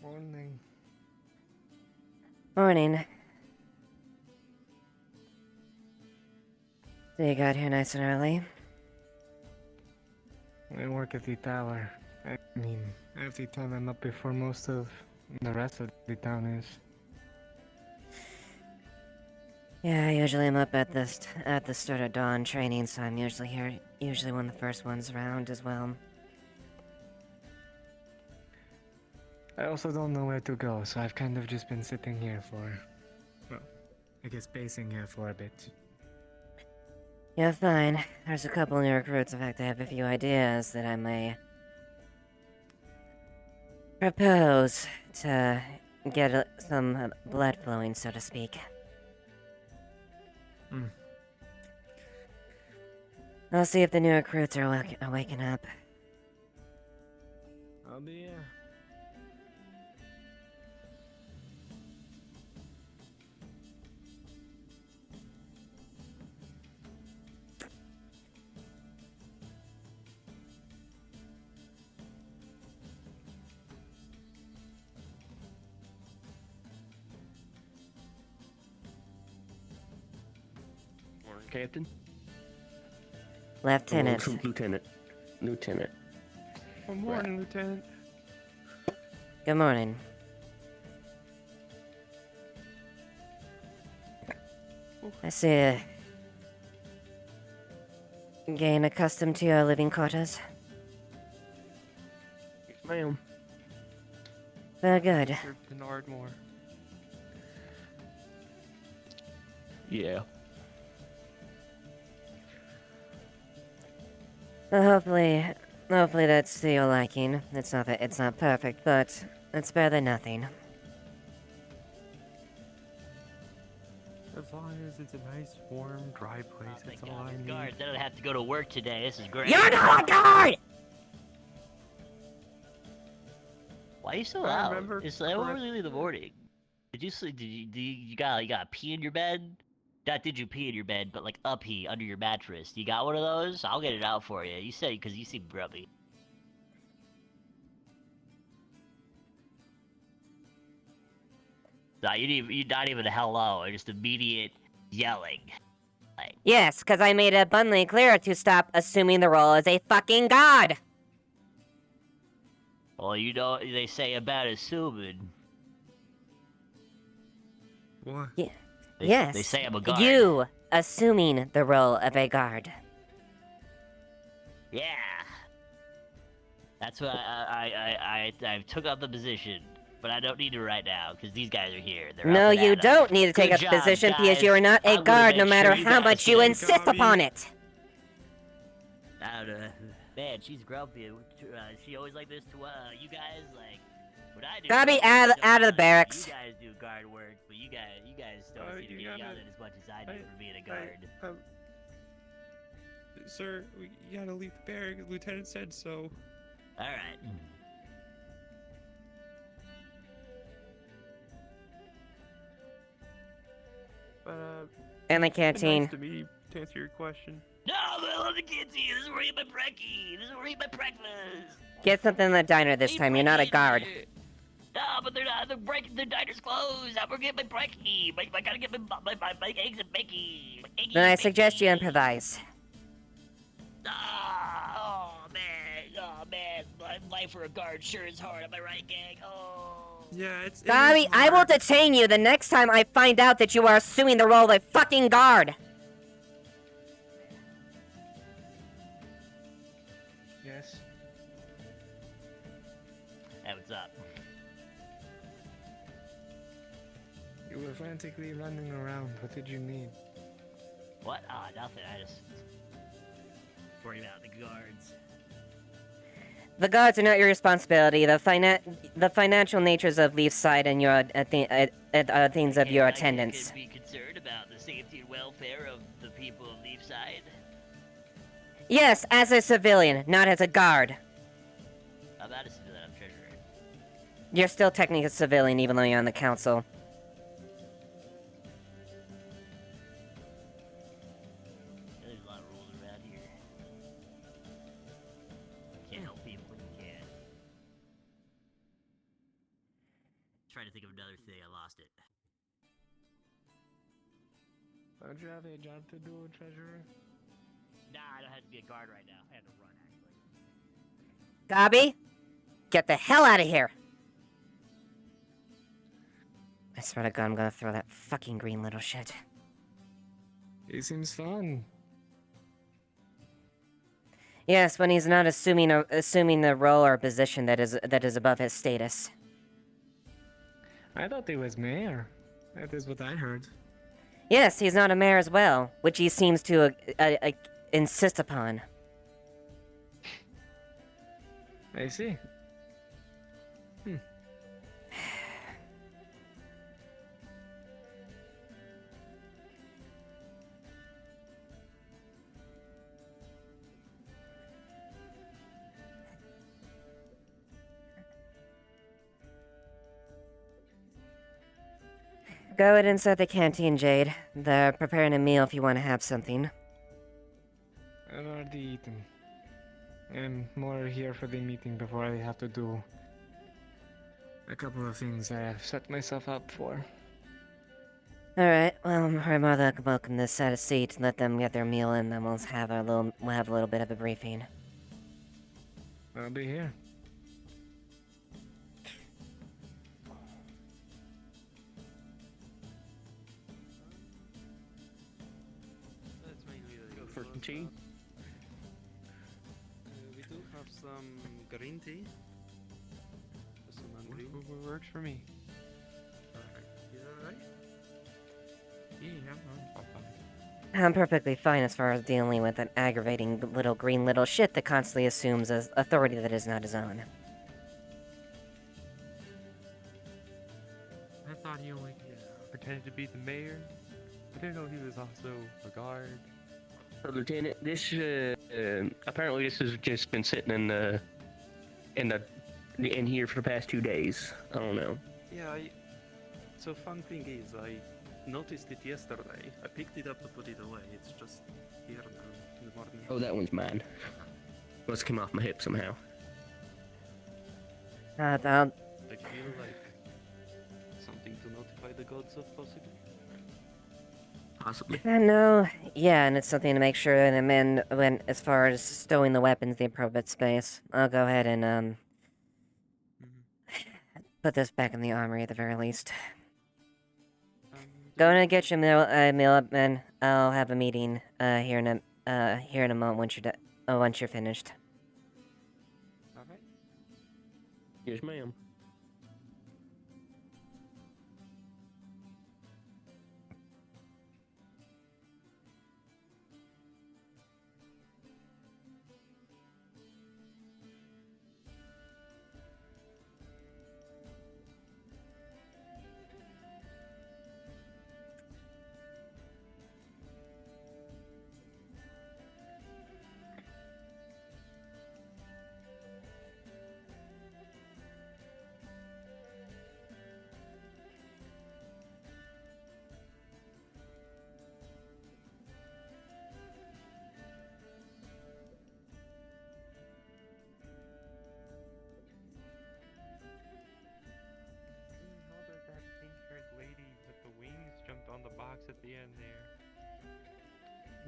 Morning. Morning. So you got here nice and early? I work at the tower. I mean, every time I'm up before most of the rest of the town is. Yeah, usually I'm up at the start of dawn training, so I'm usually here, usually one of the first ones around as well. I also don't know where to go, so I've kind of just been sitting here for, well, I guess pacing here for a bit. Yeah, fine. There's a couple new recruits. In fact, I have a few ideas that I may propose to get some blood flowing, so to speak. Hmm. I'll see if the new recruits are waking up. I'll be here. Morning, Captain. Lieutenant. Lieutenant. Good morning, Lieutenant. Good morning. I see. Getting accustomed to your living quarters? Yes, ma'am. Very good. Serve Bernard more. Yeah. Well, hopefully that's to your liking. It's not perfect, but it's better than nothing. As long as it's a nice, warm, dry place, Thank it's all God, I these need. guards, I don't have to go to work today. This is great. You're not a guard! Why are you so I loud? remember It's like early in the morning. Did you sleep? You got pee in your bed? Not did you pee in your bed, but like a pee under your mattress. You got one of those? I'll get it out for you. You said because you seem grubby. No, you're not even a hello, just immediate yelling. Like, Yes, because I made it abundantly clear to stop assuming the role as a fucking god! well, you know what they say about assuming. What? Yeah. They, Yes. They say I'm a guard. You assuming the role of a guard. Yeah. That's what I took up the position, but I don't need it right now because these guys are here. They're No, up and you at 'em. don't need to take Good up the job, position because guys. you are not a I'm gonna guard no make matter sure you how guys much you get insist Gobby. upon it. I don't know. Man, she's grumpy. She always like this to you guys. Like, what I do. Gobby, guard work, out of the barracks. You guys do guard work, but you guys don't seem to you get gotta- yelled at as much as I do for being a guard. Sir, you gotta leave the barracks. Lieutenant said so. All right. But, In the it's been canteen. nice to meet you, to answer your question. No, man, I can't see you. This is where I eat my brekkie. This is where I eat my breakfast. Get something in the diner this Eat time, you're not a brekkie in guard. here. No, but they're not. The diner's closed. I'm gonna get my brekkie. I gotta get my eggs and bacon. Then I suggest you improvise. Oh man, life for a guard sure is hard. Am I right, gang? Oh. Yeah, it Gobby, is I will hard. detain you the next time I find out that you are assuming the role of a fucking guard. Yes. Hey, what's up? You were frantically running around. What did you need? What? Ah, nothing. I just worry about the guards. The guards are not your responsibility. The financial natures of Leafside and your things of your attendance. I could be concerned about the safety and welfare of the people of Leafside. Yes, as a civilian, not as a guard. I'm not a civilian. I'm treasurer. You're still technically a civilian even though you're on the council. There's a lot of rules around here. trying to think of another thing. I lost it. Don't you have a job to do, treasurer? Nah, I don't have to be a guard right now. I have to run, actually. Dobby, get the hell out of here! I swear to God, I'm gonna throw that fucking green little shit. He seems fun. Yes, when he's not assuming the role or position that is above his status. I thought he was mayor. That is what I heard. Yes, he's not a mayor as well, which he seems to insist upon. I see. Go ahead inside the canteen, Jade. They're preparing a meal if you want to have something. I've already eaten. I'm more here for the meeting before I have to do a couple of things I have set myself up for. Alright, well, we're more than welcome to set a seat and let them get their meal in, then we'll have a little bit of a briefing. I'll be here. That's mainly the Go for usual some tea. We do have some green tea. Just some green. Works for me. Perfect. You alright? Yeah, I'm fine. I'm perfectly fine as far as dealing with an aggravating little shit that constantly assumes as authority that is not his own. I thought he only pretended to be the mayor. I didn't know he was also a guard. So, Lieutenant, this apparently this has just been sitting in here for the past 2 days. I don't know. Yeah, so fun thing is, I noticed it yesterday. I picked it up to put it away. It's just here now in the morning. Oh, that one's mine. Must came off my hip somehow. I feel like something to notify the gods of, possibly. Possibly. No, yeah, and it's something to make sure that the men, as far as stowing the weapons in the appropriate space. I'll go ahead and, put this back in the armory at the very least. Go in and get your meal up, man. I'll have a meeting, here in a moment once you're finished. Alright. Yes, ma'am. How does that pink-haired lady with the wings jumped on the box at the end there?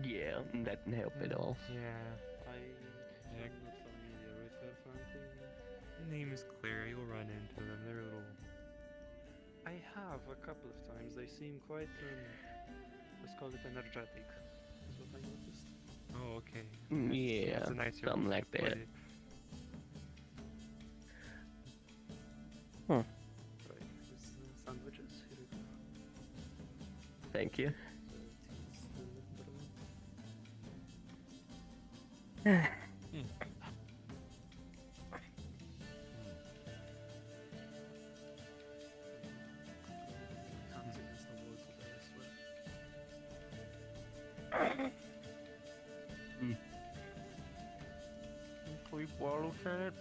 Yeah, that didn't help at all. Yeah. I'm Yeah. not familiar with her, frankly. The name is Claire. You'll run into them. They're little. I have a couple of times. They seem quite, let's call it energetic. Is what I noticed. Oh, okay. Yeah, That's a nicer something way like to put that. it. Right. There's sandwiches. Here we go. Thank you. Tea's still brewing. Hands against the wall today, I swear. Sleep well, Lieutenant?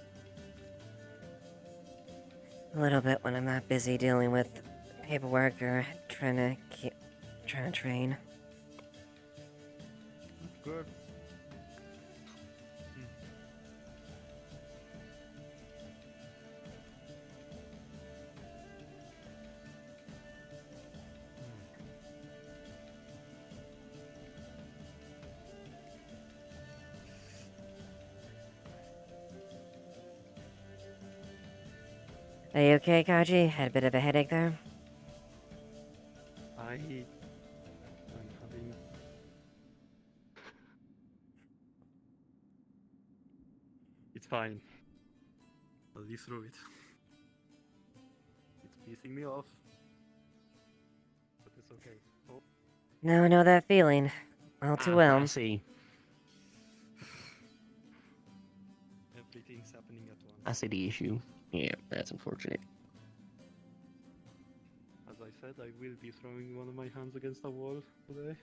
A little bit when I'm not busy dealing with paperwork or trying to train. Good. Are you okay, Kaji? Had a bit of a headache there? I'm having. It's fine. I'll live through it. It's pissing me off. But it's okay. Oh, Now I know that feeling. All too well. I see. everything's happening at once. I see the issue. Yeah, that's unfortunate. As I said, I will be throwing one of my hands against the wall today.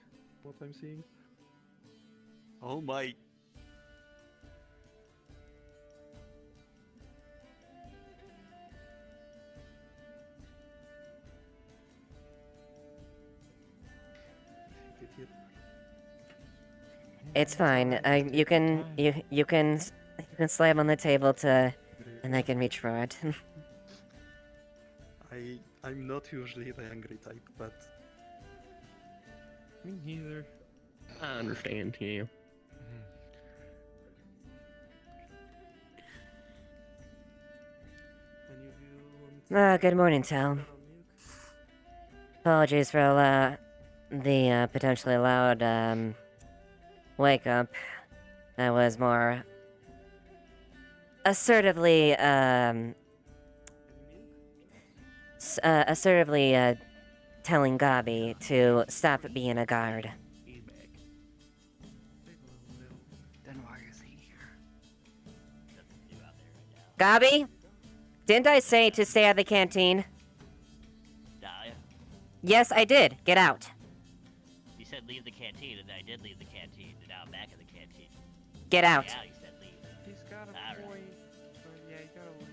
What I'm seeing. Oh my. Get hit. It's fine. You can slam on the table and I can reach for it. I'm not usually the angry type, but Me neither. I understand, yeah. any of you want Good morning, Tal. milk? Apologies for the potentially loud wake up. I was more assertively assertively telling Gabi to stop being a guard. Then why is he here? Gabi, didn't I say to stay at the canteen? Die. Yes, I did. Get out. You said leave the canteen, and I did leave the canteen, and now I'm back in the canteen. Get out. Yeah, you said leave. He's got a Alright. point. But yeah, you gotta leave.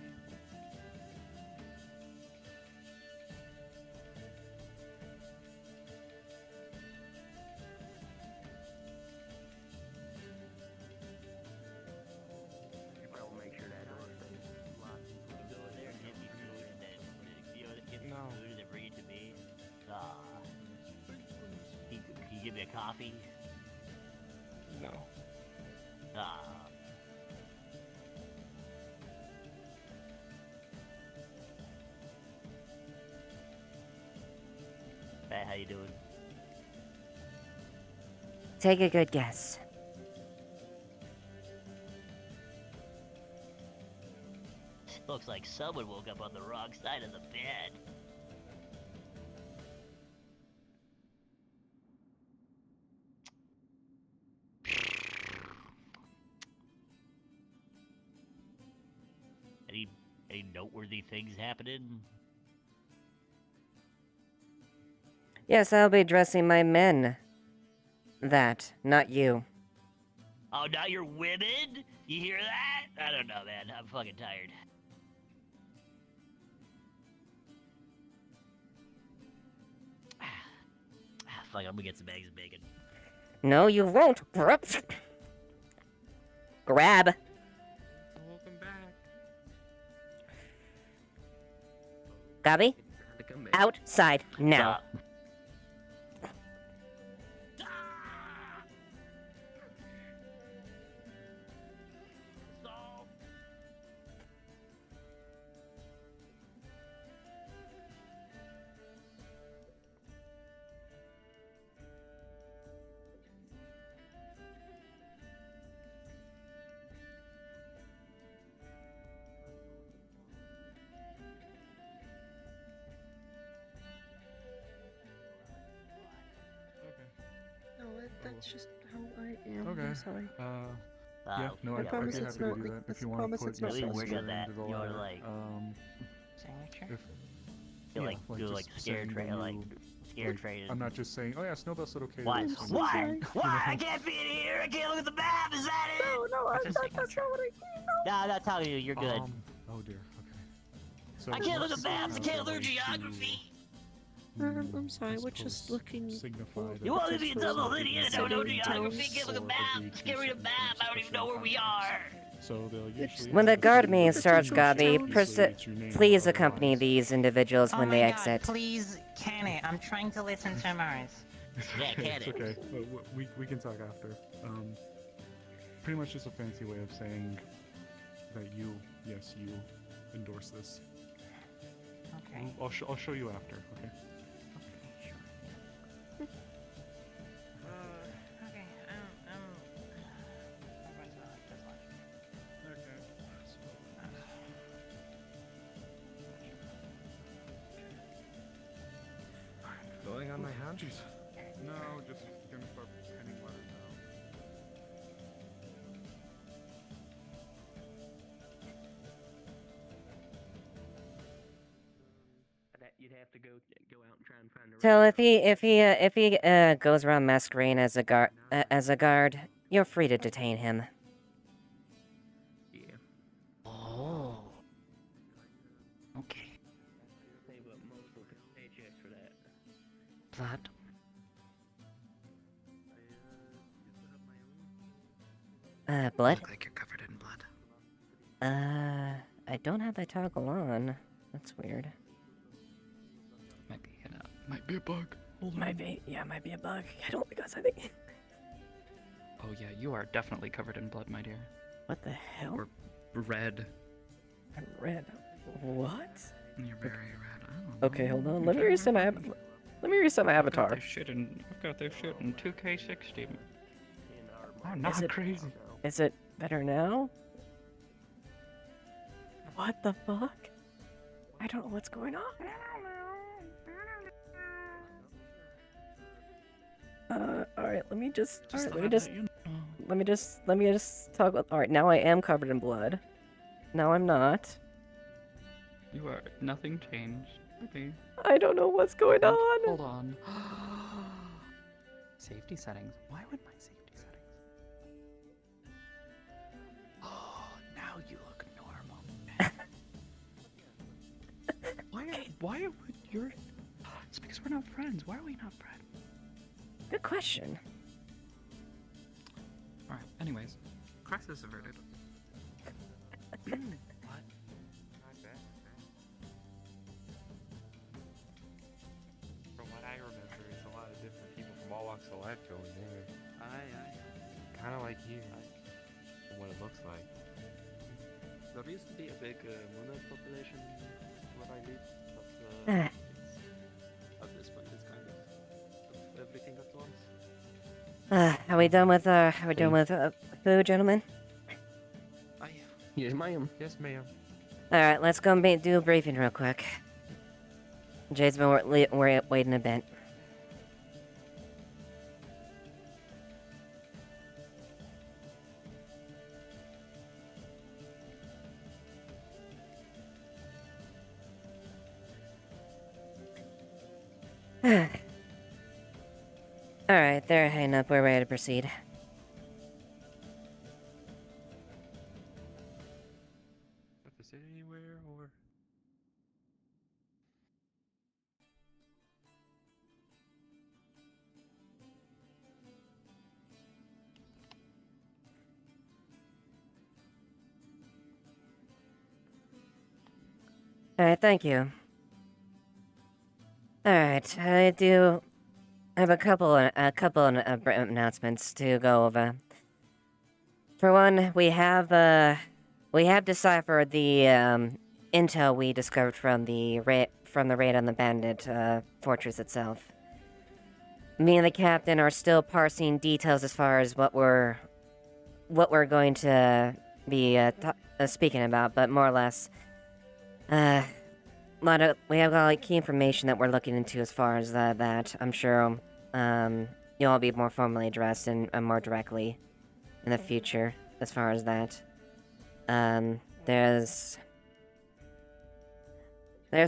I'll make sure that door stays locked. You go in there and get me food, and then get me No. food, and then bring it to me. Can you give me a coffee? No. Hey, how you doing? Take a good guess. Looks like someone woke up on the wrong side of the bed. Any noteworthy things happening? Yes, I'll be dressing my men. That, not you. Oh, not your women? You hear that? I don't know, man. I'm fucking tired. Fuck, I'm gonna get some eggs and bacon. No, you won't. Grab. Welcome back. Gabi, To come back. outside now. No, that's just how I am. Okay. I'm sorry. Yeah, no, I I'd promise be it's happy to not do like- that I if you want promise to put it's not your Really stressful. weird sister that into the you wanna, letter. like, Signature? If Do yeah, like do like just scare saying train, that like you- scare train. I'm not just saying, oh yeah, Snowbell said okay. Why? this, and Why? saying, Why? I can't be in here. I can't look at the map. Is that it? No, It's a that's not signature. what I mean. No, I'm not telling you. You're good. Oh dear, okay. So I can't look at let's maps. I have can't a learn way to, geography. I'm sorry, I we're just suppose, looking signify for- that You want me to this be a person double will be idiot? I don't know considering geography. towns Can't look at or maps. agree to Get rid of certain map. I don't even know where we are. So they'll usually When the have guard to meeting do starts, Potential Gabi, challenges. it's your name please or accompany otherwise. these individuals Oh when my they god, exit. please, can it? I'm trying to listen to Mars. It's Yeah, okay, can it's it? okay. We can talk after. Pretty much just a fancy way of saying that you, yes, you endorse this. Okay. I'll show you after. Okay. Okay, sure. Yeah. Okay, I'm going to just watch. Blowing on my hand? Jeez. No, just gonna start penning letters now. That you'd have to go out and try and find the. So if he goes around masquerading as a guard, you're free to detain him. Yeah. Oh. Okay. Save up multiple paychecks for that. Blood. Blood? Look like you're covered in blood. I don't have that toggle on. That's weird. Might be a bug. Hold on. Might be a bug. I don't because I think. Oh yeah, you are definitely covered in blood, my dear. What the hell? Or red. I'm red. What? You're very red. I don't know. Okay, hold on. Let me reset my avatar. I've got this shit in 2K60. Oh, Is not it- crazy. Is it better now? What the fuck? I don't know what's going on. Alright, let me just talk about. Alright, now I am covered in blood. Now I'm not. You are nothing changed. Okay. I don't know what's going on. Hold on. Safety settings. Why would my safety settings? Oh, now you look normal. Why would your? It's because we're not friends. Why are we not friends? Good question. All right. Anyways. Crisis averted. What? From what I remember, it's a lot of different people from all walks of life going there. Aye. Kind of like you. From what it looks like. There used to be a big Moonite population where I live, but Ah. at this point it's kind of everything at once. Are we done with food, gentlemen? Aye. Yes, ma'am. Yes, ma'am. Alright, let's go and do a briefing real quick. Jade's been waiting a bit. Alright, they're hanging up. We're ready to proceed. Have to sit anywhere or? Alright, thank you. Alright, I do have a couple announcements to go over. For one, we have deciphered the intel we discovered from the raid on the bandit fortress itself. Me and the captain are still parsing details as far as what we're going to be speaking about, but more or less, we have like key information that we're looking into as far as that. I'm sure you'll all be more formally addressed and more directly in the future as far as that. There's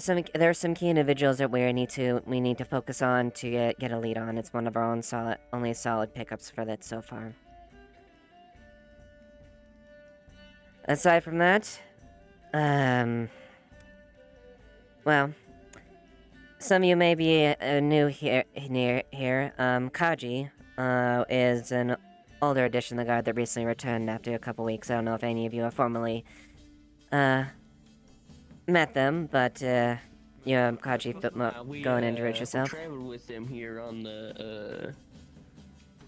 some key individuals that we need to focus on to get a lead on. It's one of our only solid pickups for that so far. Aside from that, well, some of you may be new here. Kaji is an older addition to the guard that recently returned after a couple weeks. I don't know if any of you have formally met them, but Kaji, go and introduce yourself. We traveled with them here on the.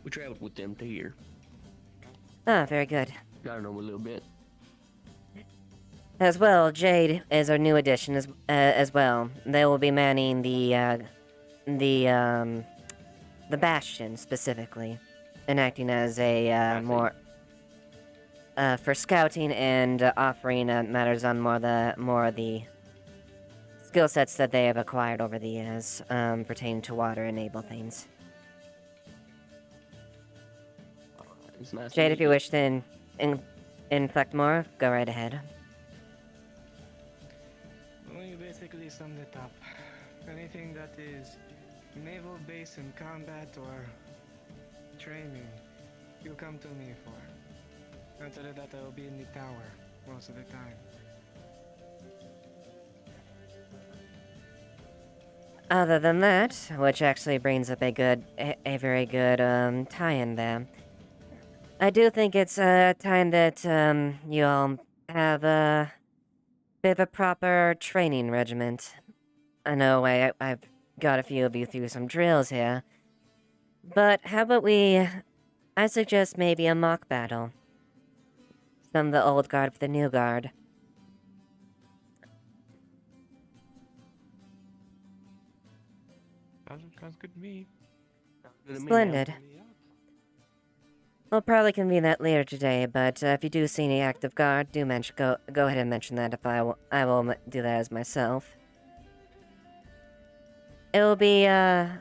We traveled with them to here. Ah, very good. Got to know a little bit. As well, Jade is our new addition as well. They will be manning the bastion specifically, and acting as a more for scouting and offering matters on more of the skill sets that they have acquired over the years pertaining to water enable things. It's nice to Jade, meet if you wish to inflect more, go right ahead. Well, you basically summed it up. Anything that is naval base in combat or training, you come to me for. Outside of that, I will be in the tower most of the time. Other than that, which actually brings up a very good tie-in there. I do think it's time that you all have a bit of a proper training regiment. I know I've got a few of you through some drills here, but how about I suggest maybe a mock battle. Some of the old guard for the new guard. Sounds good to me. Splendid. We'll probably convene that later today, but if you do see any active guard, do go ahead and mention that. If I will do that as myself. It will be I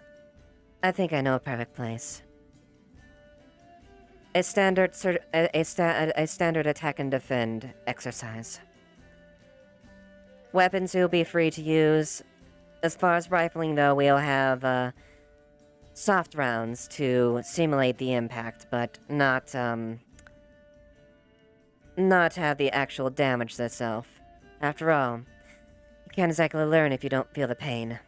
think I know a perfect place. A standard attack and defend exercise. Weapons you'll be free to use. As far as rifling, though, we'll have soft rounds to simulate the impact, but not have the actual damage itself. After all, you can't exactly learn if you don't feel the pain.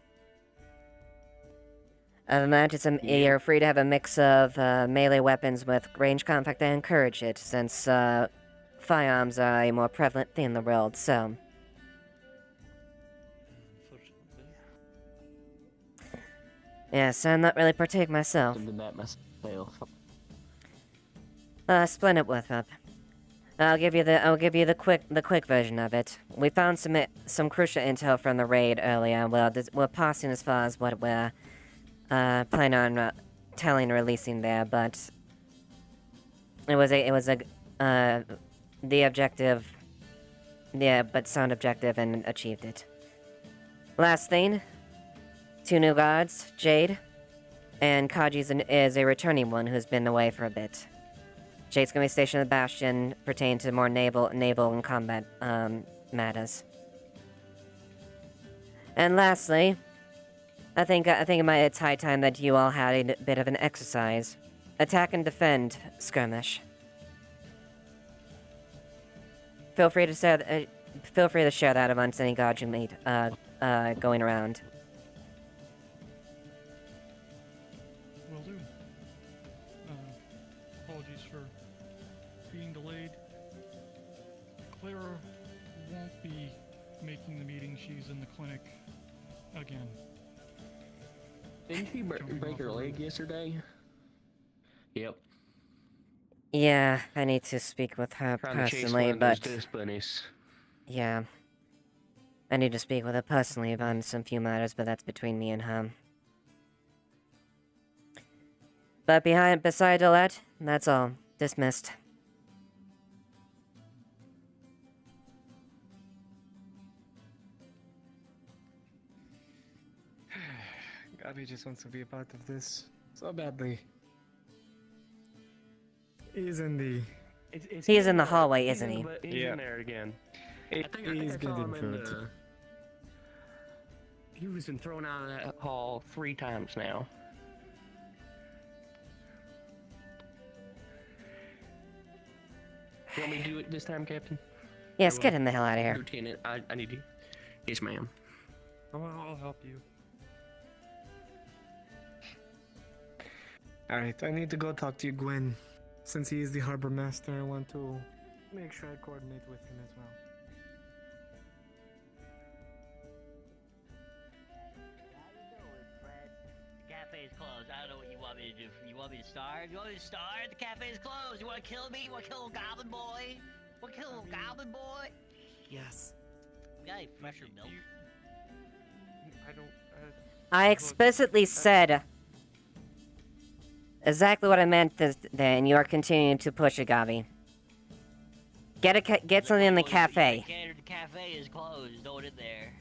Other than that, you're free to have a mix of melee weapons with range combat. I encourage it, since firearms are a more prevalent thing in the world, so... Yes, I'm not really partake myself. Splendid with up. I'll give you the quick version of it. We found some crucial intel from the raid earlier. Well, we're passing as far as what we're planning on telling and releasing there, but it was the objective. Yeah, but sound objective and achieved it. Last thing. 2 new guards, Jade, and Kaji is a returning one who's been away for a bit. Jade's gonna be stationed at the Bastion, pertaining to more naval and combat matters. And lastly, I think it's high time that you all had a bit of an exercise, attack and defend skirmish. Feel free to share that amongst any guards you meet going around. Will do. Apologies for being delayed. Clara won't be making the meeting. She's in the clinic again. Didn't she break her leg yesterday? Yep. Yeah, I need to speak with her personally, but... Yeah. I need to speak with her personally on some few matters, but that's between me and her. But beside all that, that's all. Dismissed. Gabby just wants to be a part of this so badly. He's in the... He's in the hallway, isn't he? He's in there again. I think I saw him in the... He was been thrown out of that hall 3 times now. You want me to do it this time, Captain? Yes, get him the hell out of here. Lieutenant, I need you. Yes, ma'am. I'll help you. Alright, I need to go talk to you, Gwen. Since he is the harbor master, I want to make sure I coordinate with him as well. The cafe is closed. I don't know what you want me to do. You want me to starve? You want me to starve? The cafe is closed. You want to kill me? You want to kill little goblin boy? Want to kill little goblin boy? Yes. You got any fresher milk? I don't. I look, explicitly said exactly what I meant then. You are continuing to push it, Gavi. Get something in the cafe. The cafe is closed. No one in there.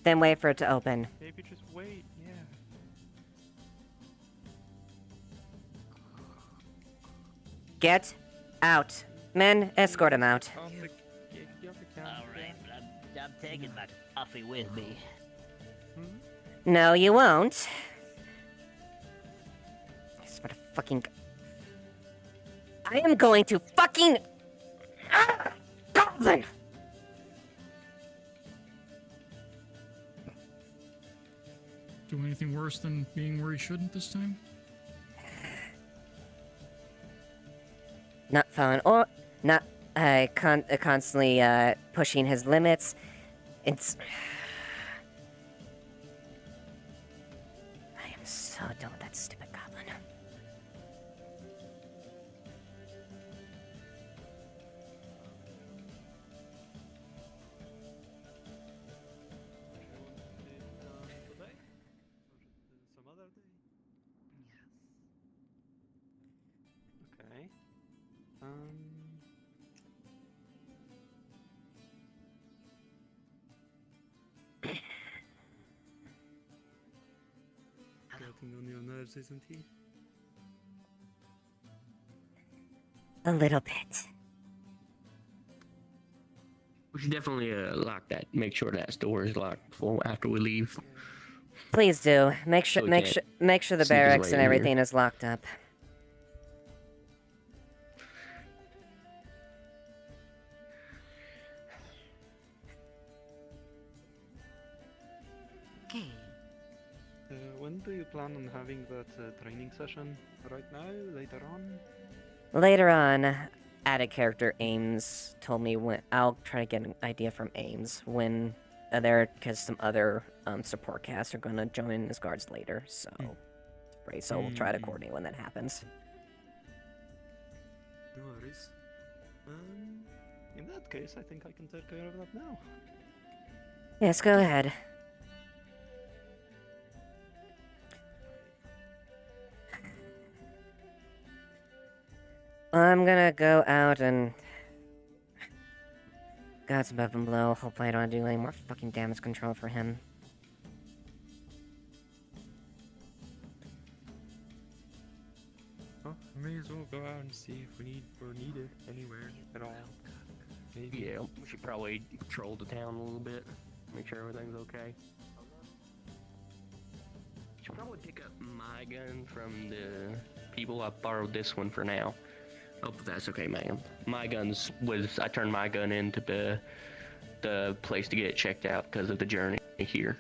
Then wait for it to open. maybe just wait. Yeah. Get out. Men, escort him out. Off the, get off the counter. All right, but I'm taking my coffee with me. No, you won't. I swear to fucking... I am going to fucking... Goblin! Do anything worse than being where he shouldn't this time? Not fun. Or not constantly pushing his limits. It's... I am so done with that stupid goblin. Today? Or some other day? Okay. Getting on your nerves, isn't he? A little bit. We should definitely lock that. Make sure that door is locked after we leave. Please do. Make So sure we make can't sure make sure the sneak his barracks way and in here. everything is locked up. Okay. When do you plan on having that training session? Right now? Later on? Later on, added character Ames told me when I'll try to get an idea from Ames when because some other support casts are gonna join as guards later. So, right. So we'll try to coordinate when that happens. No worries. In that case, I think I can take care of that now. Yes, go ahead. I'm gonna go out and got some above and below. Hopefully, I don't do any more fucking damage control for him. Well, I may as well go out and see if we're needed anywhere at all. Maybe. Yeah, we should probably patrol the town a little bit. Make sure everything's okay. Should probably pick up my gun from the people. I borrowed this one for now. Hope that's okay, ma'am. My I turned my gun into the place to get it checked out because of the journey here.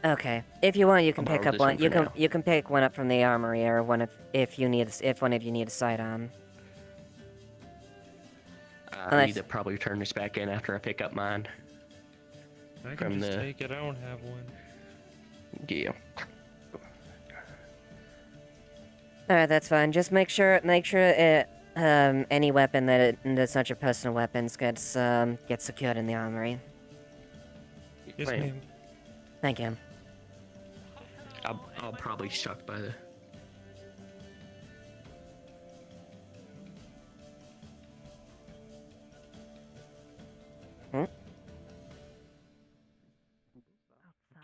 Okay. If you want, you can I'll pick borrow up this one. one You for can now. you can pick one up from the armory, or one if one of you need a sidearm. I Unless- need to probably turn this back in after I pick up mine. I can From just the- take it. I don't have one. Yeah. All right, that's fine. Just make sure it any weapon that's not your personal weapons gets secured in the armory. Yes, Ma'am. ma'am. Thank you. I'll probably chuck by the.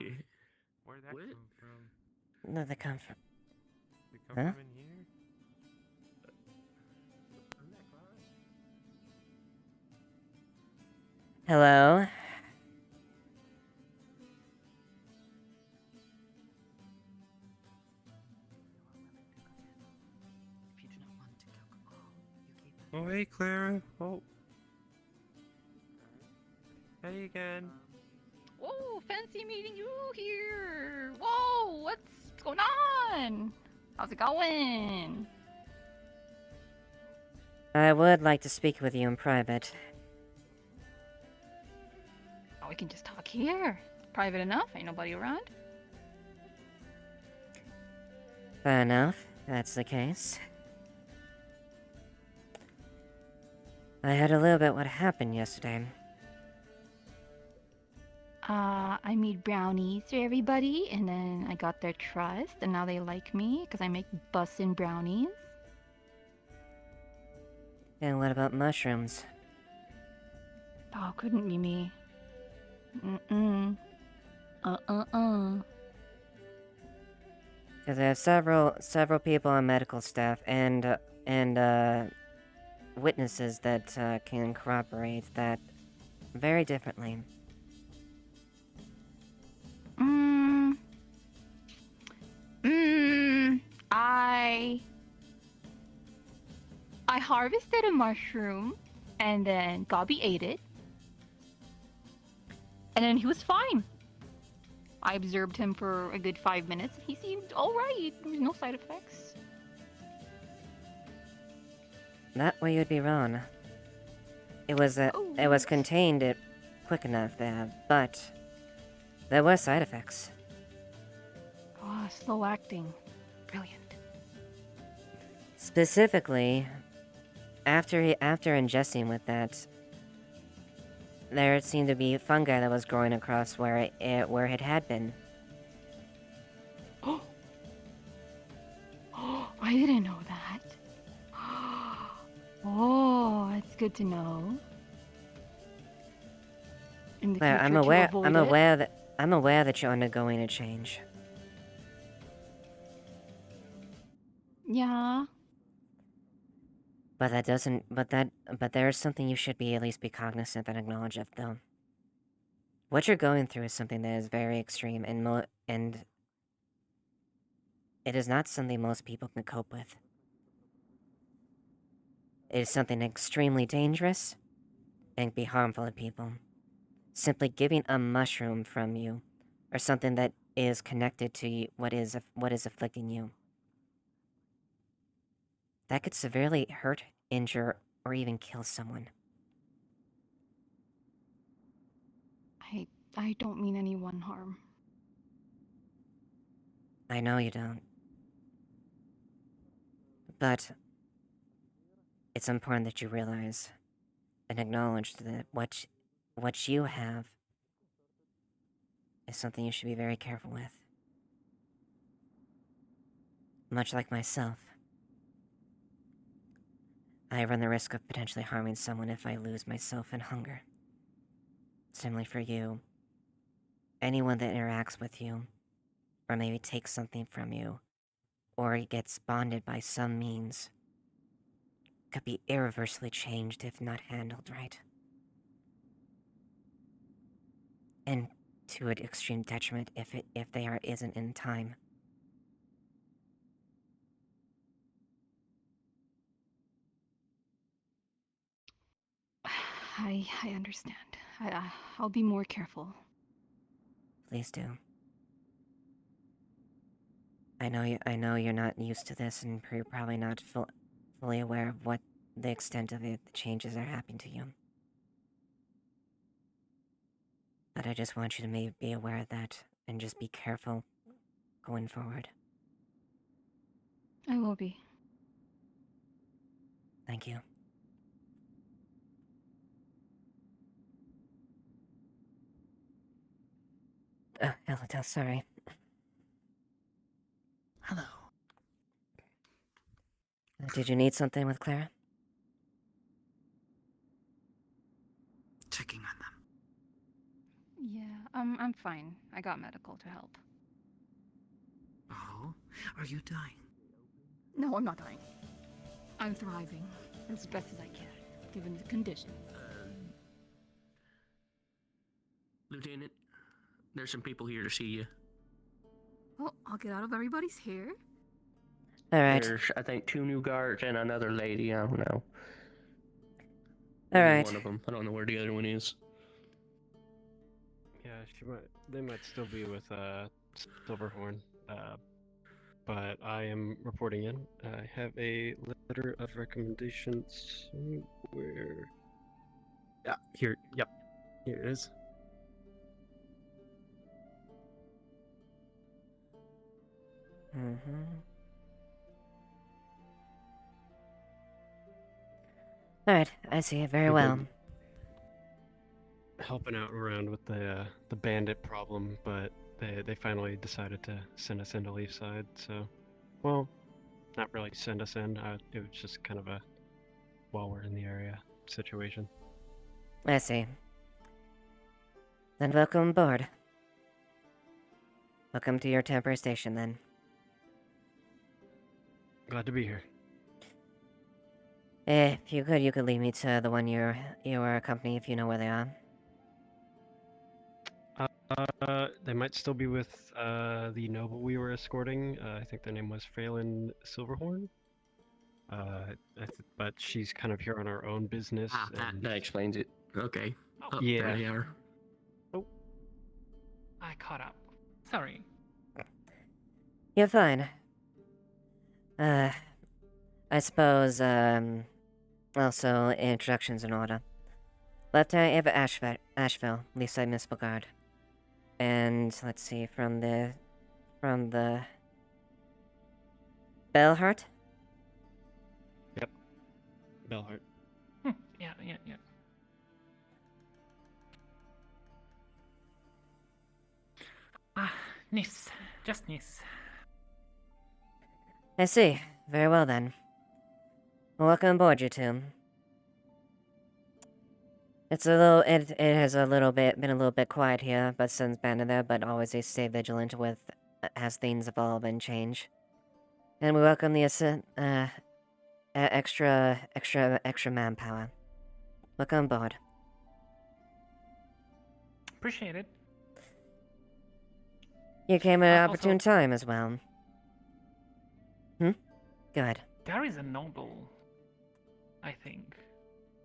Yeah. Where'd that What? come from? No, they come from. They come Huh? from in here? Hello. If you do not want to kill Kamal, you keep it. Oh, hey, Clara. Oh. Hey again. Whoa, fancy meeting you here. Whoa, what's going on? How's it going? I would like to speak with you in private. Oh, we can just talk here. Private enough, ain't nobody around. Fair enough. That's the case. I heard a little bit what happened yesterday. I made brownies for everybody, and then I got their trust, and now they like me because I make bussin' brownies. And what about mushrooms? Oh, couldn't be me. Mm-mm. Because I have several people on medical staff and witnesses that can corroborate that very differently. I harvested a mushroom, and then Gobby ate it, and then he was fine. I observed him for a good 5 minutes, and he seemed alright. There was no side effects. That way you'd be wrong. It was contained it quick enough there, but there were side effects. Oh, slow acting. Brilliant. Specifically, after ingesting with that, there seemed to be fungi that was growing across where it had been. I didn't know that. Oh, that's good to know. In the Claire, future, to avoid it. I'm aware that you're undergoing a change. Yeah. But that doesn't. But there is something you should at least be cognizant and acknowledge of, though. What you're going through is something that is very extreme, and it is not something most people can cope with. It is something extremely dangerous and can be harmful to people. Simply giving a mushroom from you, or something that is connected to what is afflicting you, that could severely hurt, injure, or even kill someone. I don't mean anyone harm. I know you don't. But it's important that you realize and acknowledge that what you have is something you should be very careful with. Much like myself, I run the risk of potentially harming someone if I lose myself in hunger. Similarly for you, anyone that interacts with you, or maybe takes something from you, or gets bonded by some means, could be irreversibly changed if not handled right. And to an extreme detriment if they isn't in time. I understand. I'll be more careful. Please do. I know you're not used to this, and you're probably not fully aware of what the extent of the changes that are happening to you. But I just want you to maybe be aware of that, and just be careful going forward. I will be. Thank you. Hello, sorry. Hello. Did you need something with Clara? Checking on them. Yeah, I'm fine. I got medical to help. Oh, are you dying? No, I'm not dying. I'm thriving as best as I can, given the conditions. Lieutenant, there's some people here to see you. Well, I'll get out of everybody's hair. Alright. There's, I think, 2 new guards and another lady. I don't know. Alright. One of them. I don't know where the other one is. Yeah, they might still be with Silverhorn. But I am reporting in. I have a letter of recommendations. Where? Yeah, here. Yep, here it is. Alright, I see it very You well. did. helping out around with the bandit problem, but they finally decided to send us into Leafside. So, well, not really send us in. It was just kind of a while we're in the area situation. I see. Then welcome aboard. Welcome to your temporary station, then. Glad to be here. If you could lead me to the one you are accompanying if you know where they are. They might still be with the noble we were escorting. I think their name was Phelan Silverhorn. But she's kind of here on her own business. That explains it. Okay. Oh, yeah. There they are. Oh. I caught up. Sorry. You're fine. I suppose, also introductions in order. Lieutenant Eva Ashevail, Leaside Municipal Guard. And, let's see, from the Bellheart? Yep. Bellheart. Yeah. Nis. Just Nis. I see. Very well, then. Welcome aboard, you two. It has been a little bit quiet here, but since banded there, but always they stay vigilant with as things evolve and change. And we welcome the extra manpower. Welcome aboard. Appreciate it. You came at an Also- opportune time as well. Go ahead. There is a noble, I think,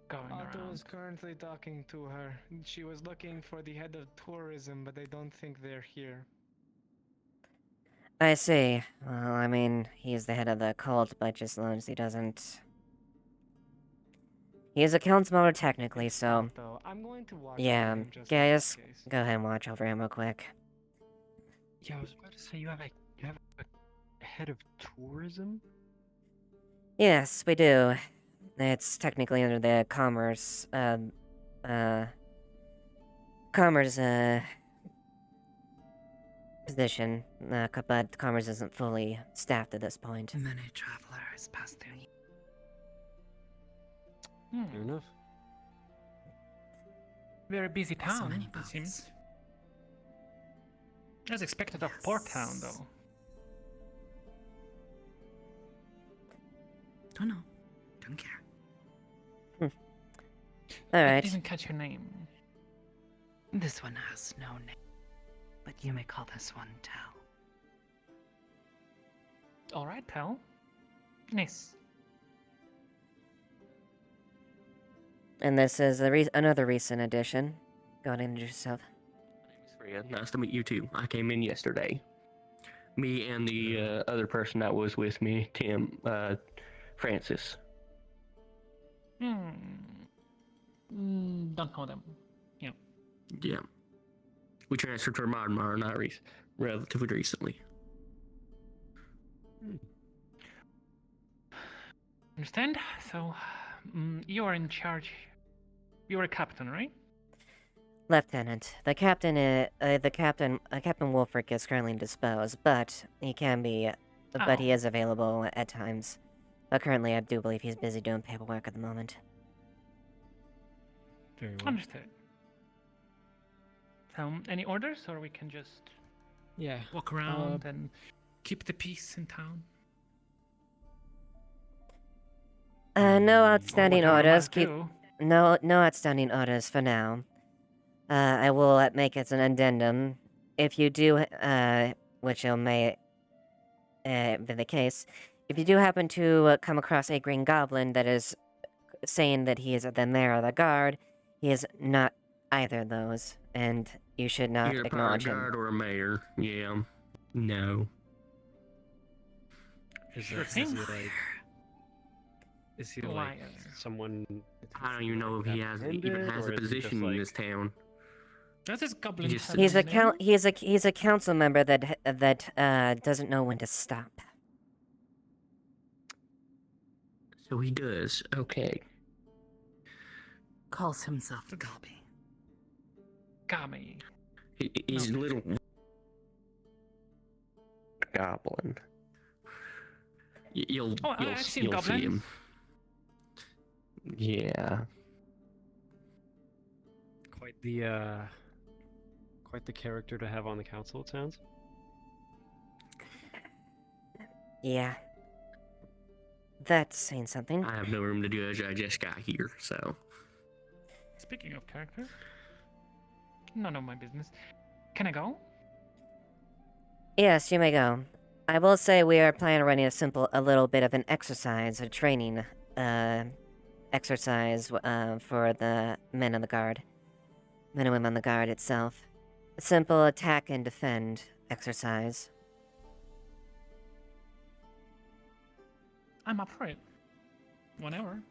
going Otto around. is currently talking to her. She was looking for the head of tourism, but I don't think they're here. I see. Well, I mean, he's the head of the cult, but just as long as he doesn't... He is a council member technically, so... Otto, I'm going to watch Yeah, over him just guys, in case. go ahead and watch over him real quick. Yeah, I was about to say you have a head of tourism. Yes, we do. It's technically under the commerce, position, but commerce isn't fully staffed at this point. Many travelers pass through here. Fair enough. Very busy So town, many it boats. seems. As expected of Port Town, though. Don't know. Don't care. I Alright. didn't catch your name. This one has no name, but you may call this one Tal. Alright, pal. Nice. And this is another recent addition. Go ahead and introduce yourself. Freya, nice to meet you too. I came in yesterday. Me and the other person that was with me, Tim, Francis. Don't know them. Yeah. Yeah. We transferred to Myanmar relatively recently. Understand? So, you are in charge. You're a captain, right? Lieutenant. Captain Wolfric is currently indisposed, but he can be, but he is available at times. But currently, I do believe he's busy doing paperwork at the moment. Very well. Understood. So, any orders, or we can just Yeah. walk around and keep the peace in town? No outstanding Whatever you orders. wanna do. No outstanding orders for now. I will make it an addendum. If you do, which may be the case, if you do happen to come across a green goblin that is saying that he is the mayor or the guard, he is not either of those, and you should not Either acknowledge a him. guard or a mayor. Yeah. No. Sure thing. Is he like someone? I don't even know if he even has a position in this town. That is goblin. He's a council member that doesn't know when to stop. So he does. Okay. Calls himself Gobby. Kami. He's a little goblin. You'll Oh, I've seen you'll see goblins. him. Yeah. Quite the character to have on the council, it sounds. Yeah. That's saying something. I have no room to judge. I just got here, so. Speaking of character, none of my business. Can I go? Yes, you may go. I will say we are planning on running a little bit of an exercise, a training, exercise, for the men and women on the guard itself. A simple attack and defend exercise. I'm up for it. Whenever.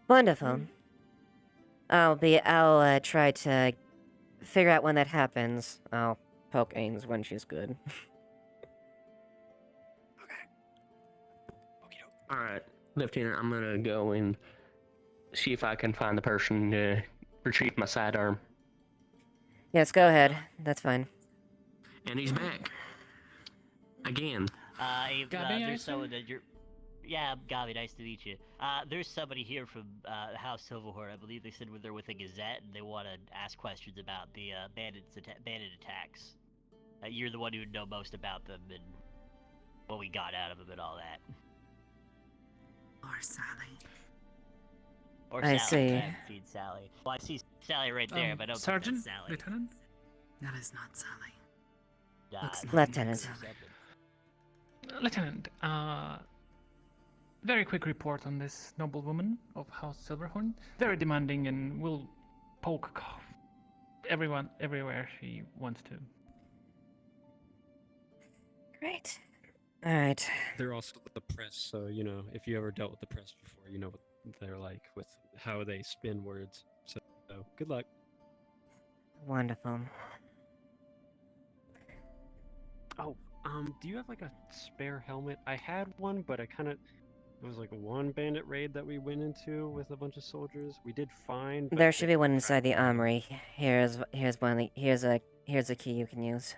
Wonderful. I'll try to figure out when that happens. I'll poke Ains when she's good. Alright, Lieutenant, I'm gonna go and see if I can find the person to retrieve my sidearm. Yes, go ahead. That's fine. And he's back. Again. There's someone that you're... Yeah, Gabi, nice to meet you. There's somebody here from House Silverhorn. I believe they said they're with a Gazette, and they want to ask questions about the bandit attacks. You're the one who would know most about them and what we got out of them and all that. Or Sally. Or I Sally. see. I haven't seen Sally. Well, I see Sally right there, but I don't Sergeant? think that's Sally. Lieutenant? That is not Sally. Looks not Lieutenant. Lieutenant, very quick report on this noble woman of House Silverhorn. Very demanding and will poke everyone everywhere she wants to. Great. Alright. They're also the press, so, you know, if you ever dealt with the press before, you know what they're like with how they spin words. So good luck. Wonderful. Oh, do you have like a spare helmet? I had one, but it was like one bandit raid that we went into with a bunch of soldiers. We did fine. But There should be one inside the armory. Here's one. Here's a key you can use.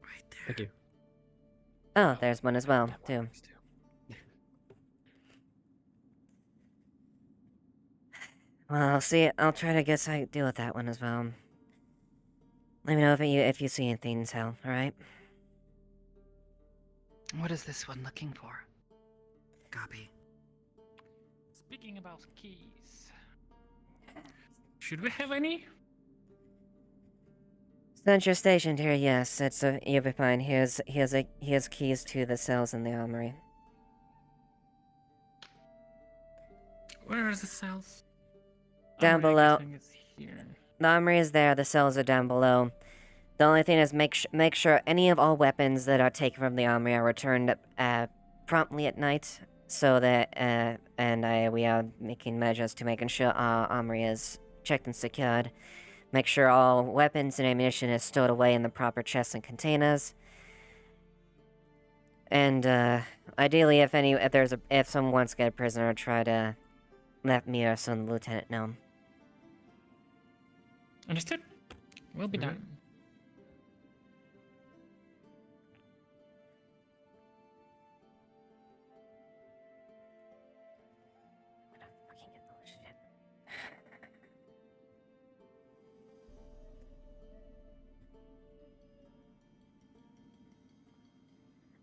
Right there. Thank you. Oh, there's one as well, too. Well, I'll try to guess I deal with that one as well. Let me know if you see anything, Sal, alright? What is this one looking for? Copy. Speaking about keys, should we have any? Since you're stationed here, yes, you'll be fine. Here's keys to the cells in the armory. Where are the cells? Down below. Guessing it's here. The armory is there, the cells are down below. The only thing is make sure any of all weapons that are taken from the armory are returned promptly at night, so that we are making measures to making sure our armory is checked and secured. Make sure all weapons and ammunition is stored away in the proper chests and containers. And ideally, if someone wants to get a prisoner, try to let me or some lieutenant know. Understood. Will be done.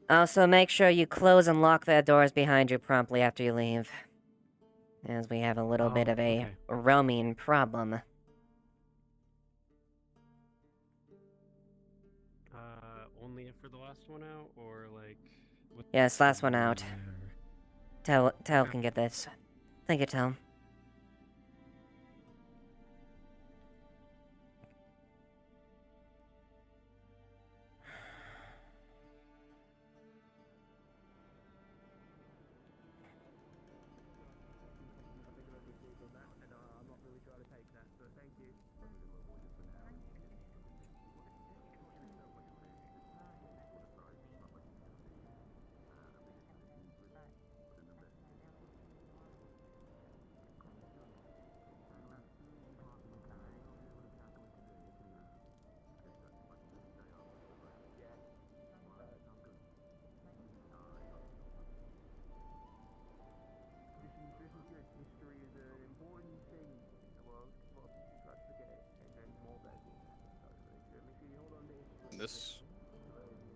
Also, make sure you close and lock the doors behind you promptly after you leave, as we have a little bit of a roaming problem. Only for the last one out, or like... Yes, last one out. Tell can get this. Thank you, Tell.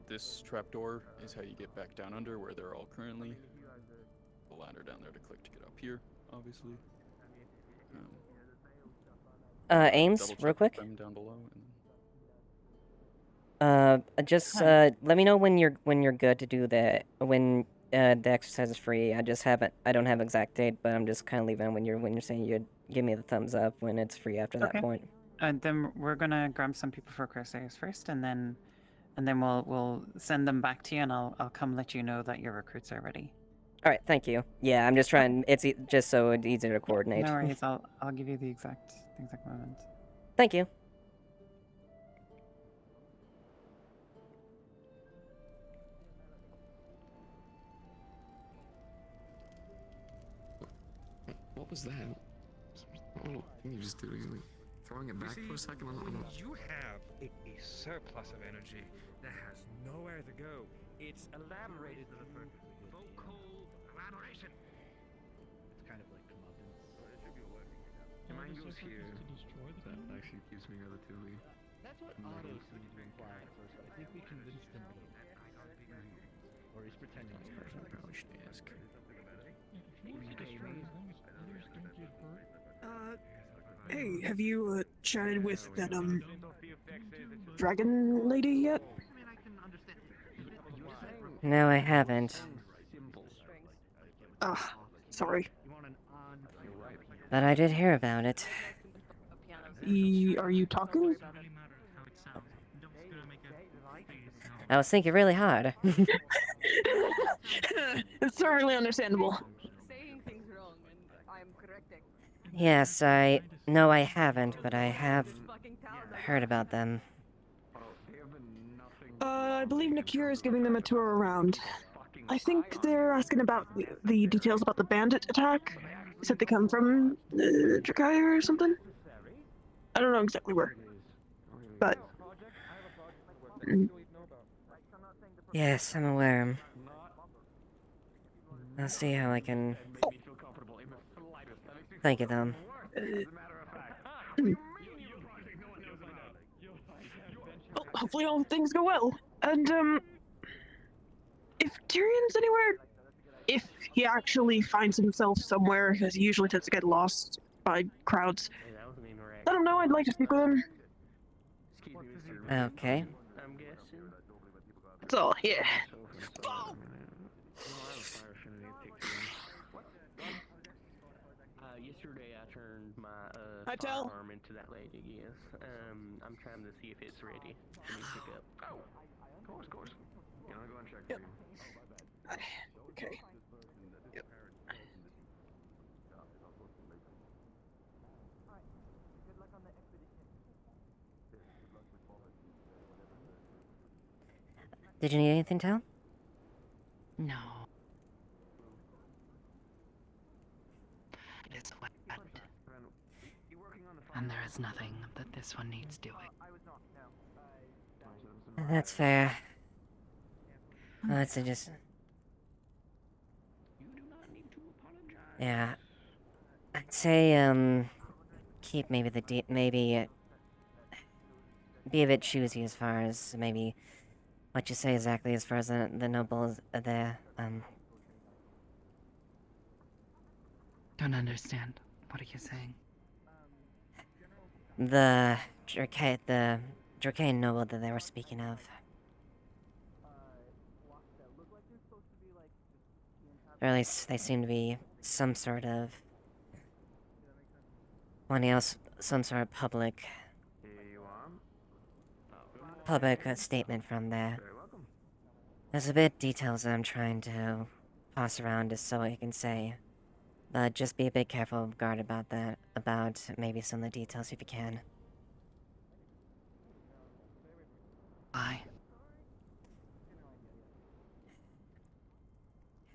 this trapdoor is how you get back down under where they're all currently. The ladder down there to click to get up here, obviously. Ames, double real check quick. them down below. Just let me know when you're good to do the the exercise is free. I don't have exact date, but I'm just kind of leaving when you're saying you'd give me the thumbs up when it's free after that point. Then we're gonna grab some people for Crusaders first, and then we'll send them back to you, and I'll come let you know that your recruits are ready. All right, thank you. Yeah, I'm just trying. It's just so it's easier to coordinate. No worries. I'll give you the exact moment. Thank you. What was that? What little thing you just did? Are you like throwing it back for a second? You have a surplus of energy that has nowhere to go. It's elaborated through vocal elaboration. It's kind of like comeuppance. Mine goes here. That actually keeps me relatively. That's what Otto seemed to imply at first, but I think we convinced him a little. Or he's pretending to. I probably should ask. Hey, have you chatted with that dragon lady yet? No, I haven't. Ah, sorry. But I did hear about it. Are you talking? I was thinking really hard. It's totally understandable. Yes, no, I haven't, but I have heard about them. I believe Nakira is giving them a tour around. I think they're asking about the details about the bandit attack. Said they come from Drakai or something. I don't know exactly where, but. Yes, I'm aware. I'll see how I can. Thank you, though. Well, hopefully all things go well. And if Tyrion's anywhere, if he actually finds himself somewhere, because he usually tends to get lost by crowds, let him know I'd like to speak with him. Okay. That's all, yeah. Yesterday I turned my firearm into that lady, yes. I'm trying to see if it's ready for me to pick up. Oh! Of course. Yeah, I'll go and check for you. Okay. Yep. Did you need anything, Tal? No. It is wet. And there is nothing that this one needs doing. That's fair. Let's just. Yeah. I'd say, keep maybe be a bit choosy as far as maybe what you say exactly as far as the nobles there, Don't understand. What are you saying? the Dracane noble that they were speaking of. Or at least they seem to be some sort of some sort of public statement from there. There's a bit details that I'm trying to pass around just so I can say. But just be a bit careful of guard about that, about maybe some of the details if you can. Why?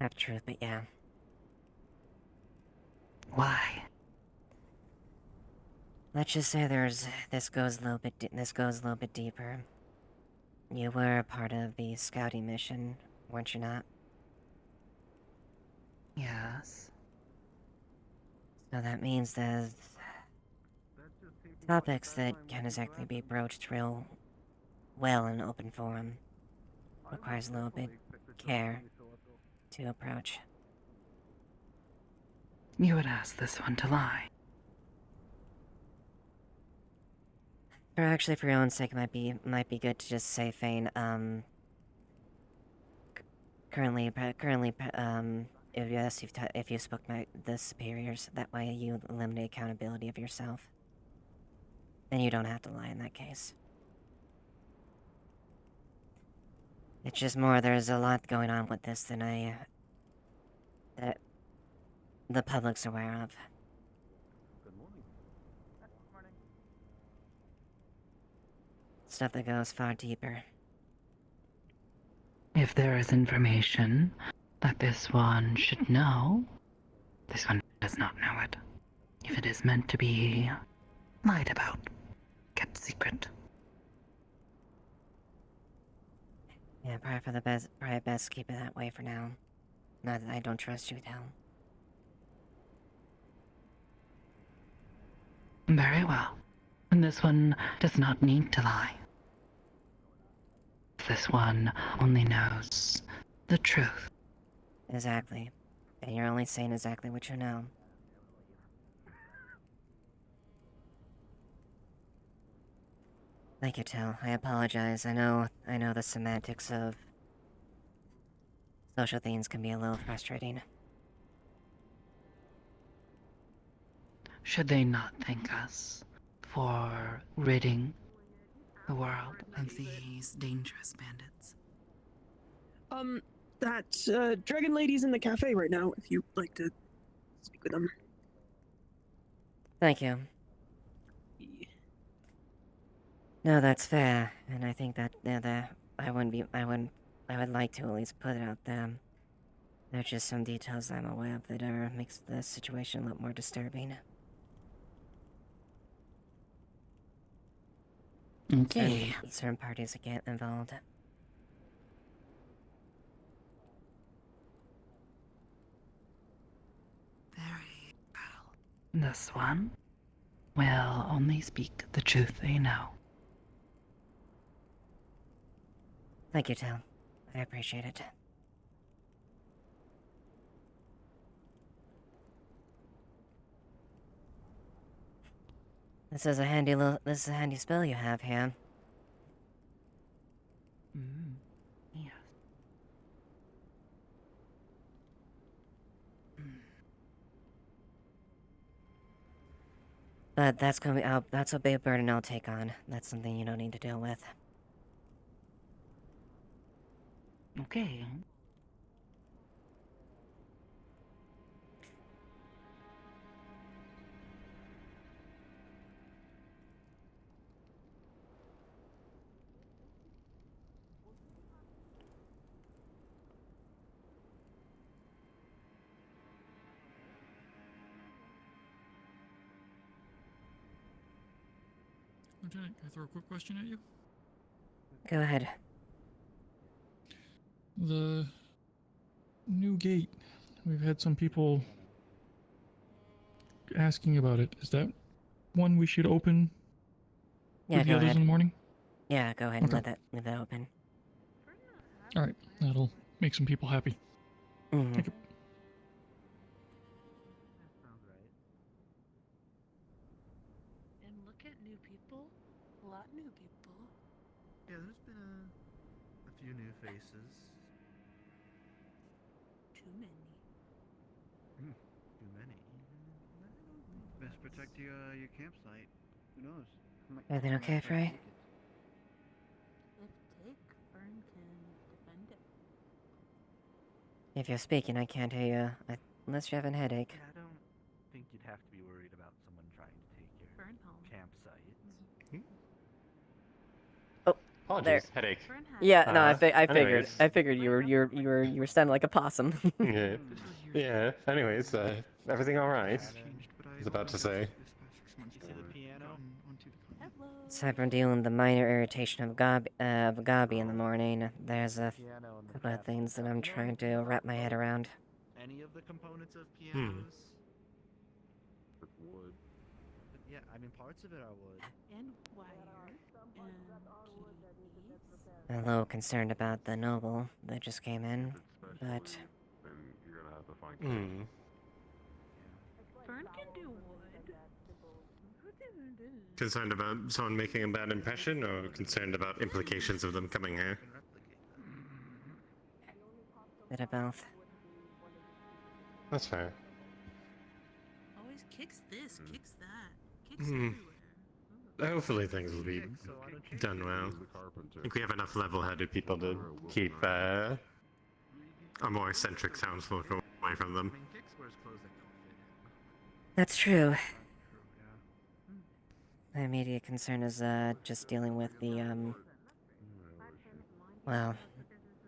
Half truth, but yeah. Why? Let's just say this goes a little bit deeper. You were a part of the scouting mission, weren't you not? Yes. So that means there's topics that can't exactly be broached real well in open forum. Requires a little bit care to approach. You would ask this one to lie. Or actually, for your own sake, it might be good to just say, Fane, currently, if you spoke to the superiors, that way you eliminate accountability of yourself. And you don't have to lie in that case. It's just more, there's a lot going on with this than that the public's aware of. Stuff that goes far deeper. If there is information that this one should know, this one does not know it. If it is meant to be lied about, kept secret. Yeah, probably best keep it that way for now. Not that I don't trust you, though. Very well. And this one does not need to lie. This one only knows the truth. Exactly. And you're only saying exactly what you know. Thank you, Till. I apologize. I know the semantics of social things can be a little frustrating. Should they not thank us for ridding the world of these dangerous bandits? That dragon lady's in the cafe right now, if you'd like to speak with them. Thank you. No, that's fair, and I think that I would like to at least put it out there. There's just some details I'm aware of that makes the situation a lot more disturbing. Okay. Certain parties that get involved. Very well. This one will only speak the truth they know. Thank you, Tal. I appreciate it. This is a handy spell you have here. Yes. But that's that's a big burden I'll take on. That's something you don't need to deal with. Okay. Lieutenant, can I throw a quick question at you? Go ahead. The new gate. We've had some people asking about it. Is that one we should open Yeah, with the go others ahead. in the morning? Yeah, go ahead and Okay. leave that open. Alright, that'll make some people happy. Mm-hmm. Thank you. And look at new people. A lot new people. Yeah, there's been a few new faces. Too many. Too many. Best protect your campsite. Who knows? Everything okay, Frey? If Take Fern can defend it. If you're speaking, I can't hear you. Unless you have a headache. Yeah, I don't think you'd have to be worried about someone trying to take your Fern home. campsite. Oh, Apologies, there. headache. Yeah, no, I anyways. figured you were sounding like a possum. Yeah. Yeah. Anyways, everything all right? I was about to say. Aside from dealing with the minor irritation of Gabi in the morning, there's a couple of things that I'm trying to wrap my head around. Any of the components of pianos? Wood. But yeah, I mean parts of it are wood. And wire. And keys. a little concerned about the noble that just came in, but Hmm. Fern can do wood. Concerned about someone making a bad impression, or concerned about implications of them coming here? bit of both. That's fair. Always kicks this, kicks that, kicks Hmm. everywhere. Hopefully things will be done well. I think we have enough level-headed people to keep a more eccentric townsfolk away from them. That's true. My immediate concern is just dealing with the well,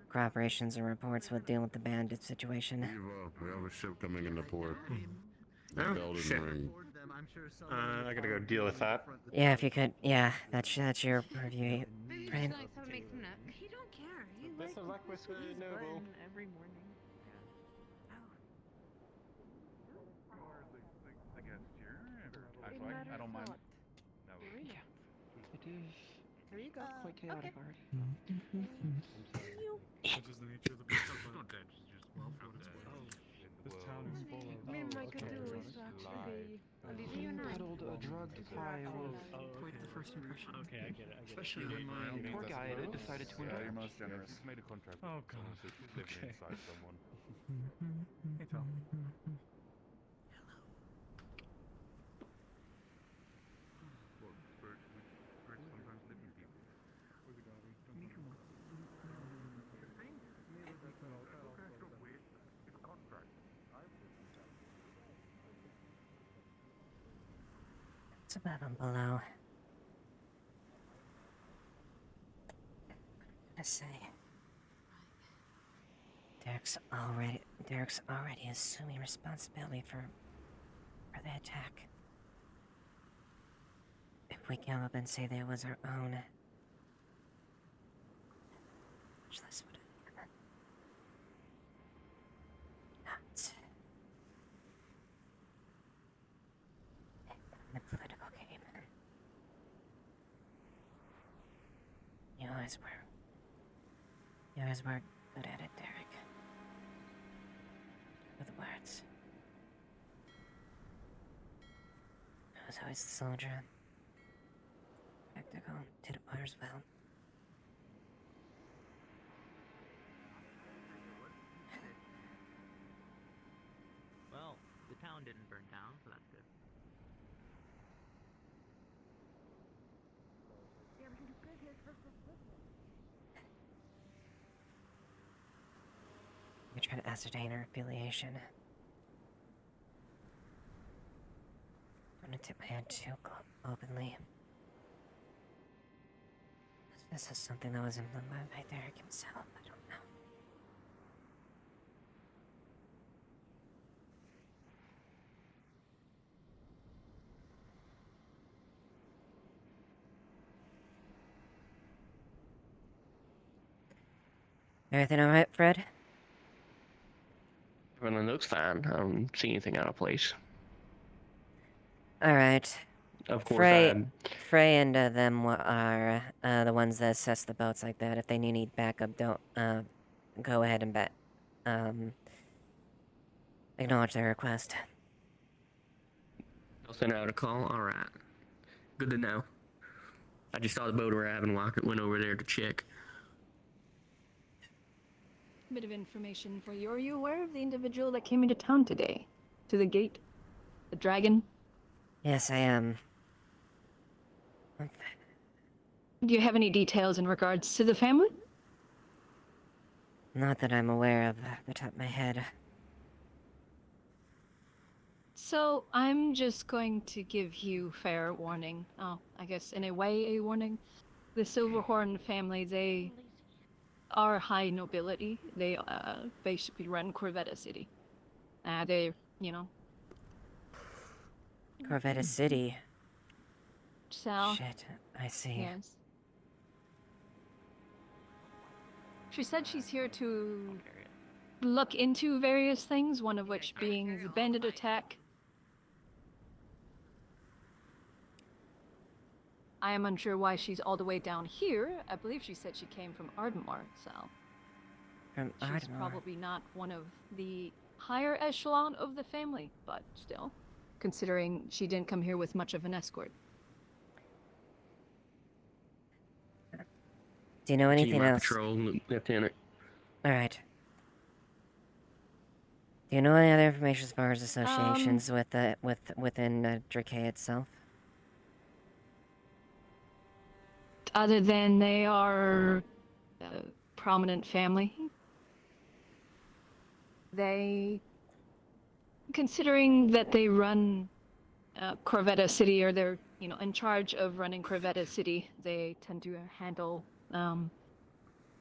corroborations and reports with dealing with the bandit situation. We have a ship coming into port. The Oh, bell didn't shit. ring. I gotta go deal with that. Yeah, if you could, yeah, that's your purview, right? He don't care. He Best of luck with the noble. Every morning. I don't mind. No. It is. There you go. Quite chaotic already. Such is the nature of the beast. Not dead, she's just well for what it's worth. This town is full of. Me and my could do is actually be Cuddled a drugged pie will quite the first impression. Okay, I get it. Especially when my poor guy decided to Yeah, indulge. you're most generous. He's made a contract. Oh, with someone God. who's living Okay. inside someone. Hey, Tom. Well, birds sometimes live in people. Where's it gonna be? Me too. It's above and below. I say, Derek's already assuming responsibility for the attack. If we come up and say that it was our own, much less would it not. In the political game. You always were good at it, Derek. With words. I was always the soldier. Practical, did orders well. Well, the town didn't burn down, so that's good. We try to ascertain her affiliation. Don't want to tip my hand too openly. This is something that was implemented by Derek himself. I don't know. Everything alright, Fred? Everything looks fine. I don't see anything out of place. Alright. Of course, Frey and them are the ones that assess the boats like that. If they need backup, don't go ahead and acknowledge their request. I'll send out a call. All right. Good to know. I just saw the boat arrive and went over there to check. Bit of information for you. Are you aware of the individual that came into town today? To the gate? The dragon? Yes, I am. Do you have any details in regards to the family? Not that I'm aware of off the top of my head. So, I'm just going to give you fair warning. Oh, I guess in a way a warning. The Silverhorn family, they are high nobility. They basically run Corvetta City. They, you know. Corvetta City. So. Shit, I see. Yes. She said she's here to look into various things, one of which being the bandit attack. I am unsure why she's all the way down here. I believe she said she came from Ardmore, so From she's Ardmore. probably not one of the higher echelon of the family, but still, considering she didn't come here with much of an escort. Do you know anything my else? patrol, Lieutenant. All right. Do you know any other information as far as associations within Drake itself? Other than they are a prominent family, they, considering that they run Corvetta City, or they're in charge of running Corvetta City, they tend to handle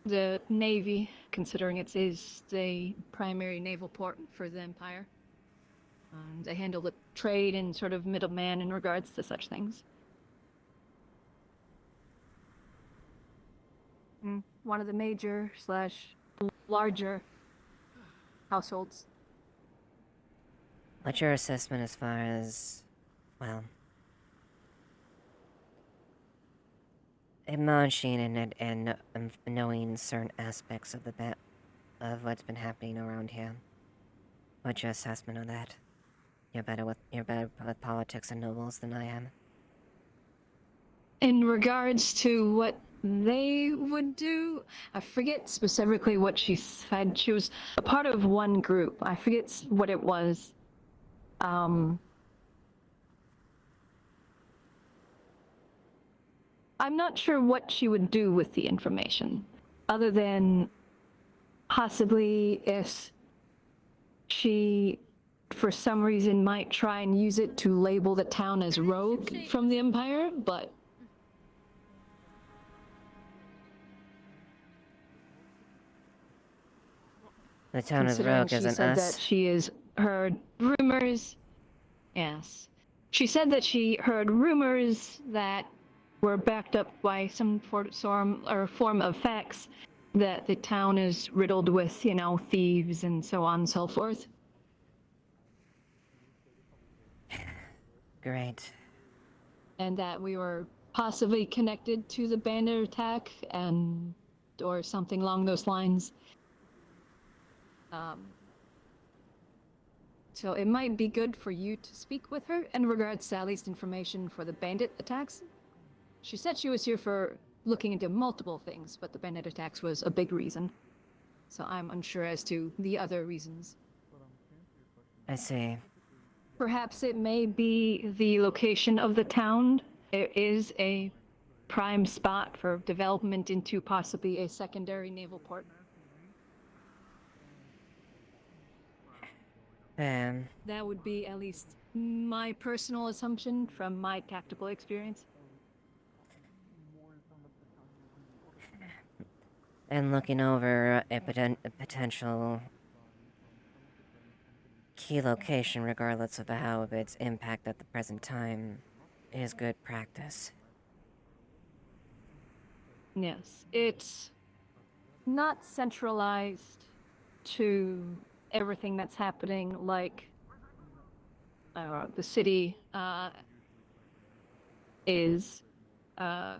the Navy, considering it is the primary naval port for the Empire. They handle the trade and sort of middleman in regards to such things. One of the major / larger households. What's your assessment as far as, well, admonishing and knowing certain aspects of of what's been happening around here? What's your assessment of that? You're better with politics and nobles than I am. In regards to what they would do, I forget specifically what she said. She was a part of one group. I forget what it was. I'm not sure what she would do with the information, other than possibly if she, for some reason, might try and use it to label the town as rogue from the Empire, but The town is considering rogue, she isn't said us? that she has heard rumors. She said that she heard rumors that were backed up by some form of facts that the town is riddled with, thieves and so on and so forth. Great. And that we were possibly connected to the bandit attack or something along those lines. So it might be good for you to speak with her in regards to at least information for the bandit attacks. She said she was here for looking into multiple things, but the bandit attacks was a big reason. So I'm unsure as to the other reasons. I see. Perhaps it may be the location of the town. It is a prime spot for development into possibly a secondary naval port. That would be at least my personal assumption from my tactical experience. And looking over a potential key location, regardless of how its impact at the present time, is good practice. Yes, it's not centralized to everything that's happening like the city is, how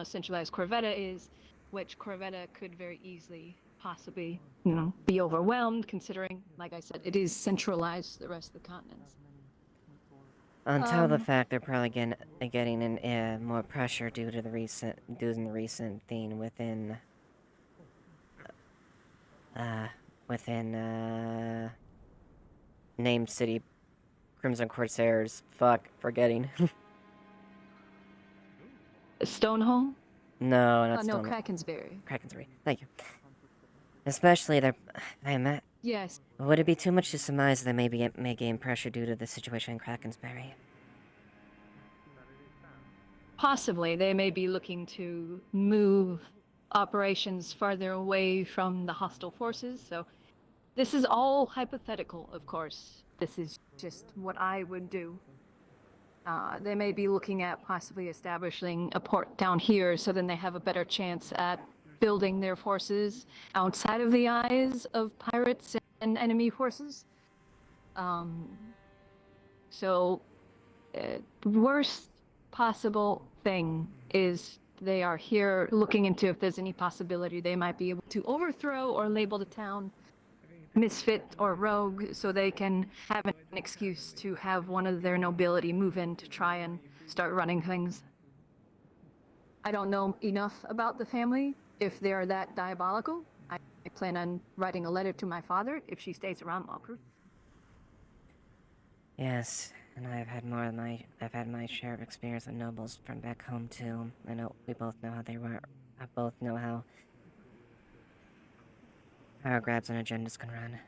centralized Corvetta is, which Corvetta could very easily possibly, be overwhelmed, considering, like I said, it is centralized to the rest of the continents. On top of the fact they're probably getting in more pressure due to the recent thing within named city Crimson Corsairs. Forgetting. Stoneholm? No, not No, Stoneholm. Krakensberry. Krakensberry. Thank you. Especially Yes. Would it be too much to surmise they may gain pressure due to the situation in Krakensberry? Possibly. They may be looking to move operations farther away from the hostile forces, so this is all hypothetical, of course. This is just what I would do. They may be looking at possibly establishing a port down here, so then they have a better chance at building their forces outside of the eyes of pirates and enemy forces. So, worst possible thing is they are here looking into if there's any possibility they might be able to overthrow or label the town misfit or rogue so they can have an excuse to have one of their nobility move in to try and start running things. I don't know enough about the family. If they are that diabolical, I plan on writing a letter to my father if she stays around longer. Yes, and I've had my share of experience with nobles from back home too. I know we both know how they work. I both know how power grabs and agendas can run.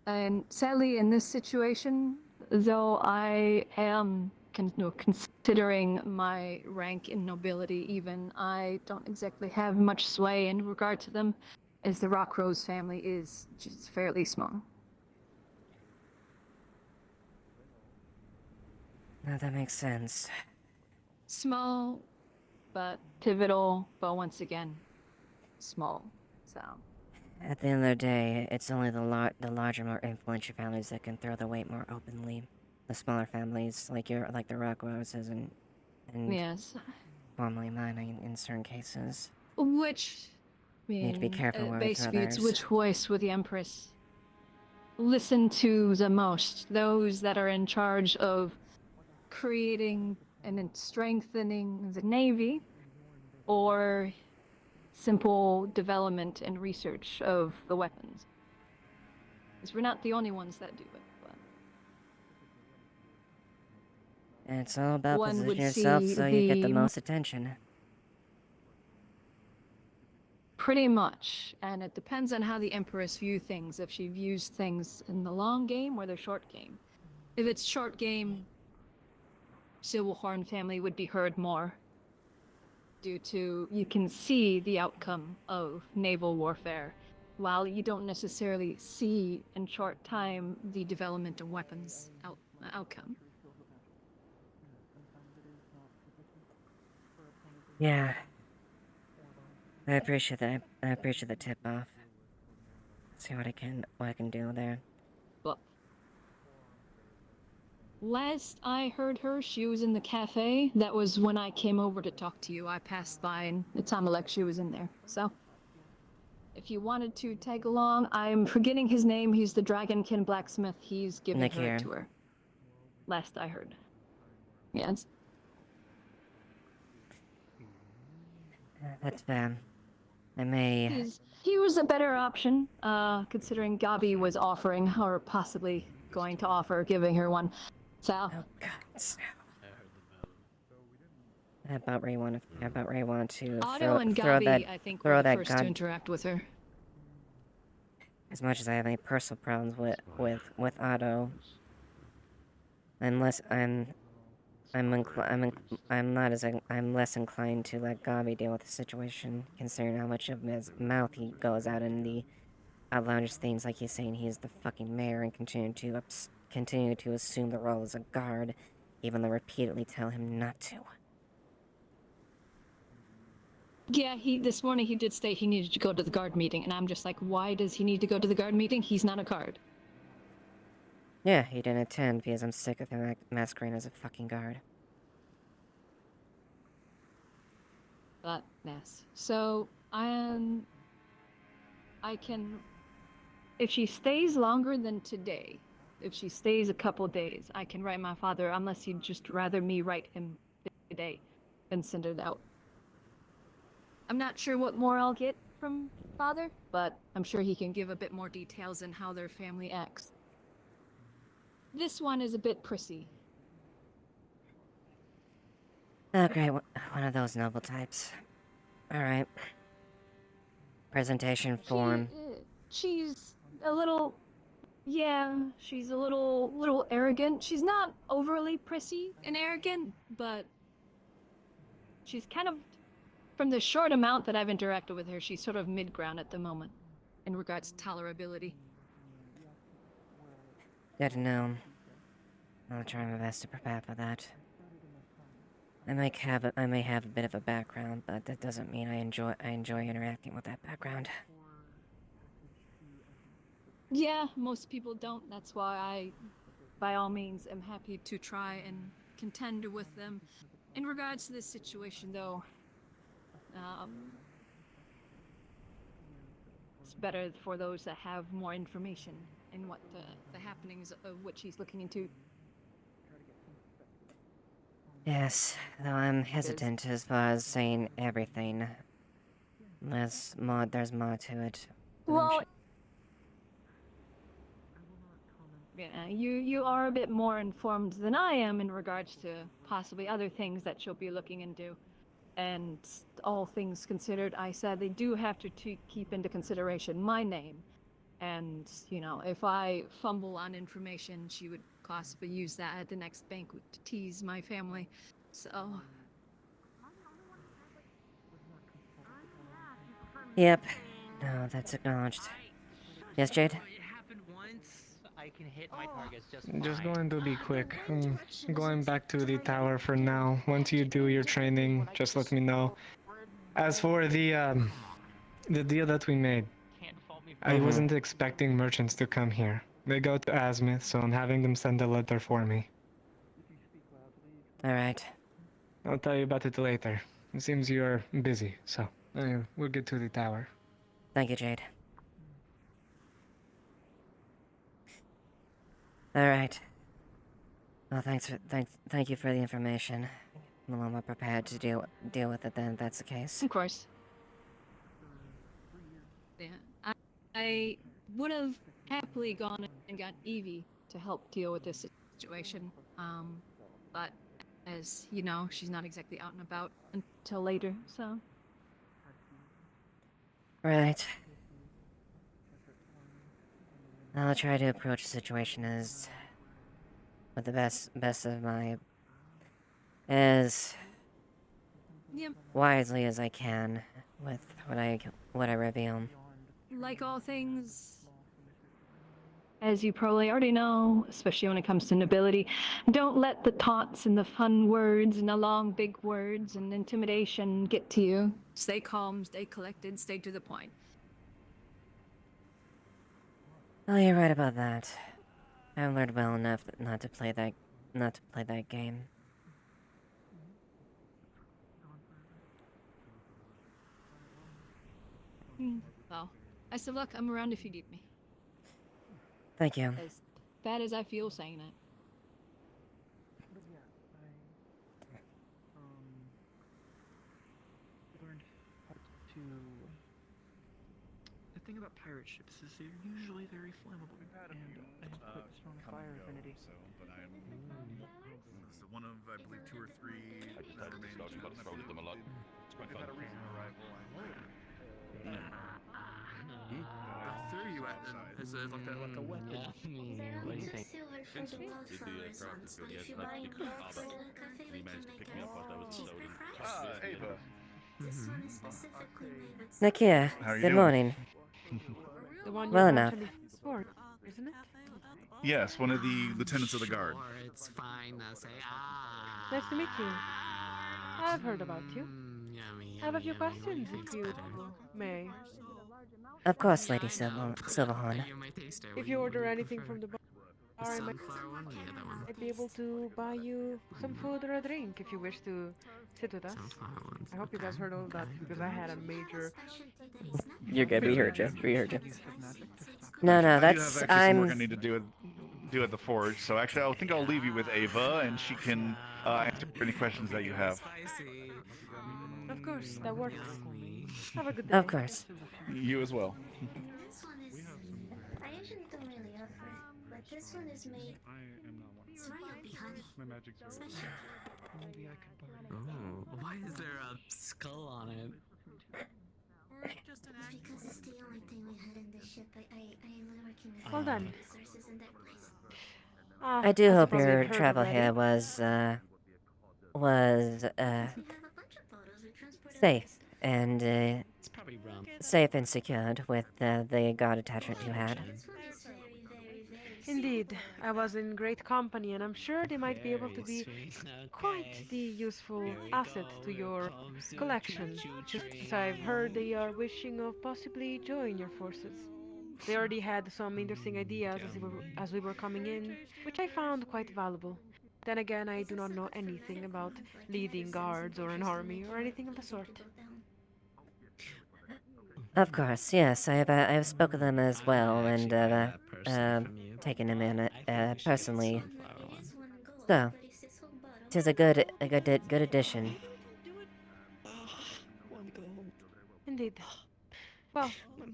And sadly, in this situation, though I am considering my rank in nobility even, I don't exactly have much sway in regard to them, as the Rockrose family is just fairly small. No, that makes sense. Small, but pivotal, but once again, small, so... At the end of the day, it's only the larger, more influential families that can throw the weight more openly. The smaller families, like the Rockroses and yes, formerly mine in certain cases. Which, I mean, need to be careful where we throw basically, it's theirs. which voice would the Empress listen to the most? Those that are in charge of creating and then strengthening the Navy, or simple development and research of the weapons? Because we're not the only ones that do it. But And it's all about one would positioning yourself see so you get the the most attention. Pretty much, and it depends on how the Empress views things. If she views things in the long game or the short game. If it's short game, Silverhorn family would be heard more. Due to, you can see the outcome of naval warfare, while you don't necessarily see in short time the development of weapons outcome. Yeah. I appreciate that. I appreciate the tip off. See what I can do there. But last I heard her, she was in the cafe. That was when I came over to talk to you. I passed by and the Tamalek, she was in there. So, if you wanted to tag along, I'm forgetting his name. He's the Dragonkin blacksmith. He's giving her a tour. Last I heard. Yes. That's fair. I may... He was a better option, considering Gabi was offering, or possibly going to offer, giving her one. So... Oh, God. How about Ray want to Otto and Gabi, I think, were the first to interact with her. As much as I have any personal problems with Otto, I'm less inclined to let Gabi deal with the situation, considering how much of his mouth he goes out in the outlandish things, like he's saying he's the fucking mayor and continue to assume the role as a guard, even though I repeatedly tell him not to. Yeah, this morning he did state he needed to go to the guard meeting, and I'm just like, why does he need to go to the guard meeting? He's not a guard. Yeah, he didn't attend because I'm sick of him masquerading as a fucking guard. But, yes. So, I can... If she stays longer than today, if she stays a couple days, I can write my father, unless he'd just rather me write him today and send it out. I'm not sure what more I'll get from father, but I'm sure he can give a bit more details on how their family acts. This one is a bit prissy. Okay, one of those noble types. Alright. Presentation form. She's a little... Yeah, she's a little arrogant. She's not overly prissy and arrogant, but... she's kind of... From the short amount that I've interacted with her, she's sort of mid-ground at the moment, in regards to tolerability. Good to know. I'll try my best to prepare for that. I may have a bit of a background, but that doesn't mean I enjoy interacting with that background. Yeah, most people don't. That's why I by all means, am happy to try and contend with them. In regards to this situation, though, it's better for those that have more information in what the happenings of which he's looking into. Yes, though I'm hesitant as far as saying everything. There's more to it. Well, yeah, you are a bit more informed than I am in regards to possibly other things that she'll be looking into. And all things considered, I said they do have to keep into consideration my name. And, you know, if I fumble on information, she would possibly use that at the next banquet to tease my family. So... Yep. No, that's acknowledged. Yes, Jade? I can hit my targets just Just fine. going to be quick. Going back to the tower for now. Once you do your training, just let me know. As for the deal that we made, I wasn't expecting merchants to come here. They go to Azimuth, so I'm having them send a letter for me. Alright. I'll tell you about it later. It seems you're busy, so we'll get to the tower. Thank you, Jade. Alright. Well, thank you for the information. I'm a little more prepared to deal with it then, if that's the case. Of course. Yeah, I would have happily gone and got Evie to help deal with this situation. But as you know, she's not exactly out and about until later, so... Right. I'll try to approach the situation as... with the best of my... as... Yep. wisely as I can with what I reveal. Like all things, as you probably already know, especially when it comes to nobility, don't let the taunts and the fun words and the long big words and intimidation get to you. Stay calm, stay collected, stay to the point. Oh, you're right about that. I've learned well enough not to play that game. Well, best of luck. I'm around if you need me. Thank you. As bad as I feel saying that. Learned how to... The thing about pirate ships is they're usually very flammable, and I have quite a strong fire affinity. But I'm so one of, I believe, 2 or 3 that remain. Them a lot. It's quite fun. I threw you at them as like a weapon. What do you think? Ava. Nakia, How are you good doing? morning. The one Well you enough. mentioned before, isn't it? Yes, one of the lieutenants of the guard. It's fine. I'll say Nice to meet you. I've heard about you. I have a few questions, if you may. Of course, Lady Silverhorn. If you order anything from the bar, I might be able to buy you some food or a drink if you wish to sit with us. I hope you guys heard all of that because I had a major... You're good. We heard you. No, I do that's have actually some work I need to do at the forge. So actually, I think I'll leave you with Ava, and she can answer any questions that you have. Of course, that works. Have a good day. Of course. You as well. This one is... I usually don't really offer it, but this one is made... It's royalty honey. Special. Maybe I could borrow. Oh, why is there a skull on it? It's because it's the only thing we had in the ship. I am working with Well done. resources in that place. I do hope suppose your you've heard travel already. here was safe and It's probably rum. safe and secured with the guard attachment you had. Indeed, I was in great company, and I'm sure they might be able to be quite the useful asset to your collection, since I've heard they are wishing of possibly join your forces. They already had some interesting ideas as we were coming in, which I found quite valuable. Then again, I do not know anything about leading guards or an army or anything of the sort. Of course, yes. I have spoken to them as well, and taken them in personally. So, it is good addition. Indeed. Well,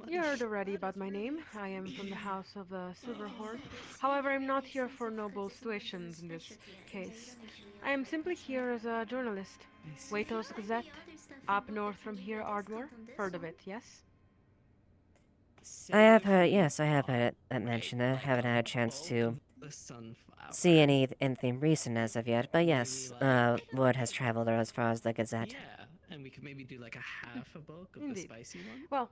you heard already about my name. I am from the house of the Silverhorn. However, I'm not here for noble situations in this case. I am simply here as a journalist. Waitos Gazette, up north from here, Ardmore. Heard of it, yes? I have heard, yes, I have heard it mentioned. I haven't had a chance to see anything recent as of yet, but yes, word has traveled as far as the Gazette. Yeah, and we could maybe do like a half a bulk of Indeed. the spicy one. Well,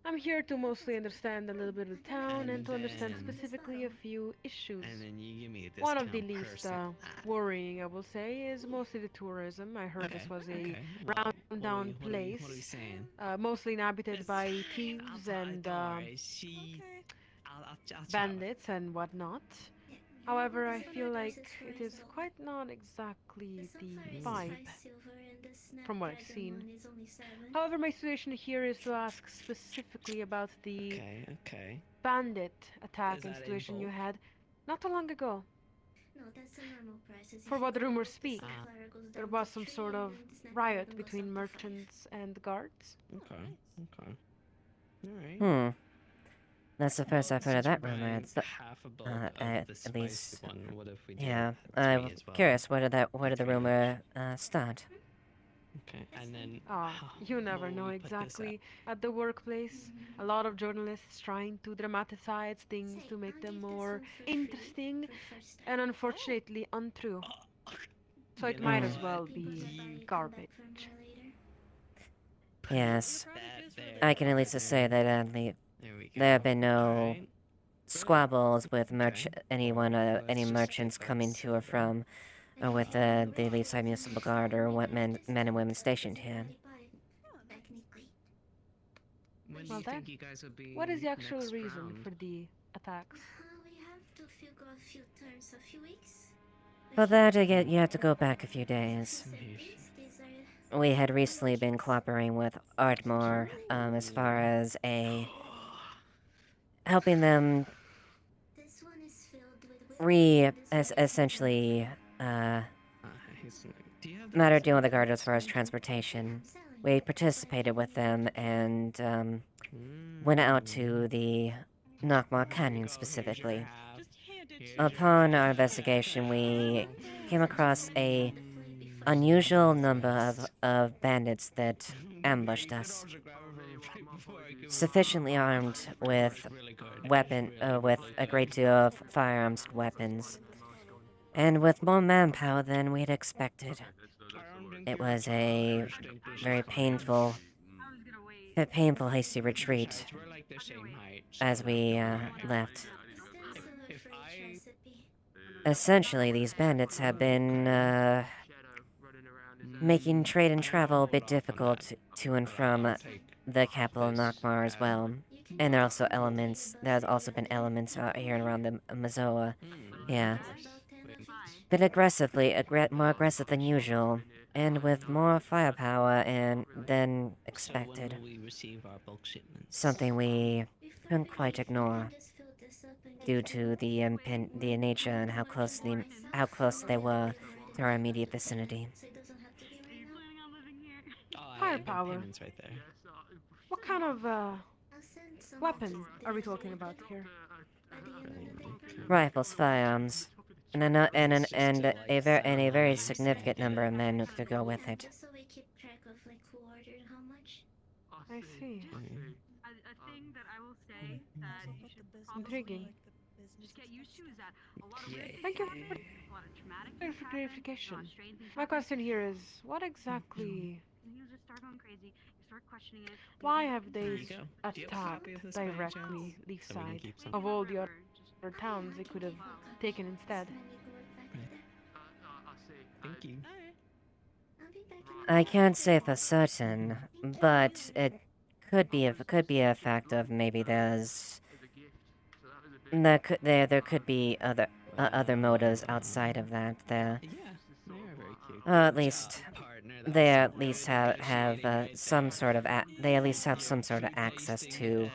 I'm here to mostly understand a little bit of the town and to understand then- specifically a few issues. And then you give me a One of the discount per least sip. worrying, I will say, is mostly the tourism. I heard this was a round-down What are we place, saying? mostly inhabited by thieves and bandits and whatnot. However, I feel like it is quite not exactly the vibe from what I've seen. However, my situation here is to ask specifically about the bandit attack and situation you had not too long ago. For what the rumors speak, there was some sort of riot between merchants and guards. Okay. Alright. Hmm. That's the first I've heard of that rumor. Around It's the, half a bulk at of the least. spicy one. What if we do Yeah, three I'm as well? curious. Where did the rumor start? Okay, and then You never know exactly at the workplace. A lot of journalists trying to dramatize things to make them more interesting and unfortunately untrue. So it might as well be garbage. Yes, I can at least say that there have been no squabbles with any merchants coming to or from, or with the Leaside Municipal Guard or what men and women stationed here. when do Well you then, think you guys would be what is the actual next reason round? for the attacks? For that, you have to go back a few days. We had recently been cooperating with Ardmore, as far as helping them essentially, matter dealing with the guard as far as transportation. We participated with them and, went out to the Nakma Canyon specifically. Upon our investigation, we came across a unusual number of bandits that ambushed us. Sufficiently armed with with a great deal of firearms and weapons. And with more manpower than we'd expected. It was a very painful, hasty retreat as we left. Essentially, these bandits have been making trade and travel a bit difficult to and from the capital Nakmar as well. And there's also been elements here and around the Mazoa. Yeah. Bit more aggressive than usual, and with more firepower than expected. Something we couldn't quite ignore, due to the nature and how close they were to our immediate vicinity. Firepower. Right there. What kind of weapon are we talking about here? Rifles, firearms, and a very significant number of men to go with it. I see. A thing that I will say that you should probably Intriguing. just get used to is that a lot of weird Thank you things happen, a lot of traumatic for things happen, a clarification. lot of strange things My happen. question here is, what exactly... And you just start going crazy, you start questioning it. Why have they you go. Do you have a attacked copy of this by any directly chance? Leafside keep some. of all the other towns they could have taken instead? Thank you. I can't say for certain, but it could be a fact of maybe there's There could be other motives outside of that. There. At least they at least have some sort of they at least have some sort of access to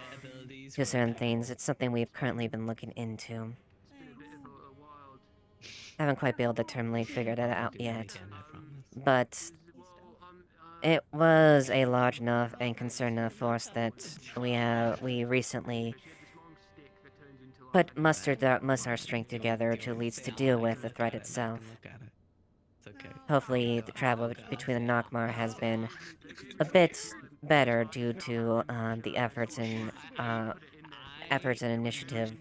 certain things. It's something we've currently been looking into. Haven't quite been able to terminally figure that out yet, but it was a large enough and concerned enough force that we recently mustered our strength together to at least to deal with the threat itself. Hopefully, the travel between the Nockmar has been a bit better due to the efforts and initiative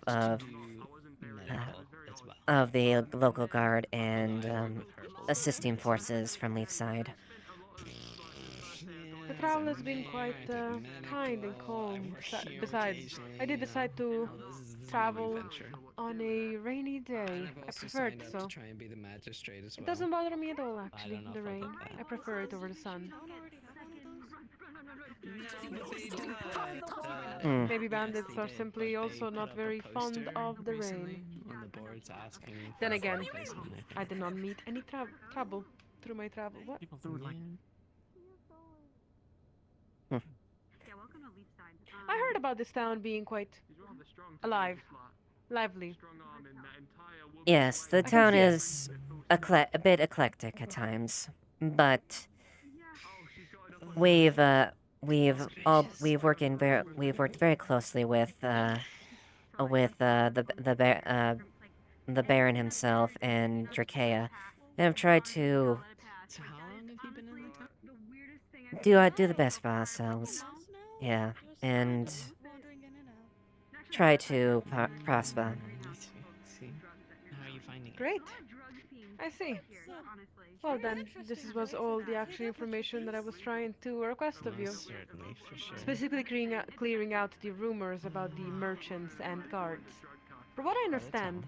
of the local guard and assisting forces from Leafside. The travel has been quite kind and calm. Besides, I did decide to travel on a rainy day. I prefer it so. It doesn't bother me at all, actually, the rain. I prefer it over the sun. Maybe bandits are simply also not very fond of the rain. Then again, I did not meet any trouble through my travel. What? I heard about this town being quite lively. Yes, the town is a bit eclectic at times, but we've worked very closely with the Baron himself and Drakea, and have tried to do the best for ourselves. Yeah, and try to prosper. Great. I see. Well then, this was all the actual information that I was trying to request of you. Certainly, for sure. Specifically clearing out the rumors about the merchants and guards. From what I understand,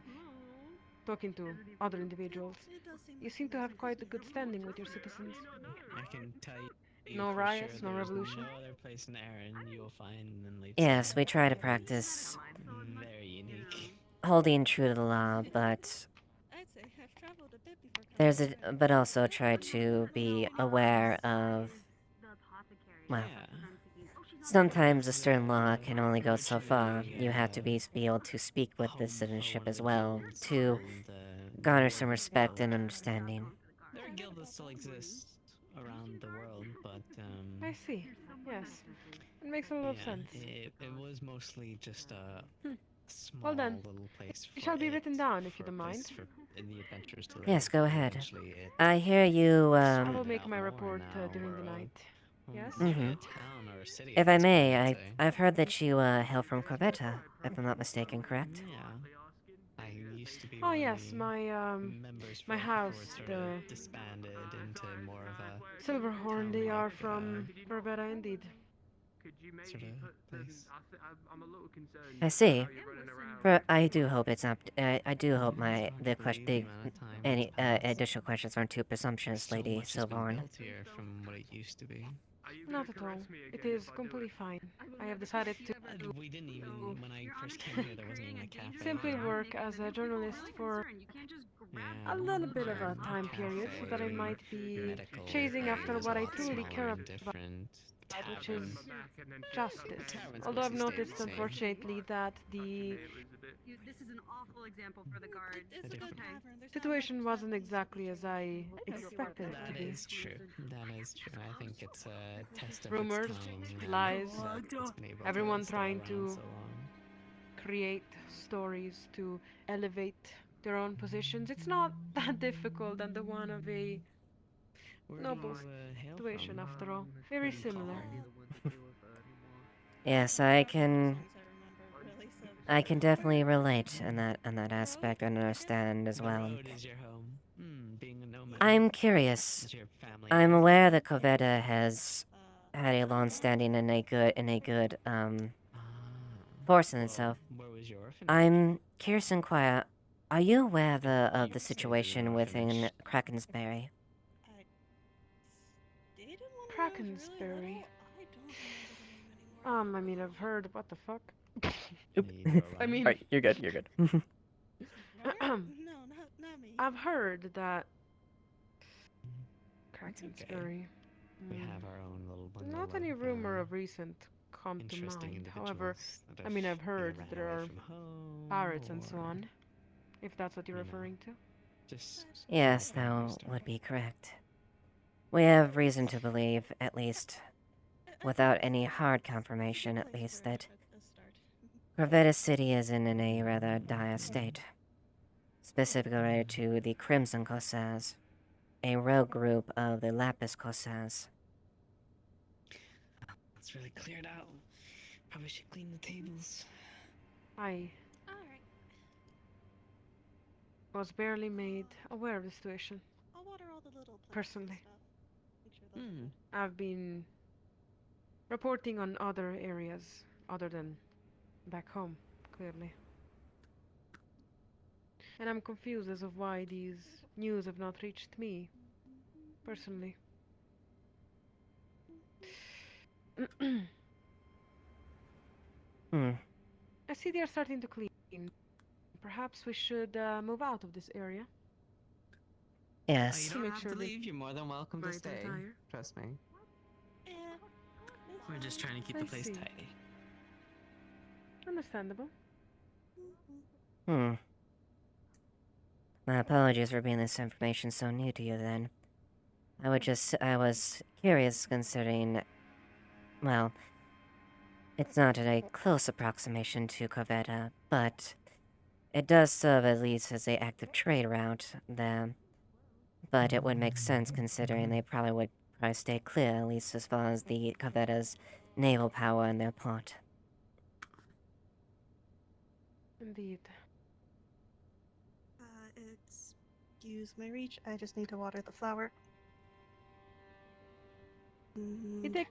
talking to other individuals, you seem to have quite a good standing with your citizens. I can tell you No for riots, sure no there's revolution. no other place in Erin you will find than Leafside. Yes, we try to practice Very unique. holding true to the law, but but also try to be aware of, well, sometimes a stern law can only go so far. You have to be able to speak with the citizenship as well to garner some respect and understanding. There are guilds that still exist around the world, but I see. Yes. It makes a lot of sense. It was mostly just a small Well then, little place for it shall be written down if you don't mind. for the adventurers to live. Yes, go ahead. Eventually it I hear you, I will make my report during the night. Yes? If I may, I've heard that you hail from Corvetta, if I'm not mistaken, correct? Yeah. I used to be Oh yes, my house, the disbanded into more of a Silverhorn, they are from Corvetta indeed. sort of place. I see. But I do hope it's not. I do hope any additional questions aren't too presumptuous, Lady Silverhorn. Here from what it used to be. Not at all. It is completely fine. I have decided to We didn't even, when I first came here, there wasn't even a cafe. simply work as a journalist for a little bit of a time period so that I might be chasing after what I truly care about, which is justice. Although I've noticed, unfortunately, that the situation wasn't exactly as I expected it to be. That is true. That is true. I think it's a test of Rumors, its time, lies, it's been able everyone stay trying around to so long. create stories to elevate their own positions. It's not that difficult than the one of a noble situation, after all. Very similar. Yes, I can definitely relate in that aspect and understand as well. I'm curious. I'm aware that Corvetta has had a long-standing and a good force in itself. I'm curious to inquire, are you aware of the situation within Krakensberry? Krakensberry. I mean, I've heard. What the fuck? I mean, Alright, you're good, you're good. I've heard that Kraken'sbury. We have our own little bundle Not any of, rumor of recent come to interesting mind. However, individuals that I mean, have I've heard either ran there away are from home pirates and so or, on. If that's what you're you know, referring to. just Yes, that would be correct. We have reason to believe, at least, without any hard confirmation at least, that Corvetta City is in a rather dire state. Specifically related to the Crimson Corsairs, a rogue group of the Lapis Corsairs. It's really cleared out. Probably should clean the tables. I was barely made aware of the situation. I'll water all the little plants and Personally. stuff. Make sure those I've been reporting on other areas other than back home, clearly. And I'm confused as of why these news have not reached me, personally. I see they're starting to clean. Perhaps we should move out of this area. Yes. You don't Make have sure to they leave. You're more than welcome to bright stay. attire. Trust me. Yeah. We're just trying to keep I the place see. tidy. Understandable. My apologies for being this information so new to you then. I was curious considering, well, it's not a close approximation to Corvetta, but it does serve at least as a active trade route there. But it would make sense considering they probably stay clear, at least as far as the Corvetta's naval power in their port. Indeed. Excuse my reach. I just need to water the flower. You take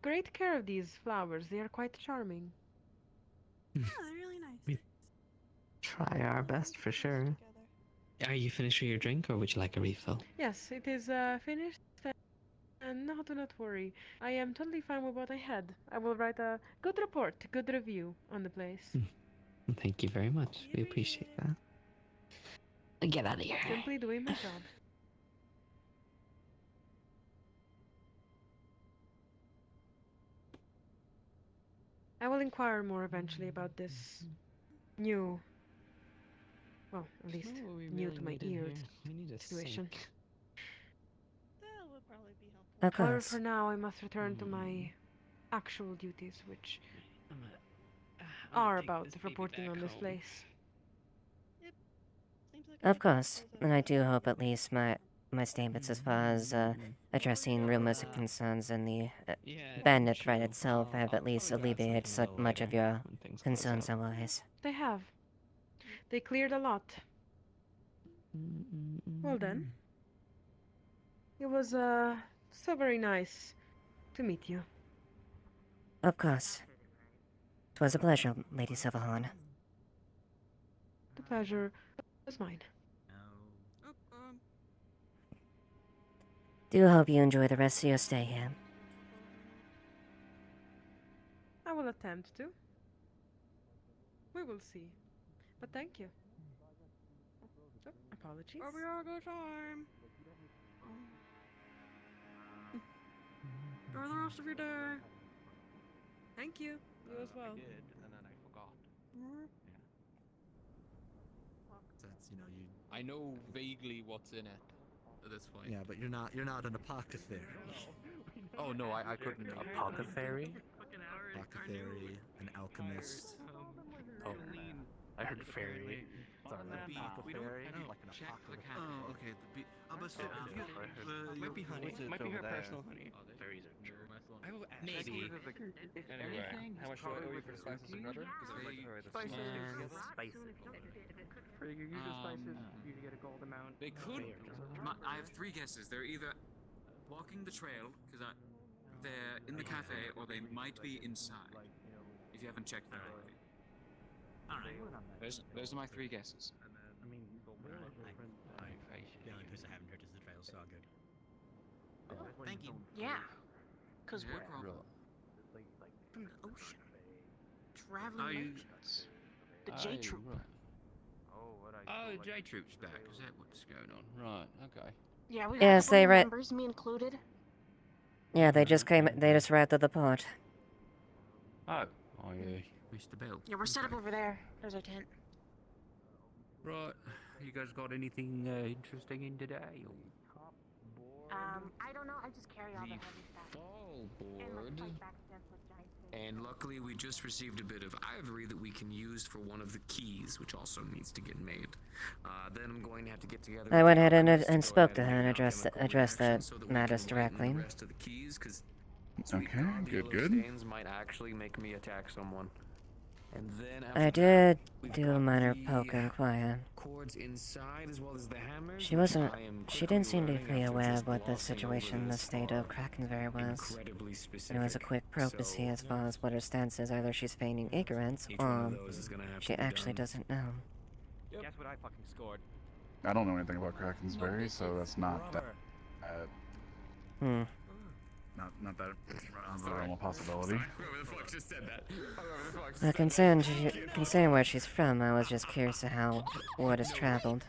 great care of these flowers. They are quite charming. Yeah, they're really nice. We try our best for sure. Are you finished with your drink, or would you like a refill? Yes, it is finished. And no, do not worry. I am totally fine with what I had. I will write a good report, good review on the place. Thank you very much. We appreciate that. Get out of here. Simply doing my job. I will inquire more eventually about this new, well, at least new to my ears situation. That would probably be helpful. Of However, course. for now, I must return to my actual duties, which are about reporting on this place. Of course, and I do hope at least my statements as far as addressing rumors and concerns in the bandit threat itself have at least alleviated so much of your concerns and worries. They have. They cleared a lot. Well then. It was so very nice to meet you. Of course. It was a pleasure, Lady Silverhorn. The pleasure was mine. Do hope you enjoy the rest of your stay here. I will attempt to. We will see. But thank you. Oh, apologies. Hope you have a good time. Enjoy the rest of your day. Thank you. You as well. I did, and then I forgot. That's, you know, you. I know vaguely what's in it at this point. Yeah, but you're not an apothecary. Oh no, I couldn't. Apothecary? Apothecary, an alchemist. Oh, I heard fairy. Apothecary, like an check the apocalypse. cat. Oh, okay. Might be honey. Might be her personal honey. Fairies are true. I will ask. Maybe. If Anyway, anything, how much do I owe you for the spices and butter? Spices. For your usual spices, you get a gold amount. They could. I have three guesses. They're either walking the trail, because they're in the cafe, or they might be inside. If you haven't checked that already. Alright. Those are my three guesses. I mean, the only person I haven't heard is the trail, so all good. Thank you. Yeah. Cause No we're problem. from the ocean. Traveling merchants. The J Troop. Oh, J Troop's back. Is that what's going on? Right. Okay. Yeah, we Yes, they members, me included. Yeah, they just came. They just arrived at the port. Oh, missed the bell. Yeah, we're set up over there. There's our tent. Right. You guys got anything interesting in today? Or? I don't know. I just carry all the heavy stuff. All board. And luckily, we just received a bit of ivory that we can use for one of the keys, which also needs to get made. Then I'm going to have to get together. I went ahead and spoke to her and addressed the matters directly. Okay, good. Stains might actually make me attack someone. And then I did do a minor poke and inquire. Cords inside as well as the hammers. She didn't seem to be aware of what the situation, the state of Krakenberry was. It was a quick probe to see as far as what her stance is. Either she's feigning ignorance, or she actually doesn't know. Guess what I fucking scored? I don't know anything about Krakensberry, so that's not that. Not that out of the realm of possibility. Whoever the fuck just said that. Considering where she's from, I was just curious to how word has traveled.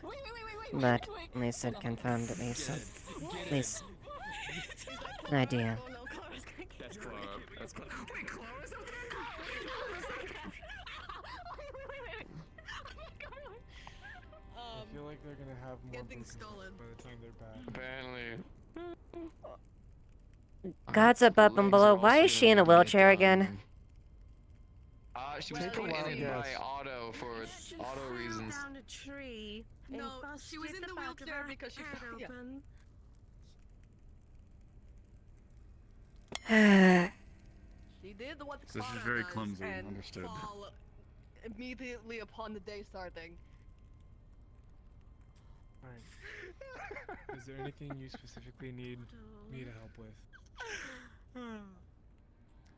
But at least it confirmed at least an idea. That's Clara. That's Clara. Wait, Clara's up I feel like they're gonna have more things by the time they're back. Apparently. God's above and below. Why is she in a wheelchair again? She was put in by Otto for auto reasons. Down a tree. No, she was in the wheelchair because she fell. Yeah. She did what So she's very clumsy, understood. Fall immediately upon the day starting. Is there anything you specifically need me to help with?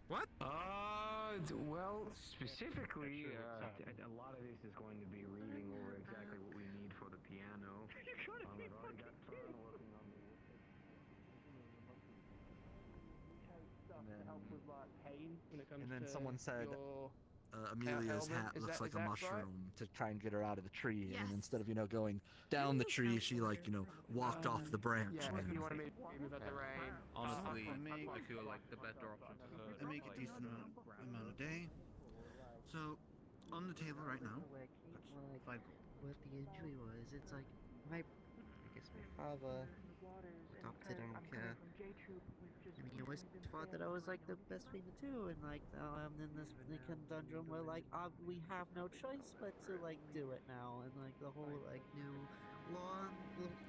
What? Well, specifically, a lot of this is going to be reading over exactly what we need for the piano. I've already got Fern working on the And then someone said Amelia's hat looks like a mushroom to try and get her out of the tree. And instead of, going down the tree, she, walked off the branch. You want to make that the rain? Honestly, I feel like the better option to her. I make a decent amount a day. So, on the table right now, that's 5 gold. What the injury was, it's like, I guess my father adopted Anka. And he always thought that I was like the best thing to do, and in this conundrum where we have no choice but to do it now, and the whole new law,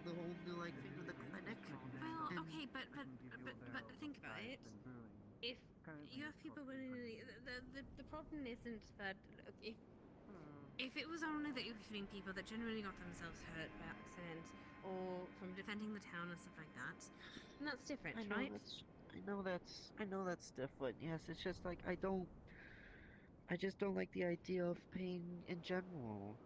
the whole new thing with the clinic. Well, okay, but think about it. If you have people willingly, the problem isn't that if it was only that you were hitting people that genuinely got themselves hurt by accident or from defending the town and stuff like that, then that's different, right? I know that's different. Yes, it's just I just don't like the idea of pain in general.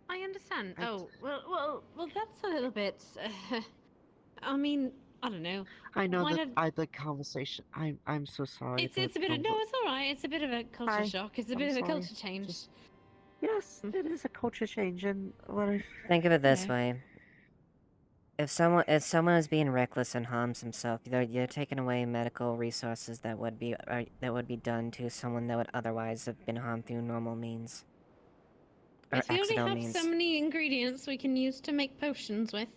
I understand. Well, that's a little bit. I mean, I don't know. I know that the conversation. I'm so sorry. It's a bit of it's all right. It's a bit of a culture shock. It's a bit of a culture change. Yes, it is a culture change, and what if... Think of it this way. If someone is being reckless and harms himself, you're taking away medical resources that would be done to someone that would otherwise have been harmed through normal means. Or If we only accidental have means. so many ingredients we can use to make potions with.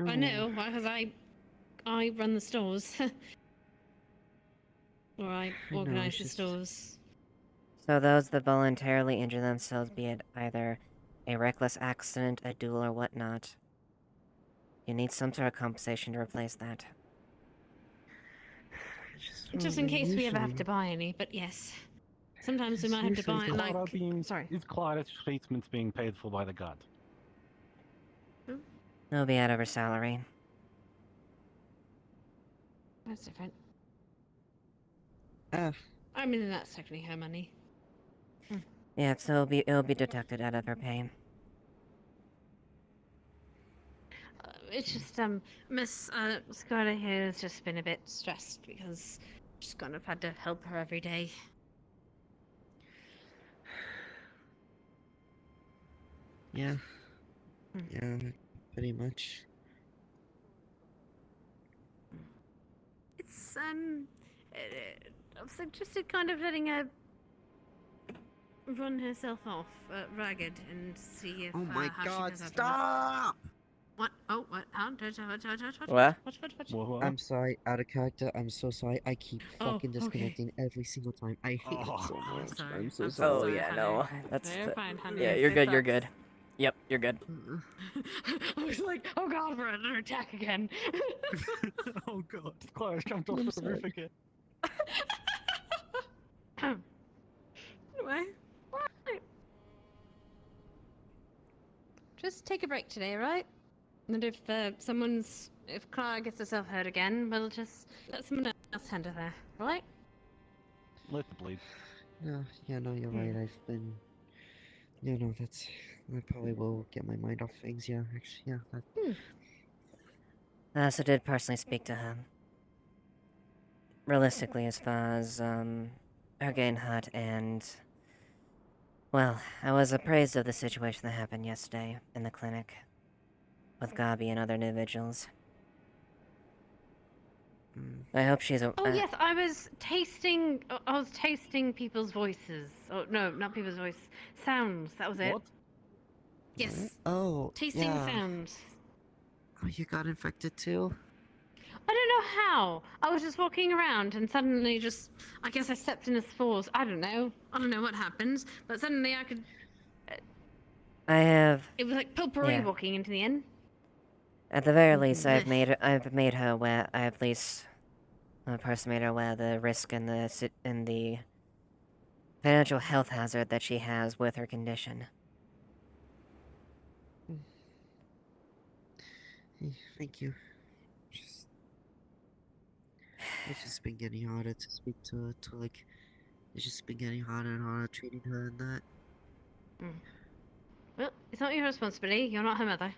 I know, because I run the stores. Or I organize the stores. So those that voluntarily injure themselves, be it either a reckless accident, a duel, or whatnot, you need some sort of compensation to replace that. Just in case we ever have to buy any, but yes. Sometimes we might have to buy it, sorry. Is Clara's treatment being paid for by the god? It'll be out of her salary. That's different. I mean, that's technically her money. Yeah, so it'll be deducted out of her pay. It's just, Miss Scarlet here has just been a bit stressed because Just kind of had to help her every day. Yeah. Yeah, pretty much. It's I was suggested kind of letting her run herself off ragged and see if Oh my how god, she goes stop! What? Oh, what? How? What? I'm sorry, out of character. I'm so sorry. I keep Oh, fucking okay. disconnecting every single time. I hate it so I'm much. sorry. I'm so I'm sorry. Oh yeah, no, that's You're fine, honey. yeah. You're good. You're good. Yep, you're good. I was like, oh god, we're under attack again. Oh god, Clara's jumped off the roof again. Anyway, right. Just take a break today, right? And if if Clara gets herself hurt again, we'll just let someone else handle her, right? Let the bleed. No, yeah, no, you're right. I've been. Yeah, no, that's. I probably will get my mind off things. Yeah, actually, yeah. I also did personally speak to him. Realistically, as far as her getting hurt and. Well, I was appraised of the situation that happened yesterday in the clinic with Gabi and other individuals. I hope she's a. Oh yes, I was tasting. I was tasting people's voices. Oh no, not people's voice. Sounds. That was it. What? Yes. Oh, Tasting yeah. sounds. Oh, you got infected too? I don't know how. I was just walking around and suddenly I guess I stepped in a spores. I don't know what happened, but suddenly I could. I have. It was like potpourri Yeah. walking into the inn. At the very least, I've made her aware. I at least personally made her aware of the risk and the financial health hazard that she has with her condition. Thank you. It's just been getting harder to speak to like. It's just been getting harder and harder treating her and that. Well, it's not your responsibility. You're not her mother.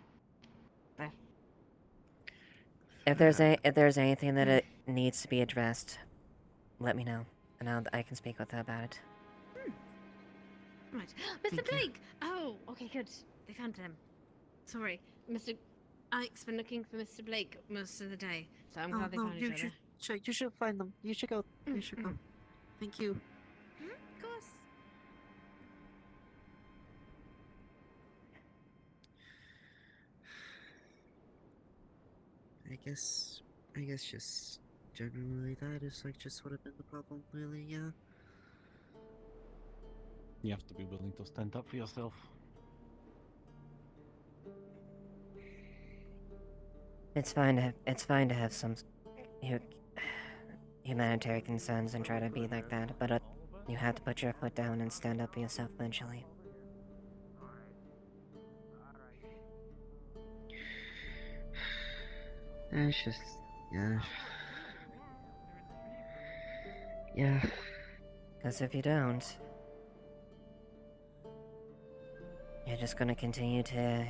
There. If there's anything that it needs to be addressed, let me know, and I can speak with her about it. Right, Mr. Blake. Oh, okay, good. They found him. Sorry, Mr. Ike's been looking for Mr. Blake most of the day, so I'm glad they found each other. You should find them. You should go. You should go. Thank you. Of course. I guess just generally that is like just would have been the problem, really, yeah. You have to be willing to stand up for yourself. It's fine to have some humanitarian concerns and try to be like that, but you have to put your foot down and stand up for yourself eventually. It's just, yeah. Yeah. Because if you don't, you're just gonna continue to...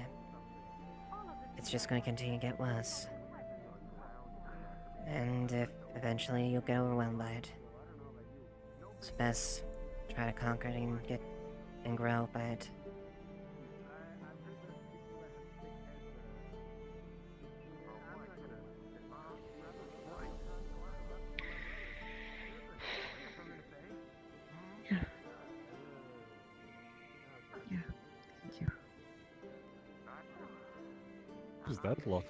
It's just gonna continue to get worse. And eventually you'll get overwhelmed by it. It's best to try to conquer it and grow by it. Thank you. Who's that lot?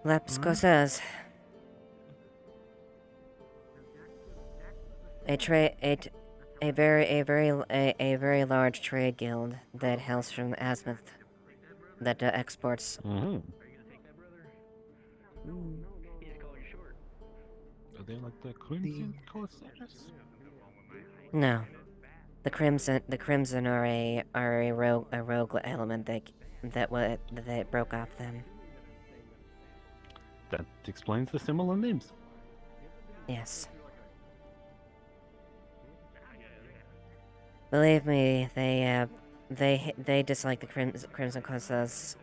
Lepsko says a very large trade guild that hails from Azimuth that exports. Mm-hmm. Are they like the Crimson Corsairs? No, the Crimson are a rogue element that broke off them. That explains the similar names. Yes. Believe me, they dislike the Crimson Corsairs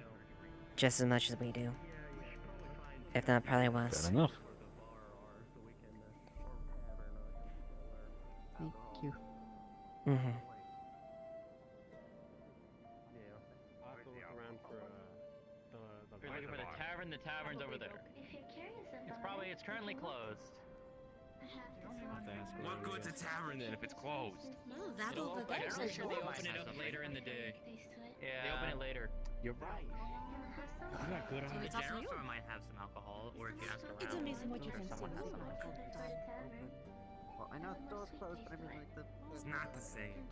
just as much as we do. If not, probably was. Fair enough. Thank you. Mm-hmm. If you're looking for the tavern's over there. It's currently closed. What good's a tavern then if it's closed? Well, that'll the I'm pretty sure they open it up later in the day. Yeah, they open it later. You're right. You got good The eyes. general store might have some alcohol, or if you ask around. It's amazing what you I'm can sure see. someone has some Well, I know the door's closed, but I mean, like, the... It's not the same.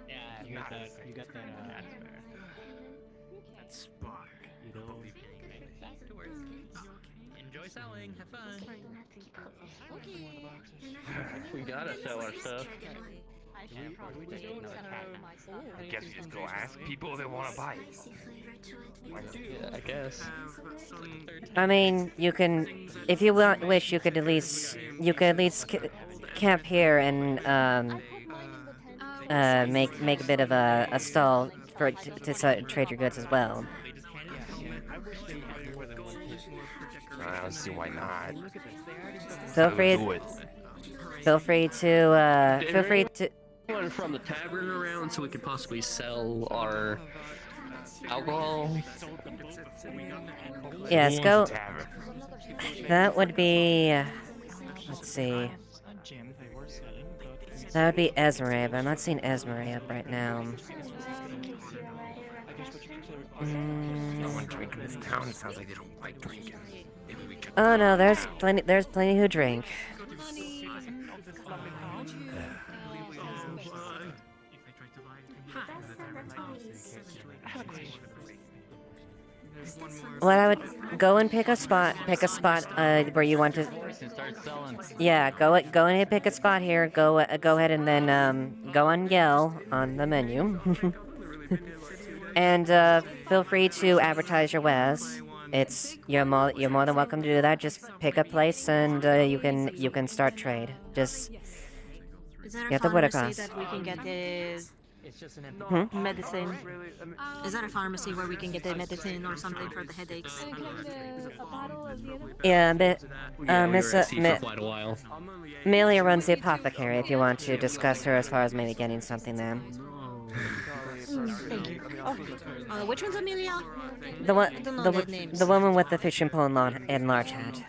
Yeah, You got that. You got that. That spark. You know. Afterwards. Enjoy selling. Have fun. We gotta sell our stuff. I should probably take another cat now. I guess you just go ask people that want to buy it. Yeah, I guess. I mean, you can, if you wish, you could at least camp here and make a bit of a stall for to trade your goods as well. I don't see why not. Feel free to Anyone from the tavern around so we could possibly sell our alcohol. Yes, go. That would be. Let's see. That would be Esmeralda, but I'm not seeing Esmeralda up right now. No one drinking in this town. It sounds like they don't like drinking. Maybe we could... Oh no, there's plenty who drink. Well, I would go and pick a spot where you want to. Yeah, go and pick a spot here. Go ahead and then go on Yell on the menu, and feel free to advertise your wares. You're more than welcome to do that. Just pick a place and you can start trade. Just Is there a get the word pharmacy across. that we can get the Medicine. Is that a pharmacy where we can get the medicine or something for the headaches? Yeah, Miss We were at sea for quite a while. Amelia runs the apothecary. If you want to discuss her as far as maybe getting something there. Thank you. Which one's Amelia? The one, I don't know that names. the woman with the fishing pole and large hat.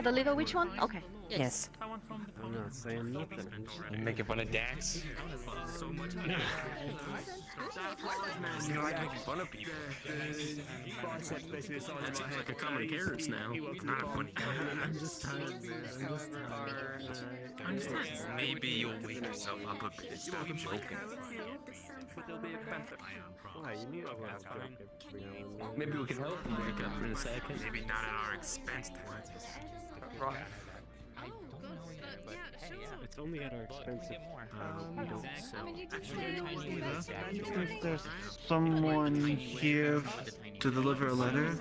The little witch one? Okay. Yes. I'm not saying nothing. You making fun of Dax? You like making fun of people. That seems like a common occurrence now. Not a funny guy. I'm just tired, man. I'm just tired. Maybe you'll wake yourself up a bit and stop joking. But they'll be expensive. Why, you need to ask every now and then. Maybe we can help them wake up in a second. Maybe not at our expense, then. It's only at our expense if we don't sell. If there's someone here to deliver a letter,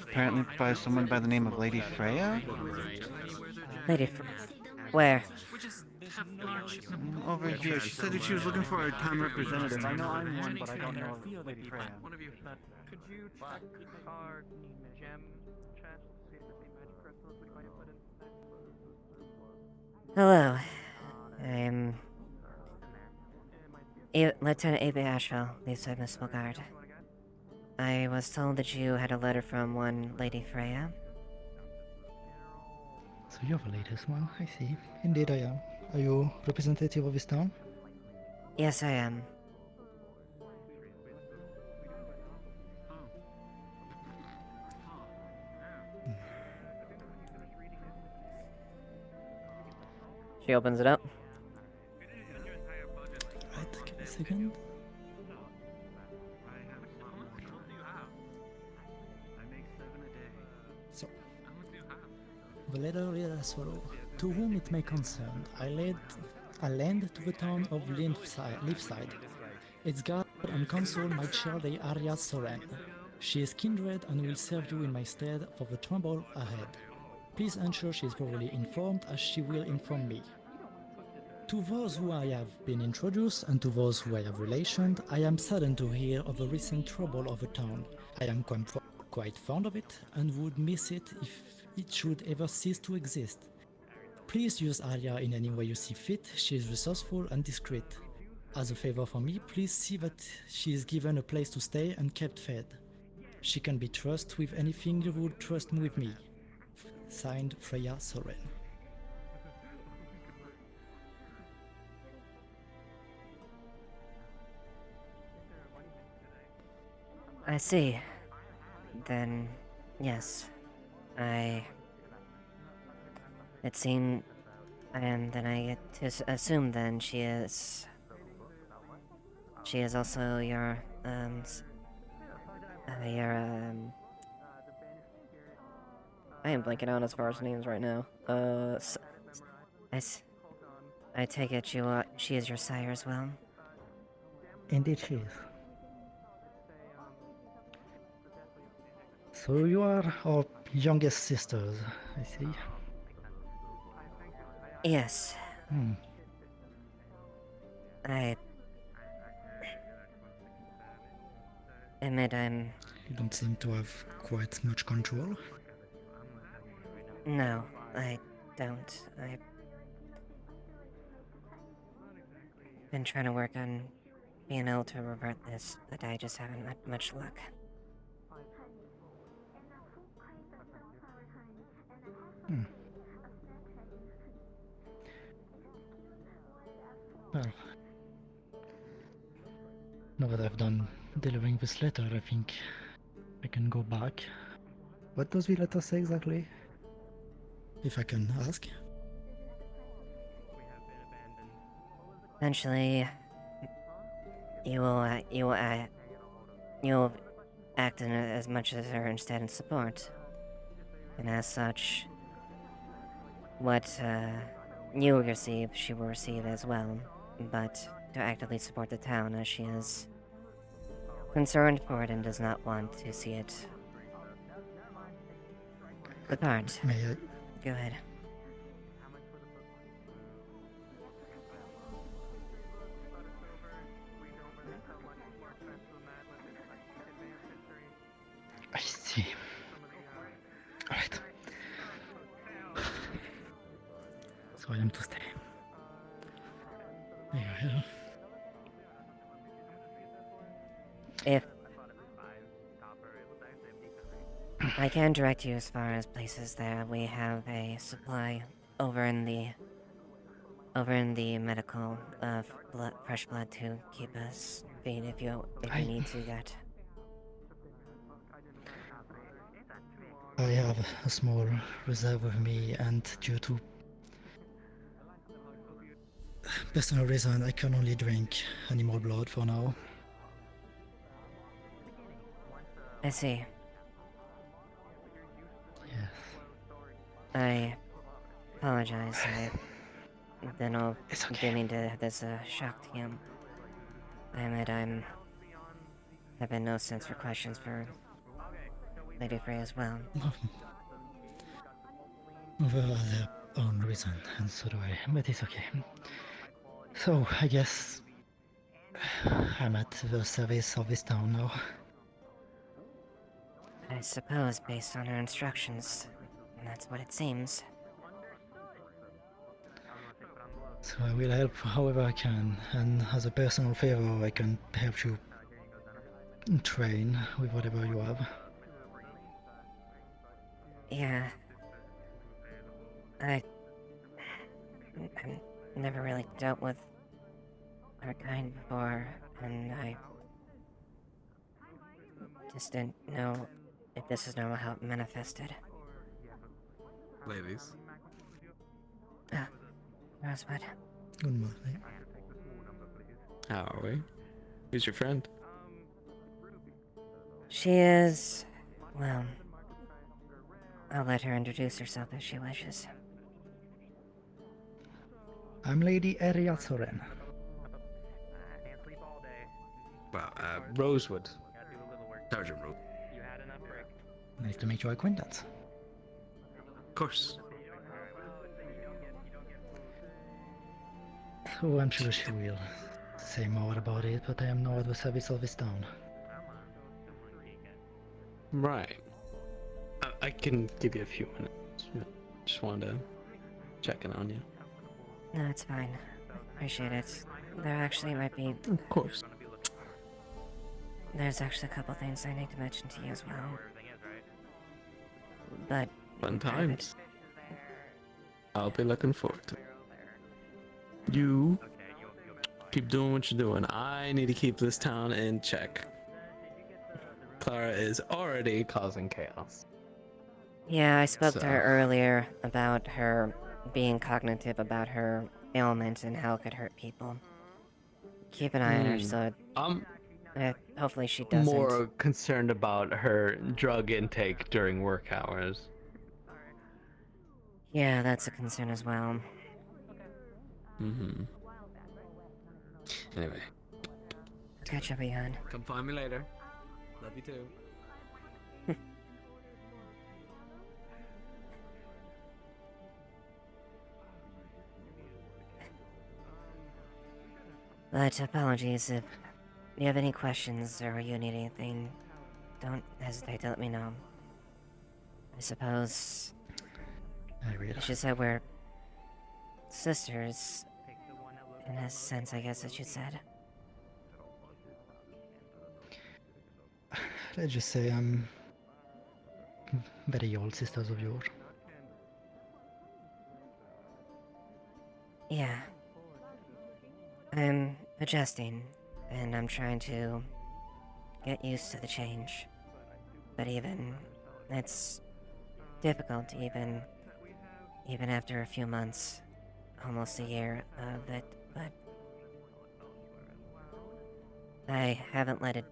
apparently by someone by the name of Lady Freya? Where? Over here. She said that she was looking for a town representative. I know I'm one, but I don't know Lady Freya. Could you check our gem chest to see if there's any magic crystals we might have put in? Hello. I'm Lieutenant A.B. Ashevail, Lieutenant Miss Smogard. I was told that you had a letter from one Lady Freya. So you're the latest one, I see. Indeed I am. Are you representative of this town? Yes, I am. She opens it up. Right, give me a second. So, the letter reads as follows. To whom it may concern, I lend to the town of Leafside. Its guard and consul might share the Arias Soren. She is kindred and will serve you in my stead for the trouble ahead. Please ensure she is properly informed as she will inform me. To those who I have been introduced and to those who I have relationed, I am saddened to hear of the recent trouble of the town. I am quite fond of it and would miss it if it should ever cease to exist. Please use Arya in any way you see fit. She is resourceful and discreet. As a favor for me, please see that she is given a place to stay and kept fed. She can be trusted with anything you would trust with me. Signed, Freya Soren. I see. Then, yes. It seemed... And then I get to assume then she is also your, I am blanking out as far as names right now. I take it she is your sire as well? Indeed she is. So you are our youngest sisters, I see. Yes. I admit You don't seem to have quite much control. No, I don't. I've been trying to work on being able to revert this, but I just haven't had much luck. Well, now that I've done delivering this letter, I think I can go back. What does the letter say exactly? If I can ask. Eventually, you will act in as much as her instead in support. And as such, what you receive, she will receive as well, but to actively support the town as she is concerned for it and does not want to see it depart. May I? Go ahead. I see. Alright. So I am to stay. Yeah. If I can direct you as far as places there, we have a supply over in the medical fresh blood to keep us feed if you need to that. I have a small reserve with me, and due to personal reason, I can only drink animal blood for now. I see. Yes. I apologize. Then I'll didn't mean to have this shock to you. I admit I'm having no sense for questions for Lady Frey as well. For their own reason, and so do I, but it's okay. So, I guess I'm at the service of this town now. I suppose, based on her instructions, that's what it seems. So I will help however I can, and as a personal favor, I can help you train with whatever you have. Yeah. I've never really dealt with her kind before, and I just didn't know if this is normal how it manifested. Ladies. Rosebud. Good morning. How are we? Who's your friend? She is... well... I'll let her introduce herself if she wishes. I'm Lady Arya Soren. Well, Rosewood. Sergeant Rosewood. Nice to make your acquaintance. Of course. So I'm sure she will say more about it, but I am now at the service of this town. Right. I can give you a few minutes. Just wanted to check in on you. No, it's fine. Appreciate it. There actually might be... Of course. There's actually a couple things I need to mention to you as well. But... Fun private. times. I'll be looking forward to it. You keep doing what you're doing. I need to keep this town in check. Clara is already causing chaos. Yeah, I spoke to her earlier about her being cognitive about her ailment and how it could hurt people. Keep an eye on her, so hopefully she doesn't. More concerned about her drug intake during work hours. Yeah, that's a concern as well. Mm-hmm. Anyway. Catch up, Ian. Come find me later. Love you too. But apologies, if you have any questions or you need anything, don't hesitate to let me know. I suppose... I should say we're... sisters. In a sense, I guess that you said. Let's just say I'm very old sisters of yours. Yeah. I'm adjusting, and I'm trying to get used to the change. But it's difficult even after a few months, almost a year of it, but I haven't let it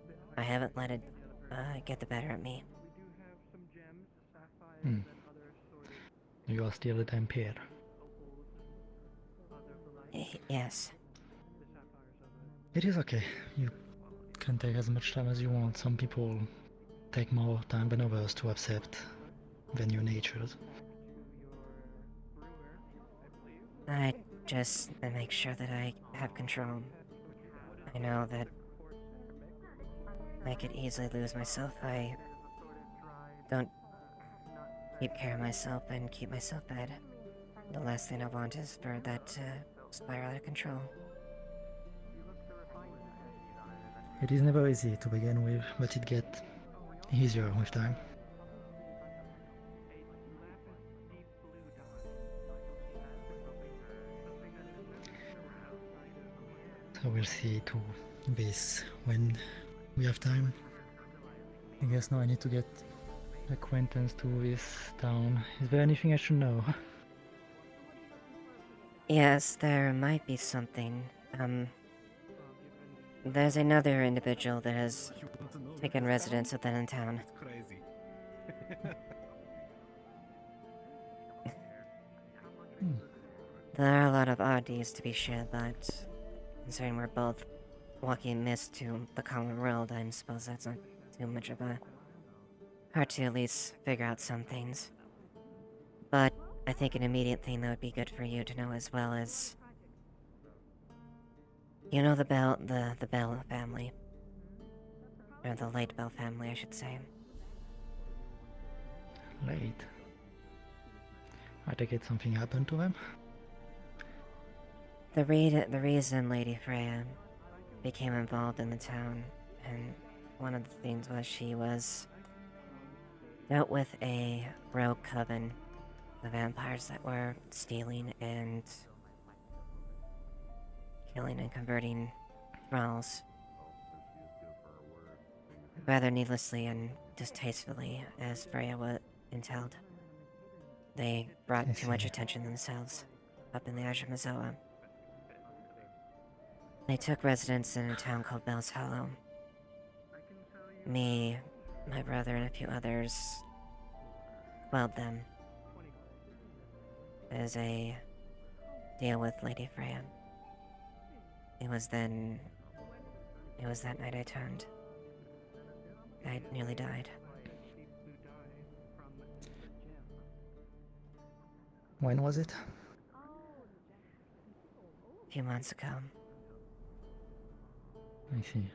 get the better of me. You are still a vampire. Yes. It is okay. You can take as much time as you want. Some people take more time than others to accept the new natures. I just make sure that I have control. I know that I could easily lose myself. I don't keep care of myself and keep myself fed. The last thing I want is for that to spiral out of control. It is never easy to begin with, but it gets easier with time. So we'll see to this when we have time. I guess now I need to get acquaintance to this town. Is there anything I should know? Yes, there might be something. There's another individual that has taken residence within the town. Crazy. There are a lot of oddities to be sure, but considering we're both walking mist to the common world, I suppose that's not too much of a hard to at least figure out some things. But I think an immediate thing that would be good for you to know as well is, you know, the Bell family, or the late Bell family, I should say. Late. I take it something happened to them? The reason Lady Freya became involved in the town, and one of the things was she was dealt with a rogue coven of vampires that were stealing and killing and converting thralls rather needlessly and distastefully, as Freya entailed. They brought too much attention themselves up in the Ashevail. They took residence in a town called Bell's Hollow. Me, my brother, and a few others quelled them as a deal with Lady Freya. It was that night I turned. I nearly died. When was it? A few months ago. I see.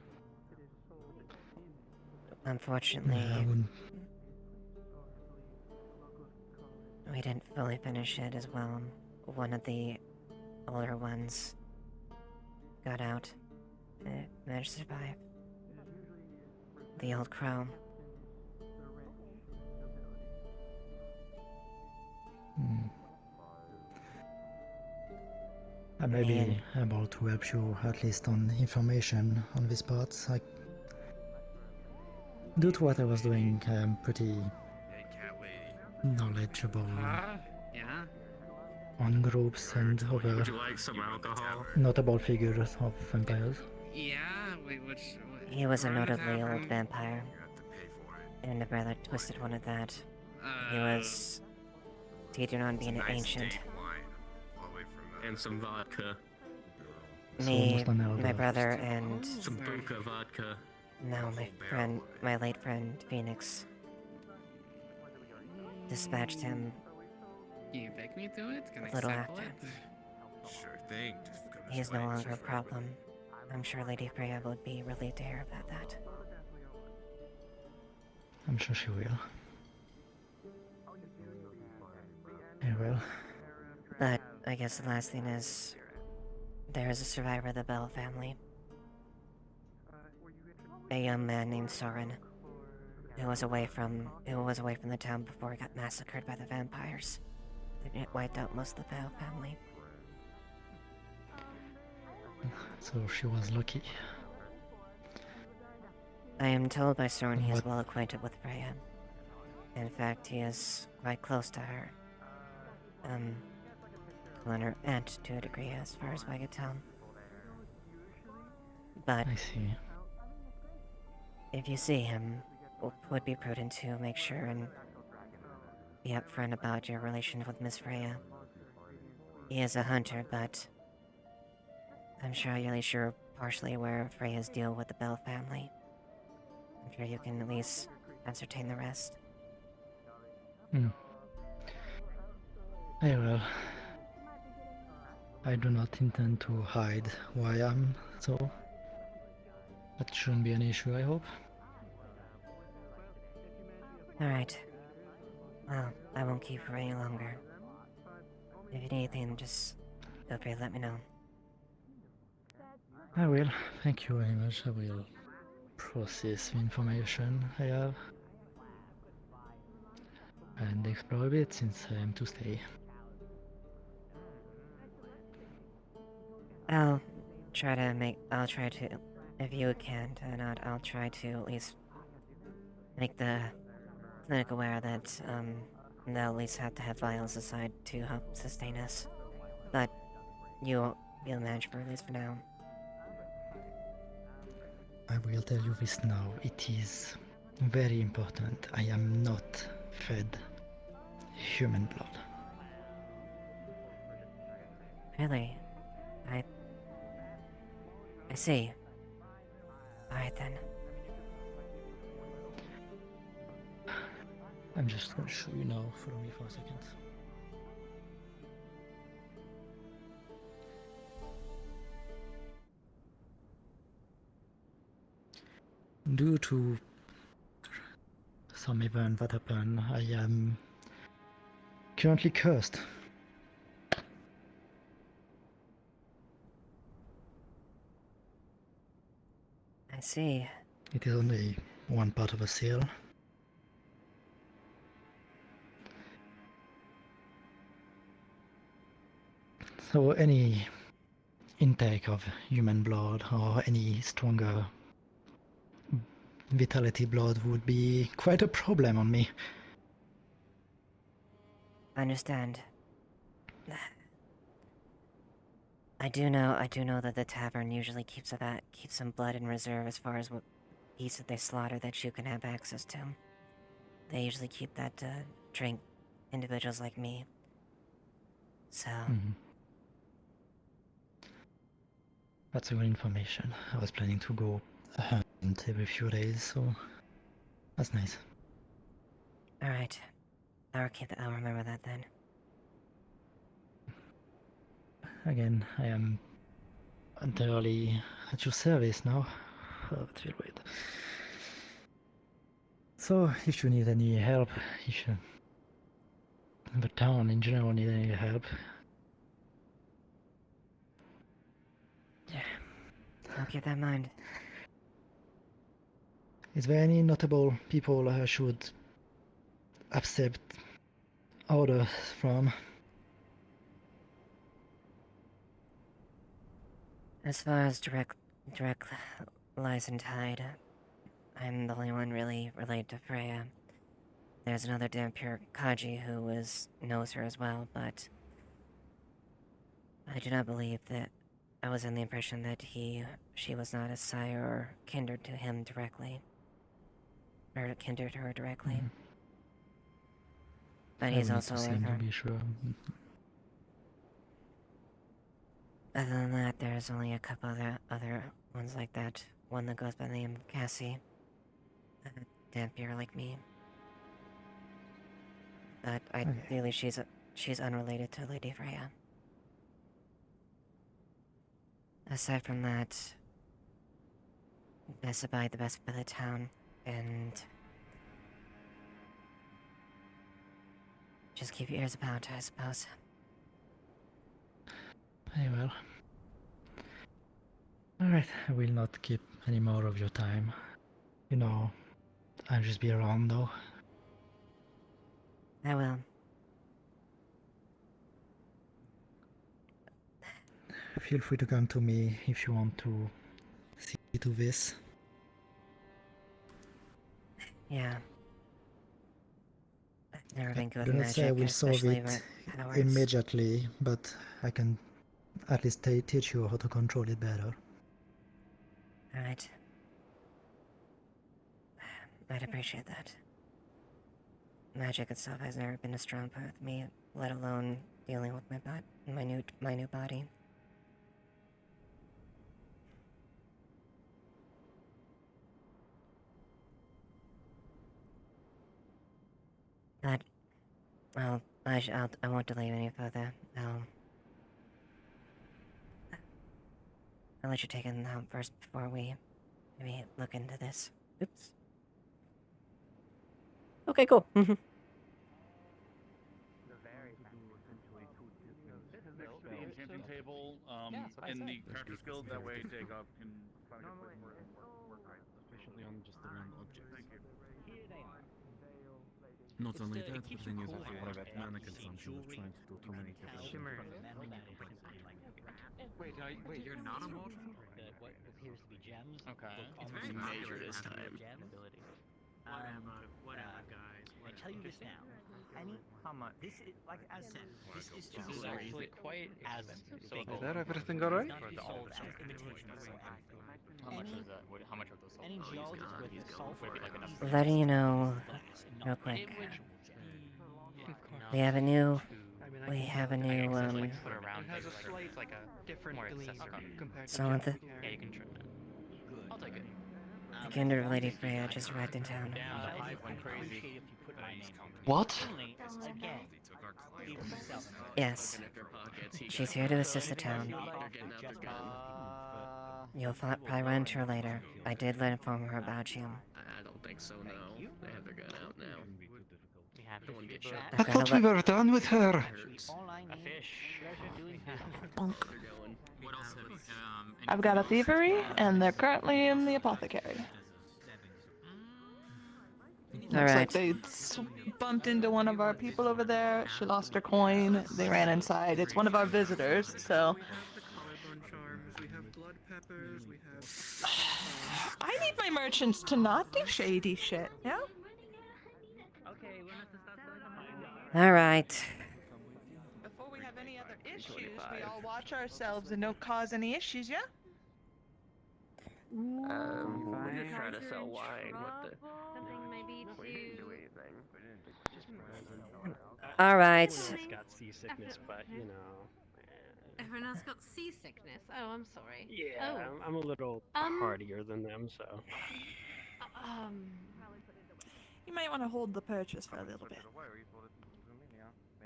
Unfortunately, Yeah, I wouldn't. we didn't fully finish it as well. One of the older ones got out. Managed to survive. The old crow. I may be able to help you at least on information on this part. Like, due to what I was doing, I am pretty knowledgeable Yeah? on groups and other Would you like some alcohol? notable figures of vampires. Yeah? Wait, which... He was a we're in notably old tavern. vampire. And a rather twisted one at that. He was teetering on being an ancient. And some vodka. Me, my brother, and Some Buka vodka. no, my late friend, Phoenix, dispatched him Can you pick me to it? Can I a little sample after. it? Sure thing. Just come He is no longer a problem. I'm sure Lady Freya would be relieved to hear about that. I'm sure she will. Yeah, well. But I guess the last thing is, there is a survivor of the Bell family. A young man named Soren, who was away from the town before he got massacred by the vampires. It wiped out most of the Bell family. So she was lucky. I am told by Soren he is well acquainted with Freya. In fact, he is quite close to her. Well, and her aunt to a degree, as far as I could tell. But I see. if you see him, it would be prudent to make sure and be upfront about your relation with Miss Freya. He is a hunter, but I'm sure at least you're partially aware of Freya's deal with the Bell family. I'm sure you can at least ascertain the rest. Yeah, well. I do not intend to hide who I am, so that shouldn't be an issue, I hope. Alright. Well, I won't keep you any longer. If you need anything, just feel free to let me know. I will. Thank you very much. I will process the information I have and explore a bit since I am to stay. I'll try to, if you can't or not, I'll try to at least make the clinic aware that, they'll at least have to have vials aside to help sustain us. But you'll manage for at least for now. I will tell you this now. It is very important. I am not fed human blood. Really? I see. Alright then. I'm just gonna show you now. Follow me for a second. Due to some event that happened, I am currently cursed. I see. It is only one part of a seal. So any intake of human blood or any stronger vitality blood would be quite a problem on me. I understand. I do know that the tavern usually keeps some blood in reserve as far as what beasts that they slaughter that you can have access to. They usually keep that to drink individuals like me. So... That's good information. I was planning to go hunt every few days, so that's nice. Alright. I'll remember that then. Again, I am entirely at your service now. Oh, that will wait. So, if you need any help, if you, the town in general need any help, I'll keep that in mind. is there any notable people I should accept orders from? As far as direct lies and tide, I'm the only one really related to Freya. There's another Dampure Kaji who knows her as well, but I do not believe that I was in the impression that she was not a sire or kindred to him directly. Or kindred her directly. But I he's will need also to see with him her. to be sure. Other than that, there's only a couple other ones like that. One that goes by the name of Cassie. Dampure like me. But ideally she's unrelated to Lady Freya. Aside from that, best abide the best by the town, and just keep your ears about, I suppose. Very well. Alright, I will not keep any more of your time. You know, I'll just be around though. I will. Feel free to come to me if you want to see to this. Yeah. I've never been good Do with not say I magic, will solve especially it with powers. immediately, but I can at least teach you how to control it better. Alright. I'd appreciate that. Magic itself has never been a strong point with me, let alone dealing with my new body. But, well, I won't delay you any further. I'll let you take it home first before we maybe look into this. Oops. Okay, cool. Enchanting table in the Crafters Guild. That way, Dagob can find a good place for work Efficiently on just the realm objects. Thank you. Not only that, the thing is, I feel like mana consumption of trying to do too many different Wait, you're not a mortal? What appears to be gems. Okay. It's very major this time. Whatever, guys. I tell you this now. How much? This is, like I said, this is actually quite as big. Is that everything alright? How much is that? How much are those sold? Any geologist with salt would be like enough. Letting you know, real quick. We have a new so the I'll take it. the kindred of Lady Freya just arrived in town. What? Yes. She's here to assist the town. You'll probably run into her later. I did inform her about you. I don't think so, no. They have their gun out now. I don't want to get shot. I thought we were done with her. I've got a thievery, and they're currently in the apothecary. Looks like they bumped into one of our people over there. She lost her coin. They ran inside. It's one of our visitors, so. I need my merchants to not do shady shit, yeah? Alright. Before we have any other issues, we all watch ourselves and don't cause any issues, yeah? We're just trying to sell wine. What the? Something maybe We didn't do anything. Alright. Got seasickness, but you know. Everyone else got seasickness. Oh, I'm sorry. Yeah, Oh. I'm a little hardier than them, so. You might want to hold the purchase for a little bit.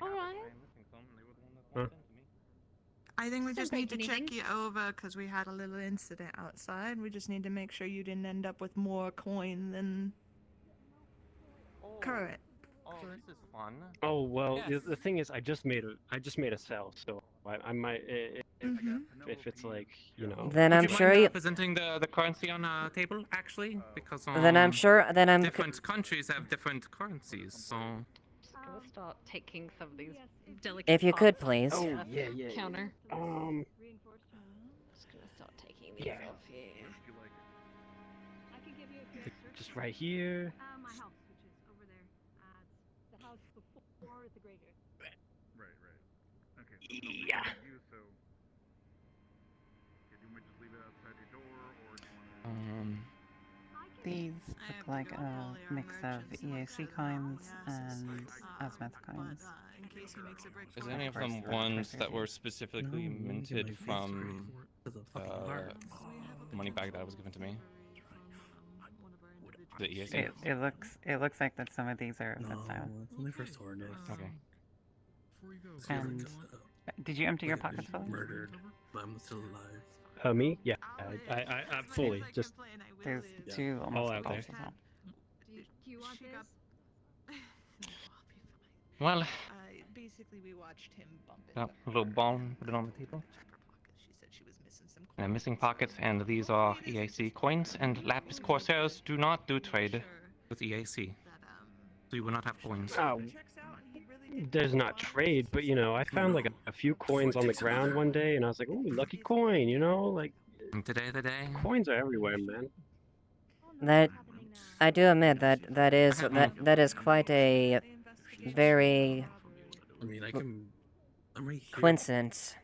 Alright. Huh? I think we Doesn't just need to break check anything. you over because we had a little incident outside. We just need to make sure you didn't end up with more coin than current. Oh, this is fun. Oh well, Yes. the thing is, I just made a cell, so I might if it's like Then Would I'm you sure mind you. presenting the currency on a table, actually? Because Then I'm sure. Then I'm. different countries have different currencies, so. Gonna start taking some of these delicate If you could, parts off please. Oh the yeah. counter. Just gonna start taking these Yeah. off here. Just right here. My house, which is over there. The house before the graveyard. Right. Okay. Yeah. So do you want me to just leave it outside your door, or do you want to? These look like a mix of EAC coins and Azimuth coins. Is any of them ones that were specifically minted from the money bag that was given to me? The EAC? It looks like that some of these are of that style. it's only for soreness. Okay. And did you empty your pockets fully? Murdered, but I'm still alive. Me? Yeah. I fully just. There's two all almost out balls there. as well. Do you want this? Well, Basically, we watched him bump it. that little ball, put it on the table. And missing pockets, and these are EAC coins, and Lapis Corsairs do not do trade with EAC. So you will not have coins. There's not trade, but I found like a few coins on the ground one day, and I was like, "Ooh, lucky coin!" Like. And today, coins are everywhere, man. That I do admit that is quite a very I'm right here. coincidence.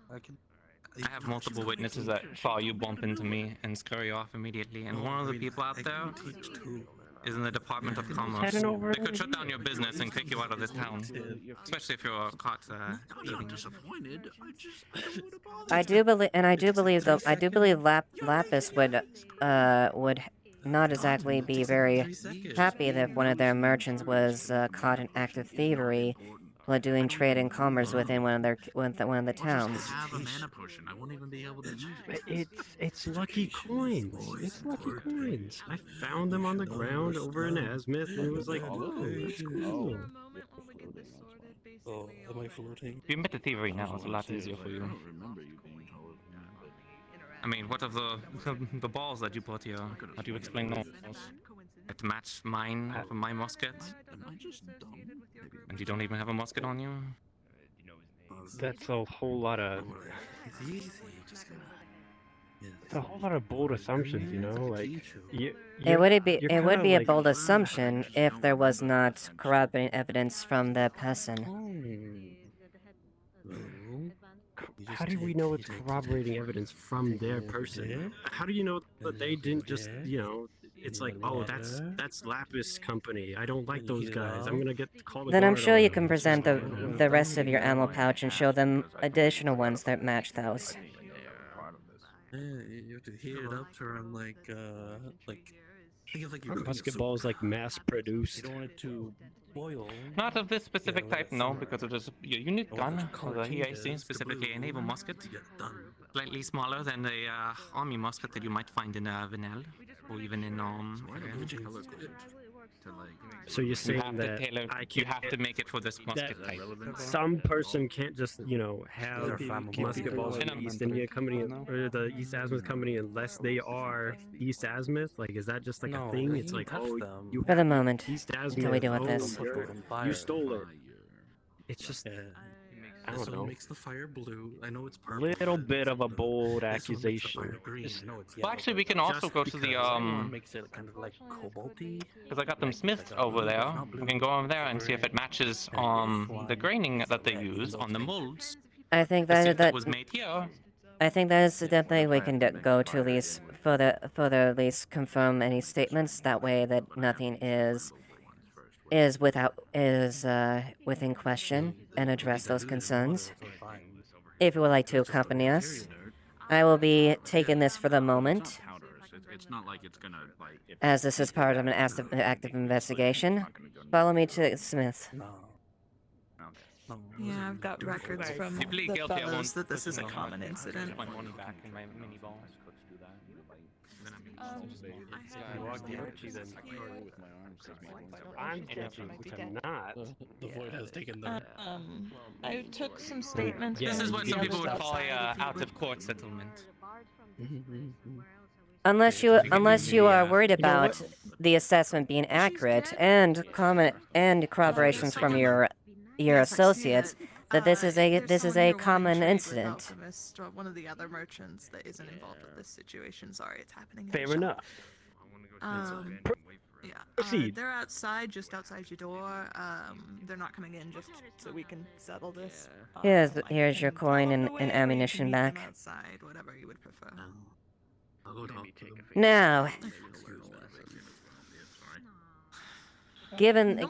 I have multiple witnesses that saw you bump into me and scurry off immediately, and one of the people out there is in the Department of Commerce. They could shut down your business and kick you out of this town, especially if you're caught eating. Disappointed. I do believe Lapis would not exactly be very happy that one of their merchants was caught in active thievery while doing trade and commerce within one of the towns. I have a mana potion. I won't even be able to use it. It's lucky coins. It's lucky coins. I found them on the ground over in Asmith, and it was like, whoa, that's cool. Oh, am I floating? If you admit to thievery now, it's a lot easier for you. I mean, what of the balls that you brought here? How do you explain those? It matched mine from my musket? Am I just dumb? And you don't even have a musket on you? That's a whole lot of. It's easy. Just It's a whole lot of bold assumptions, like. It would be a bold assumption if there was not corroborating evidence from the person. How do we know it's corroborating evidence from their person? How do you know that they didn't just, it's like, oh, that's Lapis Company. I don't like those guys. I'm gonna call the Then I'm guard sure on you them. can present the rest of your ammo pouch and show them additional ones that match those. Yeah, you have to heat it up to around think of like your Basketball is like mass produced. You don't want it to boil. Not of this specific type, no, because it is a unique gun, the EAC, specifically a naval musket. Slightly smaller than the army musket that you might find in Vanel, or even in So you're saying that you have to make it for this musket type. some person can't just, have musket balls from the East India Company or the East Asmith Company unless they are East Asmith? Like, is that just like a thing? It's like, oh, you For the moment, East until we deal with this. You stole it. It's just, I don't know. Makes the fire blue. I know it's purple. Little bit of a bold accusation. Well, actually, we can also go to the makes it kind of like cobalty. because I got them smithed over there. We can go over there and see if it matches the graining that they use on the molds. I think To see if that was made here. I think that is definitely we can go to at least further at least confirm any statements. That way, that nothing is within question and address those concerns. If you would like to accompany us, I will be taking this for the moment, It's not like it's gonna as this is part of an active investigation. Follow me to Smith. Yeah, I've got records from If you plead the guilty, I fellows won't that this put is a you on common that. incident. My money back in my mini ball. If you are guilty, then I'm guilty, not. The void has taken the. I took some statements. This from is what some the people would others call a outside, if you out would- of court settlement. Unless you are worried about the assessment being accurate and comment and corroborations from your Yes, I see associates that this is there's a someone here wanting common trade with incident. Alchemist, or one of the other merchants that isn't involved with this situation. Sorry, it's happening. in the Fair shop. enough. Yeah, Proceed. they're outside, just outside your door. They're not coming in just so we can settle this. Here's your coin and ammunition back. Outside, whatever you would prefer. I'll go talk to them. Now, given the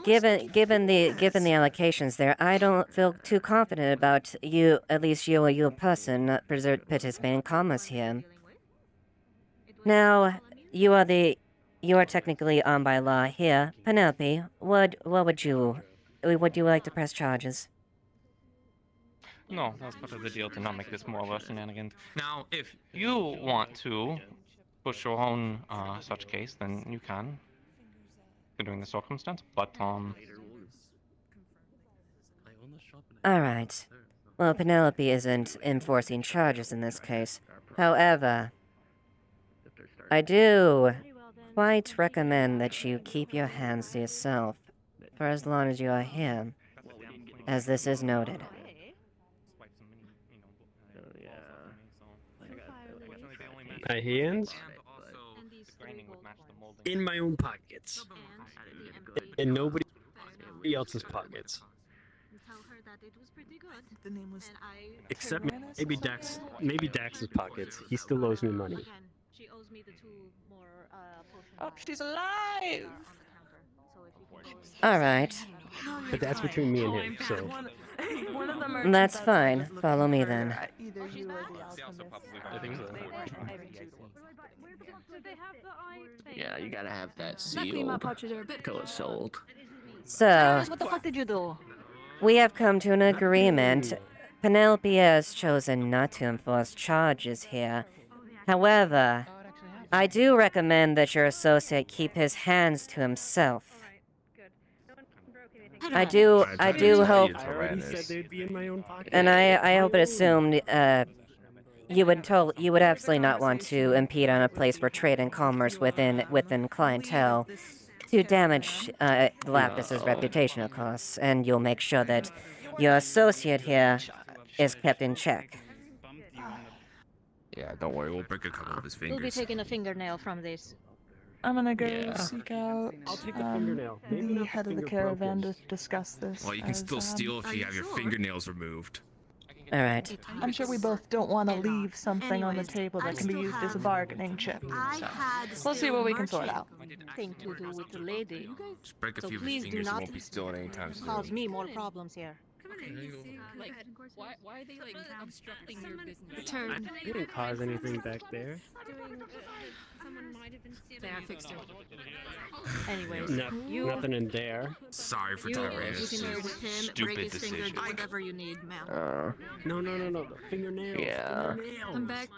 allocations there, I don't feel too confident about you, at least you a person, not participating in commerce here. Now, you are technically on by law here. Penelope, would you like to press charges? No, that's part of the deal to not make this more or less shenanigans. Now, if you want to push your own such case, then you can, considering the circumstance. But Alright. Well, Penelope isn't enforcing charges in this case. However, I do quite recommend that you keep your hands to yourself for as long as you are here, as this is noted. My hands in my own pockets, in nobody else's pockets. The name was Except maybe Dax's pockets. He still owes me money. Oh, she's alive! Alright. But that's between me and him, so. One of the That's merchants fine. outside is Follow me looking then. for either you or the alchemist. I think so. Yeah, you gotta have that Exactly, my sealed pouches are a bit- until it's sold. So, What the fuck did you do? we have come to an agreement. Penelope has chosen not to enforce charges here. However, I do recommend that your associate keep his hands to himself. I do hope, I already said they'd be in my own pocket. and I hope and assumed you would absolutely not want to impede on a place for trade and commerce within clientele to damage Lapis's reputation, of course, and you'll make sure that your associate here is kept in check. Yeah, don't worry, we'll break a couple of his We'll be fingers. taking a fingernail from this. I'm gonna go seek out I'll take a fingernail. Maybe the not head of the finger caravan broken. to discuss this. Well, you can as, still steal if you have your fingernails removed. Alright. I'm sure we both don't want to leave something on the table that can be used as a bargaining chip. So we'll see what we can sort out. Thing to do with the lady. Just break a So few of his please do fingers, you not won't be stealing anytime soon. cause me more problems here. Like, why are they like obstructing your business? I didn't cause anything back there. There, I fixed it. Anyways, Nothing in there. Sorry for you Tyrannus' can go with him, break stupid his finger, decision. do whatever you need, ma'am. No, the fingernails. Yeah. Fingernails. I'm back.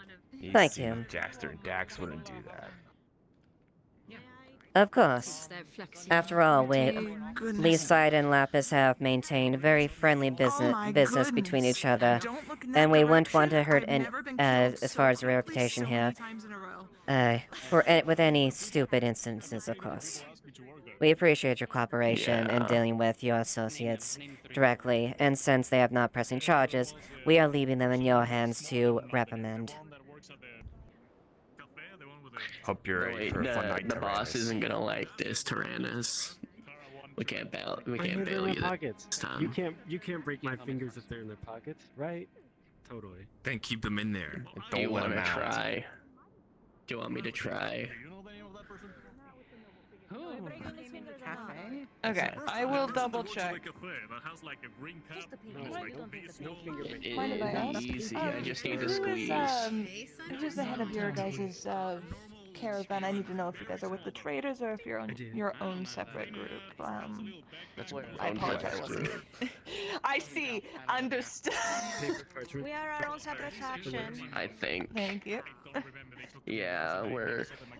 Thank you. Jackster and Dax wouldn't do that. Of course. After all, Leaside and Lapis have maintained very friendly business between each other, and we wouldn't want to hurt as far as the reputation here, with any stupid instances, of course. We appreciate your cooperation in dealing with your associates directly, and since they have not pressing charges, we are leaving them in your hands to reprimand. Hope you're ready for a fun night, The boss Tyrannus. isn't gonna like this, Tyrannus. We can't bail My hands are you in my this pockets. time. You can't break my fingers if they're in their pockets, right? Totally. Then keep them in there. And Do you don't let want them to out. try? Do you want me to try? Okay, I will double check. Mind if I ask? Easy. I just need to Who is, squeeze. who's the head of your guys' caravan, I need to know if you guys are with the traders or if you're on your own separate group. That's I apologize. I see. Understood. We are our own separate faction. I think. Thank you. Yeah,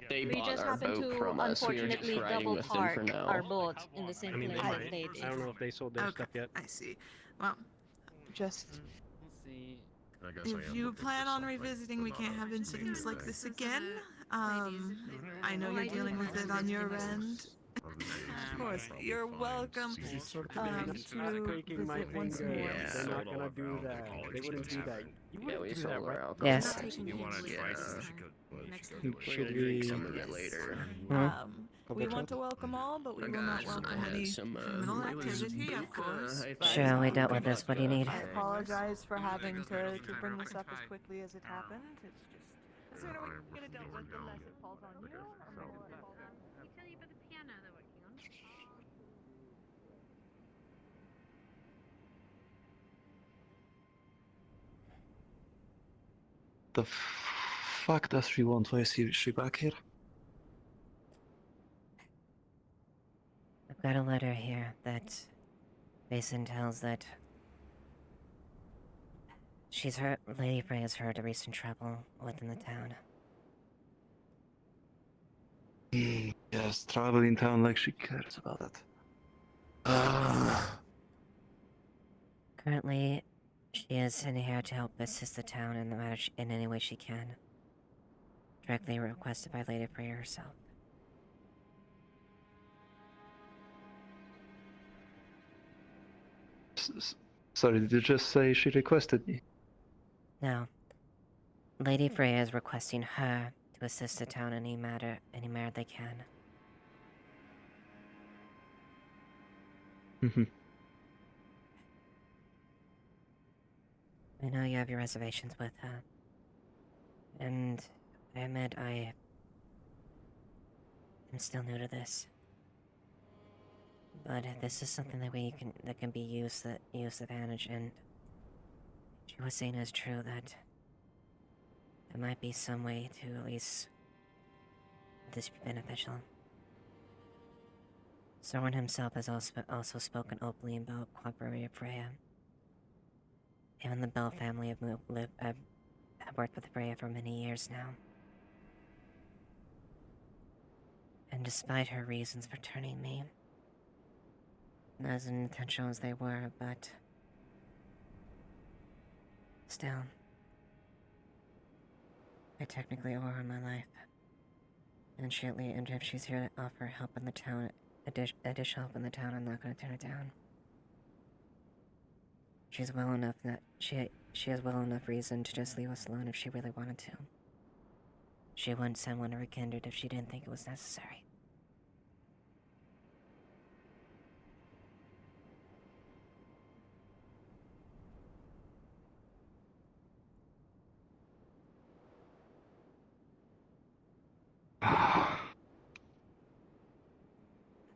they We bought just our happen boat to from us. We are just unfortunately riding double with them for park now. our boat in the same I mean, place they that might. they did. I don't know if they sold their stuff yet. I see. Well, just. If you plan on revisiting, we can't have incidents like this again. I know you're dealing with it on your end. Of course, you're welcome to visit once more. Yeah. They're not gonna do that. They wouldn't do that. You wouldn't do that, right? Yes. You want to try some? Should we? Some of it later. We want to welcome all, but we will not welcome any criminal activity, of course. Sure, we dealt with this. What do you need? I apologize for having to bring this up as quickly as it happened. It's just. The sooner we get it dealt with, the less it falls on you. Can you tell you about the piano they're working on? The fuck does she want? Why is she back here? I've got a letter here that Basin tells that Lady Frey has heard of recent trouble within the town. Yes, trouble in town like she cares about it. Currently, she is in here to help assist the town in the matter in any way she can. Directly requested by Lady Frey herself. Sorry, did you just say she requested me? No. Lady Frey is requesting her to assist the town in any matter they can. I know you have your reservations with her. And I admit I am still new to this. But this is something that can be used advantage, and she was saying is true that there might be some way to at least this be beneficial. Soren himself has also spoken openly about cooperating with Freya. Even the Bell family have worked with Freya for many years now. And despite her reasons for turning me, not as intentional as they were, but still, I technically owe her my life. And if she's here to offer help in the town, additional help in the town, I'm not going to turn it down. She has well enough reason to just leave us alone if she really wanted to. She wouldn't send one of her kindred if she didn't think it was necessary.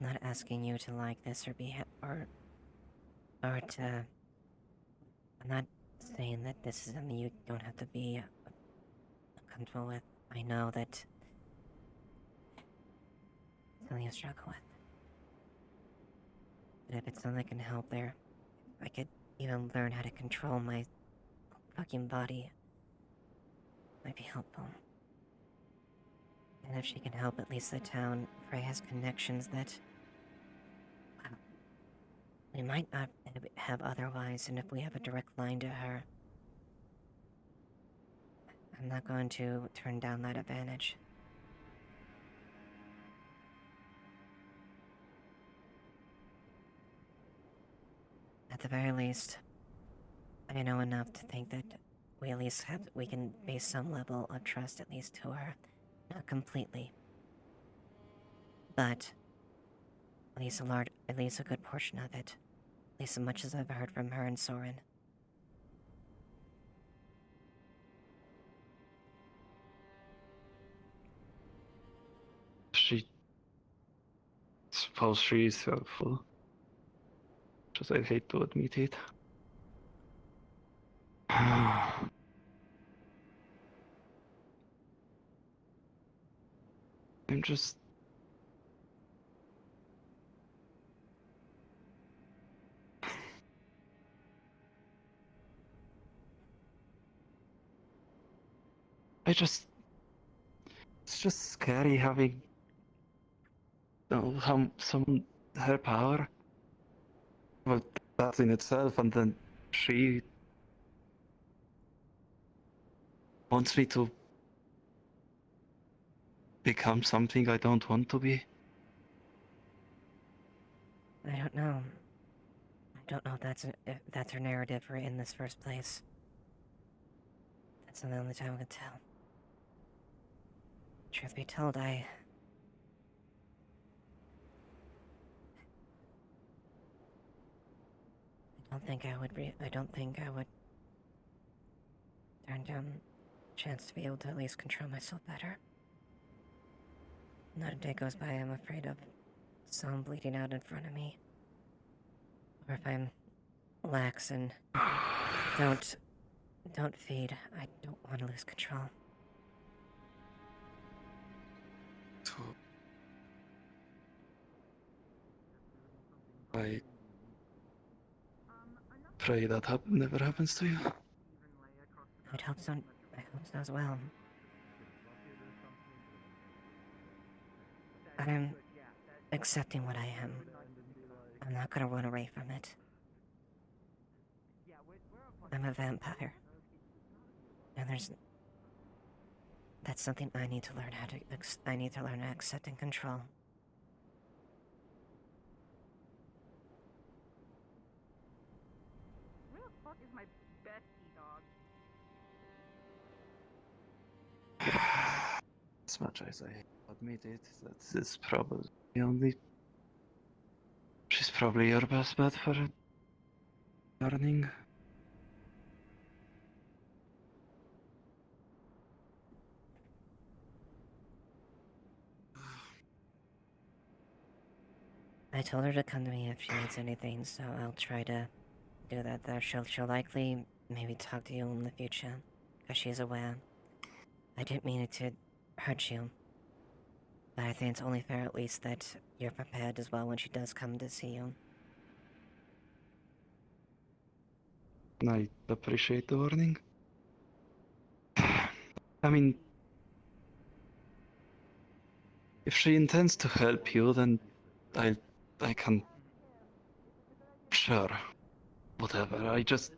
I'm not asking you to like this or to. I'm not saying that this is something you don't have to be comfortable with. I know that it's something you struggle with. But if it's something that can help there, if I could even learn how to control my fucking body, it might be helpful. And if she can help at least the town, Frey has connections that we might not have otherwise, and if we have a direct line to her, I'm not going to turn down that advantage. At the very least, I know enough to think that we can base some level of trust at least to her. Not completely, but at least a good portion of it. At least as much as I've heard from her and Soren. Suppose she is helpful. Just I'd hate to admit it. I'm just... It's just scary having... her power. Well, that in itself, and then she... wants me to... become something I don't want to be. I don't know. I don't know if that's her narrative for in this first place. That's the only time I can tell. Truth be told, I don't think I would turn down a chance to be able to at least control myself better. Not a day goes by I'm afraid of someone bleeding out in front of me. Or if I'm lax and don't feed, I don't want to lose control. I pray that never happens to you. I hope so as well. I'm accepting what I am. I'm not gonna run away from it. I'm a vampire. And that's something I need to learn how to accept and control. Where the fuck is my bestie, dog? As much as I admit it, that's probably the only... She's probably your best bet for learning. I told her to come to me if she needs anything, so I'll try to do that there. She'll likely maybe talk to you in the future, because she's aware. I didn't mean it to hurt you. But I think it's only fair at least that you're prepared as well when she does come to see you. I appreciate the warning. I mean... if she intends to help you, then I can... Sure. Whatever, I just...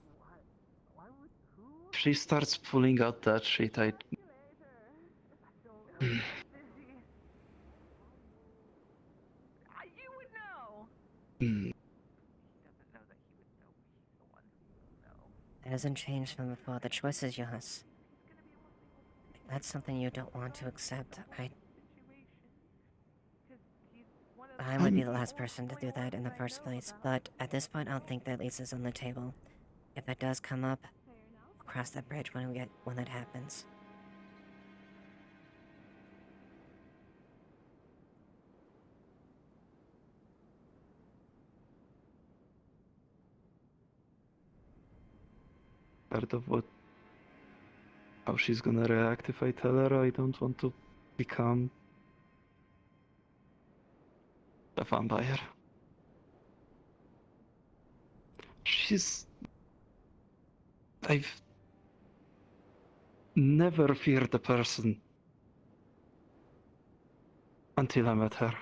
If she starts pulling out that shit, I... You would know! Hmm. It hasn't changed from before. The choice is yours. If that's something you don't want to accept, I would be the last person to do that in the first place, but at this point I don't think that at least is on the table. If it does come up, we'll cross that bridge when that happens. Part of how she's gonna react if I tell her I don't want to become a vampire. I've never feared a person until I met her.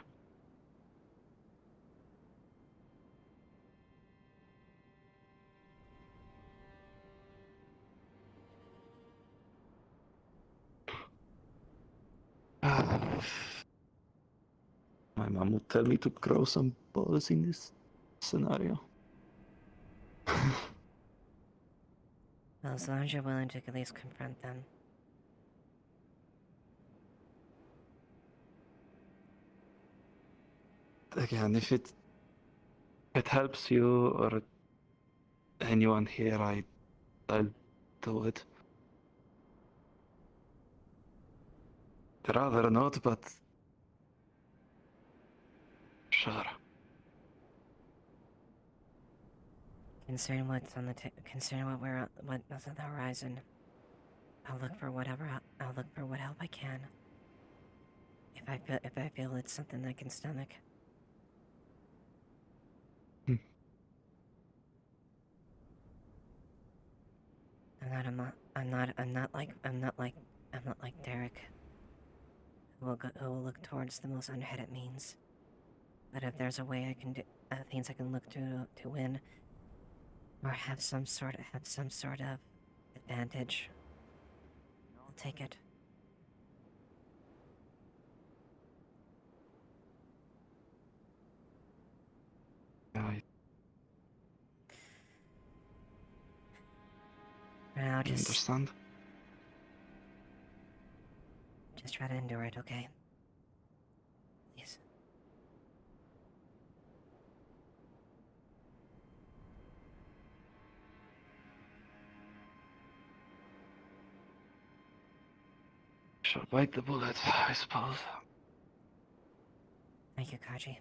My mom would tell me to grow some balls in this scenario. Well, as long as you're willing to at least confront them. Again, if it helps you or anyone here, I'll do it. I'd rather not, but sure. Considering what's on what's on the horizon, I'll look for what help I can. if I feel it's something I can stomach. I'm not like Derek. Who will look towards the most underhanded means. But if there's a way I can do, things I can look to win, or have some sort of advantage, I'll take it. Now just understand. Just try to endure it, okay? Please. Shall bite the bullet, I suppose. Thank you, Kaji.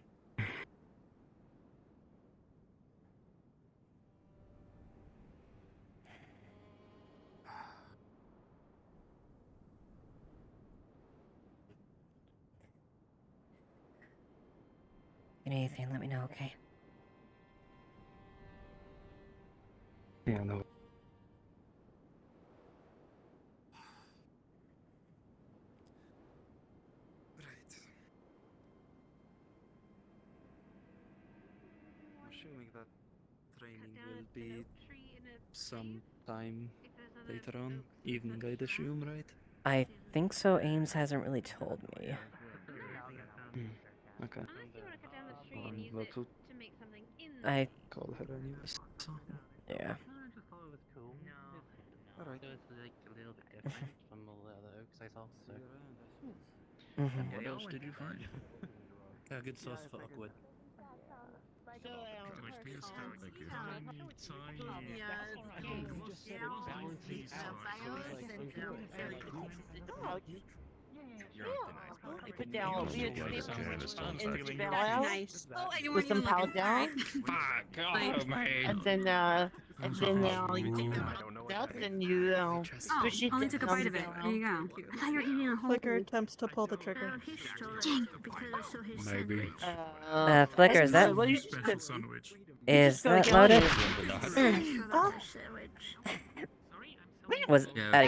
If you need anything, let me know, okay? Yeah, no. Assuming that training will be sometime later on, evening, I'd assume, right? I think so. Ames hasn't really told me. Okay. Well, I call her anyways. Yeah. Alright. So it's like a little bit different from all the other oaks I saw. So. Mhm. What else did you find? Yeah, good sauce for awkward. You put down a weird nice with some powder. And then you take the out and you push it. Only took a bite of it. There you go. I thought you were eating a whole. Flicker attempts to pull the trigger. Maybe. Flicker, is that... What Is that loaded? Was out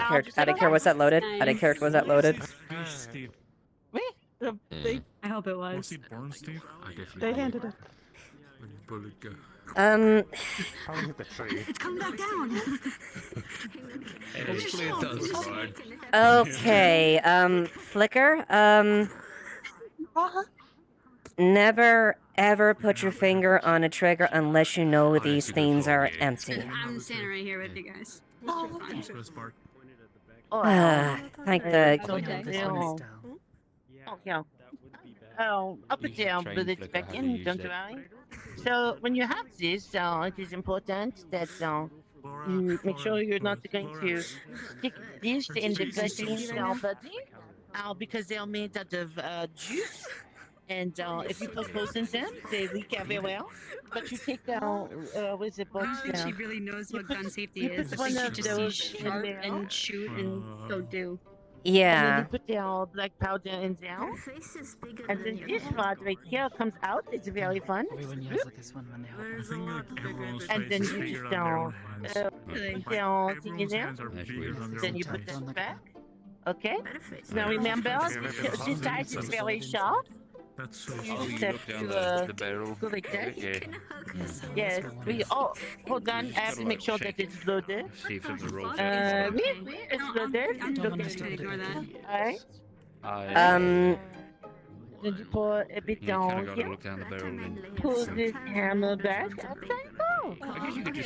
of character, was that loaded? Out of character, was that loaded? Steve. I hope it was. Was he born, Steve? I definitely. They handed it. Where did the bullet go? It's coming back down. Hopefully it does, fine. Okay, Flicker, never ever put your finger on a trigger unless you know these things are empty. I'm standing right here with you guys. Thank the... Oh, yeah. Oh, up and down, but it's back in, don't worry. So, when you have this, it is important that you make sure you're not going to stick this in the fleshly body, because they are made out of juice. And if you put clothes in them, they leak everywhere. But you take what's it called? I don't think she really knows what gun safety you is. put I one think of she just those sees in sharp there. and shoot and go do. Yeah. And then you put the black powder in there. And then this rod right here comes out. It's very fun. And then you just put down thing in there. Then you put this back. Okay. Now remember, this side is very sharp. You just have to the barrel. go like that. Yeah. Yes. Hold on. I have to make sure that it's loaded. See if it's a roll. It's loaded. It's okay. Alright. Then you put a bit down here. Look down the barrel and Pull this hammer back.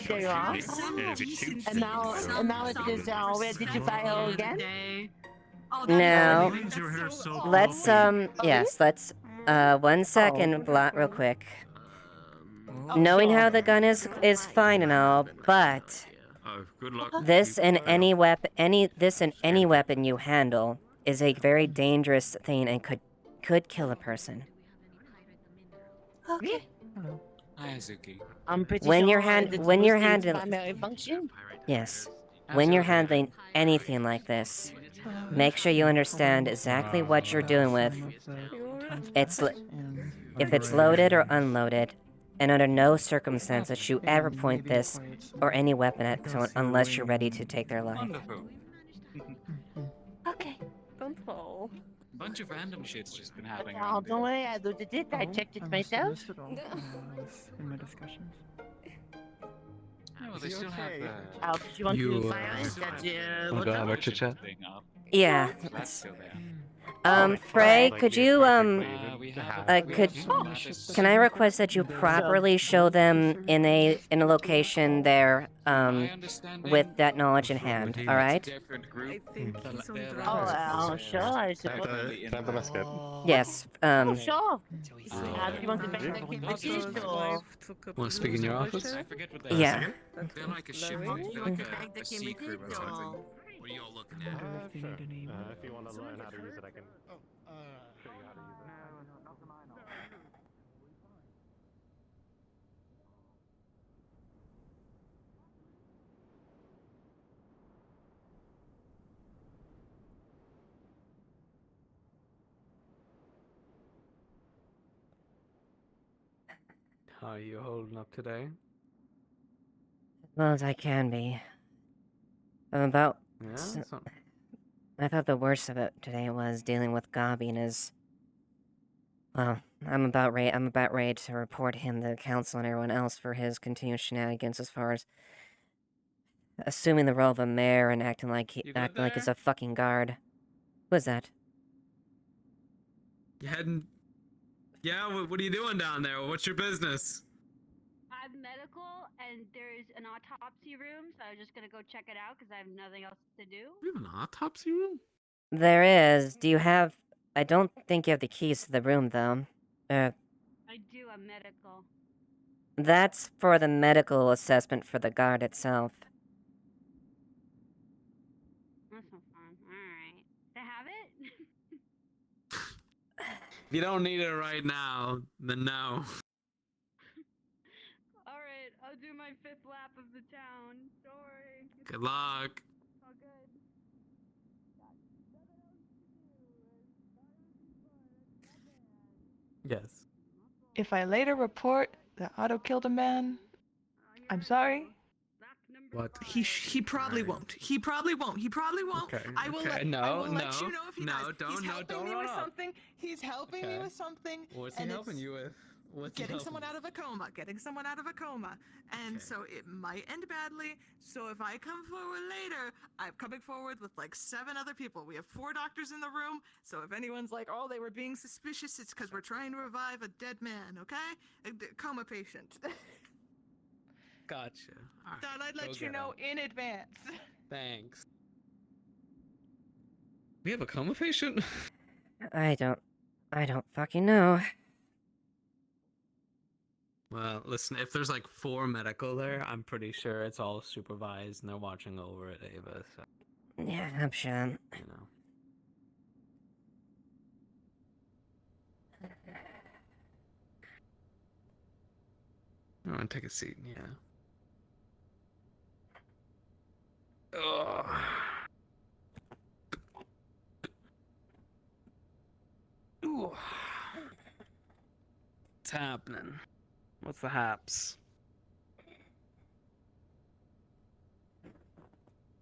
There you are. And now it is where did you fire again? Now, let's, yes, let's, 1 second, Blot, real quick. Knowing how the gun is fine and all, but good luck. this in any weapon you handle is a very dangerous thing and could kill a person. Okay. Hi, Azuki. I'm pretty When sure you're it's handling, primary function. yes. when you're handling anything like this, make sure you understand exactly what you're dealing with. If it's loaded or unloaded, and under no circumstances should you ever point this or any weapon at someone unless you're ready to take their life. Wonderful. Okay. Don't fall. Bunch of random shit's just been happening Oh, around don't here. worry, I loaded it. I checked it myself. In my discussions. Yeah, well, they still have Oh, did you want to fire it at wanna go have our chit chit chat? Yeah. That's still there. Frey, could you, Oh. can I request that you properly show them in a location there, with that knowledge in hand, alright? Oh, sure, I suppose. Can I have the musket? Yes, Oh, sure. Do you want to make that kid or? Want to speak in your office? I forget what they Yeah. are. They're like a ship. They're like a sea crew or something. What are y'all looking at? If you need any. If you want to learn how to use it, I can show you how to use it. How are you holding up today? as well as I can be. I'm about... Yeah? I thought the worst of it today was dealing with Gabi and his... Well, I'm about ready to report him to the council and everyone else for his continued shenanigans as far as assuming the role of a mayor and acting like he's a fucking guard. Who is that? You heading... Yeah, what are you doing down there? What's your business? I'm medical, and there's an autopsy room, so I was just gonna go check it out because I have nothing else to do. You have an autopsy room? There is. Do you have... I don't think you have the keys to the room, though. I do. I'm medical. That's for the medical assessment for the guard itself. That's so fun. All right. To have it? If you don't need it right now, then no. All right. I'll do my 5th lap of the town. Don't worry. Good luck. All good. Yes. If I later report that Otto killed a man, I'm sorry. What? He probably won't. He probably won't. He probably won't. Okay, I will okay. let you know if he does. Don't He's helping me run with off. something. He's helping me Okay. with something. What's he and helping it's you with? What's he Getting helping someone out of a coma. Getting someone out of a coma. And so it might end badly. So if I come forward later, I'm coming forward with like 7 other people. We have 4 doctors in the room. So if anyone's like, oh, they were being suspicious, it's because we're trying to revive a dead man, okay? A coma patient. Gotcha. All right, Thought I'd go let you get know him. in advance. Thanks. We have a coma patient? I don't fucking know. Well, listen, if there's like 4 medical there, I'm pretty sure it's all supervised and they're watching over it, Ava, so... Yeah, I'm sure. You know. I want to take a seat, yeah. Ugh. Ooh. What's happening? What's the haps?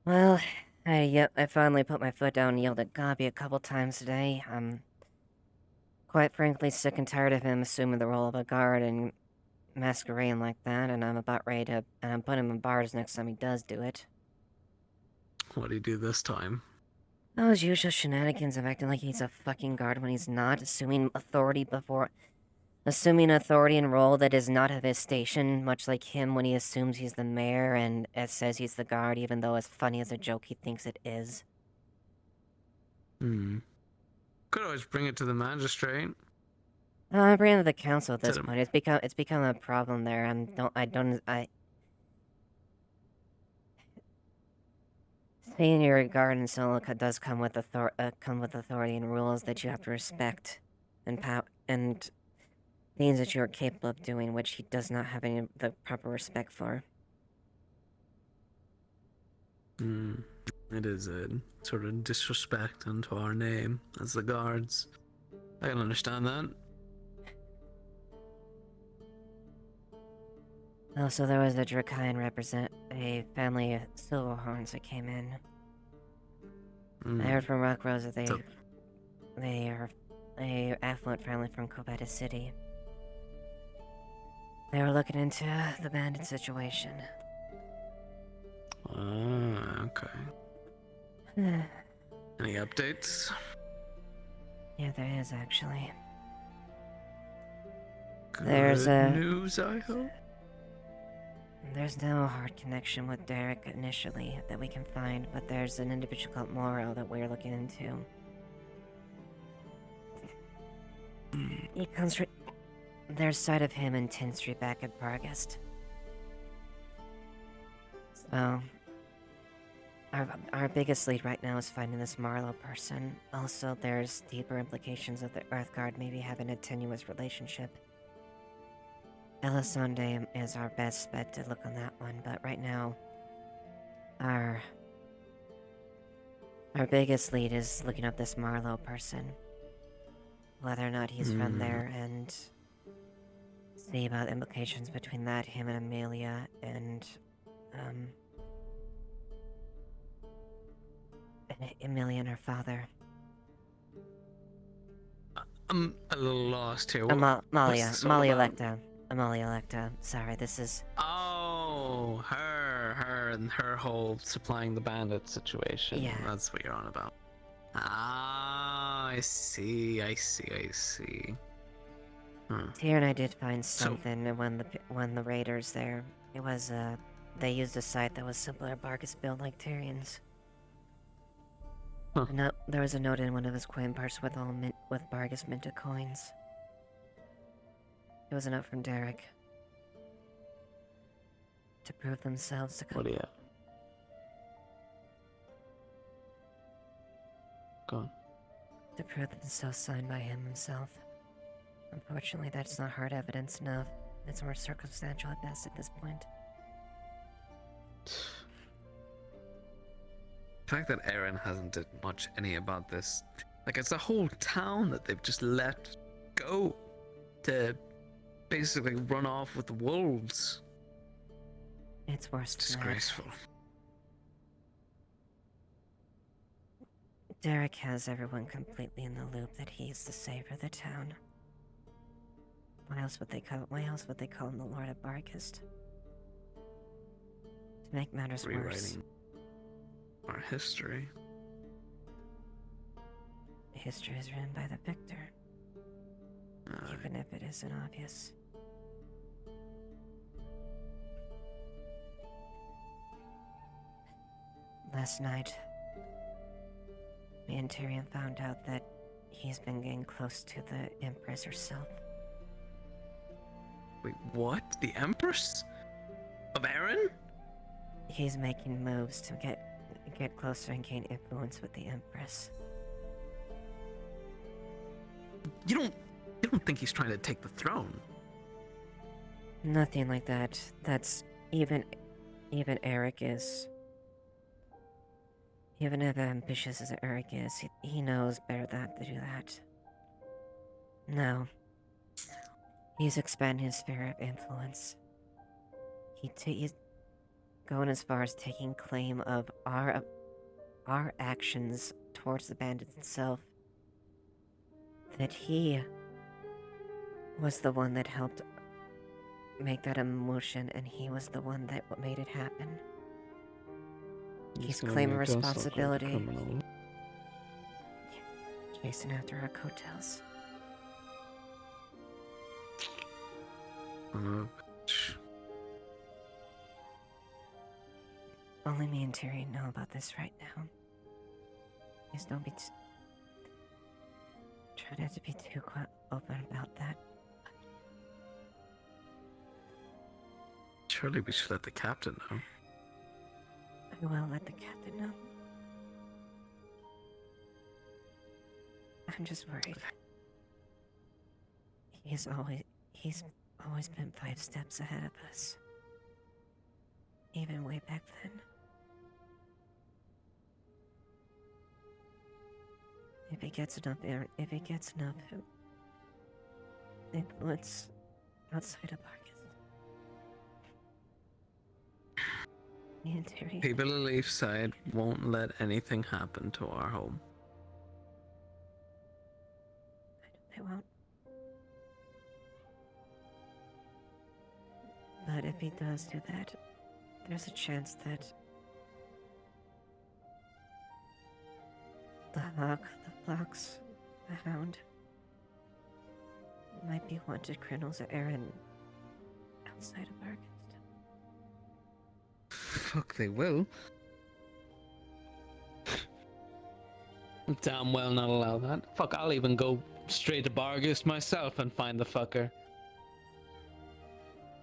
Well, I finally put my foot down and yelled at Gabi a couple times today. I'm quite frankly sick and tired of him assuming the role of a guard and masquerading like that, and I'm about ready to... and I'm putting him in bars next time he does do it. What do you do this time? Those usual shenanigans of acting like he's a fucking guard when he's not, assuming authority and role that is not of his station, much like him when he assumes he's the mayor and says he's the guard, even though as funny as a joke he thinks it is. Could always bring it to the magistrate. I bring it to the council at this point. It's become a problem there. Senior guard and solo does come with authority and rules that you have to respect, and things that you are capable of doing, which he does not have any of the proper respect for. It is a sort of disrespect unto our name as the guards. I can understand that. Also, there was a Dracayan a family of Silverhorns that came in. I heard from Rockrose that they are a affluent family from Covetta City. They were looking into the bandit situation. Okay. Any updates? Yeah, there is actually. Good There's news, I hope. There's no hard connection with Derek initially that we can find, but there's an individual called Moro that we're looking into. He comes from... There's sight of him in 10th Street back at Bargast. So... Our biggest lead right now is finding this Marlowe person. Also, there's deeper implications of the Earthguard maybe having a tenuous relationship. Elisonde is our best bet to look on that one, but right now, our biggest lead is looking up this Marlowe person. Whether or not he's from there, and see about implications between that, him and Amelia, and, Amelia and her father. I'm a little lost here. Amalia Electa. Sorry, this is... Oh, her and her whole supplying the bandit situation. Yeah. That's what you're on about. Ah, I see. Tyr and I did find something when the raiders there. It was, they used a site that was similar to Bargus built like Tyrion's. There was a note in one of his coin parts with Bargus minted coins. It was a note from Derek. To prove themselves to come. What do you have? Go on. To prove themselves signed by him himself. Unfortunately, that's not hard evidence enough. It's more circumstantial at best at this point. The fact that Aaron hasn't did much any about this, like it's a whole town that they've just let go to basically run off with the wolves. It's worse than disgraceful. that. Derek has everyone completely in the loop that he's the savior of the town. Why else would they call him the Lord of Barkist? To make matters worse. Our history. History is written by the victor. Even if it isn't obvious. Last night, me and Tyrion found out that he's been getting close to the Empress herself. Wait, what? The Empress? Of Aaron? He's making moves to get closer and gain influence with the Empress. You don't think he's trying to take the throne? Nothing like that. That's even Eric is. Even as ambitious as Eric is, he knows better than to do that. No. He's expanding his sphere of influence. He's going as far as taking claim of our actions towards the bandit itself. That he was the one that helped make that emotion, and he was the one that made it happen. He's claiming responsibility. Chasing after our coattails. Only me and Tyrion know about this right now. Please don't be try not to be too open about that. Surely we should let the captain know. I will let the captain know. I'm just worried. He's always been 5 steps ahead of us. Even way back then. he gets enough influence outside of Argus. People of Leafside won't let anything happen to our home. They won't. But if he does do that, there's a chance that the fox, the hound, might be wanted criminals at Aaron outside of Argus. Fuck, they will. Damn well not allow that. Fuck, I'll even go straight to Bargus myself and find the fucker.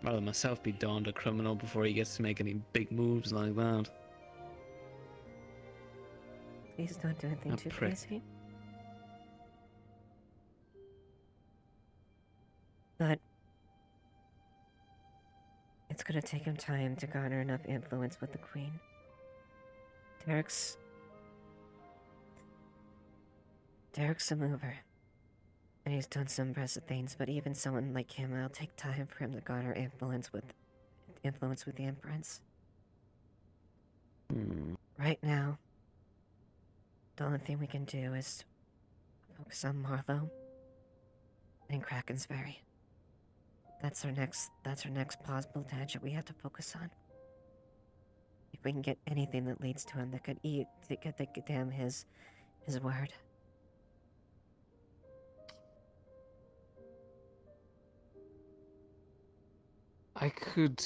Rather myself be donned a criminal before he gets to make any big moves like that. Please don't do anything too crazy. But it's gonna take him time to garner enough influence with the Queen. Derek's a mover. And he's done some impressive things, but even someone like him, it'll take time for him to garner influence with the Empress. Right now, the only thing we can do is focus on Marlowe and Kraken's Ferry. That's our next possible tangent we have to focus on. If we can get anything that leads to him that could damn his word. I could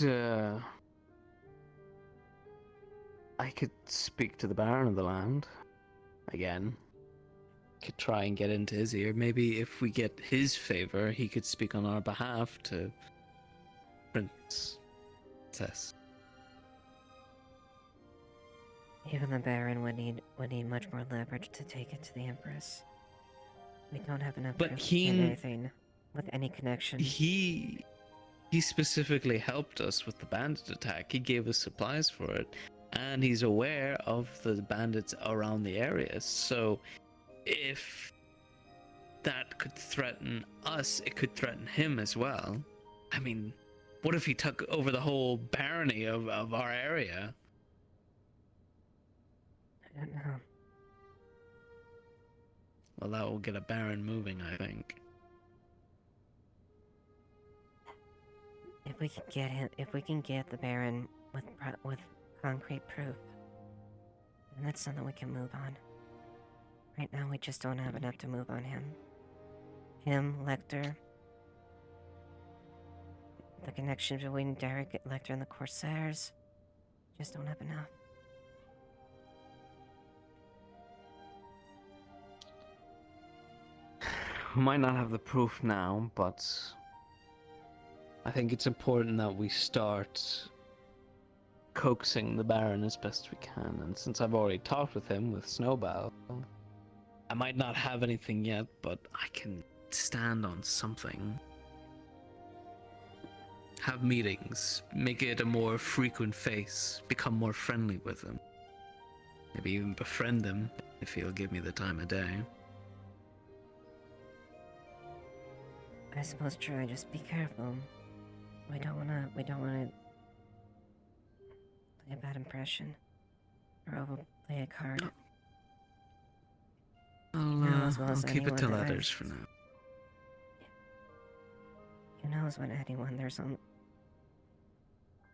speak to the Baron of the land. Again. Could try and get into his ear. Maybe if we get his favor, he could speak on our behalf to Princess. Even the Baron would need much more leverage to take it to the Empress. We don't have enough proof to get anything with any connection. He specifically helped us with the bandit attack. He gave us supplies for it. And he's aware of the bandits around the area. So if that could threaten us, it could threaten him as well. I mean, what if he took over the whole barony of our area? I don't know. Well, that will get a baron moving, I think. If we can get the Baron with concrete proof, then that's something we can move on. Right now, we just don't have enough to move on him. Him, Lecter, the connection between Derek, Lecter, and the Corsairs, just don't have enough. We might not have the proof now, but I think it's important that we start coaxing the Baron as best we can. And since I've already talked with him with Snowball, I might not have anything yet, but I can stand on something. Have meetings, make it a more frequent face, become more friendly with him. Maybe even befriend him if he'll give me the time of day. I suppose try just be careful. We don't wanna play a bad impression or overplay a card. I'll keep it to letters for now. Who knows when anyone there's not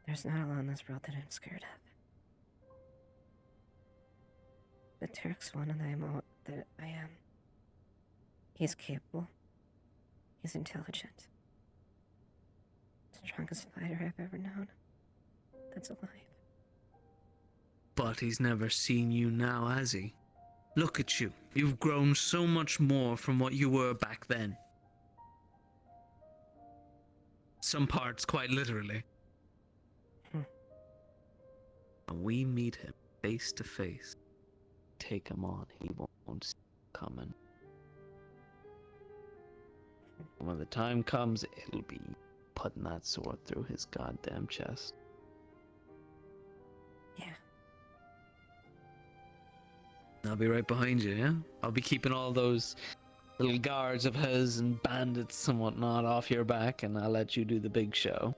a lot in this world that I'm scared of. But Turk's one and that I am. He's capable. He's intelligent. The strongest fighter I've ever known. That's alive. But he's never seen you now, has he? Look at you. You've grown so much more from what you were back then. Some parts quite literally. When we meet him face to face, take him on, he won't see it coming. When the time comes, it'll be putting that sword through his goddamn chest. Yeah. I'll be right behind you, yeah? I'll be keeping all those little guards of his and bandits and whatnot off your back, and I'll let you do the big show.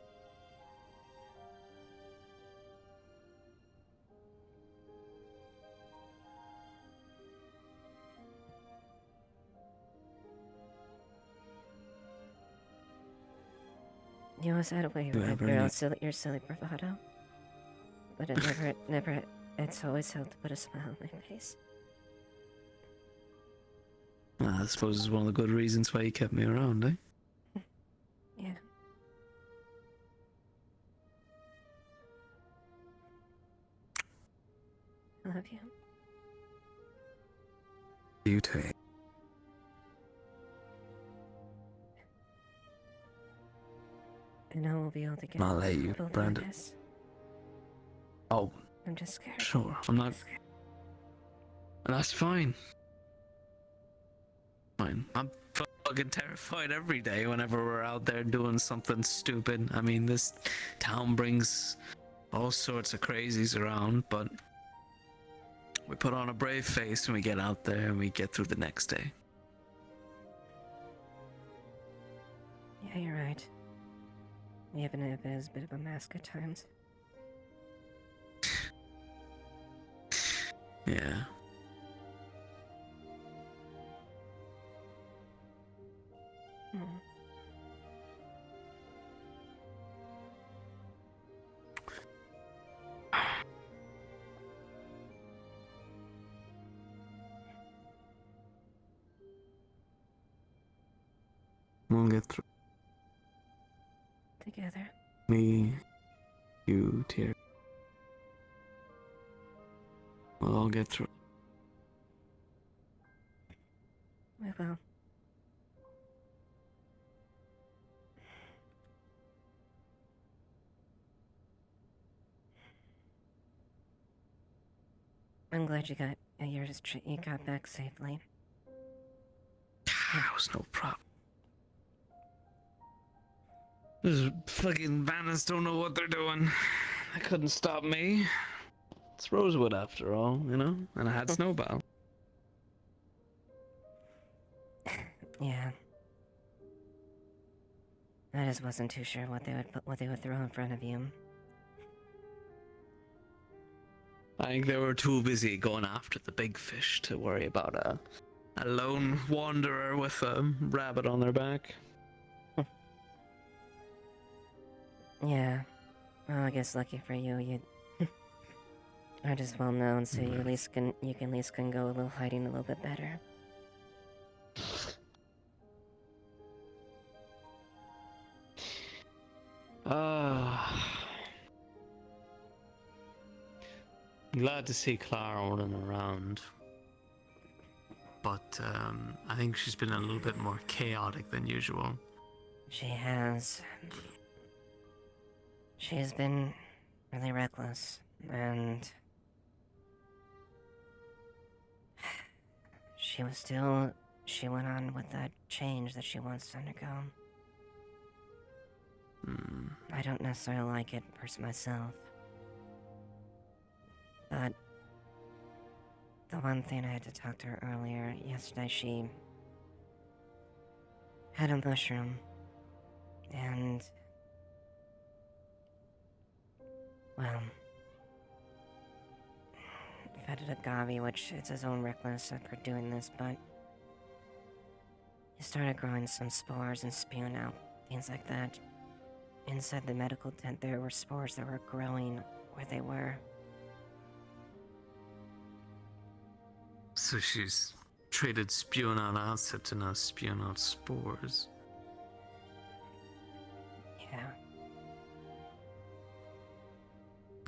You always had a way with your silly bravado. But it never, it's always helped to put a smile on my face. Well, I suppose it's one of the good reasons why you kept me around, eh? Yeah. I love you. You too. I know we'll be able to get I'll let you, Brandon. This. Oh. I'm just scared. Sure, I'm not. And that's fine. Fine. I'm fucking terrified every day whenever we're out there doing something stupid. I mean, this town brings all sorts of crazies around, but we put on a brave face and we get out there and we get through the next day. Yeah, you're right. Even if it is a bit of a mask at times. Yeah. We'll get through. Together. Me, you, Tyr. We'll all get through. We will. I'm glad you got you got back safely. That was no problem. Those fucking bandits don't know what they're doing. They couldn't stop me. It's Rosewood after all, you know? And I had Snowball. Yeah. I just wasn't too sure what they would throw in front of you. I think they were too busy going after the big fish to worry about a lone wanderer with a rabbit on their back. Yeah. Well, I guess lucky for you, you are just well known, so you can at least go a little hiding a little bit better. Glad to see Clara running around. But I think she's been a little bit more chaotic than usual. She has. She has been really reckless, and she went on with that change that she wants to undergo. I don't necessarily like it myself, but the one thing I had to talk to her earlier, yesterday, she had a mushroom, and well, fed it agave, which it's his own recklessness for doing this, but he started growing some spores and spewing out things like that. Inside the medical tent, there were spores that were growing where they were. So she's traded spewing out acid to now spewing out spores. Yeah.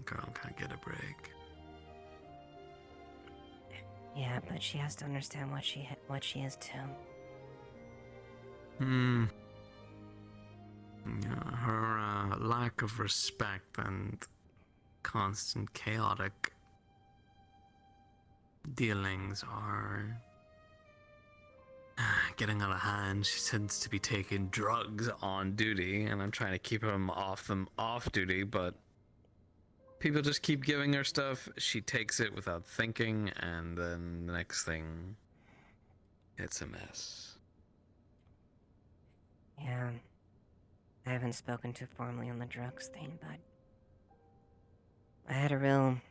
Girl can't get a break. Yeah, but she has to understand what she is too. Yeah, her lack of respect and constant chaotic dealings are getting out of hand. She tends to be taking drugs on duty, and I'm trying to keep them off duty, but people just keep giving her stuff. She takes it without thinking, and then the next thing, it's a mess. Yeah. I haven't spoken too formally on the drugs thing, but I had a real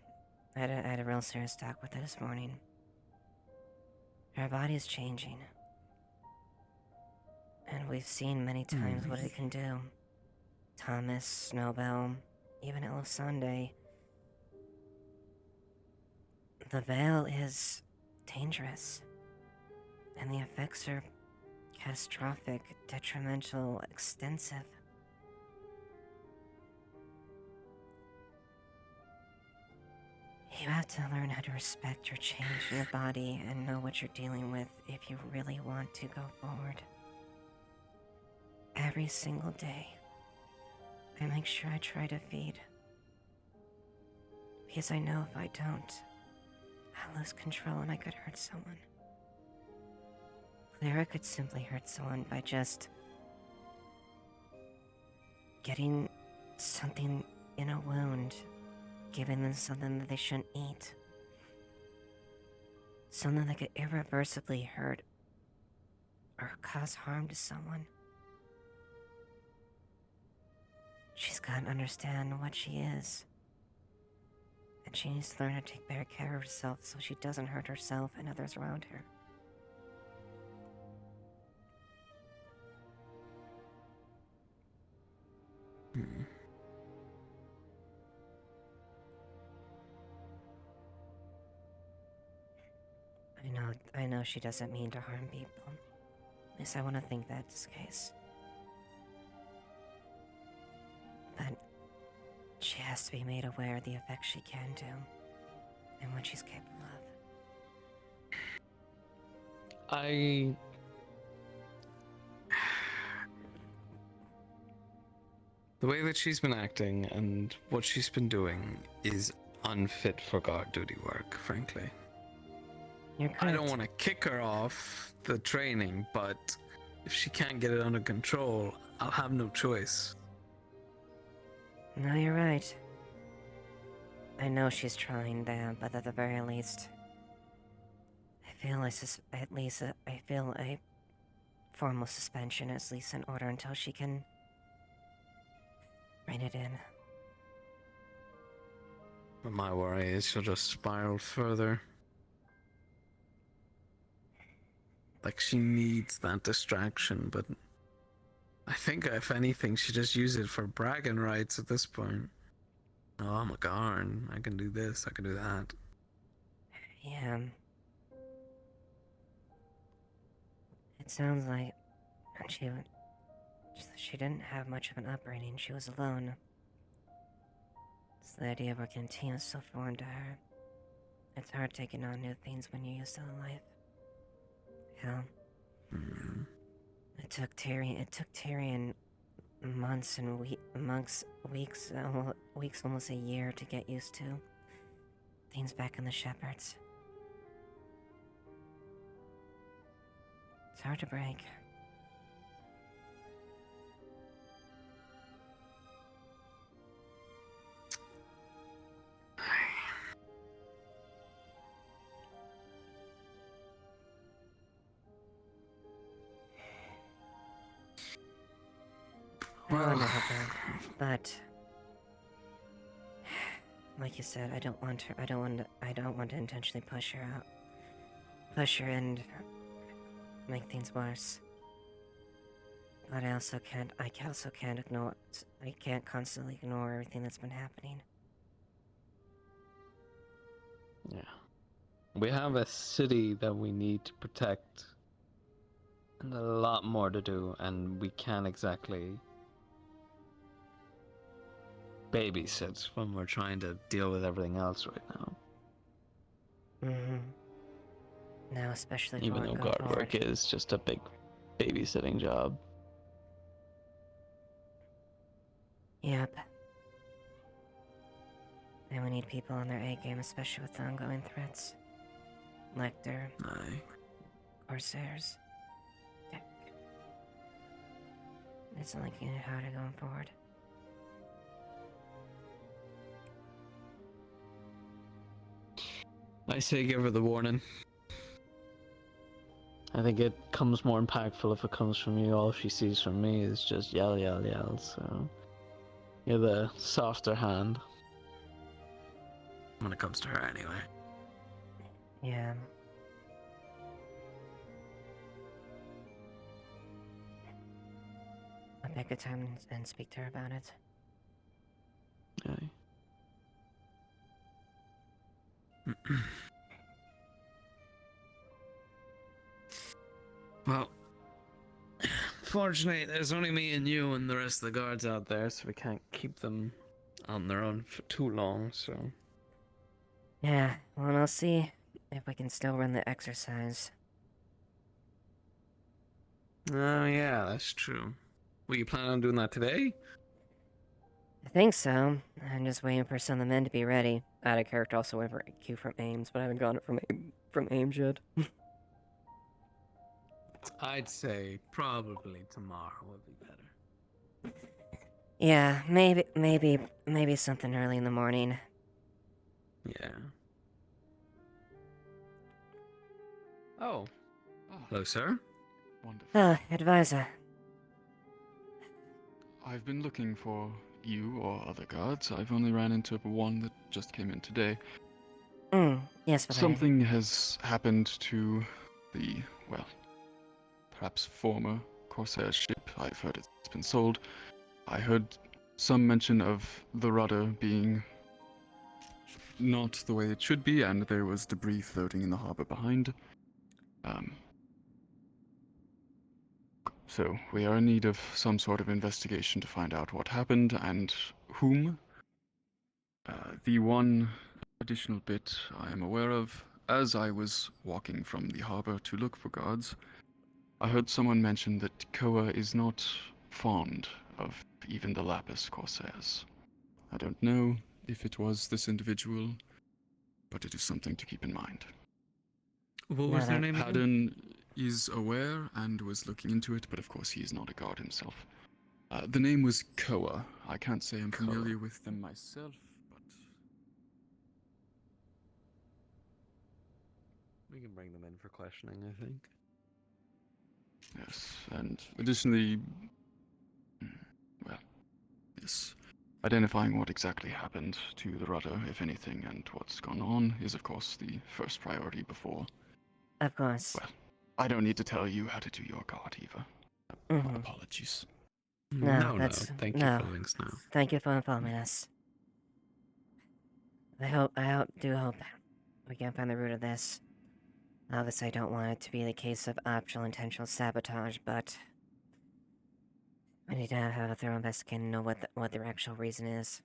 serious talk with her this morning. Her body's changing. And we've seen many times what it can do. Thomas, Snowbell, even Elisande. The veil is dangerous. And the effects are catastrophic, detrimental, extensive. You have to learn how to respect your change in your body and know what you're dealing with if you really want to go forward. Every single day, I make sure I try to feed. Because I know if I don't, I'll lose control and I could hurt someone. Clara could simply hurt someone by just getting something in a wound, giving them something that they shouldn't eat. Something that could irreversibly hurt or cause harm to someone. She's got to understand what she is. And she needs to learn how to take better care of herself so she doesn't hurt herself and others around her. I know she doesn't mean to harm people. At least I want to think that's the case. But she has to be made aware of the effects she can do and what she's capable of. The way that she's been acting and what she's been doing is unfit for guard duty work, frankly. I don't want to kick her off the training, but if she can't get it under control, I'll have no choice. No, you're right. I know she's trying that, but at the very least, I feel a formal suspension is at least in order until she can rein it in. But my worry is she'll just spiral further. Like, she needs that distraction, but I think if anything, she just uses it for bragging rights at this point. Oh, I'm a Garn. I can do this, I can do that. Yeah. It sounds like she didn't have much of an upbringing. She was alone. So the idea of working in a team is so foreign to her. It's hard taking on new things when you're used to the life. Hell. It took Tyrion months and weeks, almost a year to get used to things back in the Shepherds. It's hard to break. But like you said, I don't want to intentionally push her and make things worse. But I can't constantly ignore everything that's been happening. Yeah. We have a city that we need to protect. And a lot more to do, and we can't exactly babysit when we're trying to deal with everything else right now. No, especially even though guard work is just a big babysitting job. Yep. And we need people on their A game, especially with the ongoing threats. Lecter. Aye. Corsairs. It's only getting harder going forward. I say give her the warning. I think it comes more impactful if it comes from you. All she sees from me is just yell, yell, yell. So you're the softer hand when it comes to her, anyway. Yeah. I'll pick a time and speak to her about it. Aye. Well, fortunately, there's only me and you and the rest of the guards out there, so we can't keep them on their own for too long, so... Yeah, well, and I'll see if we can still run the exercise. Oh, yeah, that's true. Were you planning on doing that today? I think so. I'm just waiting for some of the men to be ready. Out of character, also waiting for Q from Ames, but I haven't gotten it from Ames yet. I'd say probably tomorrow would be better. Yeah, maybe something early in the morning. Yeah. Oh. Hello, sir. Wonderful. Advisor. I've been looking for you or other guards. I've only ran into one that just came in today. Yes, Valerian. Something has happened to the, well, perhaps former Corsair ship. I've heard it's been sold. I heard some mention of the rudder being not the way it should be, and there was debris floating in the harbor behind. So we are in need of some sort of investigation to find out what happened and whom. The one additional bit I am aware of, as I was walking from the harbor to look for guards, I heard someone mention that Koa is not fond of even the Lapis Corsairs. I don't know if it was this individual, but it is something to keep in mind. What was their name again? Haddon is aware and was looking into it, but of course he is not a guard himself. The name was Koa. I can't say I'm familiar with them myself, but... We can bring them in for questioning, I think. Yes, and additionally... well, yes. Identifying what exactly happened to the rudder, if anything, and what's gone on is of course the first priority before... Of course. Well, I don't need to tell you how to do your guard, Eva. My apologies. No, that's... Thank you for letting us know. Thank you for informing us. I hope we can find the root of this. Obviously, I don't want it to be the case of actual intentional sabotage, but... I need to have a thorough investigation and know what their actual reason is.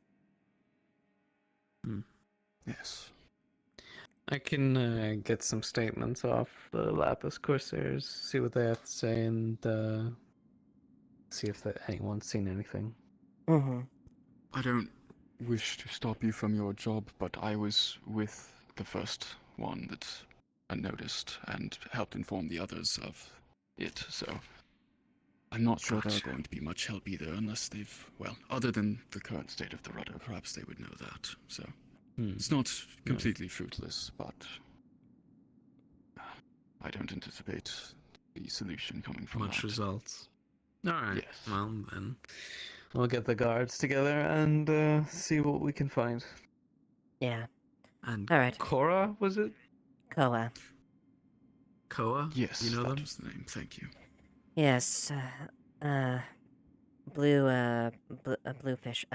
Yes. I can get some statements off the Lapis Corsairs, see what they have to say, and see if anyone's seen anything. I don't wish to stop you from your job, but I was with the first one that I noticed and helped inform the others of it, so I'm not sure they're going to be much help either unless they've, well, other than the current state of the rudder, perhaps they would know that, so it's not completely fruitless, but I don't anticipate the solution coming from much that. results. Alright, yes. Well then, we'll get the guards together and see what we can find. Yeah. And Alright. Cora, was it? Koa. Koa? Yes, you know that them? was the name, thank you. Yes, bluefish,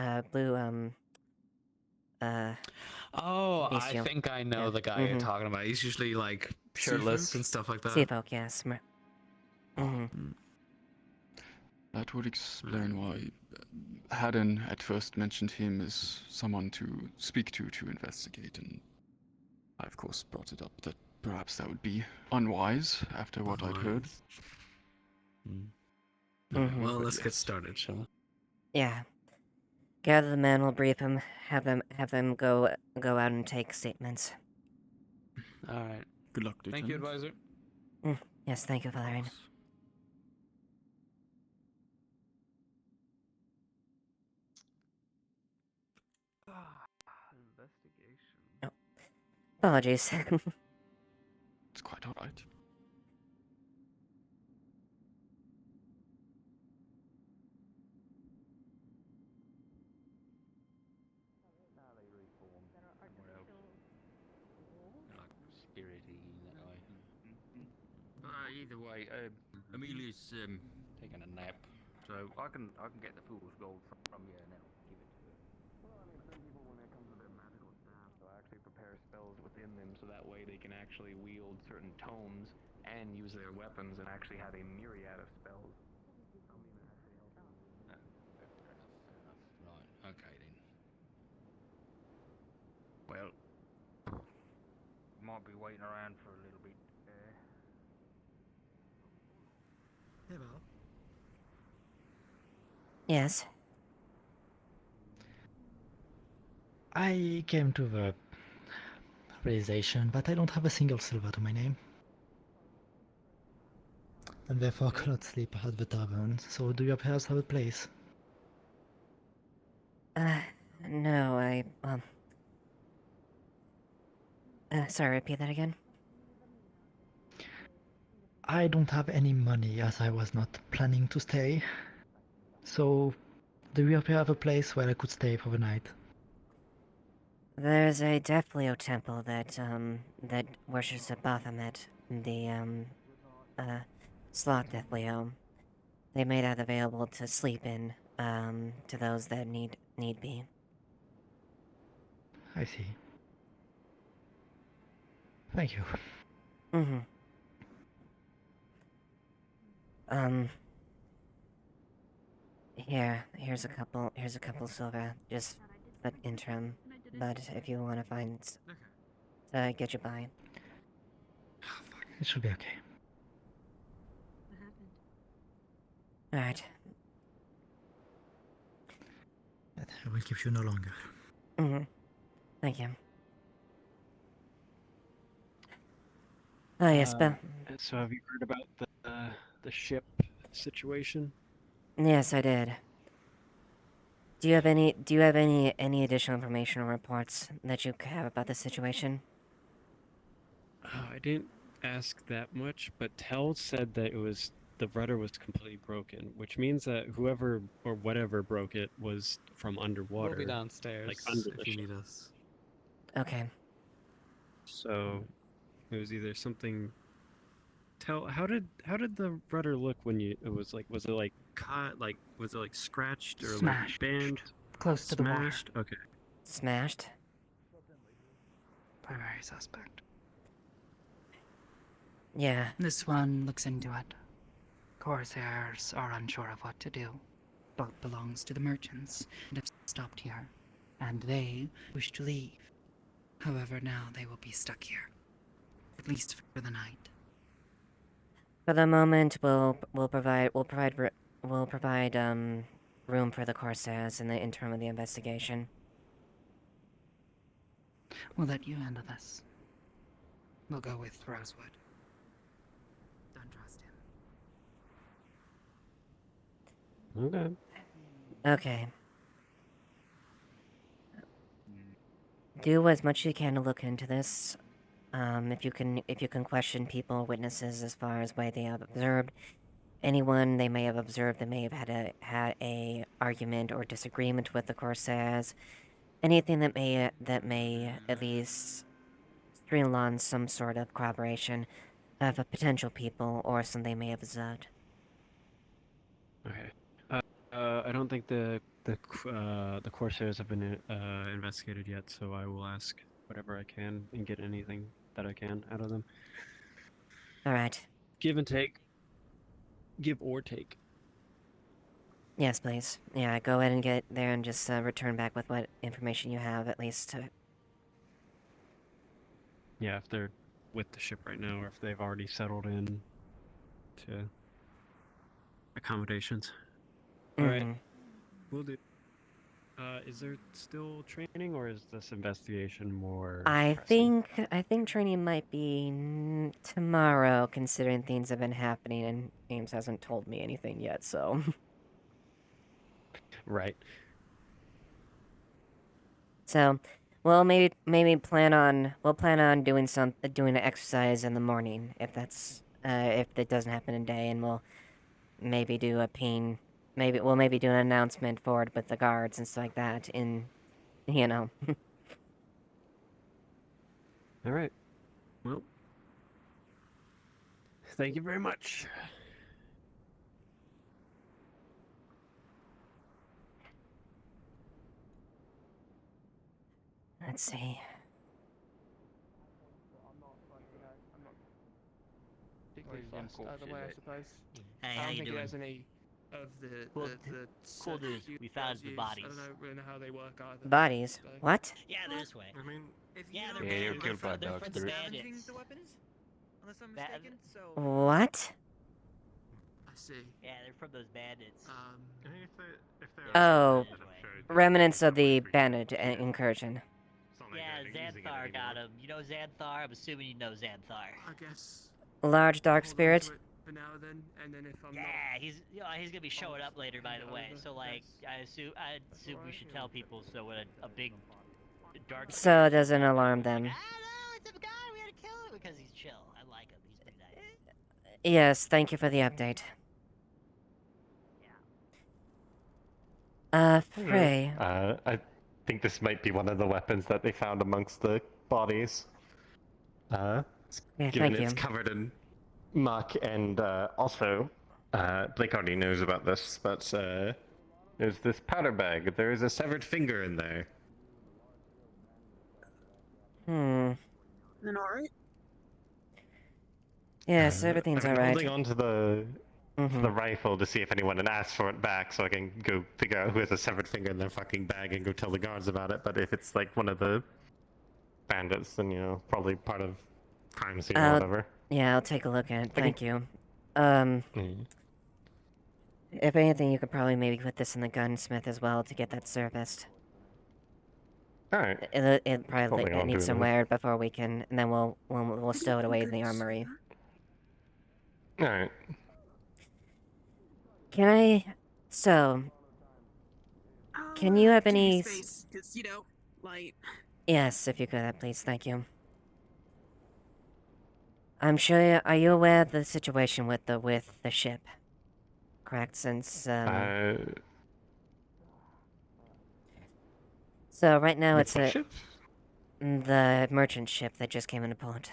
Oh, bestial. I think I know the guy you're talking about. He's usually like shirtless and stuff like that. Sea folk, yes. That would explain why Haddon at first mentioned him as someone to speak to investigate, and I of course brought it up that perhaps that would be unwise after what I'd heard. Well, let's get started, shall we? Yeah. Gather the men, we'll brief them, have them go out and take statements. Alright. Good luck, Thank you, advisor. Yes, thank you, Valerian. Investigation. Apologies. It's quite alright. Spirity that way. Either way, Amelia's taking a nap, so I can get the fool's gold from you and I'll give it to her. Well, I mean, some people when it comes to their magical staff, they'll actually prepare spells within them, so that way they can actually wield certain tomes and use their weapons and actually have a myriad of spells. Some even actually help them. Fair enough. Right. Okay then. Well, might be waiting around for a little bit. Hey, Val. Yes. I came to the realization that I don't have a single silver to my name. And therefore cannot sleep at the tavern, so do you perhaps have a place? No, sorry, repeat that again? I don't have any money as I was not planning to stay. So, do you have a place where I could stay for the night? There's a Deathleo temple that worships at Baphomet, the, Sloth Deathleo. They made that available to sleep in, to those that need be. I see. Thank you. Mm-hmm. Here's a couple silver, just the interim. But if you want to find, get you by. It should be okay. Alright. I will keep you no longer. Mm-hmm. Thank you. Oh yes, but So have you heard about the ship situation? yes, I did. Do you have any additional information or reports that you have about the situation? I didn't ask that much, but Tell said that the rudder was completely broken, which means that whoever or whatever broke it was from underwater. We'll be downstairs like under if the you ship. need us. Okay. So it was either something. Tell how did the rudder look when was it like caught, like was it like scratched or Smashed. like banged? Close to the water. Smashed? Okay. Smashed? Primary suspect. Yeah. This one looks into it. Corsairs are unsure of what to do. Boat belongs to the merchants and have stopped here, and they wish to leave. However, now they will be stuck here, at least for the night. For the moment, we'll provide room for the Corsairs in the interim of the investigation. We'll let you handle this. We'll go with Rosewood. Don't trust him. Okay. Okay. Do as much as you can to look into this. If you can question people, witnesses, as far as what they have observed, anyone they may have observed that may have had a argument or disagreement with the Corsairs, anything that may at least streamline some sort of corroboration of a potential people or some they may have observed. Okay. I don't think the Corsairs have been investigated yet, so I will ask whatever I can and get anything that I can out of them. All right. Give and take. Give or take. Yes, please. Yeah, go ahead and get there and just return back with what information you have, at least. Yeah, if they're with the ship right now, or if they've already settled in to accommodations. All right. We'll do. Is there still training, or is this investigation more? I think training might be tomorrow, considering things have been happening and Ames hasn't told me anything yet. So. Right. So, Well, maybe we'll plan on doing doing an exercise in the morning if if it doesn't happen today, and we'll maybe do a ping. Maybe do an announcement for it with the guards and stuff like that. You know. All right. Well, thank you very much. Let's see. Particularly fast either way, I suppose. Hey, I how don't you think doing? it has any of the Cool, the cool news. We found the bodies. I don't know really know how they work either. Bodies? So. What? Yeah, they're this way. I mean, Yeah, they're you're bad. killed by a They're dog from the spirit. bandits. The weapons, unless I'm mistaken. So. What? I see. Yeah, they're from those bandits. Oh, remnants of the bandit incursion. Yeah, Xanthar got him. You know Xanthar? I'm assuming you know Xanthar. I guess. Large dark spirit. For now, then, and then if I'm Yeah, he's gonna be showing up later, by the way. So like, I assume we should tell people so when a big dark. So it doesn't alarm them. No, it's a guy. We had to kill him because he's chill. I like him. He's pretty nice. Yes, thank you for the update. Frey. I think this might be one of the weapons that they found amongst the bodies. Yeah, Given thank it's you. covered in muck, and also, Blake already knows about this, but there's this powder bag. There is a severed finger in there. Hmm. Then alright. Yes, everything's I've been alright. holding on to the rifle to see if anyone had asked for it back, so I can go figure out who has a severed finger in their fucking bag and go tell the guards about it. But if it's like one of the bandits, then probably part of crime scene or whatever. Yeah, I'll take a look at it. Okay. Thank you. Mm. If anything, you could probably maybe put this in the gunsmith as well to get that serviced. Alright. It probably Holding on needs to some it. wear before we can, and then we'll stow it away in the armory. Alright. Can you have any? Space, 'cause, light. Yes, if you could, please. Thank you. I'm sure. Are you aware of the situation with the ship? Correct, since So right now With it's what ship? the merchant ship that just came into port.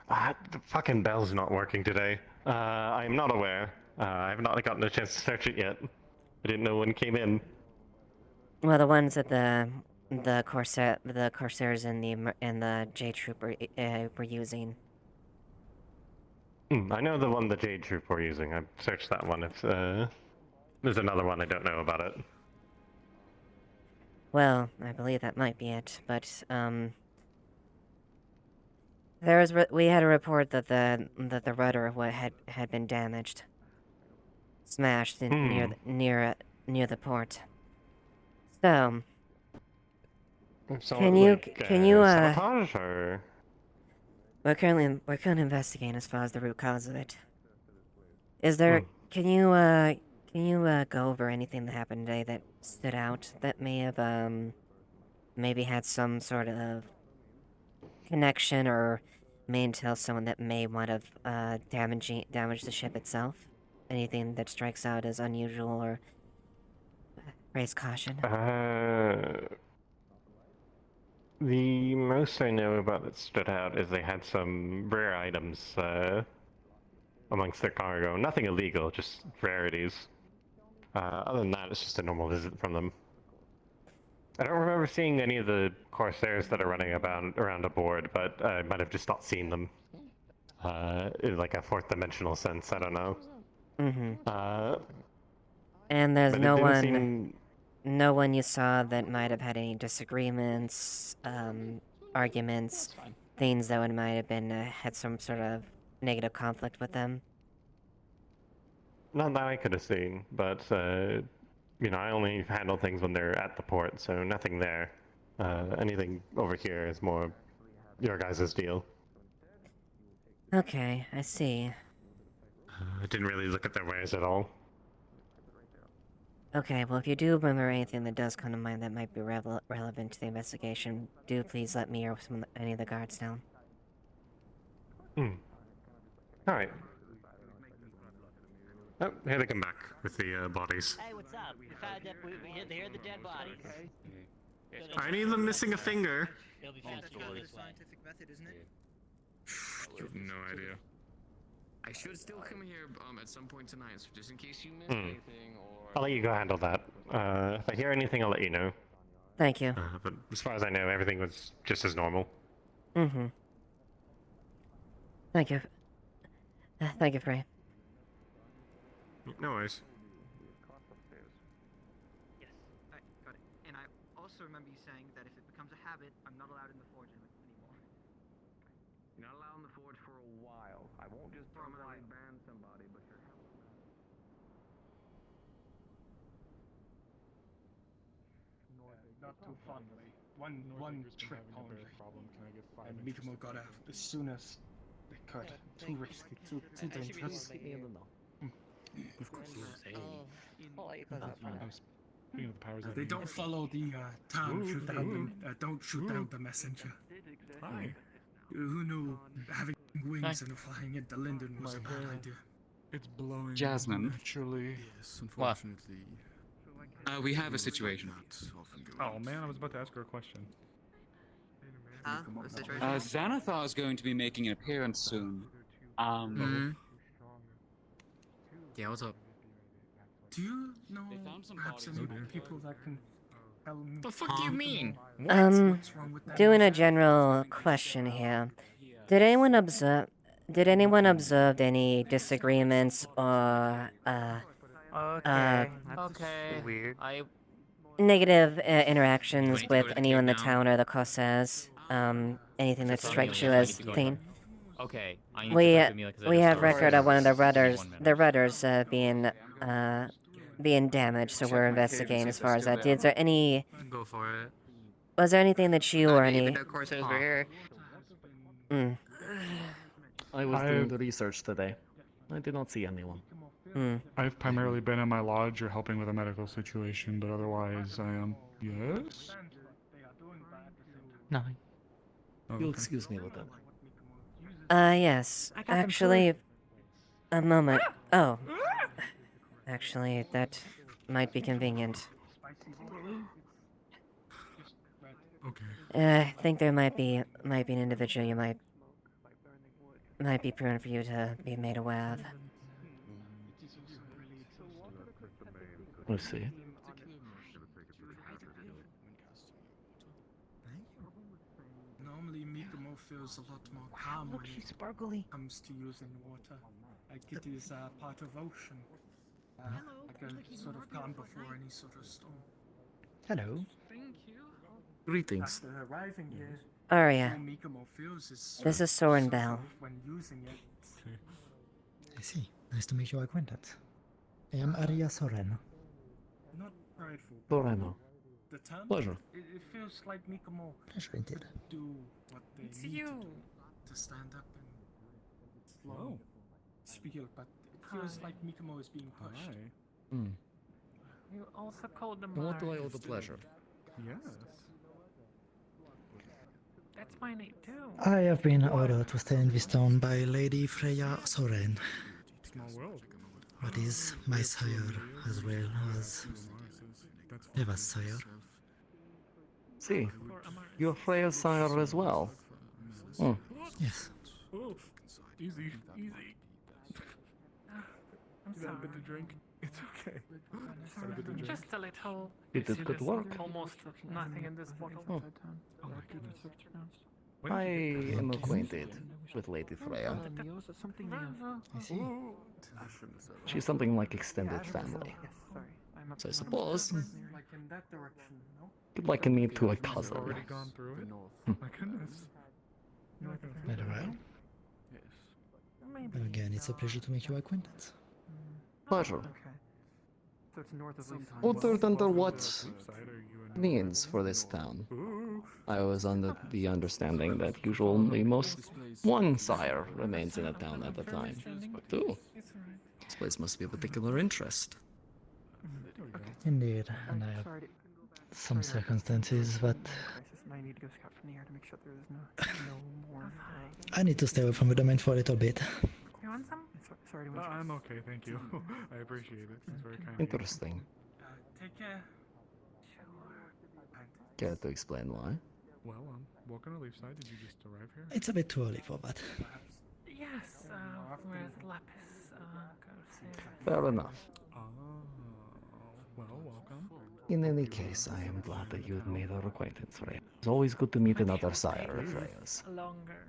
The fucking bell's not working today. I am not aware. I have not gotten a chance to search it yet. I didn't know when it came in. Well, the ones that the corsairs and the J Troop were using. I know the one the Jade Troop were using. I searched that one. If there's another one, I don't know about it. Well, I believe that might be it, but we had a report that the rudder had been damaged, smashed near the port. So, can you sabotage or? We're currently investigating as far as the root cause of it. Is there? Can you go over anything that happened today that stood out that may have maybe had some sort of connection or may entail someone that may want to damage the ship itself? Anything that strikes out as unusual or raise caution? The most I know about that stood out is they had some rare items amongst their cargo. Nothing illegal, just rarities. Other than that, it's just a normal visit from them. I don't remember seeing any of the corsairs that are running around aboard, but I might have just not seen them. In like a fourth dimensional sense, I don't know. And there's but it no didn't one, seem- no one you saw that might have had any disagreements, arguments, things that might have been had some sort of negative conflict with them. Not that I could have seen, but I only handle things when they're at the port, so nothing there. Anything over here is more your guys' deal. Okay, I see. I didn't really look at their wares at all. Okay, well, if you do remember anything that does come to mind that might be relevant to the investigation, do please let me or any of the guards know. Alright. Oh, here they come back with the bodies. Hey, what's up? We found that here are the dead bodies. Are any of them missing a finger? It'll be faster to go this way. You have no idea. I should still come here at some point tonight, so just in case you missed anything or... I'll let you go handle that. If I hear anything, I'll let you know. Thank you. But as far as I know, everything was just as normal. Mm-hmm. Thank you. Thank you, Frey. No worries. Yes, I got it. And I also remember you saying that if it becomes a habit, I'm not allowed in the forge anymore. You're not allowed in the forge for a while. I won't just permanently ban somebody, but you're Not too fondly. One trip only. And Mikamo got out as soon as they could. Too risky, too dangerous. Of course. Speaking of the powers they don't follow the town. Don't shoot down the messenger. Hi. Who knew having wings and flying into Linden was a bad idea? It's blowing. Jasmine. Naturally. Yes, What? unfortunately. We have a situation. Oh man, I was about to ask her a question. Xanathar is going to be making an appearance soon. Yeah, what's up? Do you know perhaps any people that can tell me? The fuck do you mean? What's wrong with that? Doing a general question here. Did anyone observe any disagreements or Weird. negative interactions with anyone in the town or the Corsairs? Anything that strikes you as clean? Okay, I need We to talk to Amelia 'cause I we just have saw record her. of one of the One rudders being damaged, so we're investigating as far as that. Is there any? Go for it. Was there anything that you or any? Even though Corsairs were here. I was doing the research today. I did not see anyone. I've primarily been in my lodge or helping with a medical situation, but otherwise I am. Yes? Nothing. Oh, You'll okay. excuse me a little. Yes. Actually, a moment. Oh. Actually, that might be convenient. Okay. I think there might be an individual you might be prudent for you to be made aware of. We'll see. Normally, Mikamo feels a lot more calm when it comes to using water. Like it is part of ocean. Like a sort of calm before any sort of storm. Hello. Greetings. After arriving here, Arya, all Mikamo feels is this is Soren Bell. when using it. I see. Nice to make your acquaintance. I am Arya Soren. Not prideful. Loreno. The town, Pleasure. It feels like Mikamo Pleasure indeed. do what they It's need you. to stand up and slow spiel, but it feels like Mikamo is being pushed. You also called them. And what do I owe the pleasure? Yes. That's my name too. I have been ordered to stay in this town by Lady Freya Soren. Small world. What is my sire as well as Eva's sire. See, you're Freya's sire as well. Yes. Oh, easy, easy. I'm You got a bit to drink? It's okay. Got a bit to drink? Just a little. You did good work. Almost nothing in this bottle. Oh. Oh my goodness. I am acquainted with Lady Freya. I see. She's something like extended family. So I suppose Like in that direction, no? you'd liken me to a cousin. Already gone through it? My goodness. Very well. And again, it's a pleasure to make your acquaintance. Pleasure. So it's north of Other than the what means for this town. I was under the understanding that usually most one sire remains in a town at a time. But two. This place must be of particular interest. Indeed, and I have some circumstances, but I need to go scout from the air to make sure there's no more. I need to stay away from the domain for a little bit. You want some? Sorry to interrupt. I'm okay, thank you. I appreciate it. It's very kind of you. Interesting. Take care. Care to explain why? Well, welcome to Leafside. Did you just arrive here? It's a bit too early for that. Yes, where's Lapis? Fair enough. Well, welcome. In any case, I am glad that you made our acquaintance, Freya. It's always good to meet another sire of Freya's. Longer.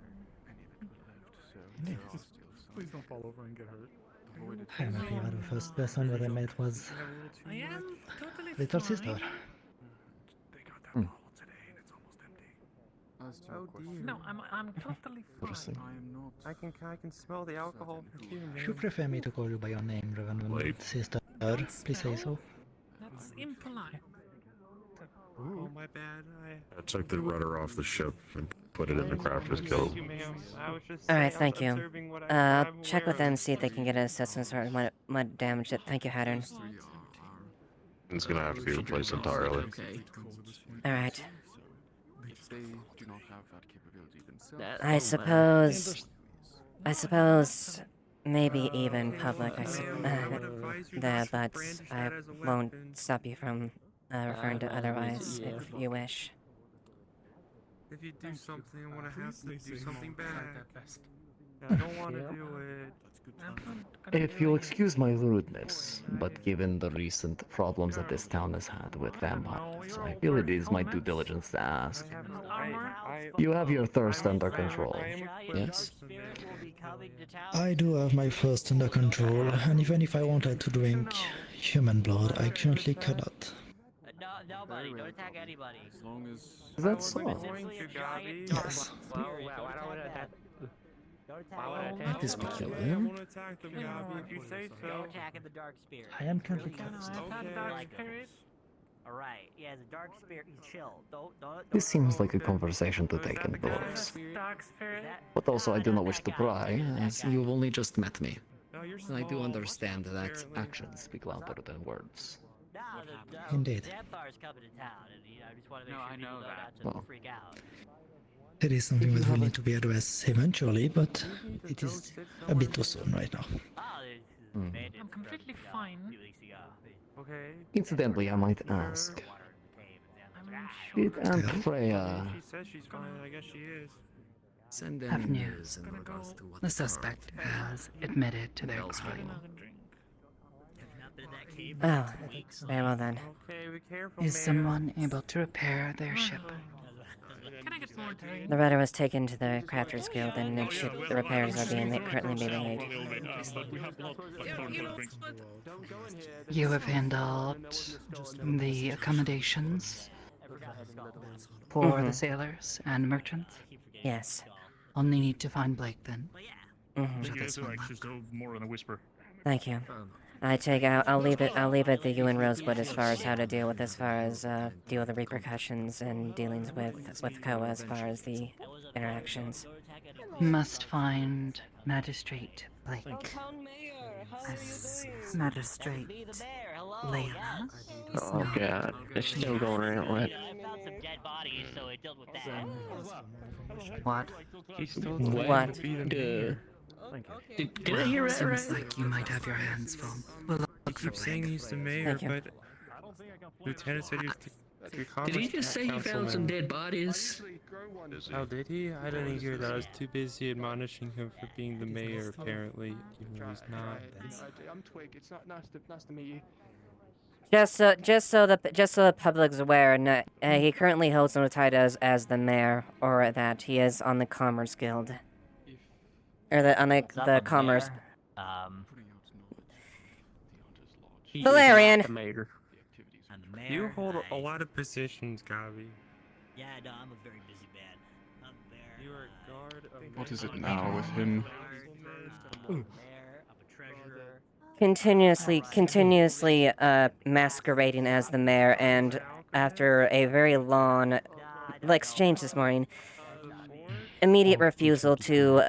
Please don't fall over and get hurt. I am happy the first person that I met was I am totally little fine. sister. Oh dear. No, I'm totally fine. I can smell the alcohol from here, If you prefer me to call you by your name rather than sister, please say so. That's impolite. Oh, my bad. I took the rudder off the ship and put it in the crafter's guild. Alright, thank you. I'll check with them, see if they can get an assessment or what damaged it. Thank you, Hattern. It's gonna have to be replaced entirely. Alright. If they do not have that capability themselves, I suppose, maybe even public, there, but I won't stop you from referring to otherwise if you wish. If you do something, I want to have to do something bad. I don't want to do it. If you'll excuse my rudeness, but given the recent problems that this town has had with vampires, I feel it is my due diligence to ask. You have your thirst under control, yes? I do have my thirst under control, and even if I wanted to drink human blood, I currently cannot. Nobody, don't attack anybody. as long as Is that so? Yes. That is peculiar. Don't attack the dark spirit. I am currently cursed. Alright, yeah, the dark spirit, chill. Don't This seems like a conversation to take in blocks. But also I do not wish to pry, as you've only just met me. And I do understand that actions speak louder than words. Indeed. Zamphar's coming to town, and I just want to make sure people know not to freak out. It is something that will need to be addressed eventually, but it is a bit too soon right now. I'm completely fine. Okay. Incidentally, I might ask, did Aunt Freya She says she's fine. I guess she is. send Have any news. news in regards to what The suspect has admitted to their crime. Oh, very well then. Okay, be careful, Is Mayor. someone able to repair their ship? Can I get more time? The rudder was taken to the Crafters Guild, and the repairs are currently being made. You have handled the accommodations for the sailors and merchants? Yes. Only need to find Blake then. Mhm. Yes, actually, still more in a whisper. Thank you. I'll leave it to you and Rosewood as far as how to deal with deal with the repercussions and dealings with Koa as far as the interactions. Must find Magistrate Blake. Magistrate Leila? Oh god, it's still going around. What? I found some dead bodies, so it dealt with that. What? What? Did I hear that Seems right? like you might have your hands full. We'll He keeps saying he's the mayor, Thank you. but Lieutenant said he was the Did he just say he found some dead bodies? Oh, did he? I didn't hear that. I was too busy admonishing him for being the mayor, apparently, even though he's not. I'm Twig. It's not nice to meet you. Just so the public's aware, he currently holds no title as the mayor, or that he is on the Commerce Guild, or the Commerce. Valerian. You hold a lot of positions, Gabi. Yeah, no, I'm a very busy man. I'm a mayor. You are a guard. what is it now with him? I'm a mayor. I'm a treasurer. Continuously masquerading as the mayor, and after a very long exchange this morning, immediate refusal to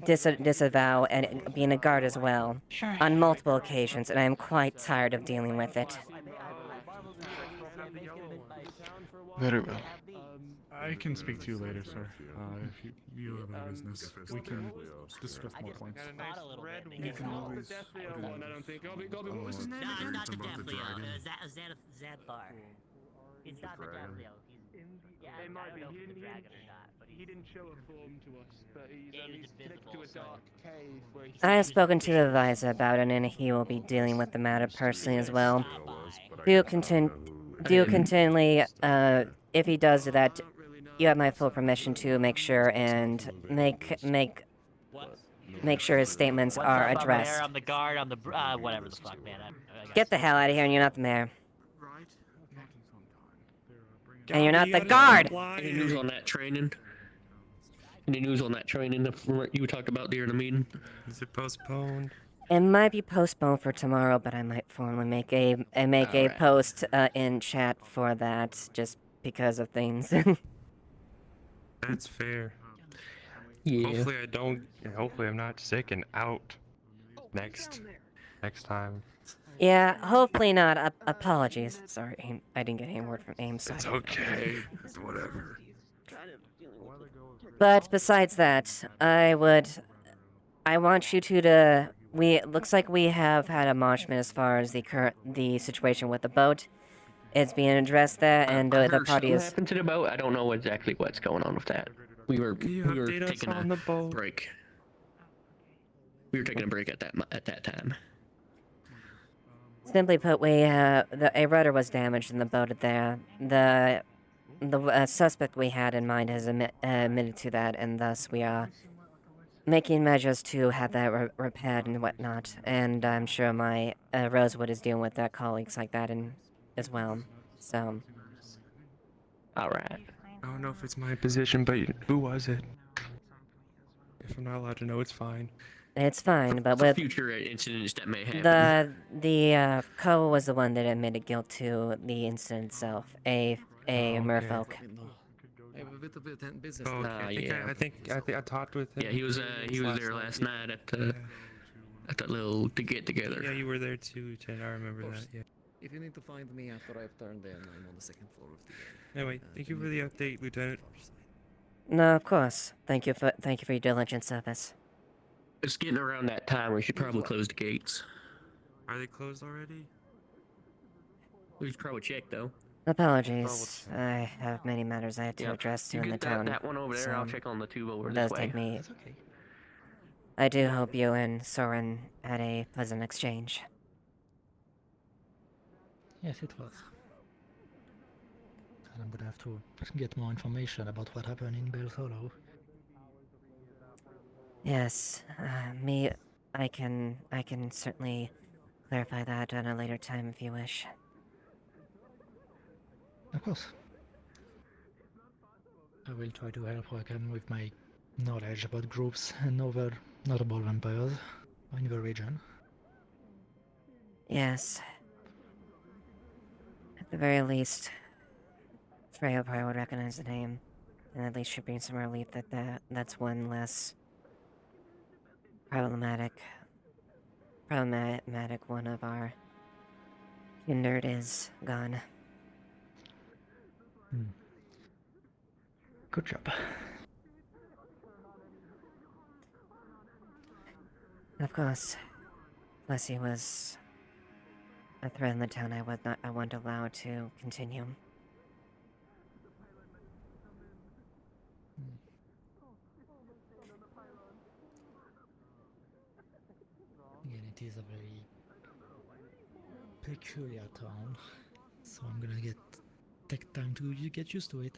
disavow and being a guard as well on multiple occasions, and I am quite tired of dealing with it. Very well. I can speak to you later, sir. If you have other business, we can discuss more points. You can always put it in. I don't think. What was his name No, again? it's not the Deathleo. Zadfar. He's not the Deathleo. Yeah, It I might don't be. know if He he's a didn't, dragon or not, but he didn't show a form to us, but he's Yeah, at he was least connected invisible, to a dark cave where he I have spoken to the advisor about it, and he will be dealing with the matter personally as well. Do continually, if he does that, you have my full permission to make sure and make sure his statements What's are up, addressed. I'm there, I'm the guard, I'm the whatever the fuck, man. I Get the hell out of here, and you're not the mayor. Right. And you're not the guard! Any news on that training? Any news on that training that you talked about during the meeting? Is it postponed? It might be postponed for tomorrow, but I might formally make a Alright. post in chat for that, just because of things. That's fair. Yeah. Hopefully I'm not sick and out next time. Yeah, hopefully not. Apologies. Sorry, AIM, I didn't get any word from AIM, so It's okay. It's whatever. But besides that, I want you two to. It looks like we have had a moshment as far as the situation with the boat. It's being addressed there, and I the heard party something is. happened to the boat. I don't know exactly what's going on with that. We were taking on a the boat? break. We were taking a break at that time. Simply put, a rudder was damaged in the boat there. The suspect we had in mind has admitted to that, and thus we are making measures to have that repaired and whatnot. And I'm sure my Rosewood is dealing with their colleagues like that as well. So. All right. I don't know if it's my position, but who was it? If I'm not allowed to know, it's fine. It's fine, but For with future incidents that may happen. the Koa was the one that admitted guilt to the incident itself. A merfolk. I have a bit of business. Oh, okay. I think I talked with him. Yeah, he was there last night at that little get together. Yeah, you were there too, Jen. I remember that. Yeah. If you need to find me after I've turned in, I'm on the second floor of the. Anyway, thank you for the update, Lieutenant. No, of course. Thank you for your diligent service. It's getting around that time. We should probably close the gates. Are they closed already? We should probably check though. Apologies. I have many matters I have to address You in the get town. that one over there. I'll so check on the two over it this does way. take me. I do hope you and Soren had a pleasant exchange. Yes, it was. And I'm gonna have to get more information about what happened in Bell's Hollow. Yes, I can certainly clarify that at a later time if you wish. Of course. I will try to help where I can with my knowledge about groups and other notable vampires in the region. Yes. At the very least, Freya probably would recognize the name, and at least should bring some relief that's one less problematic one of our kindred is gone. Good job. Of course, Plessy was a threat in the town I wouldn't allow to continue. Again, it is a very peculiar town, so I'm gonna take time to get used to it.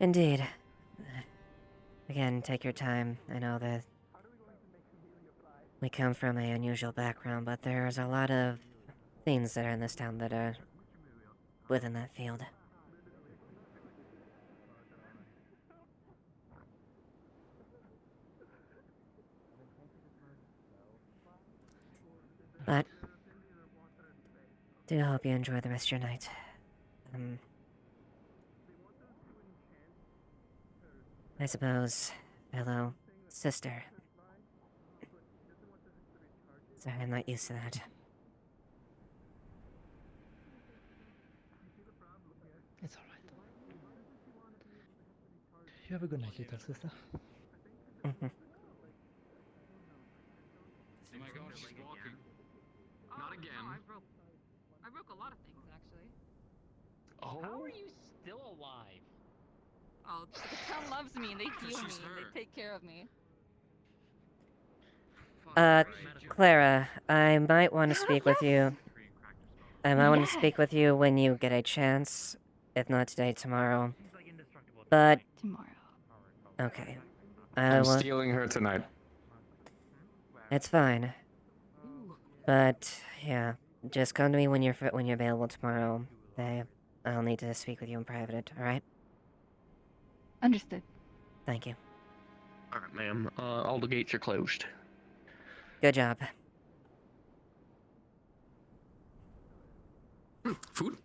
Indeed. Again, take your time. I know that we come from an unusual background, but there's a lot of things that are in this town that are within that field. But do hope you enjoy the rest of your night. I suppose, fellow sister. Sorry, I'm not used to that. It's alright. You have a good night, little sister. Oh my god, she's walking. Not again. No, I broke a lot of things actually. Oh. How are you still alive? Oh, the town loves me and they heal me she's and her. they take care of me. Clara, I might want to speak with you. I might want to speak with you when you get a chance. If not today, tomorrow. But... Tomorrow. Okay. I'm stealing her tonight. It's fine. But, yeah. Just come to me when you're available tomorrow. I'll need to speak with you in private, alright? Understood. Thank you. Alright, ma'am. All the gates are closed. Good job. Food?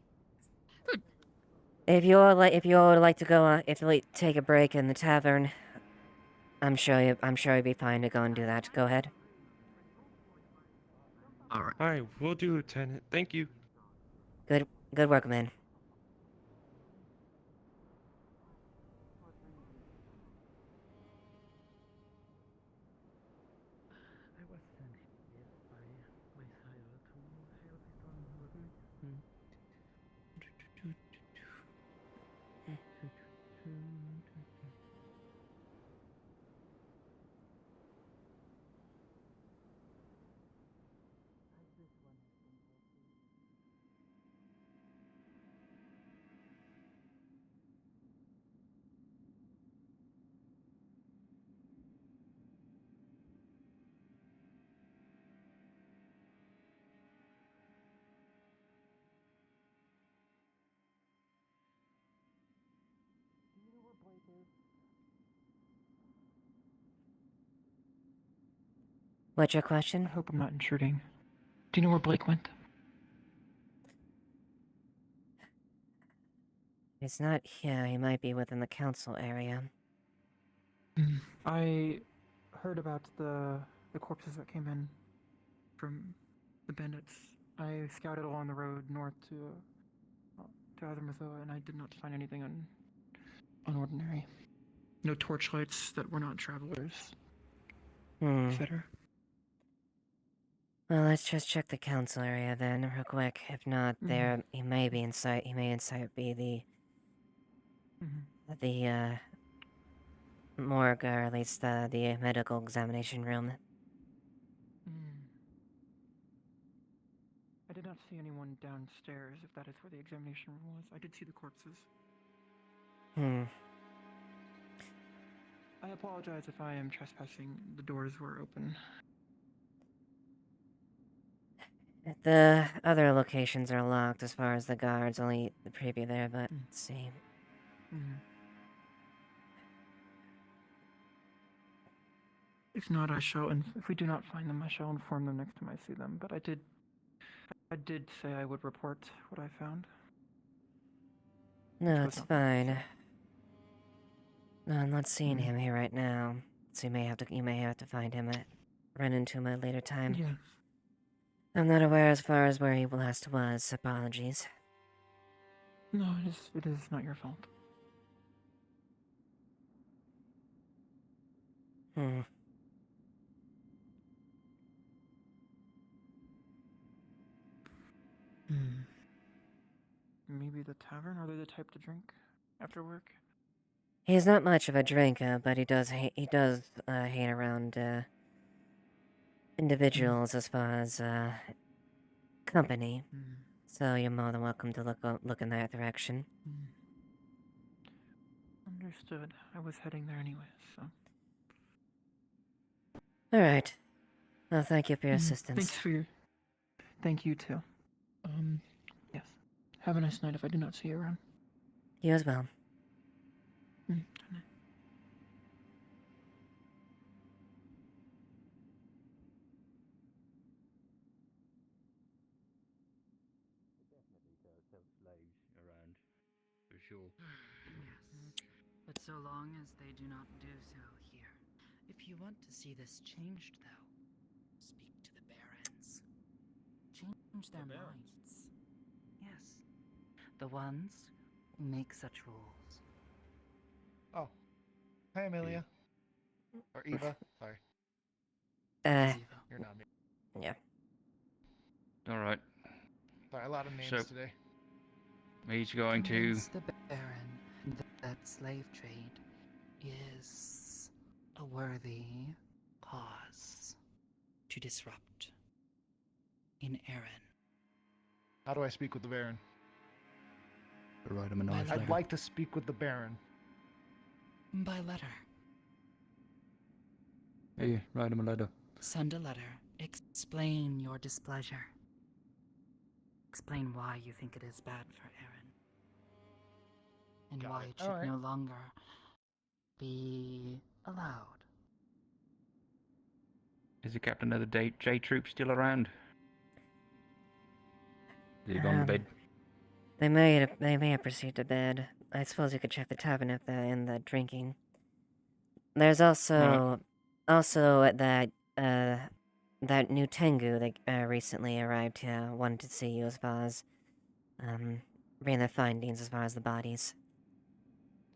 If you all would like to go, take a break in the tavern, I'm sure you'd be fine to go and do that. Go ahead. Alright. Alright, we'll do, Lieutenant. Thank you. Good work, man. What's your question? I hope I'm not intruding. Do you know where Blake went? He's not here. He might be within the council area. I heard about the corpses that came in from the bandits. I scouted along the road north to Azamazua, and I did not find anything unordinary. No torchlights that were not travelers, etc. Well, let's just check the council area then, real quick. If not, he may be inside. He may inside be the morgue, or at least the medical examination room. I did not see anyone downstairs, if that is where the examination room was. I did see the corpses. I apologize if I am trespassing. The doors were open. The other locations are locked as far as the guards, only the preview there, but let's see. If not, if we do not find them, I shall inform them next time I see them. But I did say I would report what I found. No, it's fine. No, I'm not seeing him here right now, so you may have to find him run into him at a later time. Yes. I'm not aware as far as where he last was. Apologies. No, it is not your fault. Maybe the tavern? Are they the type to drink after work? He's not much of a drinker, but he does hang around individuals as far as company. So you're more than welcome to look in that direction. Understood. I was heading there anyway, so. All right. Well, thank you for your assistance. Thank you too. Yes. Have a nice night if I do not see you around. You as well. Around, for sure. But so long as they do not do so here. If you want to see this changed, though, speak to the barons. Change their minds. Yes. The ones who make such rules. Oh. Hi, Amelia. Or Eva. Sorry. You're not me. Yeah. All right. Sorry, a lot of names So- today. He's going to. Convince the baron that slave trade is a worthy cause to disrupt in Erin. How do I speak with the Baron? Write him a nice I'd letter. like to speak with the Baron. By letter. Hey, write him a letter. Send a letter. Explain your displeasure. Explain why you think it is bad for Erin. And Got why it. it should Alright. no longer be allowed. Is the captain of the J Troop still around? Is he gone to bed? They may have proceeded to bed. I suppose you could check the tavern if they're in the drinking. There's also that that new Tengu that recently arrived here wanted to see you as far as bring their findings as far as the bodies.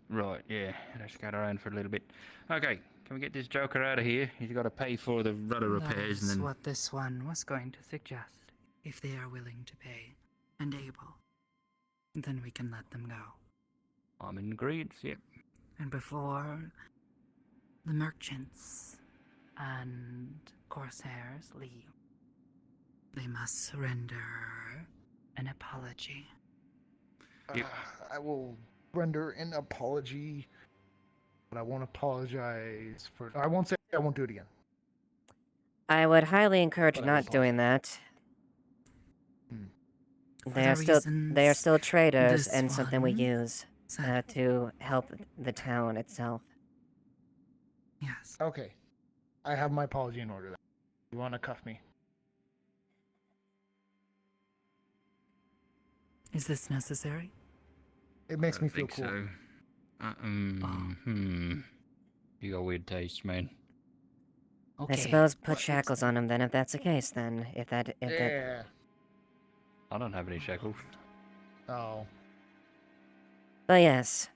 Right, yeah. Let's get around for a little bit. Okay, can we get this joker out of here? He's got to pay for the rudder repairs and That's then. what this one was going to suggest. If they are willing to pay and able, then we can let them go. I'm in agreement, yep. And before the merchants and corsairs leave, they must render an apology. I will render an apology, but I won't apologize for. I won't say I won't do it again. I would highly encourage But I not will doing that. For They the are reasons still traders this and something we one use to help the town itself. Yes. Okay. I have my apology in order. You want to cuff me? Is this necessary? It makes me feel think cool. So. You got weird taste, man. I suppose put shackles on him then, if that's the case. Then, if that. Yeah. I don't have any shackles. Oh. But yes,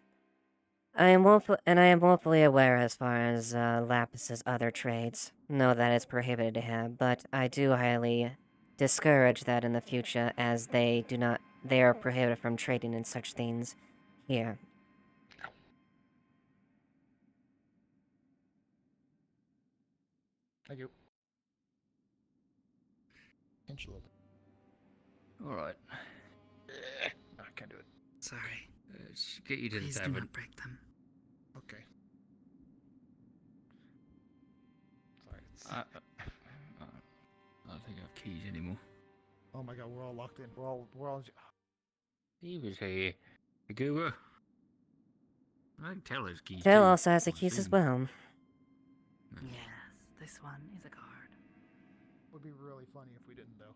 I am woefully aware as far as Lapus's other trades. Know that it's prohibited to him, but I do highly discourage that in the future, as they are prohibited from trading in such things here. Thank you. Pinch a little bit. All right. I can't do it. Sorry. Let's get you to Please the do tavern. not break them. Okay. Sorry. I don't think I have keys anymore. Oh my god, we're all locked in. We're all. He was here. The goober. I can tell his keys. Tell too. also has the keys as well. Yes, this one is a guard. Would be really funny if we didn't, though.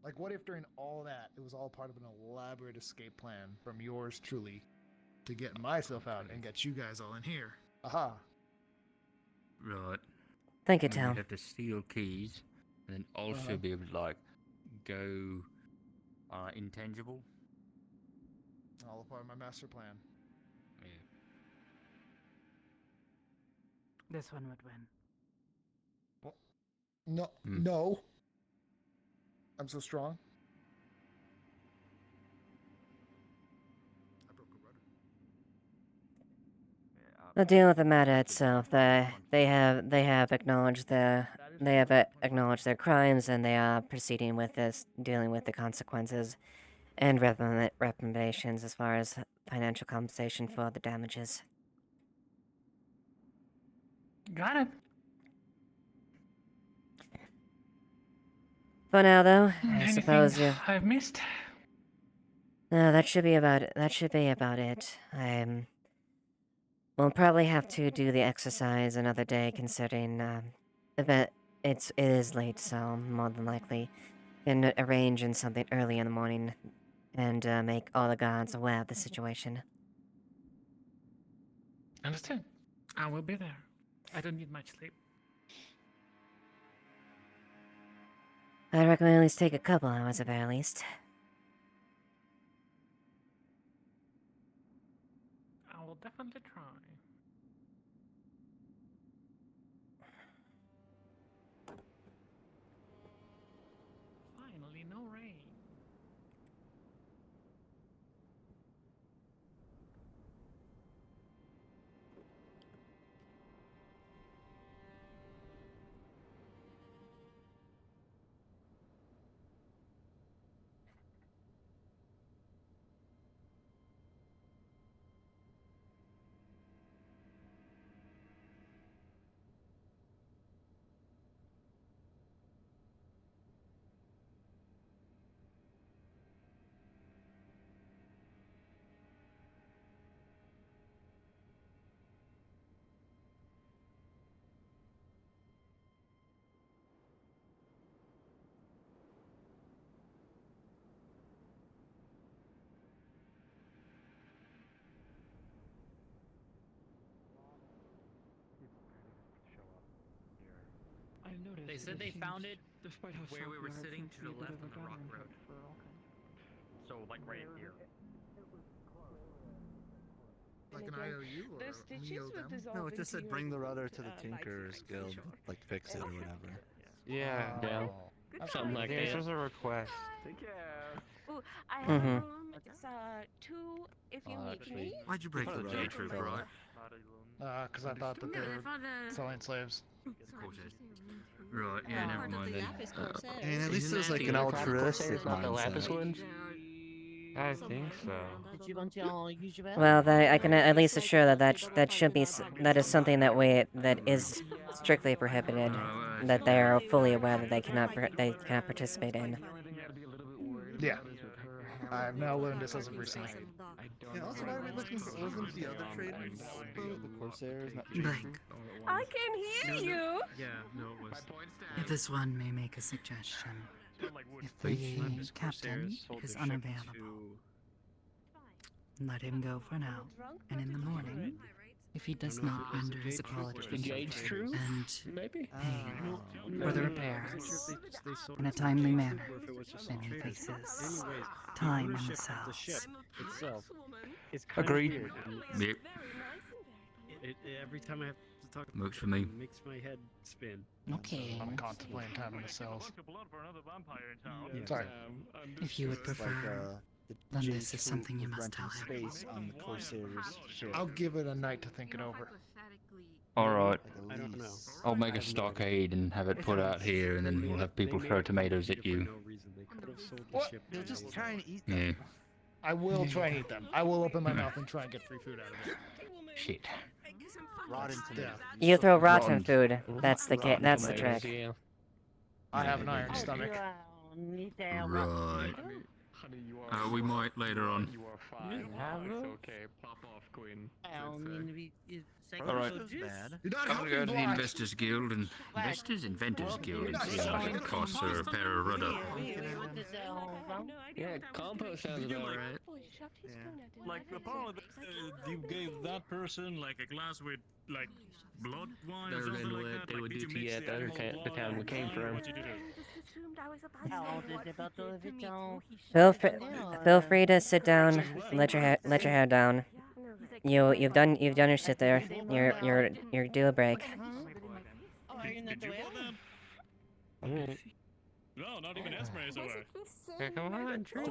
Like, what if during all that, it was all part of an elaborate escape plan from yours truly to get myself out and get you guys all in here? Aha. Right. Thank you, And Tal. We'd have to steal keys, and then also be able to like go intangible. All a part of my master plan. Yeah. This one would win. No, no. I'm so strong. I broke a rudder. The deal with the matter itself, they have acknowledged their crimes, and they are proceeding with this, dealing with the consequences and reparations as far as financial compensation for the damages. Got it. For now, though, I suppose you. I've missed. No, that should be about it. We'll probably have to do the exercise another day, considering it is late, so more than likely can arrange in something early in the morning and make all the guards aware of the situation. Understand. I will be there. I don't need much sleep. I recommend at least take a couple hours of it at least. I will definitely try. Finally, no rain. They said they found it where we were sitting to the left on the rock road. So, like right here. Like an IOU or me O them? No, it just said bring the rudder to the Tinker's Guild, like fix it or whatever. Yeah. Yeah. Something like This that. was a request. Take care. Ooh, I have Mhm. a room. It's 2 if you need me. Why'd you break the rudder, Trooper? Right? Because I thought that they were selling slaves. Right, yeah, never mind then. I mean, at least there's like an altruistic mindset. I think so. Did you want to use your Well, I can at least assure that should be that is something that is strictly prohibited. That they are fully aware that they cannot participate in. Yeah. I've now learned this as of recently. Yeah, also, why are we looking for wasn't the other traders, the Corsairs, not Blank. I can hear you. Yeah, no, it was. If this one may make a suggestion. If the captain is unavailable, let him go for now, and in the morning, if he does not render his apologies and pay for the repairs in a timely manner, then he faces time in the cells. Itself is kind Agreed. of weird. and Yep. Every time I have to talk about Works for me. it makes my head spin. Okay. I'm contemplating time in the cells. Yeah. Sorry. If you would prefer, then this is something you must tell him. space on the Corsairs ship. I'll give it a night to think it over. Alright. I don't know. I'll make a stockade and have it put out here, and then we'll have people throw tomatoes at you. What? They'll just try and eat Yeah. I will try and eat them. I will open my mouth and try and get free food out of it. Shit. rotten tomatoes. You throw rotten food. That's the That's the Tomatoes, trick. yeah. I have an iron stomach. Right. We might later on. You are fine. It's okay. Pop off, Queen. Alright. I'm gonna go to the black. Investors Guild and Inventors Guild and see how much it costs to repair a rudder. Yeah, compost sounds about right. Like, apparently you gave that person like a glass with like blood wine or Better something than like what that. they Like, would did do you to you mix at the the other animal the town we blood came or from. what did you do? Feel free to sit down. Let your head down. You've done your shit there. You're due a break. Did you call them? Alright. No, not even Esme is aware. Yeah, come on, true.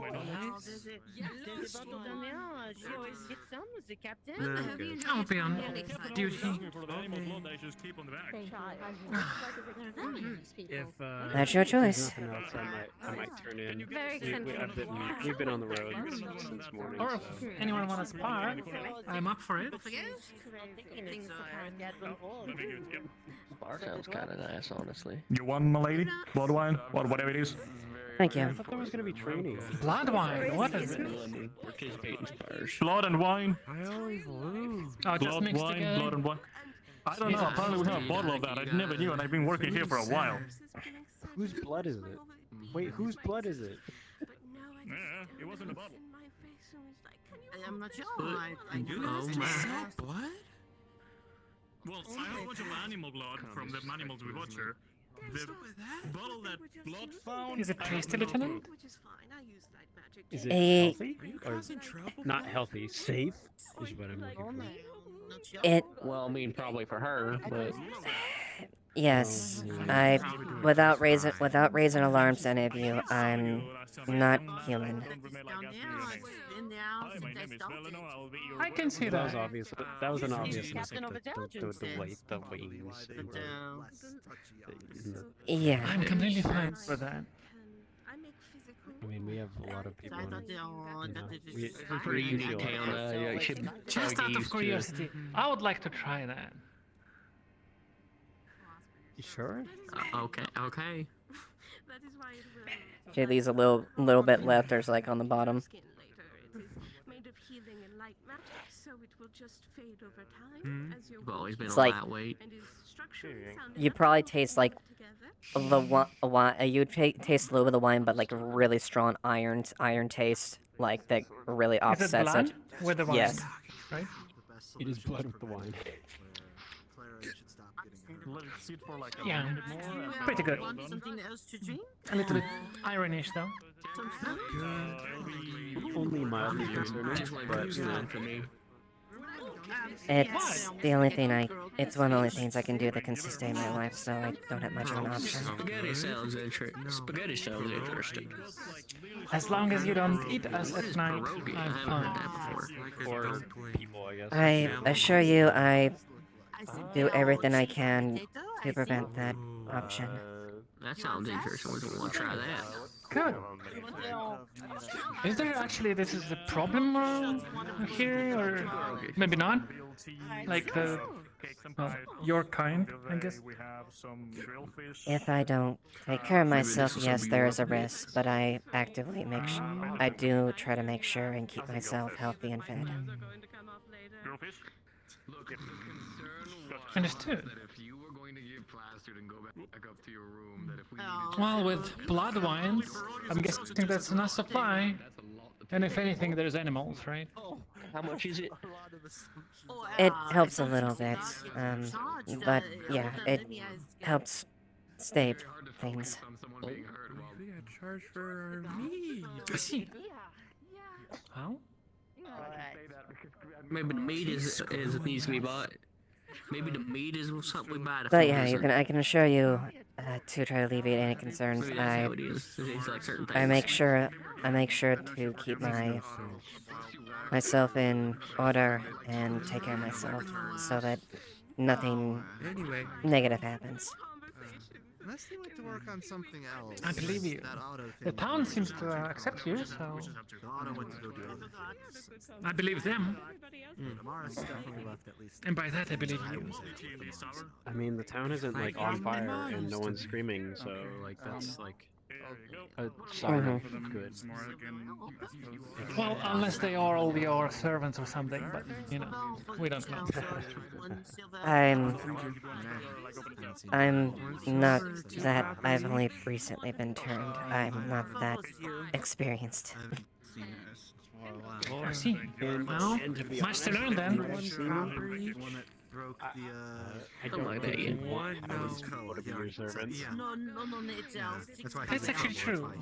I'll be on duty. Just keep on the back. If That's your choice. if nothing else, I might turn in. Very We've been on the road since morning. Or if so. anyone wants to spar, I'm up for it. Bar sounds kind of nice, honestly. You won, my lady? Blood wine? Whatever it is. Thank you. I thought there was gonna be training. Blood wine. What is it? Participate in spars. Blood and wine. I always lose. Oh, just Blood, mixed wine, together. blood and wine. I don't know. Apparently we have a bottle of that. I never knew, and I've been working here for a while. Whose blood is it? Wait, whose blood is it? Yeah, it wasn't a bottle. I'm not sure. Oh my. What? Well, I have a bunch of animal blood from the animals we butcher. The bottle that blood found. Is it I tasty, don't know. Lieutenant? Is it Eh, healthy? Or not healthy, safe? Is what I'm looking for. It Well, I mean, probably for her, but yes, I without raising alarms to any of you, I'm not human. I can see That was that. obvious. That was an obvious mistake. Captain of intelligence The weight, the is. wings. and Yeah. I'm completely fine with that. I mean, we have a lot of people. I thought I'm pretty unique town. You should Just probably out get of used to. curiosity, I would like to try that. You sure? Okay. She leaves a little bit left. There's like on the bottom. Made of healing and light magic, so it will just fade over time as your You've always been It's a like- lightweight. and is structurally sound You probably taste like the wine. You'd taste a little bit of the wine, but like a really strong iron taste, like that really Is it offsets blood it. with the wine? Yes. Right? It is blood with the wine. Let it sit for like a Yeah. minute more. Pretty good. Want something else to drink? A little bit ironish though. Some food? Only mildly concerning, Just like but you know. for me. It's the only thing it's one of the only things I can do that can sustain my life, so I don't have much of an option. Spaghetti sounds interesting. As long as you don't eat us at night, Pierogi? I I'm haven't heard that fine. before. Or people, I guess. I assure you, I do everything I can to prevent that option. That sounds interesting. We want to try that. Good. Is there actually this is a problem here, or maybe not? Like the your kind, I guess. We have some grilled fish. If I don't take care of myself, yes, there is a risk, but I actively I do try to make sure and keep myself healthy and fed. Grilled fish? Look, the concern was Understood. that if you were going to get plastered and go back up to your room, that if we Well, with blood wines, I'm guessing that's enough supply. And if anything, there's animals, right? How much is it? It helps a little bit, but yeah, it helps stave things. We got charged for our meat. I see. How? Maybe the meat is needs to be bought. Maybe the meat is something we buy. But yeah, I can assure you, to try to alleviate any concerns, Maybe that's how it is. It's like certain things. I make sure to keep myself in order and take care of myself so that nothing negative happens. Unless they went to work on something else. I believe you. That auto The thing town was- seems to accept you, so The auto went to go do other things. I believe them. Amaris definitely left at least. And by that, I believe you. I mean, the town isn't like on fire and no one's screaming, so like that's like a sign of good. Well, unless they are all your servants or something, but you know, we don't know. I'm not that. I've only recently been turned. I'm not that experienced. I see. Well, much to learn then. Broke the I don't like that yet. one I was to be your servants. No, it's That's why That's actually true.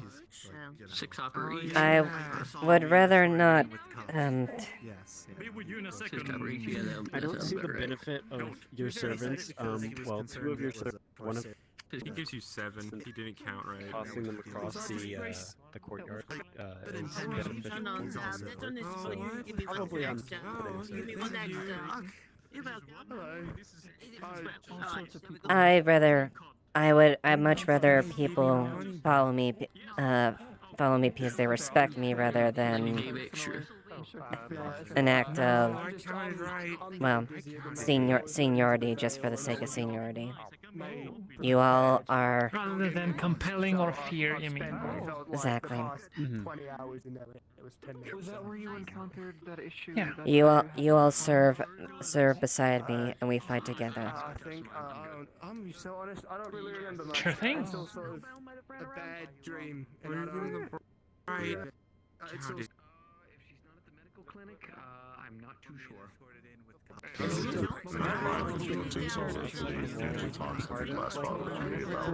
6 soccer each. I would rather not. Yes. Be with you in a 6 second. soccer each. Yeah, I don't see the benefit of your servants. Well, 2 of your servants, one of He gives you 7. He didn't count right. tossing them across the courtyard is beneficial. So probably on I'd much rather people follow me because they respect me rather than an act of, well, seniority just for the sake of seniority. You all are Rather than compelling or fear, you mean? exactly. Was that where you encountered that issue? Yeah. that- You all serve beside me, and we fight together. I think I'm so honest. I don't really remember much. Sure thing. It's all sort of a bad dream, and I don't. Right. It's all clinic? I'm not too sure. There's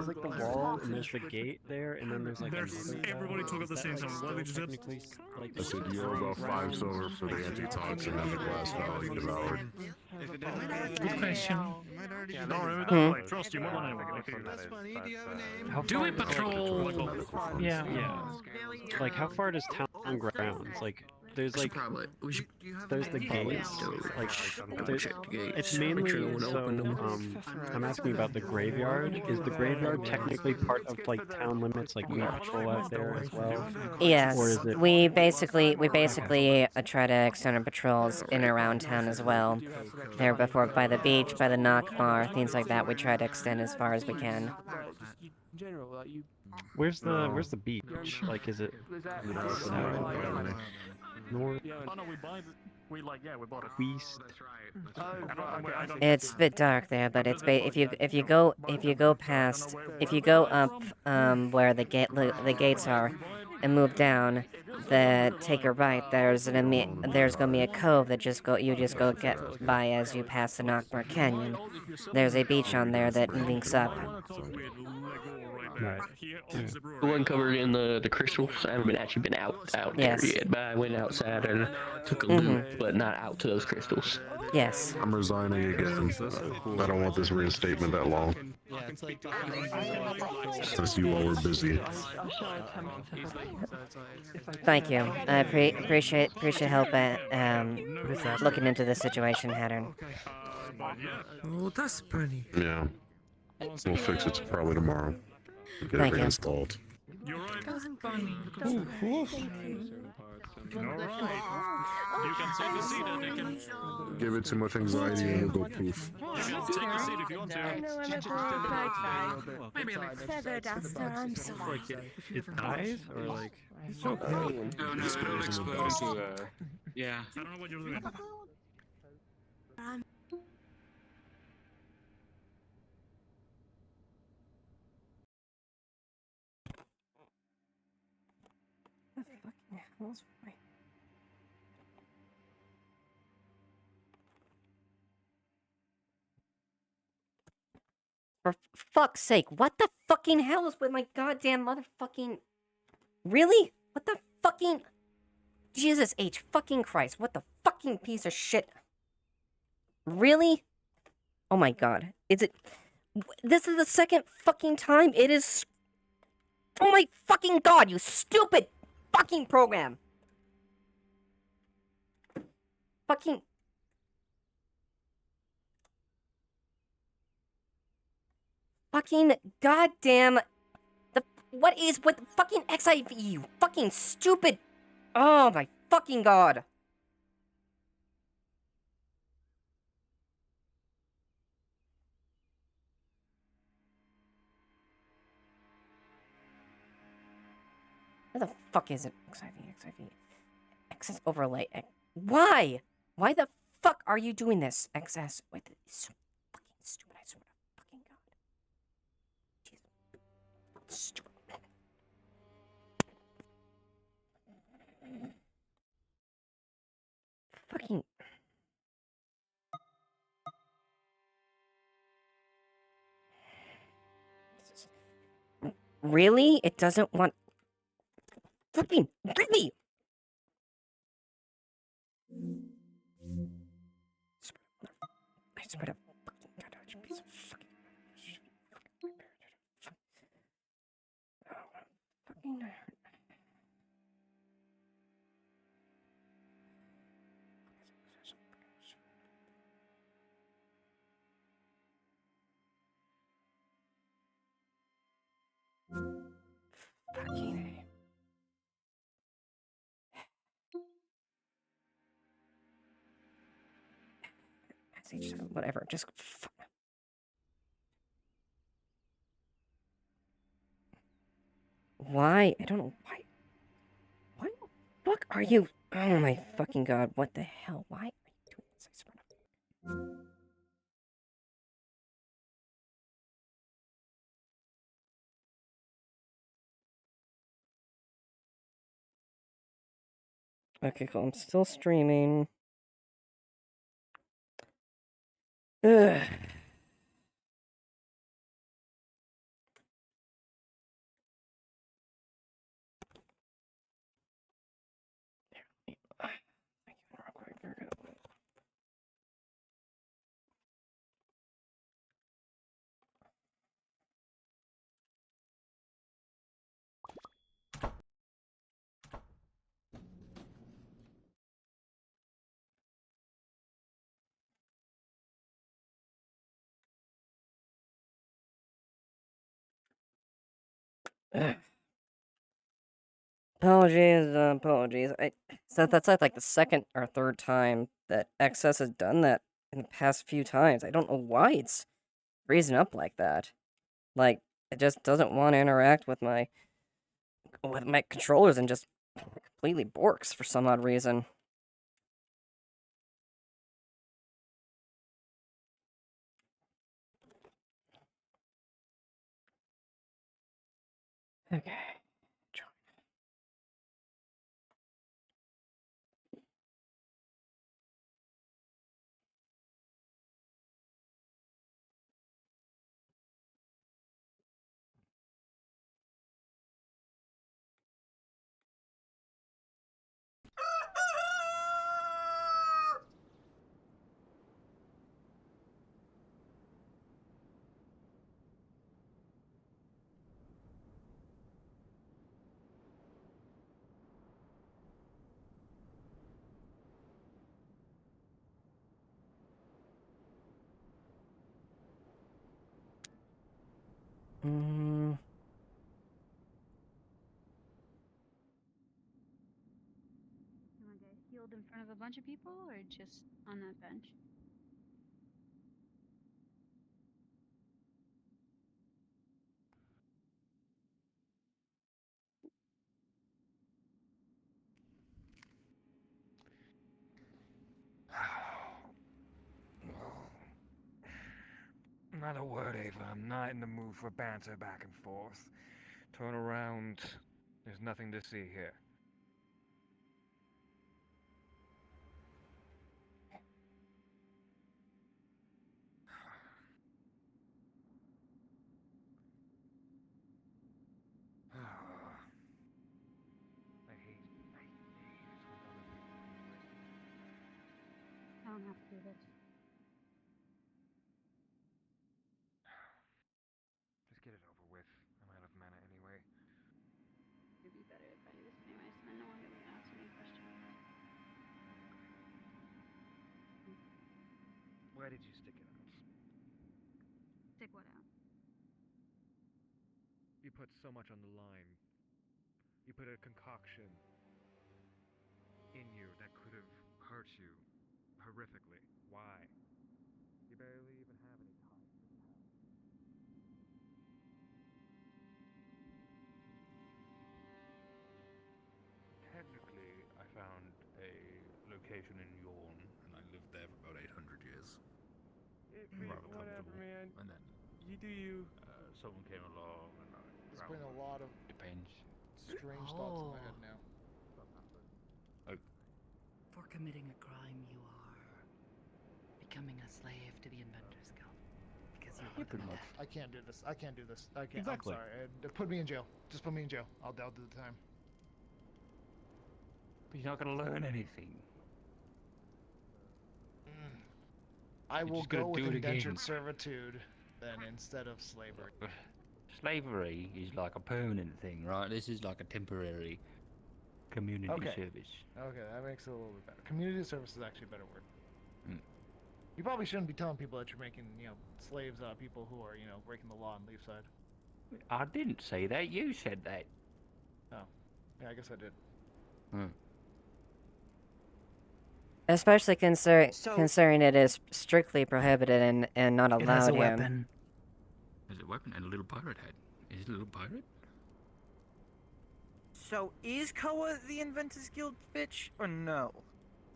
like the wall, and there's the gate there, and then there's like everybody talk at the same time. What did you say? Like I said you owe about 5 silver for the antitoxin and the glass vial you devoured. Good question. Trust you more than anyone. That's funny. Do you have a name? Do we patrol? Yeah. Like, how far does town grounds? Like, there's like there's the gates. Like, there's, it's mainly so. I'm asking about the graveyard. Is the graveyard technically part of like town limits? Like, we patrol out there as well. Yes, Or is it... we basically try to extend our patrols in and around town as well. There before by the beach, by the knock bar, things like that. We try to extend as far as we can. Where's the beach? Like, is it north? Oh no, we bought it. East. It's a bit dark there, but it's if you go up where the gates are, and move down, take a right. There's gonna be a cove that you just go get by as you pass the Knockbar Canyon. There's a beach on there that links up. Right. The one covered in the crystals. I haven't actually been out Yes. there yet, but I went outside and took a loop, but not out to those crystals. Yes. I'm resigning again. I don't want this reinstatement that long. Since you all were busy. Thank you. I appreciate help at looking into this situation, Hatter. Oh, that's funny. Yeah. We'll fix it probably tomorrow. Get Thank everything you. installed. That's funny. You can take a seat and they can... Give it too much anxiety and it'll go poof. You can take a seat if you want to. I know I'm a bad guy. Maybe like Feather duster, I'm sorry. It dies or like? it's okay. No, it'll explode into yeah. I don't know what you're doing. For fuck's sake, what the fucking hell is with my goddamn motherfucking... Really? What the fucking... Jesus H. fucking Christ, what the fucking piece of shit? Really? Oh my god. Is it... This is the second fucking time it is... Oh my fucking god, you stupid fucking program! Fucking... Fucking goddamn... What is with fucking XIV, you fucking stupid... Oh my fucking god. Where the fuck is it? XIV. XS overlay. Why? Why the fuck are you doing this? XS. Wait, it's so fucking stupid. I swear to fucking god. Jesus. Stupid. Fucking... Really? It doesn't want... Fucking... Really? I swear to fucking god, you piece of fucking... Fucking... Fucking... Whatever, just... Why? I don't know why. Why the fuck are you... Oh my fucking god, what the hell? Why are you doing this? I swear to... Okay, cool. I'm still streaming. Ugh. Ugh. Apologies. So that's like the second or third time that XS has done that in the past few times. I don't know why it's freezing up like that. Like, it just doesn't want to interact with my controllers and just completely borks for some odd reason. Okay. Mm. You want to healed in front of a bunch of people, or just on that bench? Not a word, Ava. I'm not in the mood for banter back and forth. Turn around. There's nothing to see here. I hate this with other people anyway. I don't have to do this. Just get it over with. I'm out of mana anyway. It'd be better if I do this anyways, then no one really asks any questions. Why did you stick it out? Stick what out? You put so much on the line. You put a concoction in you that could have hurt you horrifically. Why? You barely even have any ties to the house. Technically, I found a location in Yorn, and I lived there for about 800 years. Whatever, man. And then You do you. someone came along, and I There's been a lot of depends. strange thoughts in my head now. For committing a crime, you are becoming a slave to the Inventors Guild. Because you Pretty much. I can't do this. I can't do this. I can't. Exactly. I'm sorry. Put me in jail. Just put me in jail. I'll do the time. But you're not going to learn anything. I You're will just gonna go with do it again. indentured servitude then instead of slavery. Slavery is like a permanent thing, right? This is like a temporary community service. Okay, that makes it a little bit better. Community service is actually a better word. Mm. You probably shouldn't be telling people that you're making, slaves out of people who are, breaking the law on Leafside. I didn't say that. You said that. Oh. Yeah, I guess I did. Especially considering it is strictly prohibited and not allowed It has a here. weapon. There's a weapon and a little pirate hat. Is it a little pirate? So, is Koa the Inventors Guild bitch, or no?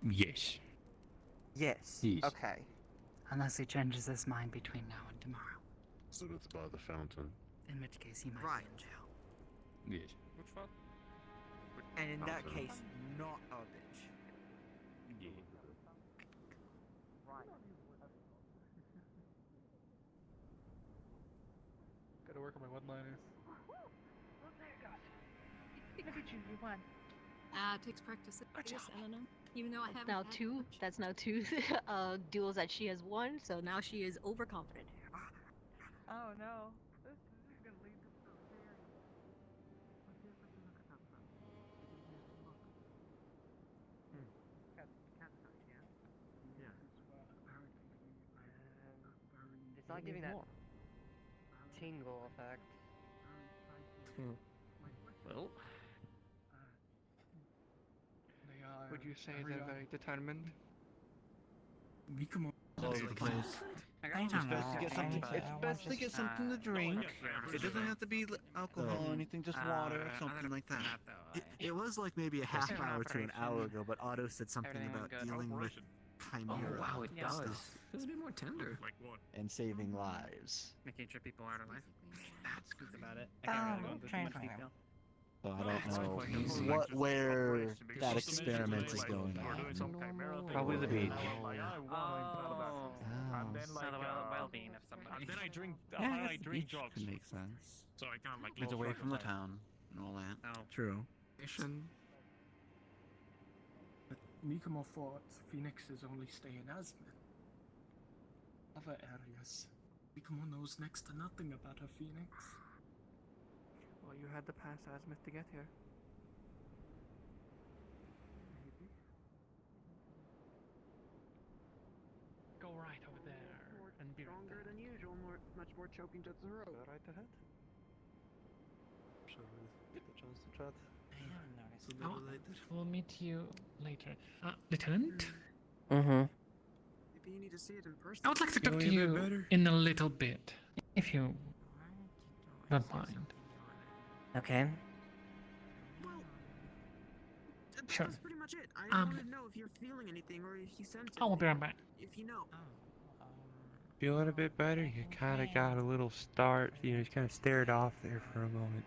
Yes. Yes. Yes. Okay. Unless he changes his mind between now and tomorrow. So it's by the fountain. In which case he might Right. be in jail. Yes. And in that Fountain. case, not our bitch. work on my one-liners. Look at you, you won. It takes practice. I guess, I don't know. Even though I haven't Now had two. much. That's now two duels that she has won. So now she is overconfident. Oh no. This is gonna lead to some very It's not giving that tingle effect. Well, would you say they're very determined? We come on. It's best to get something to drink. It doesn't have to be alcohol or anything, just water or something like that. It was like maybe a half hour to an hour ago, but Otto said something Everything about good. dealing with chimera wow, it does. stuff Feels a bit more tender. Like what? and saving lives. Making sure people aren't alive. That's about it. Oh, I can't really go into too trying much to find detail. So I don't know Easy. where that experiment is going on. Probably the beach. Oh. The well-being of somebody. And then I drink. Yeah, I drink beach drugs. could make sense. So I can't like. It's lose away track from the of time. town and all that. Oh. True. Mikomo thought Phoenixes only stay in Asmith. Other areas. Mikomo knows next to nothing about a Phoenix. Well, you had to pass Asmith to get here. Go right over there and be right back. Than usual, much more choking to the throat. Right ahead. Shall we get the chance to chat? Oh, we'll meet you later. Lieutenant? Mm-hmm. Maybe you need to see it in person. I would like to talk to you in a little bit, if you don't mind. Okay. Sure. That's pretty much it. I wanted to know if you're feeling anything or if you sense I will be right back. If you know. Feeling a bit better? You kind of got a little start. You know, just kind of stared off there for a moment.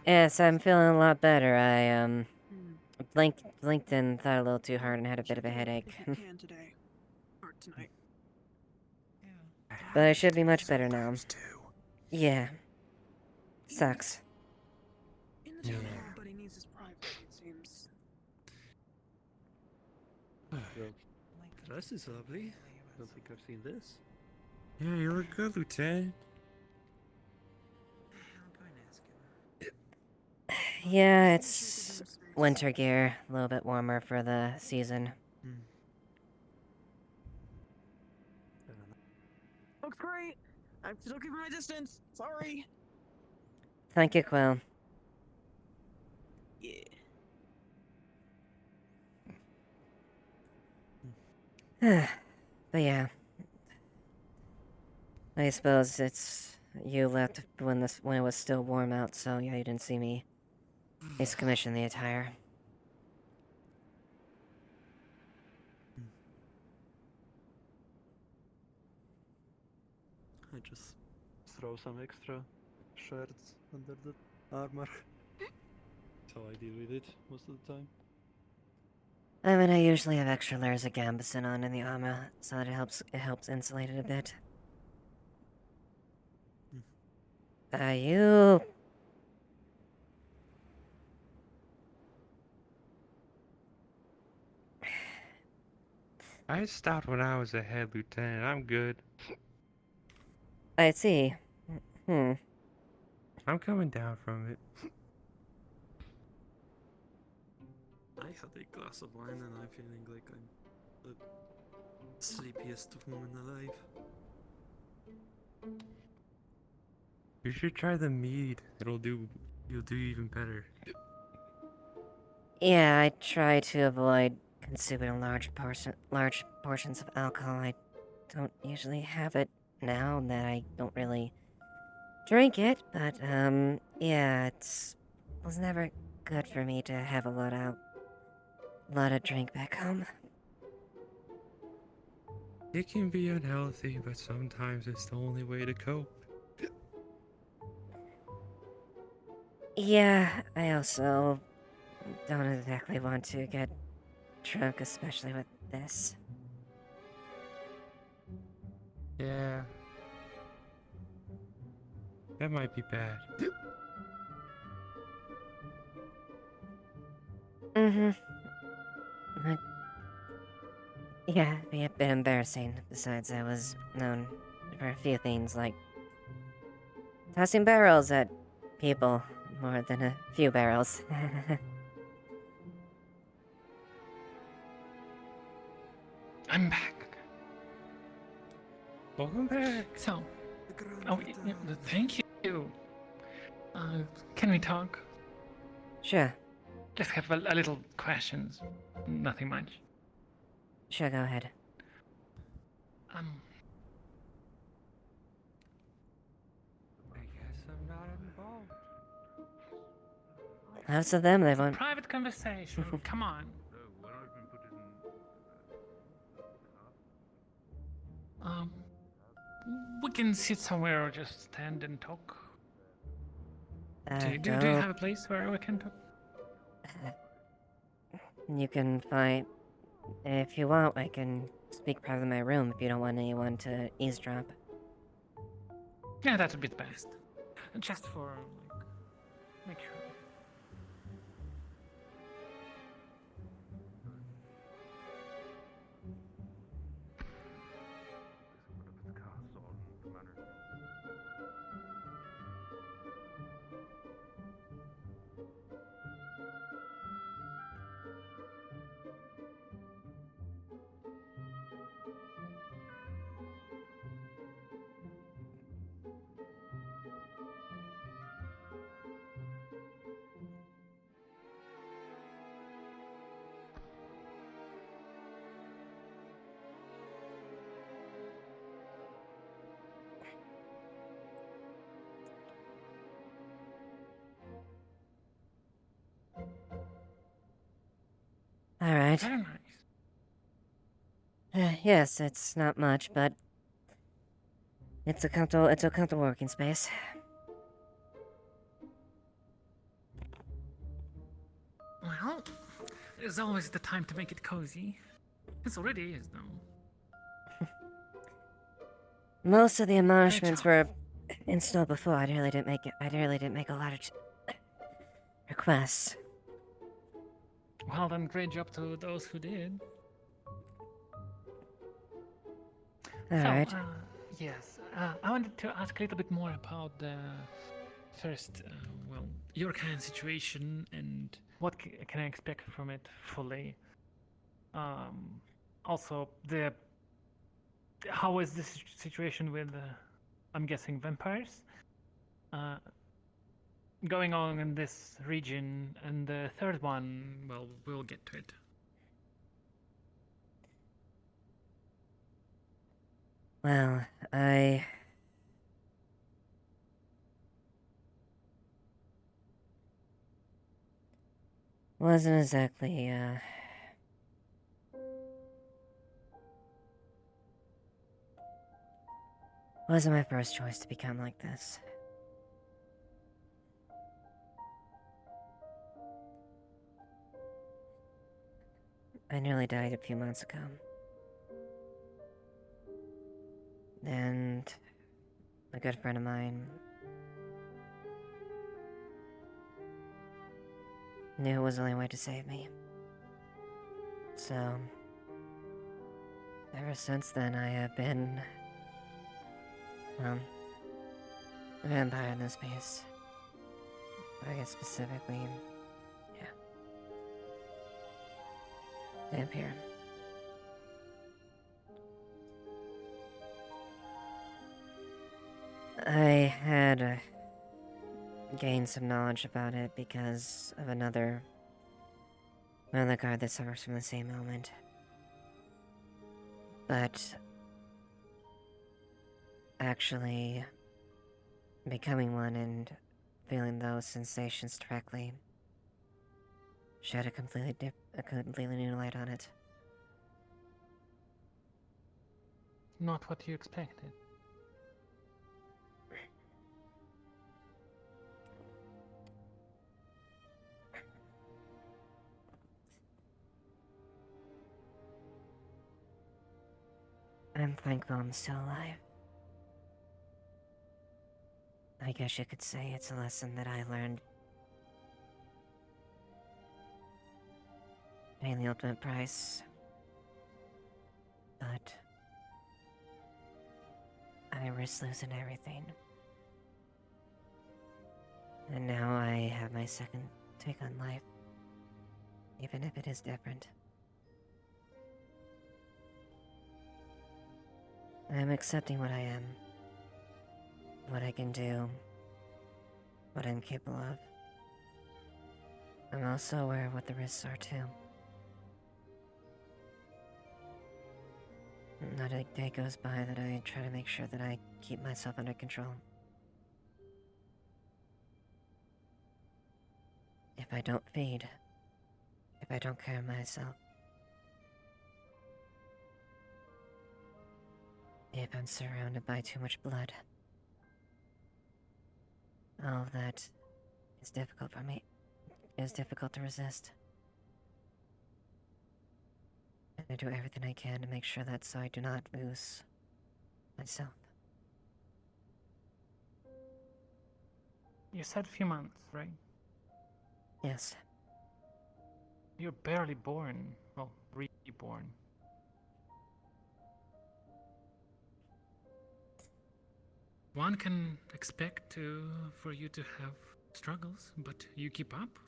Yes, I'm feeling a lot better. I blinked and thought a little too hard and had a bit of a headache. If you can today. Or tonight. But I should be much better now. Yeah. Sucks. In the town, everybody needs his privacy, it seems. The dress is lovely. Don't think I've seen this. Yeah, you look good, Lieutenant. Yeah, it's winter gear. A little bit warmer for the season. Looks great. I'm still keeping my distance. Sorry. Thank you, Quill. Yeah. But yeah. I suppose it's you left when it was still warm out, so yeah, you didn't see me. It's commissioned the attire. I just throw some extra shirts under the armor. That's how I deal with it most of the time. I mean, I usually have extra layers of gambeson on in the armor, so that it helps insulate it a bit. You... I stopped when I was a head lieutenant. I'm good. I see. I'm coming down from it. I had a glass of wine and I'm feeling like I'm the sleepiest woman alive. You should try the mead. You'll do even better. Yeah, I try to avoid consuming large portions of alcohol. I don't usually have it now that I don't really drink it, but yeah, was never good for me to have a lot of drink back home. It can be unhealthy, but sometimes it's the only way to cope. Yeah, I also don't exactly want to get drunk, especially with this. Yeah. That might be bad. Yeah, it'd be a bit embarrassing. Besides, I was known for a few things like tossing barrels at people more than a few barrels. I'm back. Welcome back. So, thank you. Can we talk? Sure. Just have a little questions. Nothing much. Sure, go ahead. I guess I'm not involved. Lots of them, they won't. Private conversation. Come on. We can sit somewhere or just stand and talk. Do you have a place where we can talk? You can find... If you want, I can speak private in my room if you don't want anyone to eavesdrop. Yeah, that would be the best. Just for, like, make sure. Alright. Very nice. Yes, it's not much, but... It's a comfortable working space. Well, there's always the time to make it cozy. It already is, though. Most of the admonishments were installed before. I really didn't make a lot of requests. Well, then, great job to those who did. Alright. So, yes, I wanted to ask a little bit more about the first, your kind of situation and what can I expect from it fully. Also, how is this situation with, I'm guessing, vampires? Going on in this region, and the third one, well, we'll get to it. Well, I wasn't exactly, wasn't my first choice to become like this. I nearly died a few months ago. And a good friend of mine knew it was the only way to save me. So, ever since then I have been, well, a vampire in this space. I guess specifically, yeah. Vampire. I had gained some knowledge about it because of another guard that suffers from the same ailment. But actually becoming one and feeling those sensations directly shed a completely new light on it. Not what you expected. I'm thankful I'm still alive. I guess you could say it's a lesson that I learned. Paying the ultimate price. But I risked losing everything. And now I have my second take on life. Even if it is different. I am accepting what I am. What I can do. What I'm capable of. I'm also aware of what the risks are too. Not a day goes by that I try to make sure that I keep myself under control. If I don't feed, if I don't care of myself, if I'm surrounded by too much blood, all of that is difficult for me. It is difficult to resist. And I do everything I can to make sure that so I do not lose myself. You said few months, right? Yes. You're barely born. Well, reborn. One can expect for you to have struggles, but you keep up.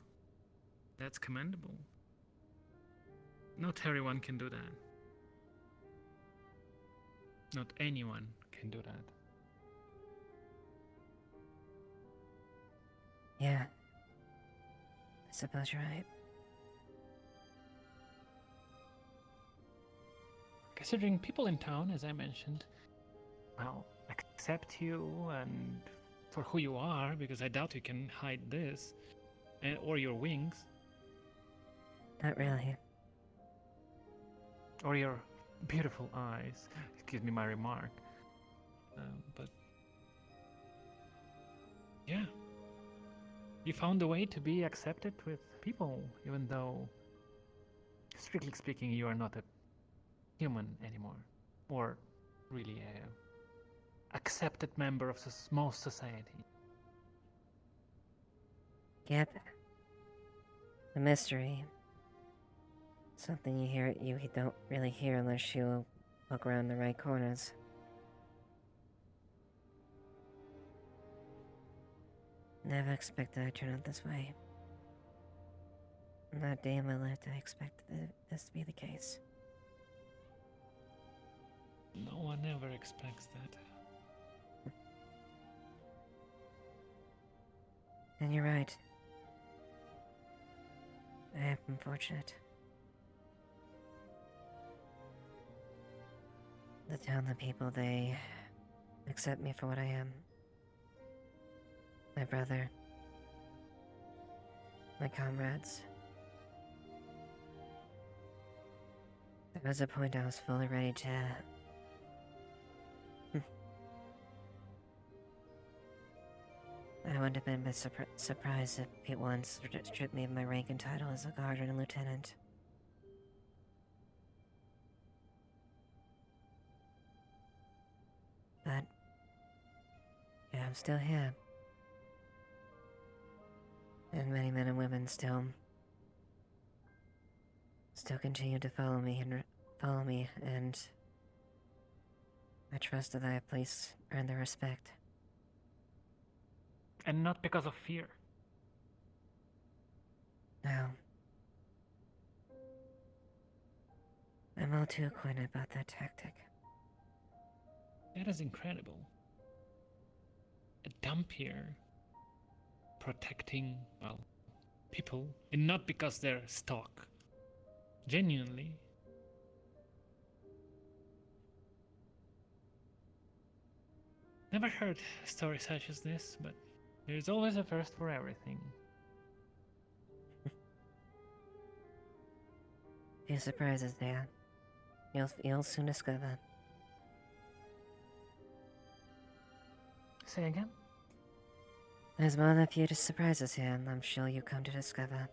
That's commendable. Not everyone can do that. Not anyone can do that. Yeah. I suppose you're right. Considering people in town, as I mentioned, well, accept you and for who you are, because I doubt you can hide this, or your wings. Not really. Or your beautiful eyes. Excuse me my remark. But yeah. You found a way to be accepted with people, even though, strictly speaking, you are not a human anymore. Or really a accepted member of most society. Yep. A mystery. Something you don't really hear unless you look around the right corners. Never expected I'd turn out this way. Not a day in my life did I expect this to be the case. No one ever expects that. And you're right. I am unfortunate. The town, the people, they accept me for what I am. My brother. My comrades. There was a point I was fully ready to... I wouldn't have been surprised if Pete once stripped me of my rank and title as a guard and a lieutenant. But... yeah, I'm still here. And many men and women still continue to follow me, and I trust that I have please earned their respect. And not because of fear. No. I'm all too acquainted about that tactic. That is incredible. A dump here, protecting, well, people, and not because they're stock. Genuinely. Never heard a story such as this, but there's always a first for everything. Few surprises there. You'll soon discover. Say again? There's more than a few surprises here, and I'm sure you come to discover.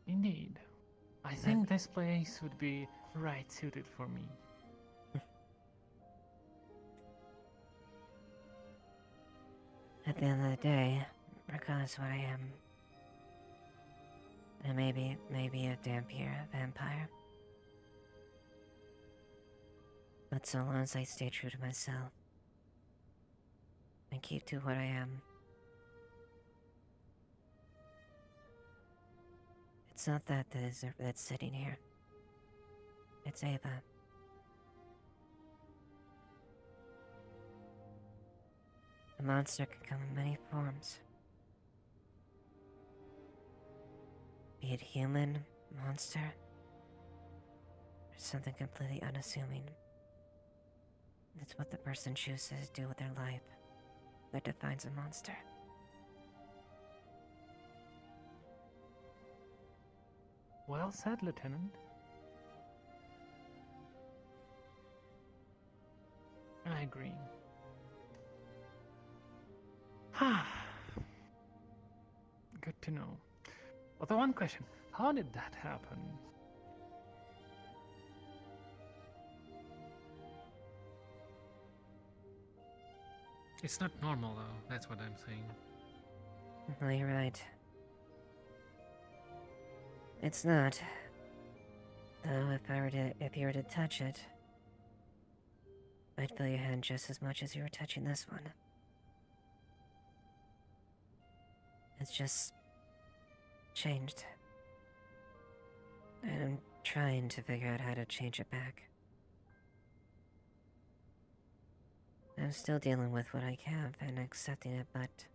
Indeed. I think this place would be right suited for me. the end of the day, regardless of what I am, I may be a vampire. But so long as I stay true to myself and keep to what I am, it's not that's sitting here. It's Ava. A monster can come in many forms. Be it human, monster, or something completely unassuming. It's what the person chooses to do with their life that defines a monster. Well said, Lieutenant. I agree. Good to know. Although one question, how did that happen? It's not normal though, that's what I'm saying. No, you're right. It's not. Though if you were to touch it, I'd feel your hand just as much as you were touching this one. It's just changed. And I'm trying to figure out how to change it back. I'm still dealing with what I have and accepting it, but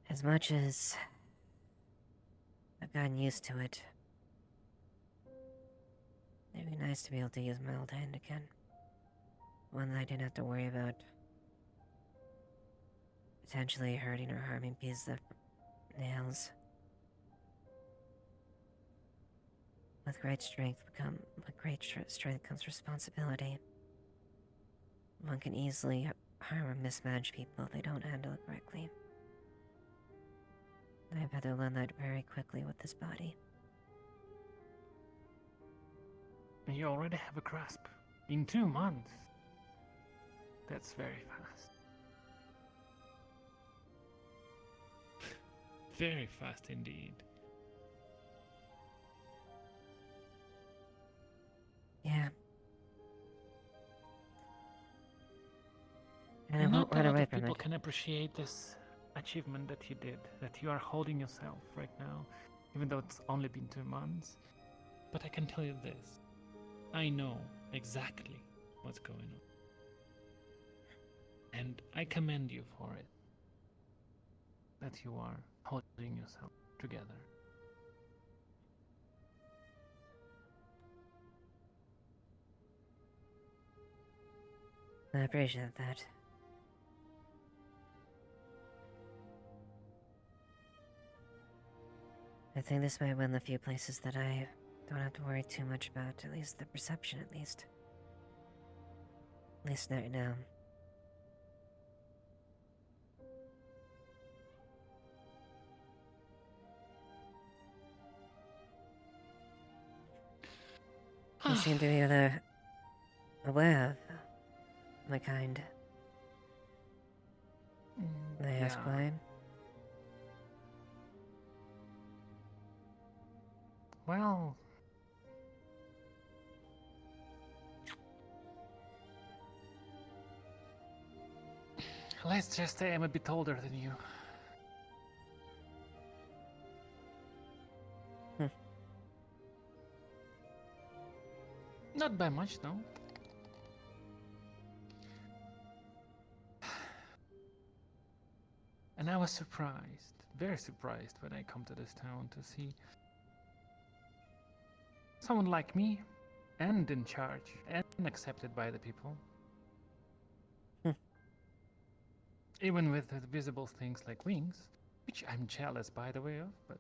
as much as I've gotten used to it, it'd be nice to be able to use my old hand again. One that I didn't have to worry about potentially hurting or harming pieces of nails. With great strength comes responsibility. One can easily harm or mismanage people if they don't handle it correctly. I've had to learn that very quickly with this body. And you already have a grasp. In 2 months. That's very fast. Very fast indeed. Yeah. And I Not won't a run lot away of from people it. can appreciate this achievement that you did, that you are holding yourself right now, even though it's only been 2 months. But I can tell you this. I know exactly what's going on. And I commend you for it. That you are holding yourself together. I appreciate that. I think this might win the few places that I don't have to worry too much about, at least the perception at least. At least right now. You seem to be aware of my kind. May I ask why? Well, let's just say I'm a bit older than you. Not by much, though. And I was surprised, very surprised when I come to this town to see someone like me, and in charge, and accepted by the people. Even with the visible things like wings, which I'm jealous by the way of, but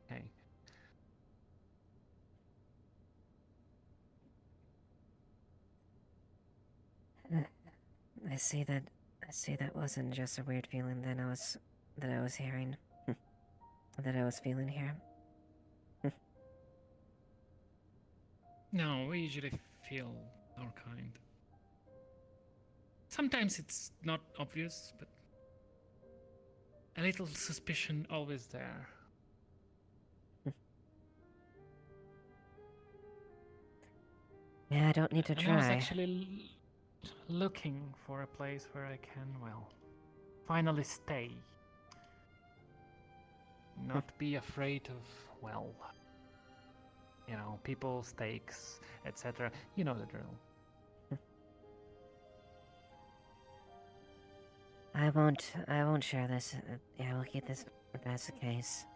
hey. I see that wasn't just a weird feeling that I was hearing. That I was feeling here. No, we usually feel our kind. Sometimes it's not obvious, but a little suspicion always there. Yeah, I don't need to And I was try. actually looking for a place where I can, well, finally stay. Not be afraid of, well, you know, people, stakes, etc. You know the drill. I won't share this. Yeah, we'll keep this if that's the case.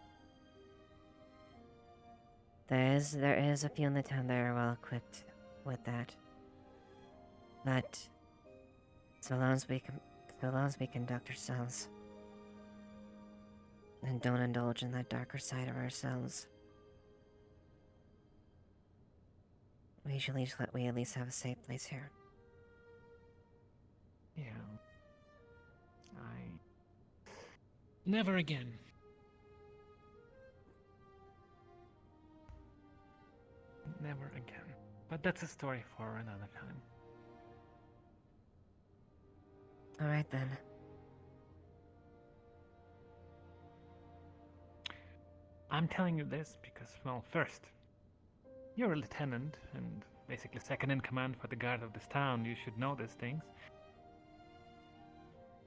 There is a few in the town that are well equipped with that. But so long as we conduct ourselves and don't indulge in that darker side of ourselves, we at least have a safe place here. Yeah. Never again. Never again. But that's a story for another time. Alright then. I'm telling you this because, well, first, you're a lieutenant and basically second in command for the guard of this town. You should know these things.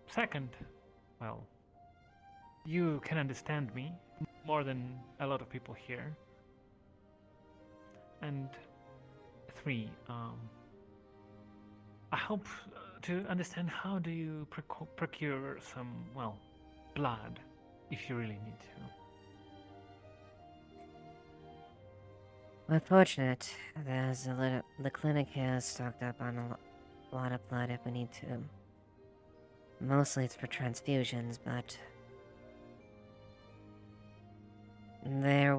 Second, well, you can understand me more than a lot of people here. And three, I hope to understand how do you procure some, well, blood, if you really need to. We're fortunate. The clinic here is stocked up on a lot of blood if we need to. Mostly it's for transfusions, but they're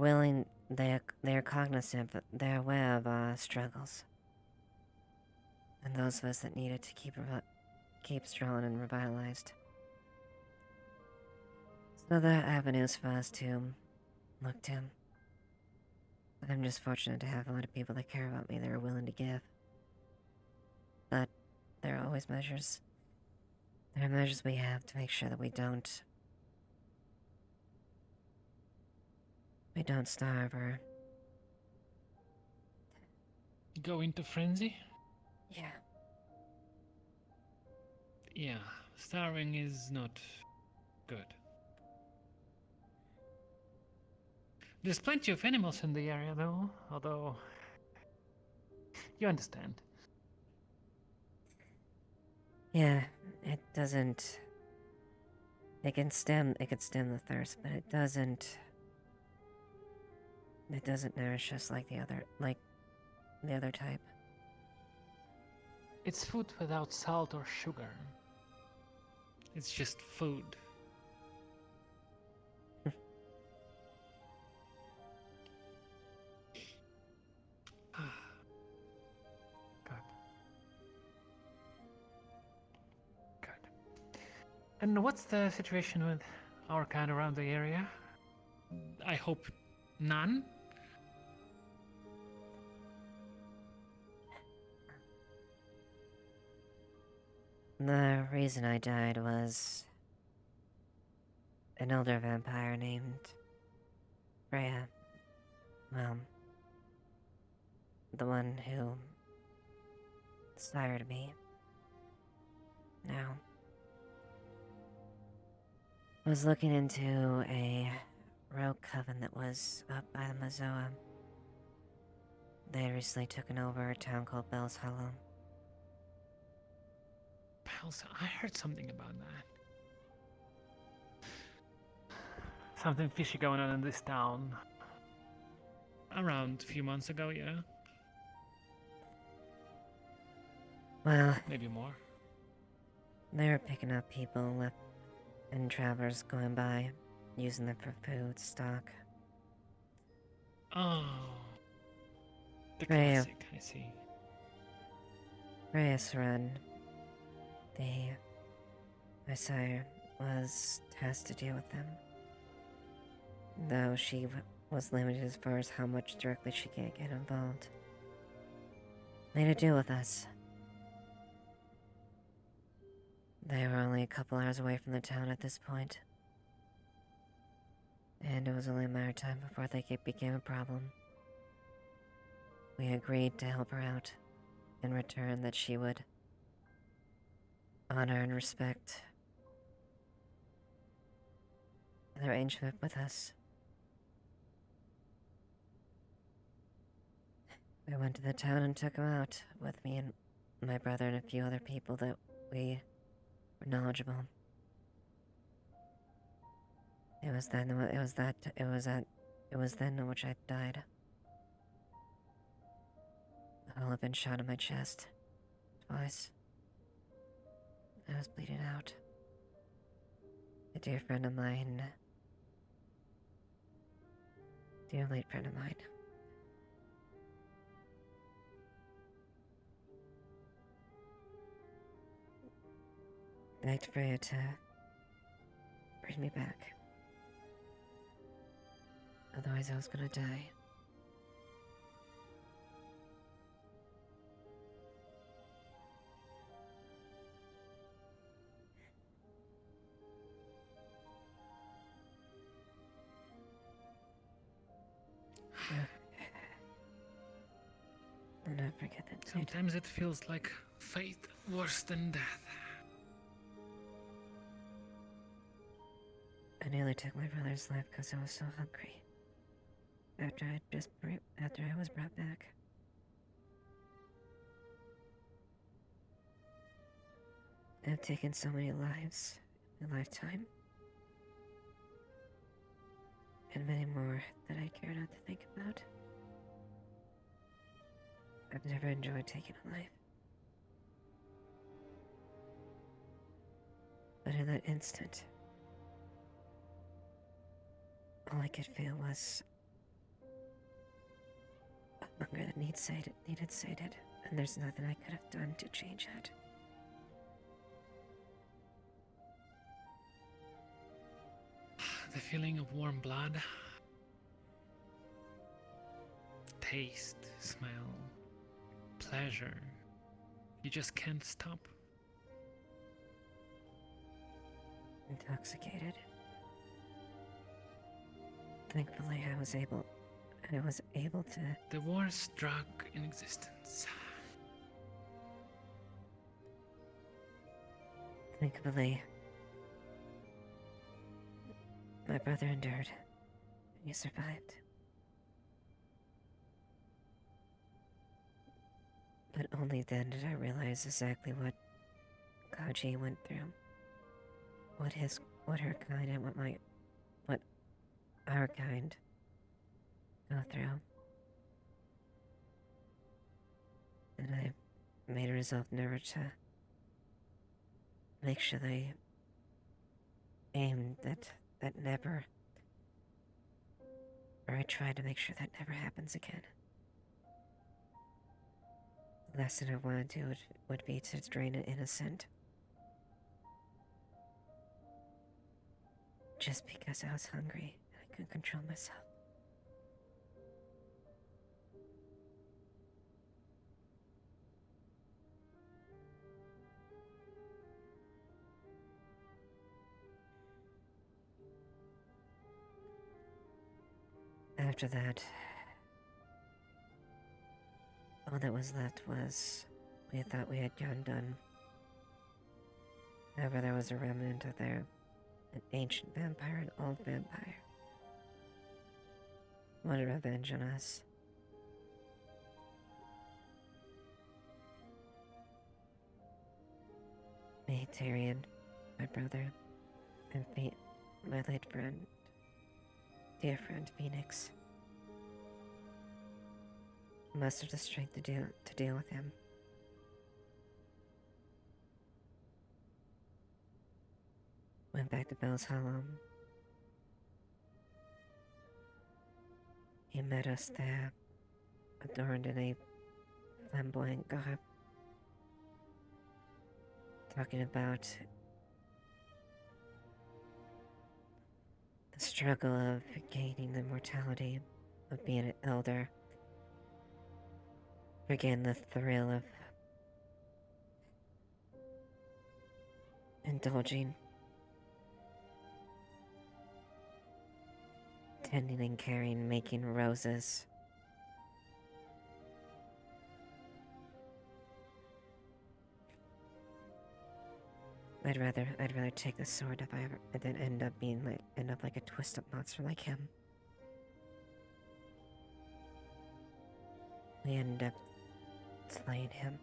cognizant, but they're aware of struggles. And those of us that need it to keep strong and revitalized. So there are avenues for us to look to. I'm just fortunate to have a lot of people that care about me that are willing to give. But there are always measures. There are measures we have to make sure that we don't starve or Go into frenzy? Yeah. Yeah, starving is not good. There's plenty of animals in the area though, although you understand. Yeah, it doesn't. It can stem the thirst, but it doesn't nourish us like the other type. It's food without salt or sugar. It's just food. And what's the situation with our kind around the area? I hope none? The reason I died was an elder vampire named Freya. Well, the one who sired me. Now, I was looking into a rogue coven that was up by the Mazoa. They had recently taken over a town called Bell's Hollow. I heard something about that. Something fishy going on in this town. Around a few months ago, yeah? Well, maybe more. They were picking up people and travelers going by, using them for food, stock. Oh. The Freya. classic, I see. Freya Saran, my sire, was tasked to deal with them. Though she was limited as far as how much directly she can't get involved. Made a deal with us. They were only a couple hours away from the town at this point. And it was only a matter of time before became a problem. We agreed to help her out, in return that she would honor and respect the arrangement with us. We went to the town and took him out with me and my brother and a few other people that we were knowledgeable. It was then in which I died. A hole had been shot in my chest. Twice. I was bleeding out. A dear friend of mine. Dear late friend of mine. Begged Freya to bring me back. Otherwise I was gonna die. I'll never forget that. Sometimes it feels like fate worse than death. I nearly took my brother's life because I was so hungry. After I was brought back. I've taken so many lives in a lifetime. And many more that I care not to think about. I've never enjoyed taking a life. But in that instant, all I could feel was a hunger that needed sated, and there's nothing I could have done to change it. The feeling of warm blood, taste, smell, pleasure. You just can't stop. Intoxicated. Thankfully, I was able to. The worst drug in existence. Thankfully, my brother endured. He survived. But only then did I realize exactly what Kaji went through. What her kind and what our kind go through. And I made a resolve never to make sure they aimed that never, or I tried to make sure that never happens again. The last thing I want to do would be to drain an innocent. Just because I was hungry and I couldn't control myself. After that, all that was left was we thought we had gone done. However, there was a remnant of an ancient vampire, an old vampire. Wanted revenge on us. Me, Tyrion, my brother, and my late friend, dear friend Phoenix. Mustered the strength to deal with him. Went back to Bell's Hollow. He met us there, adorned in a flamboyant garb, talking about the struggle of gaining the immortality of being an elder. Again, the thrill of indulging, tending and caring, making roses. I'd rather take the sword if I ever than end up like a twisted monster like him. We ended up slaying him.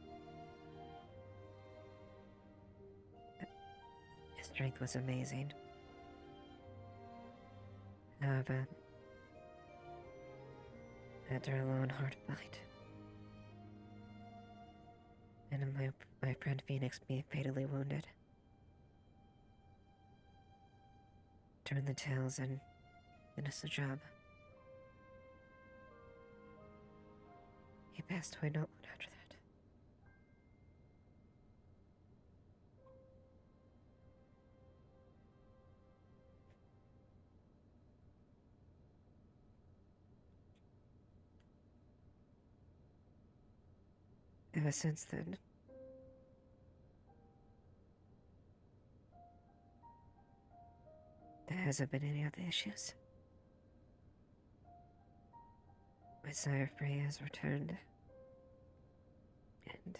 His strength was amazing. However, after a long, hard fight, and my friend Phoenix being fatally wounded, turned the tails and finished the job. He passed away not long after that. Ever since then, there hasn't been any other issues. My Sire Frey has returned, and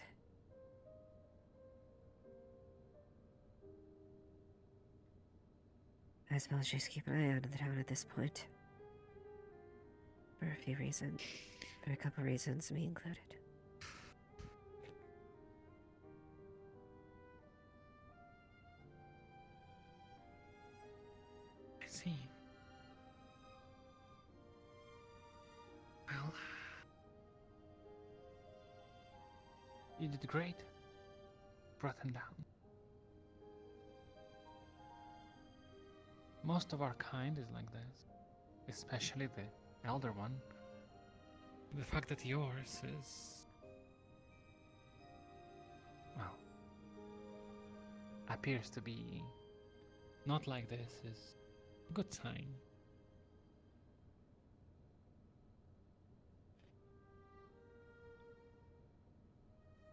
I suppose just keep an eye out of the town at this point. For a few reasons. For a couple reasons, me included. I see. Well, you did great. Brought him down. Most of our kind is like this, especially the elder one. The fact that yours is, well, appears to be not like this is a good sign.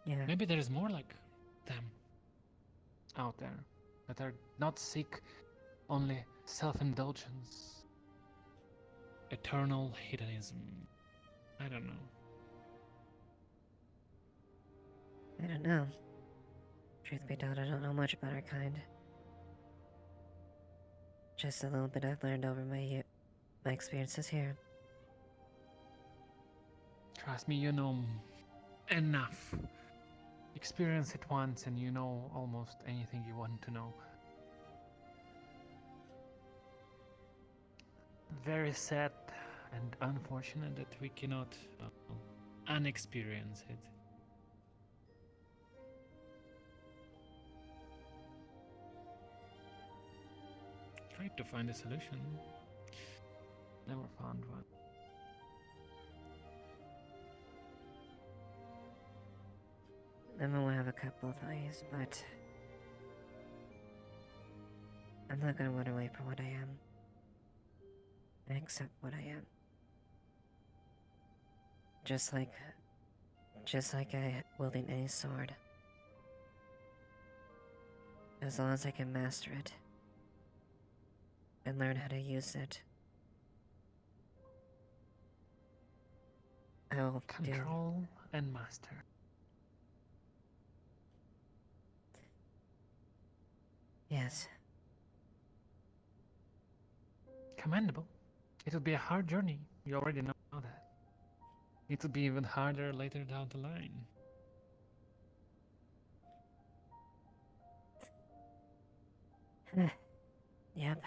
Yeah. Maybe there is more like them out there that are not seek only self-indulgence, eternal hedonism. I don't know. I don't know. Truth be told, I don't know much about our kind. Just a little bit I've learned over my experiences here. Trust me, you know enough. Experience it once and you know almost anything you want to know. Very sad and unfortunate that we cannot unexperience it. Tried to find a solution. Never found one. I'm gonna have a couple of ways, but I'm not gonna run away from what I am. I accept what I am. Just like I wielding any sword. As long as I can master it and learn how to use it, I will control and master. Yes. Commendable. It will be a hard journey. You already know that. It will be even harder later down the line. Yep.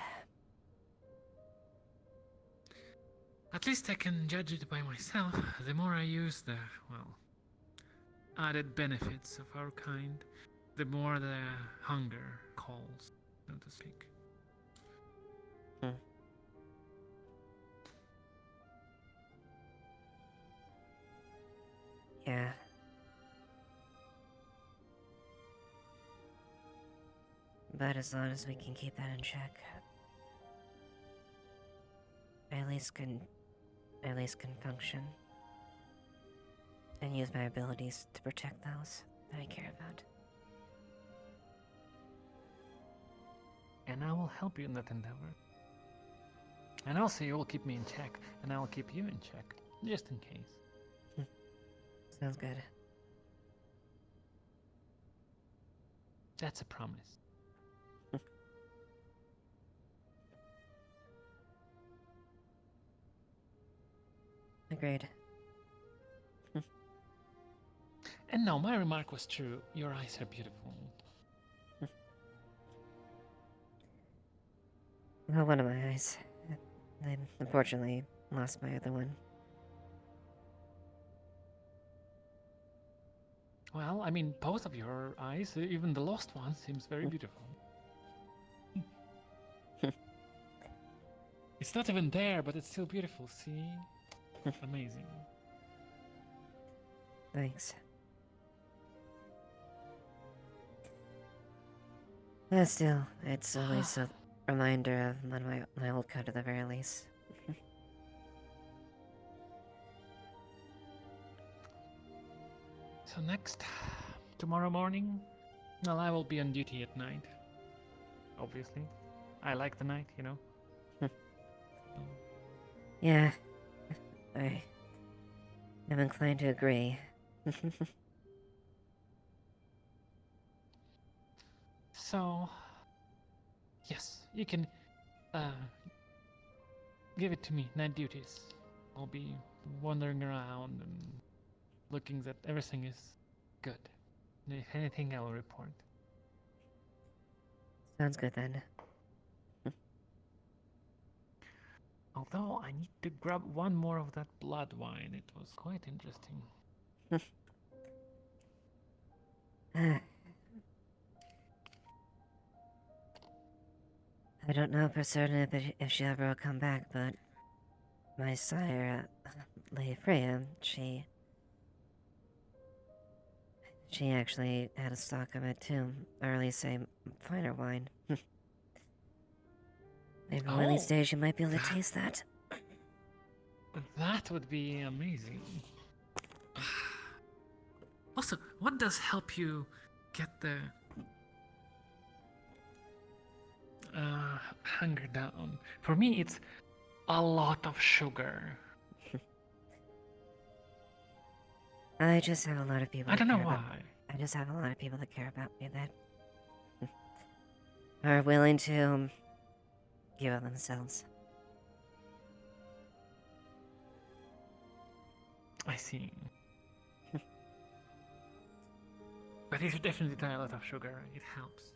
At least I can judge it by myself. The more I use the, well, added benefits of our kind, the more the hunger calls, so to speak. Yeah. But as long as we can keep that in check, I at least can function and use my abilities to protect those that I care about. and I will help you in that endeavor. And also, you will keep me in check, and I will keep you in check, just in case. Sounds good. That's a promise. Agreed. And no, my remark was true. Your eyes are beautiful. Well, one of my eyes. I unfortunately lost my other one. Well, I mean, both of your eyes, even the lost one, seems very beautiful. It's not even there, but it's still beautiful, see? Amazing. Thanks. But still, it's always a reminder of my old code at the very least. So next, tomorrow morning, well, I will be on duty at night. Obviously. I like the night, you know? Yeah. I'm inclined to agree. So, yes, you can give it to me, night duties. I'll be wandering around and looking that everything is good. And if anything, I will report. Sounds good then. Although I need to grab one more of that blood wine, it was quite interesting. I don't know for certain if she'll ever come back, but my sire, Lady Freya, she actually had a stock of it too, or at least a finer wine. Maybe one of these days you might be able to taste that. That would be amazing. Also, what does help you get the hunger down? For me, it's a lot of sugar. I just have a lot of people. I don't know care about- why. I just have a lot of people that care about me that are willing to give of themselves. I see. But you should definitely try a lot of sugar. It helps.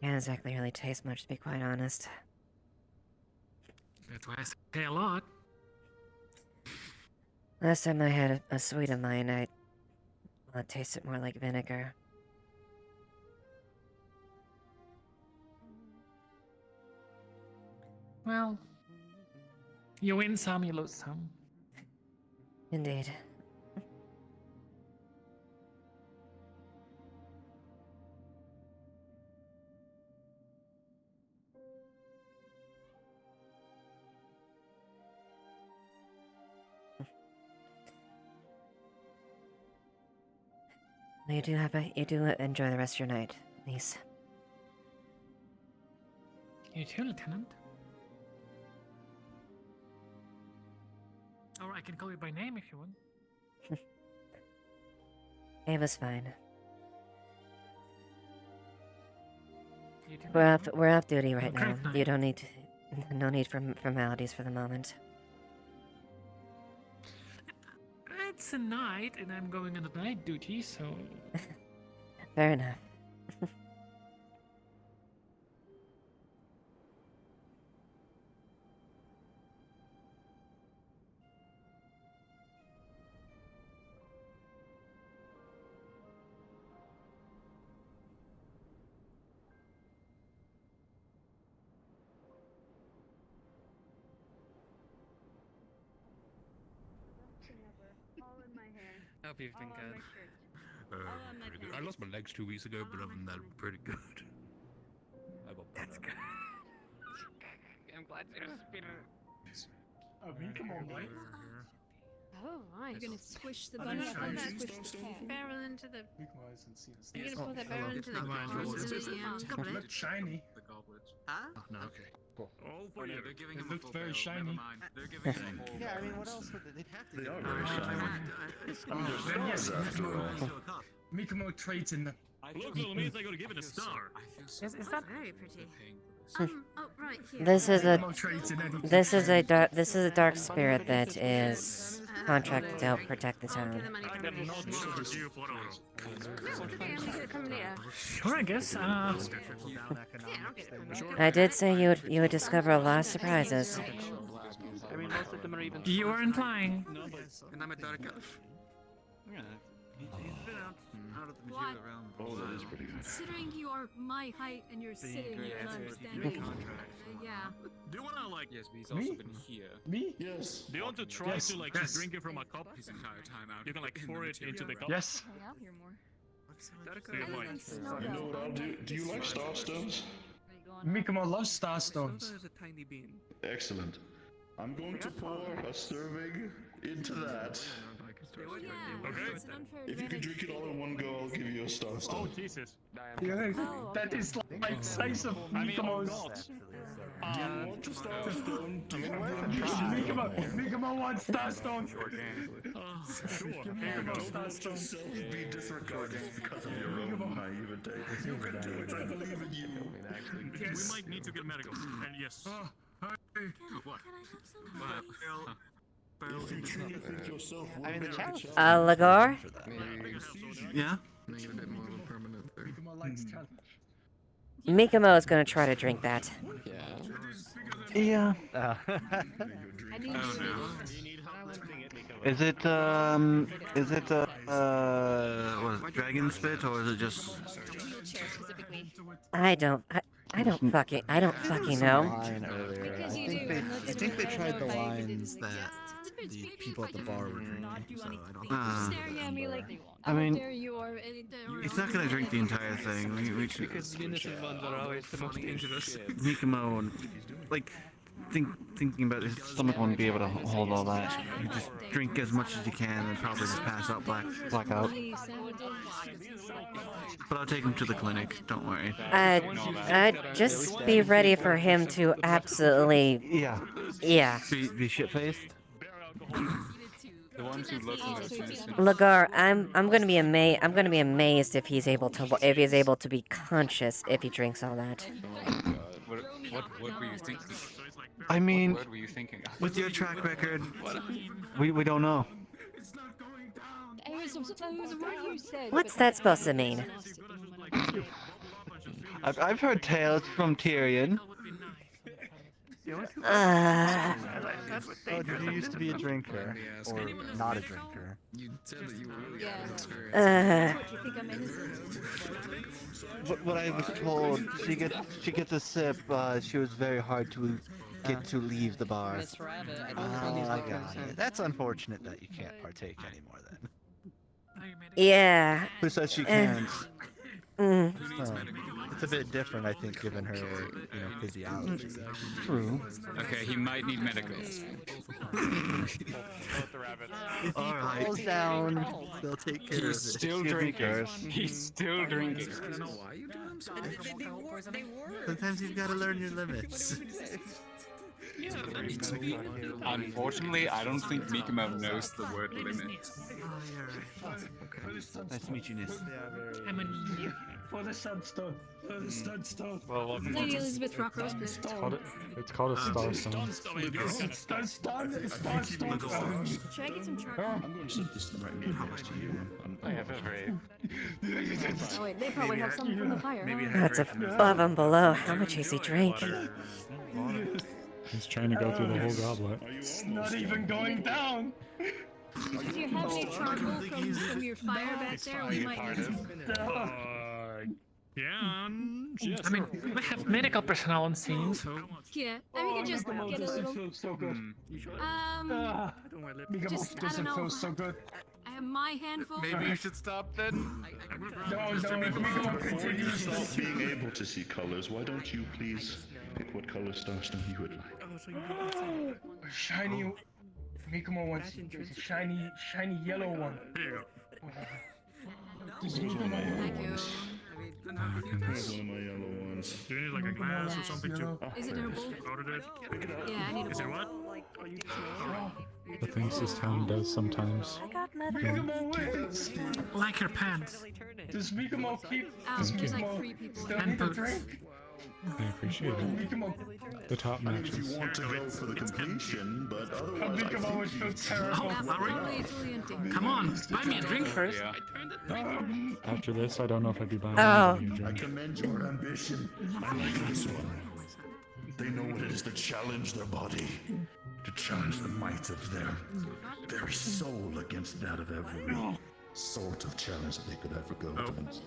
Can't exactly really taste much, to be quite honest. That's why I say a lot. Last time I had a sweet of mine, it tasted more like vinegar. Well, you win some, you lose some. Indeed. You do enjoy the rest of your night, niece. You too, Lieutenant. Or I can call you by name if you want. Ava's fine. You too, We're off duty right now. Great night. You don't need no need for formalities for the moment. It's a night, and I'm going on a night duty, so... Fair enough. All in my hair. Hope you've been All on good. my shirt. Pretty good. I lost my legs 2 weeks ago, but other than that, pretty good. I got better. That's good. I'm glad you're better. I mean, come on, mate. Oh, right. You're gonna squish the Are bun they up shiny? and squish the barrel into the. Mikmo hasn't seen us. You're gonna put that barrel into the Goblet shiny. The goblet. Huh? Oh, no, okay. Cool. All for you. They're giving It him a looked full very barrel. shiny. Never mind. They're giving him a full Yeah, I mean, barrel. what else would they'd have to They give are him? very shiny. Then yes, After Mikmo trades in them. Look, little means I gotta give it a star. Is that very pretty? Oh, right here. This is a this is a dark dark spirit that is contracted to help protect the town. Sure, I guess. I did say you would discover a lot of surprises. I mean, most of them are even. You weren't lying. And I'm a dark elf. Yeah, he's been out of the What? material realm. Oh, that is pretty good. Considering you are my height and you're sitting here and I'm standing. Yeah. Do you wanna like? Yes, but he's Me? also been here. Me? Yes. Do you want to try Yes, to like yes. just drink it from a cup? His entire time out. You can like in pour the it into the material cup. Yes. Okay, I'll hear more. Yeah, why? You know what I'll do? Do you like starstones? Mikmo loves starstones. There's a tiny bean. Excellent. I'm going to pour a serving into that. It's an unfair If you can drink it all in one go, I'll give you a Oh starstone. Jesus! Yeah, that is like size of I mean, oh Mikmo's. God. Do you want a starstone? Do you want Mikmo wants starstone. Sure. Don't let yourself be disregarded because of your own naivete. You can do it, I believe in you. We might need to get medical. And yes. What? If you truly think yourself I mean, the will challenge. Lagar? Yeah. Make it a bit more of a permanent thing. Mikmo likes challenge. Mikamo is gonna try to drink that. Yeah. I need you. Is it what, dragon spit, or is it just? Wheelchair specifically. I don't fucking know. Line earlier. Because I you think do, they, and look I at think me, they I tried don't the know if I lines did. that the people at the bar were drinking. So I don't. Staring at me like, I mean, how dare you or He's not gonna drink the entire thing. We should. Because the innocent ones are always the most dangerous. Mikamo, like, thinking about his stomach won't be able to hold all that. You just drink as much as you can and probably just pass out, black out. But I'll take him to the clinic. Don't worry. Just be ready for him to absolutely. Yeah. Be shit faced. The ones who look Lagar, I'm gonna be amazed if he's able to be conscious if he drinks all that. What were you thinking? I mean, What were you thinking? with your track record, we don't know. What's that supposed to mean? I've heard tales from Tyrion. Oh, did you used to be a drinker? Or not a drinker? You said that you were really out of experience. What, you think I'm innocent? What I was told, she gets a sip. She was very hard to get to leave the bar. Miss Rabbit, I I got it. That's unfortunate that you can't partake anymore then. Yeah. Who says she can't? Mm. It's a bit different, I think, given her, physiology. True. Okay, he might need medical. If he Alright. falls down, they'll take care of it. He's still drinking. He's still drinking. I don't know why you do him so. Sometimes you've got to learn your limits. Unfortunately, I don't think Mikamo knows the word limit. Nice to meet you, Nis. For the sunstone. For the sunstone. Well, Lady Elizabeth Rockrose, please. it's called a starstone. Should I get some charcoal? I'm going to set this right near next to you. I have a very. Oh wait, they probably have some from the fire. That's above and below. How much is he drinking? He's trying to go through the whole goblet. It's not even going down. If you have any charcoal from your fire back there, we might need some. Yeah. I mean, we have medical personnel on scene, so. Yeah, and we can just get a little. So good. Just, I don't know. Feels so good. I have my handful. Maybe you should stop then. No, Before you stop being able to see colors, why don't you please pick what color starstone you would like? Shiny Mikomo wants a shiny yellow one. Here you go. Does Mikomo Thank you. Here's one of my yellow ones. Do you need like a glass or something to Is it herbal? powder it? Yeah, I need a Is it bowl. what? The things this town does sometimes. Mikomo wins! Like your pants. Does Mikomo keep... Does There's like Mikomo 3 people. still And need a boots. drink? I appreciate it. Mikomo... The top matches. Want to go for the completion, but otherwise, Mikomo would feel terrible. Fully empty. Come on, buy me a drink first. After this, I don't know if I'd be buying Oh. any drink. I commend your ambition. I like this one. They know what it is to challenge their body, to challenge the might of their very soul against that of every sort of challenge that they could ever go against.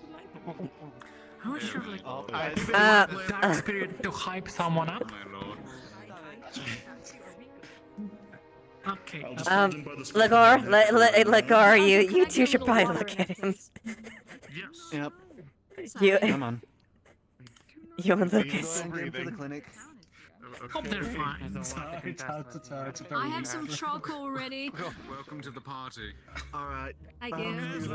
I wish you like Uh, dark spirit to hype someone up. Okay. Ligor, Ligor, you two should probably look at him. Yes. Yep. You, Come on. you and Go Lucas. ahead and get him to the clinic. Hope they're fine. I have some charcoal ready. Welcome to the party. Alright. I guess.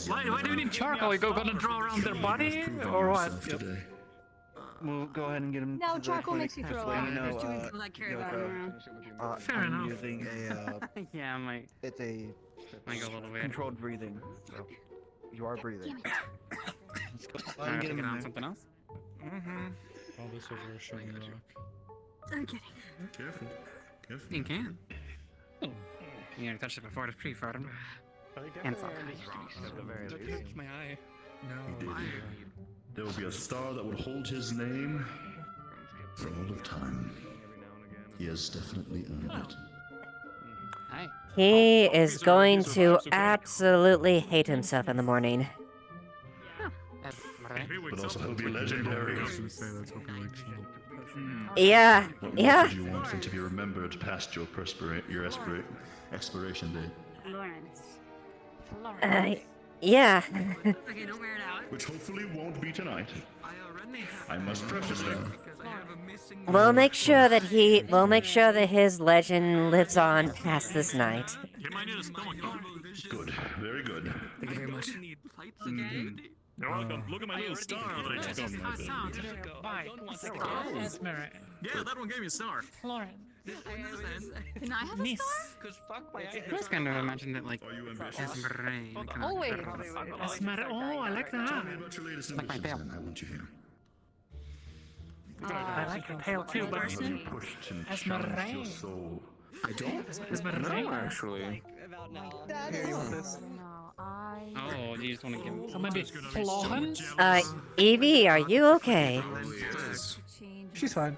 Why do you need charcoal? You gonna draw around their body or what? We'll go ahead and get him. No, to the charcoal clinic. makes you throw Let up. me know, There's too many people that carry that Yoko. around. Fair I'm enough. using a, Yeah, I might it's a go a little weird. controlled breathing. So you are breathing. Let's go. Go ahead and get him in on there. something else. All this over a shiny rock. I'm kidding. Careful. Careful. You can. Oh. You never touched it before, it's pretty fertile. And soft. Touch my eye. He did. There will be a star that will hold his name for all of time. He has definitely earned it. Hi. He is going to absolutely hate himself in the morning. But also he'll be legendary. Yeah, What yeah. would you want him to be remembered past your expiration date? Florence. Yeah. Okay, don't wear it out. Which hopefully won't be tonight. I must preface that. We'll make sure that his legend lives on past this night. You might need a stomach pump. Good. Very good. Thank you very much. You're welcome. Look at my little star that I just got. Bye. Esmeralda. Yeah, that one gave me a star. Florence. Can I have a Nice. star? I was kind of imagined it like Esmeralda. Oh, wait. Esmeralda. Oh, I like that. Like my tail. I want you here. I like your tail too, but Pushed and Esmeralda. challenged your soul. I don't. Esmeralda. No, actually. Here, you want this? Oh, you just want to give him So maybe Florence? Evie, are you okay? She's fine.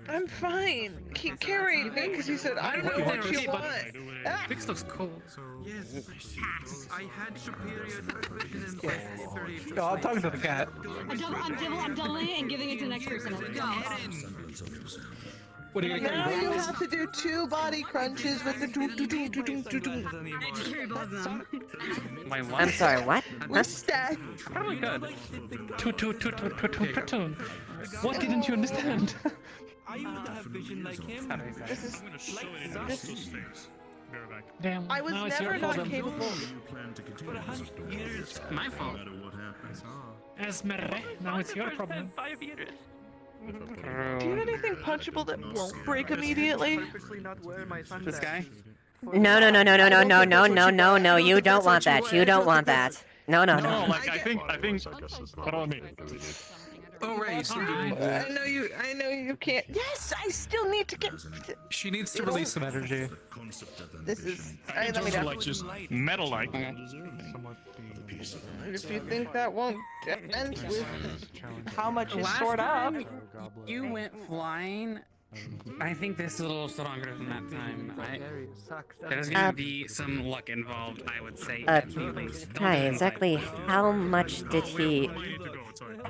I'm fine. He carried me because he said, I know what you want. Ah! This looks cool. Yes. I had superior nutrition and No, I'm talking to the cat. I'm doubling it and giving it to the next person. Go. What are you Now gonna you carry? have to do 2 body crunches with the do. my what? I'm sorry, what? With stack. Probably good. Toot. What didn't you understand? I used to have vision like him. This is Damn, I was now it's your never not problem. capable. For 100 years. My fault. Esmeralda, now it's your problem. 5 years. Do you have anything punchable that won't break immediately? This guy? No, you don't want that. You don't want that. No. No, like I think. Follow me. Oh right. I know you can't. Yes, I still need to get. She needs to release some energy. This is. Let me know. Like just metal-like. If you think that won't end with how much is stored up. You went flying. I think this is a little stronger than that time. There's gonna be some luck involved, I would say. At the least. Don't Hi, do it exactly how much did he...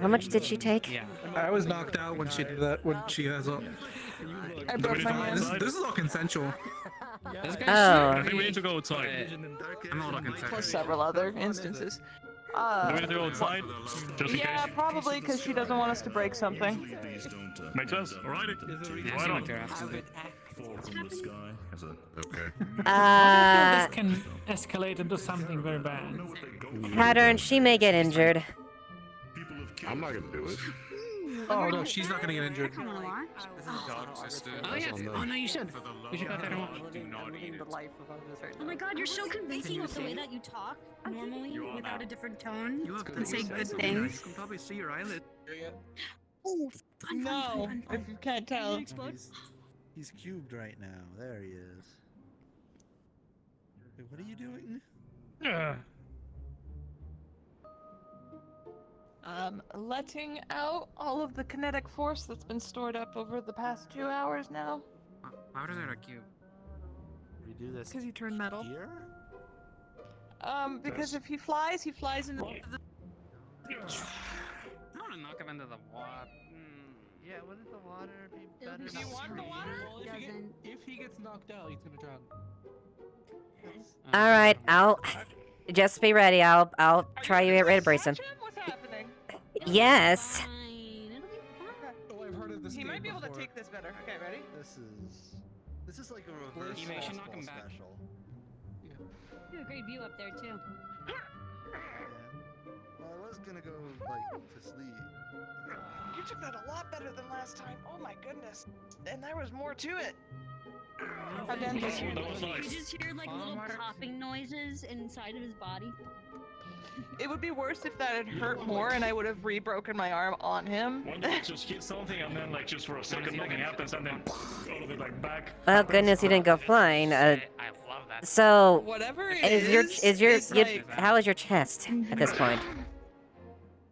How much did she take? Yeah. I was knocked out when she did that. When she has a. I broke my hand. This is all consensual. This guy's Oh. I think we need to go outside. I'm a little concerned. Plus several other instances. Do we need to go outside? Just in Yeah, case. probably because she doesn't want us to break something. Makes sense. Alrighty. Yeah, Right seem on. like they're absolutely fall from the sky as a okay. I feel this can escalate into something very bad. Pattern, she may get injured. I'm not gonna do it. Oh no, she's not gonna get injured. I wanna watch. Oh yeah. Oh no, you should. You should go there and watch. Oh my god, you're so convincing with the way that you talk normally without a different tone and say good things. You can probably see your eyelid. Oh, No, if you can't tell. He's cubed right now. There he is. Wait, what are you doing? Letting out all of the kinetic force that's been stored up over the past 2 hours now. How does that a cube? We do this Because he turned metal. here? Because if he flies into the... I want to knock him into the water. Yeah, wouldn't the water be better? Do you want the water? If he gets knocked out, he's gonna drown. All right, I'll just be ready. I'll try to get rid of Brayson. What's happening? Yes. Oh, I've heard of this. He might be able to take this better. Okay, ready? This is like a reverse You should knock him fastball back. special. You have a great view up there too. Well, I was gonna go like to sleep. You took that a lot better than last time. Oh my goodness. And there was more to it. How You dense just hear, is you just hear like little popping noises inside of his body. It would be worse if that had hurt more and I would have re-broken my arm on him. Why don't you just hit something and then like just for a second nothing happens and then all of it like back. Well, goodness, he didn't go flying. I love that. So, Whatever it is your like... how is your chest at this point?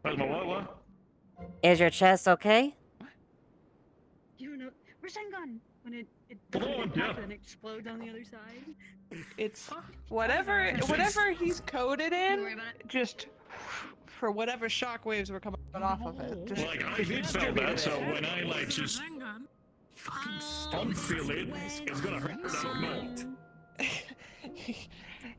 Where's my what? Is your chest okay? You don't know. Rasengan! When it yeah. and it explodes on the other side. It's whatever he's coded in, just for whatever shockwaves were coming off of it. Just Like I did feel that, so when I like just unfeel it, it's gonna hurt. I don't know.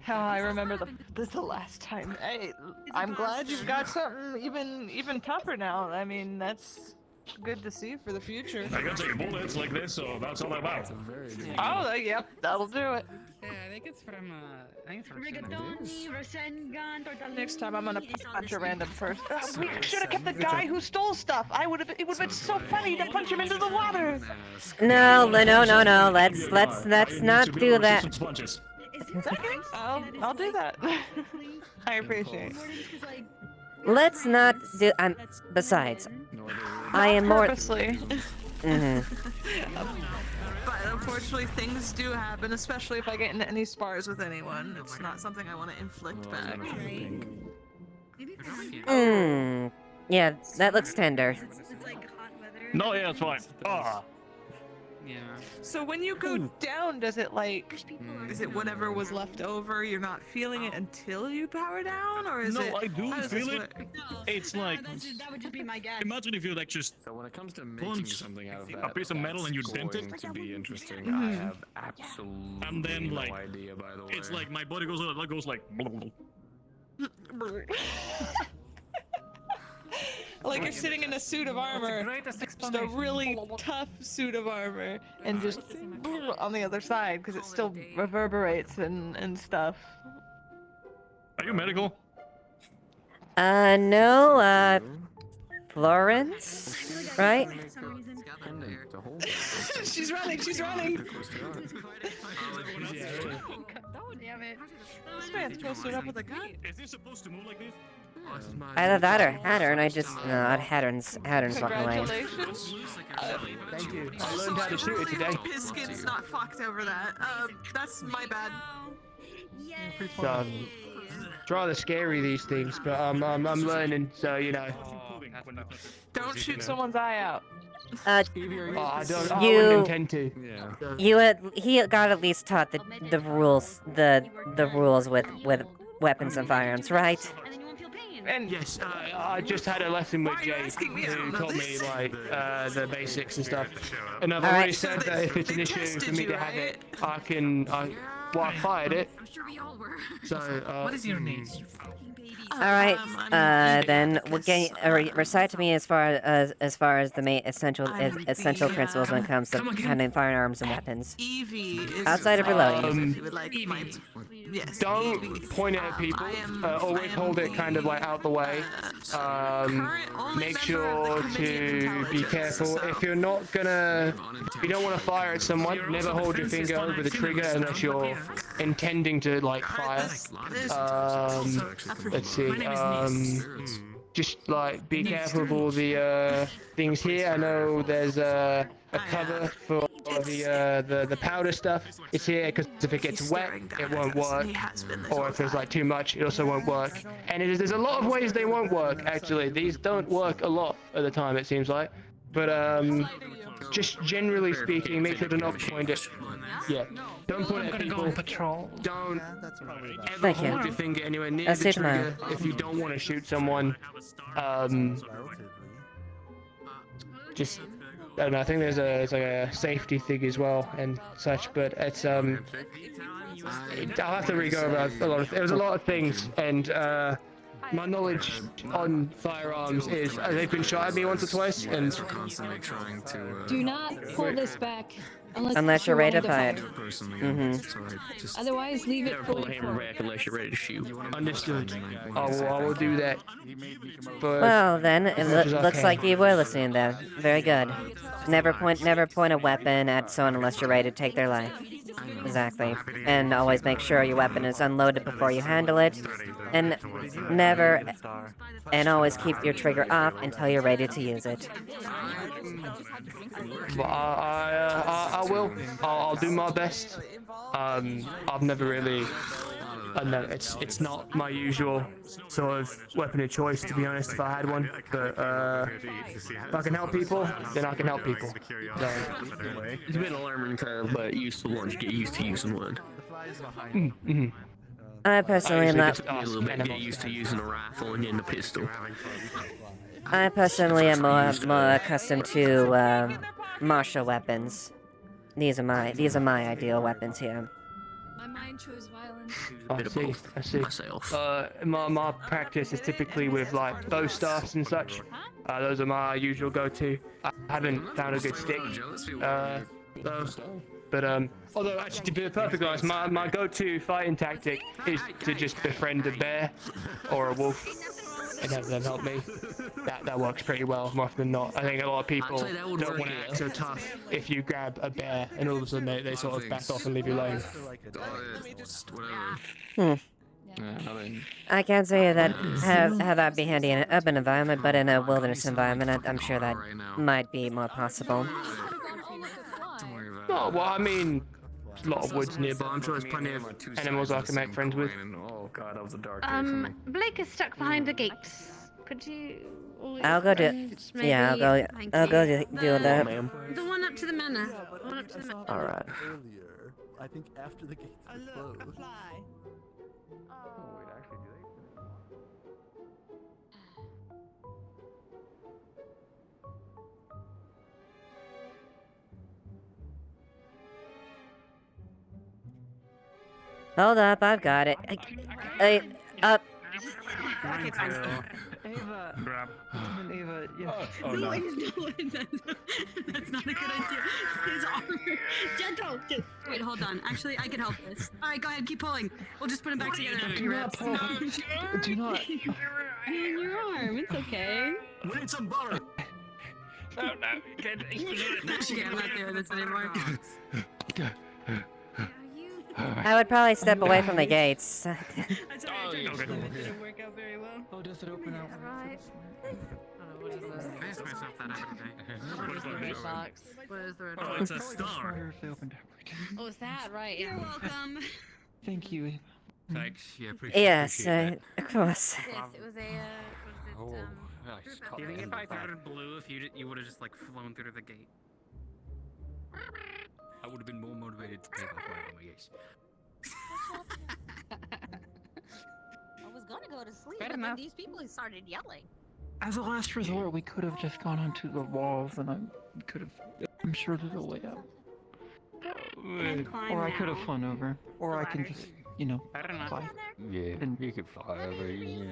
How I remember the last time. Hey, I'm glad you've got something even tougher now. I mean, that's good to see for the future. I can take bullets like this, so that's all about. Oh, yep, that'll do it. Yeah, I think it's from Rigatoni, Rasengan, Next time I'm gonna punch a random person. We should have kept the guy who stole stuff. It would have been so funny to punch him into the water. No. Let's not do that. I'll do that. I appreciate it. Let's not do. Besides, I am more. Purposely. Mm-hmm. But unfortunately, things do happen, especially if I get into any spars with anyone. It's not something I want to inflict back. Yeah, that looks tender. It's like hot weather. No, yeah, it's fine. Ah. Yeah. So when you go down, does it like, is it whatever was left over? You're not feeling it until you power down, or is it? No, I do feel it. It's like That would just be my guess. imagine if you like just So when it comes to making punch something out of a that, piece of metal and you that's dent it. going to be interesting. I have absolutely And then no like idea, by the way. it's like my body goes like. Like you're sitting in a suit of armor, just a really tough suit of armor, and just on the other side because it still reverberates and stuff. Are you medical? No, Florence, right? She's running. Damn it. This man's posted up with a gun. Is this supposed to move like this? Either that or Hattern. I just no, Hattern's walking away. Congratulations. Thank you. I learned how to shoot it today. Piskin's not fucked over that. That's my bad. It's rather scary, these things, but I'm learning, so you know. Don't shoot someone's eye out. I wouldn't intend to. Yeah. He got at least taught the rules with weapons and firearms, right? And yes, I just had a lesson with Jay, who taught me like the basics and stuff. And I've already said that if it's an issue for me to have it, I fired it. I'm sure we all were. So What is your name? All right, then we'll get recite to me as far as the main essential principles when it comes to handling firearms and weapons. Evie is Outside of reloading. Yes. Don't point it at people. Always hold it kind of like out the way. Make sure to be careful. If you're not gonna, if you don't want to fire at someone, never hold your finger over the trigger unless you're intending to like fire. Let's see. Just like be careful of all the things here. I know there's a cover for the powder stuff. It's here because if it gets wet, it won't work. Or if there's like too much, it also won't work. And there's a lot of ways they won't work. Actually, these don't work a lot at the time. It seems like. But just generally speaking, make sure to not point it. Yeah, don't point it at people. Go patrol. Don't ever hold your finger anywhere near the trigger if you don't want to shoot someone. Just I don't know. I think there's like a safety thing as well and such, but it's I'll have to re-go about a lot of. There was a lot of things, and my knowledge on firearms is they've been shot at me once or twice, and Do not pull this back unless you're ready to fight. Otherwise, leave it pull the hammer back unless you're ready to shoot. Understood. I will do that. But well, then it looks like you were listening there. Very good. Never point a weapon at someone unless you're ready to take their life. Exactly. And always make sure your weapon is unloaded before you handle it. And always keep your trigger off until you're ready to use it. I will. I'll do my best. I've never really. No, it's not my usual sort of weapon of choice, to be honest, if I had one. But if I can help people, then I can help people. So, it's been a learning curve, but used to one to get used to using one. I personally am not. A little bit get used to using a rifle and getting a pistol. I personally am more accustomed to martial weapons. These are my ideal weapons here. My mind chose violence. I see. My practice is typically with like bow staffs and such. Those are my usual go-to. I haven't found a good stick. But although actually to be perfectly honest, my go-to fighting tactic is to just befriend a bear or a wolf and have them help me. That works pretty well more often than not. I think a lot of people don't want to act so tough if you grab a bear and all of a sudden they sort of back off and leave you alone. I can't say that have that be handy in an urban environment, but in a wilderness environment, I'm sure that might be more possible. Oh, well, I mean, there's a lot of woods nearby. I'm sure there's plenty of animals I can make friends with. Blake is stuck behind the gates. Could you? I'll go do. Yeah, I'll go deal with that. The one up to the manor. All right. Earlier, I think after the gates were closed. Hold up, I've got it. Up. Ava. Ava, yeah. No, that's not a good idea. His armor. Gentle. Wait, hold on. Actually, I can help this. All right, go ahead. Keep pulling. We'll just put him back together after you reps. Do not. In your arm. It's okay. We need some butter. No. Actually, I'm not doing this anymore. I would probably step away from the gates. It didn't work out very well. Oh, does it open out? Right. I ask myself that every day. What is the red box? What is the red box? Oh, it's a star. Oh, is that right? You're welcome. Thank you. Thanks. Yeah, appreciate Yes, it. of course. Yes, it was a. What is it? Do you think if I turned blue, if you would have just like flown through the gate? I would have been more motivated to take off my armor, yes. I was gonna go to sleep, Fair but then enough. these people started yelling. As a last resort, we could have just gone onto the walls, and I'm sure there's a way out. Or I could have flown over, or I can just, you know, I don't know. fly. Yeah, you could fly over. Yeah,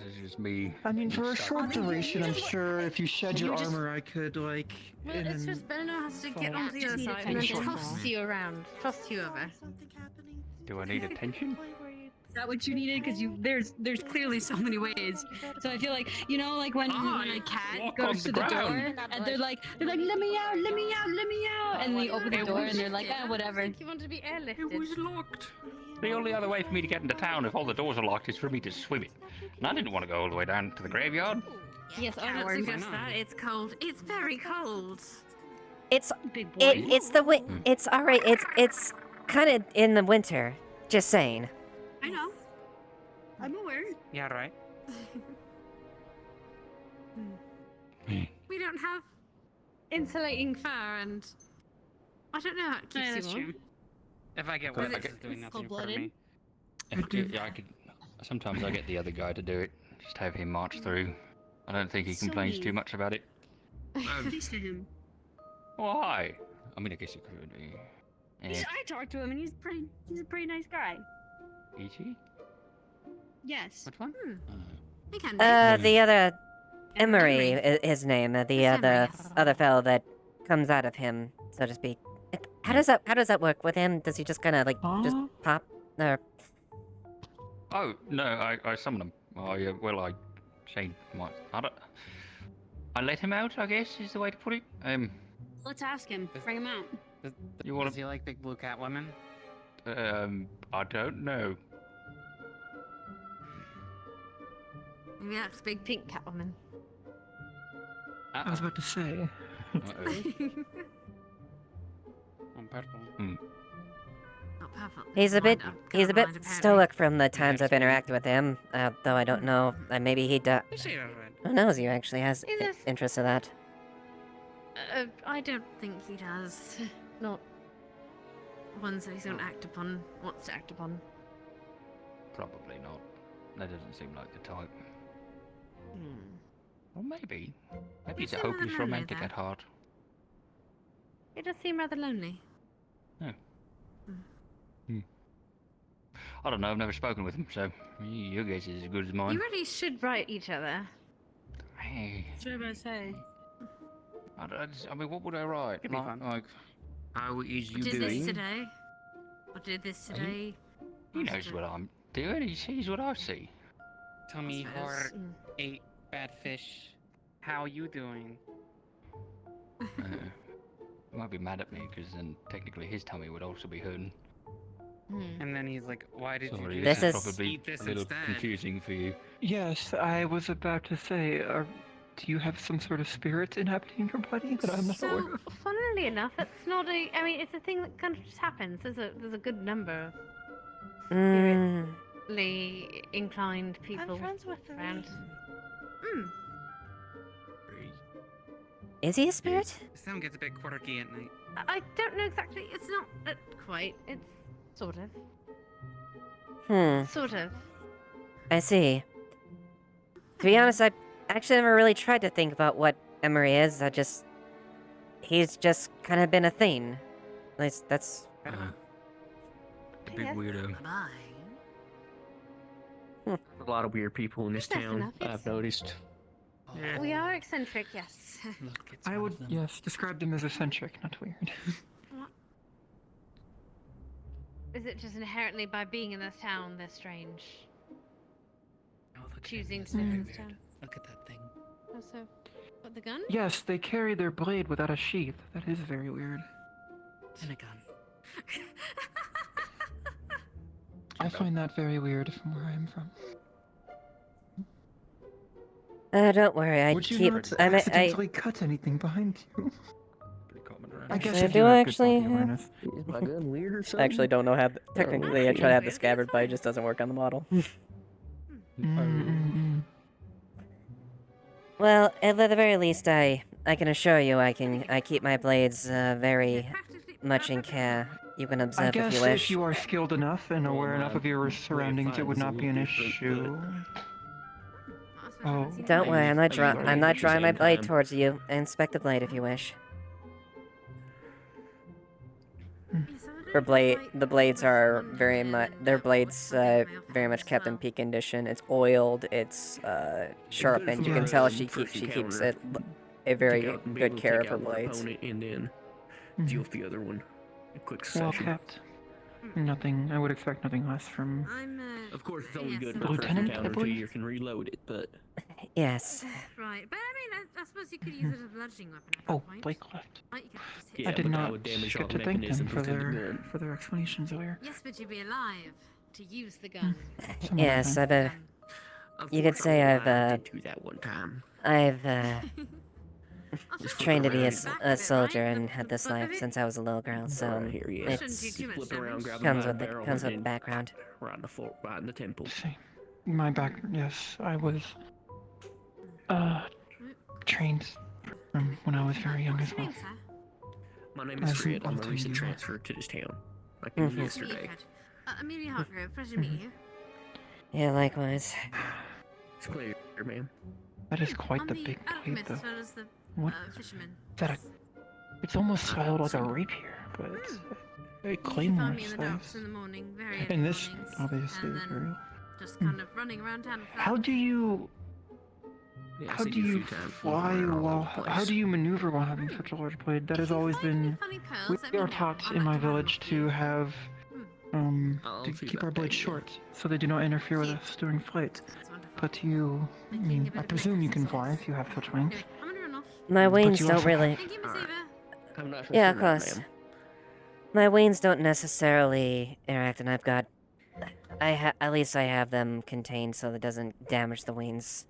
this is just me. I mean, for a stuck. short duration, I'm sure if you shed your You just- armor, I could, like, Well, it's just Benno has to get fall. onto the other Just need side and then attention. toss you around. Toss you over. Do I need attention? Is that what you needed? Because there's clearly so many ways. So I feel like, you know, like when a cat walk goes on to the the door ground. and they're like let me out, let me out, let me out, and then you open the door and they're like, ah, whatever. You want to be airlifted. It was locked. The only other way for me to get into town if all the doors are locked is for me to swim it. And I didn't want to go all the way down to the graveyard. Yes, I don't suggest that. It's cold. It's very cold. It's Big boy. it's the it's all right. It's kind of in the winter. Just saying. I know. I'm aware. Yeah, right. We don't have insulating fur, and I don't know how it keeps that's you warm. true. If I get Was wet, it it's doing nothing for cold-blooded? me. Yeah, I could. Sometimes I get the other guy to do it. Just have him march through. I don't think he So complains too mean. much about it. Nice to him. Why? I mean, I guess it could be. I talked to him, and he's a pretty nice guy. Is he? Yes. Which one? He can be. The other Emery, his name. The other fellow that comes out of him, so to speak. How does that work with him? Does he just kind of like just pop? Or Oh no, I summoned him. I changed my. I let him out, I guess is the way to put it. Let's ask him. Bring him out. You want Does he like big blue cat women? I don't know. Maybe that's big pink Catwoman. I was about to say. On purple. Not purple. he's a bit Colorblind, apparently. stoic from the times I've interacted with him. Though I don't know. Maybe he does. You say that right. Who knows? He actually has He's a- interest in that. I don't think he does. Not ones that he's going to act upon. Wants to act upon. Probably not. That doesn't seem like the type. Or maybe. Maybe he's a seem rather hopeless lonely, romantic though. at heart. He does seem rather lonely. I don't know. I've never spoken with him, so your guess is as good as mine. You really should write each other. Hey, That's what I say. I mean, what would I write? Could be fun. Like, how is you I did doing? this today. I did this today. He knows what I'm doing. He sees what I see. Tummy, suppose. heart, ate bad fish. How you doing? He might be mad at me because then technically his tummy would also be hurting. And then he's like, "Why did Sorry, you do This that? is- probably Eat this a little instead." confusing for you. Yes, I was about to say, do you have some sort of spirit inhabiting your body that I'm not aware So, of? funnily enough, it's not a. I mean, it's a thing that kind of just happens. There's a good number of Mm. spiritually inclined people friends with the around. Is he a spirit? Sam gets a bit quirky at night. I don't know exactly. It's not quite. It's sort of. Sort of. I see. To be honest, I actually never really tried to think about what Emery is. He's just kind of been a thing. At least that's. A big weirdo. Bye. A lot of weird people in this That's town, enough, I've noticed. Yeah. We are eccentric, yes. Look, it's I one would, of them. yes, describe them as eccentric, not weird. Is it just inherently by being in this town they're strange? Oh, look at Choosing him. to live in Very this weird. town. Look at that thing. Oh, so. What, the gun? Yes, they carry their blade without a sheath. That is very weird. And a gun. I find that very weird from where I'm from. Don't worry, I Would you keep. not I accidentally cut anything behind you? I guess I if do you have good actually. body awareness. Is my gun weird or I something? actually don't know how. Technically, I try to have the scabbard, but it just doesn't work on the model. Well, at the very least, I can assure you, I keep my blades very much in care. You can I observe if guess you wish. if you are skilled enough and aware enough of your surroundings, it would not be an issue. Oh, Don't worry, I'm not Sorry. I'm not drawing my Same blade time. towards you. Inspect the blade if you wish. The blades are very much. Their blades very much kept in peak condition. It's oiled. It's sharpened. You can tell she keeps it a very good care of her blades. And then deal with the other one. A quick Well session. kept. Nothing. I would expect nothing less from. Of course, it's only good The for the first lieutenant, I encounter until believe? you can reload it, but... Yes. Right, but I mean, I suppose you could use it as a bludgeoning weapon at that Oh, point. Blake left. Right, you could just hit Yeah, I did but that not would damage all get the to thank them mechanisms for within the their gun. explanations earlier. Yes, but you'd be alive to use the gun. Some Yes, other time. you could say I did do that one time. I've trained to be a soldier and had this life since I was a little girl, so Here he it is. Flip around, grab him comes by with the the barrel, comes with and the background. right in the floor, right in the temple. My background, yes, I was trained from when I was very young as well. My name is As Fred. I'm I'll a tell recent you. transfer to this town. Like yesterday. Amelia Hargrove, pleasure to meet you. Yeah, likewise. It's clear, ma'am. That is quite I'm the the big plate, alchemist though. as well as the What? fisherman. Is that a? It's almost styled like a rapier, but it's a You claymore find me in the docks size. in the morning, very early And this mornings, obviously and is then very. just kind of running around town. How do you? Yeah, I've How seen do you a you few times fly walking around all while? over the How place. do you maneuver while having such a large blade? That has always been. We are taught in my village to have, to keep our blades short, so they do not interfere with us during flight. But you, I mean, I presume you can fly if you have such wings. My wings you don't also really. I'm not Yeah, of that, course. ma'am. My wings don't necessarily interact, and I've got. At least I have them contained so that it doesn't damage the wings.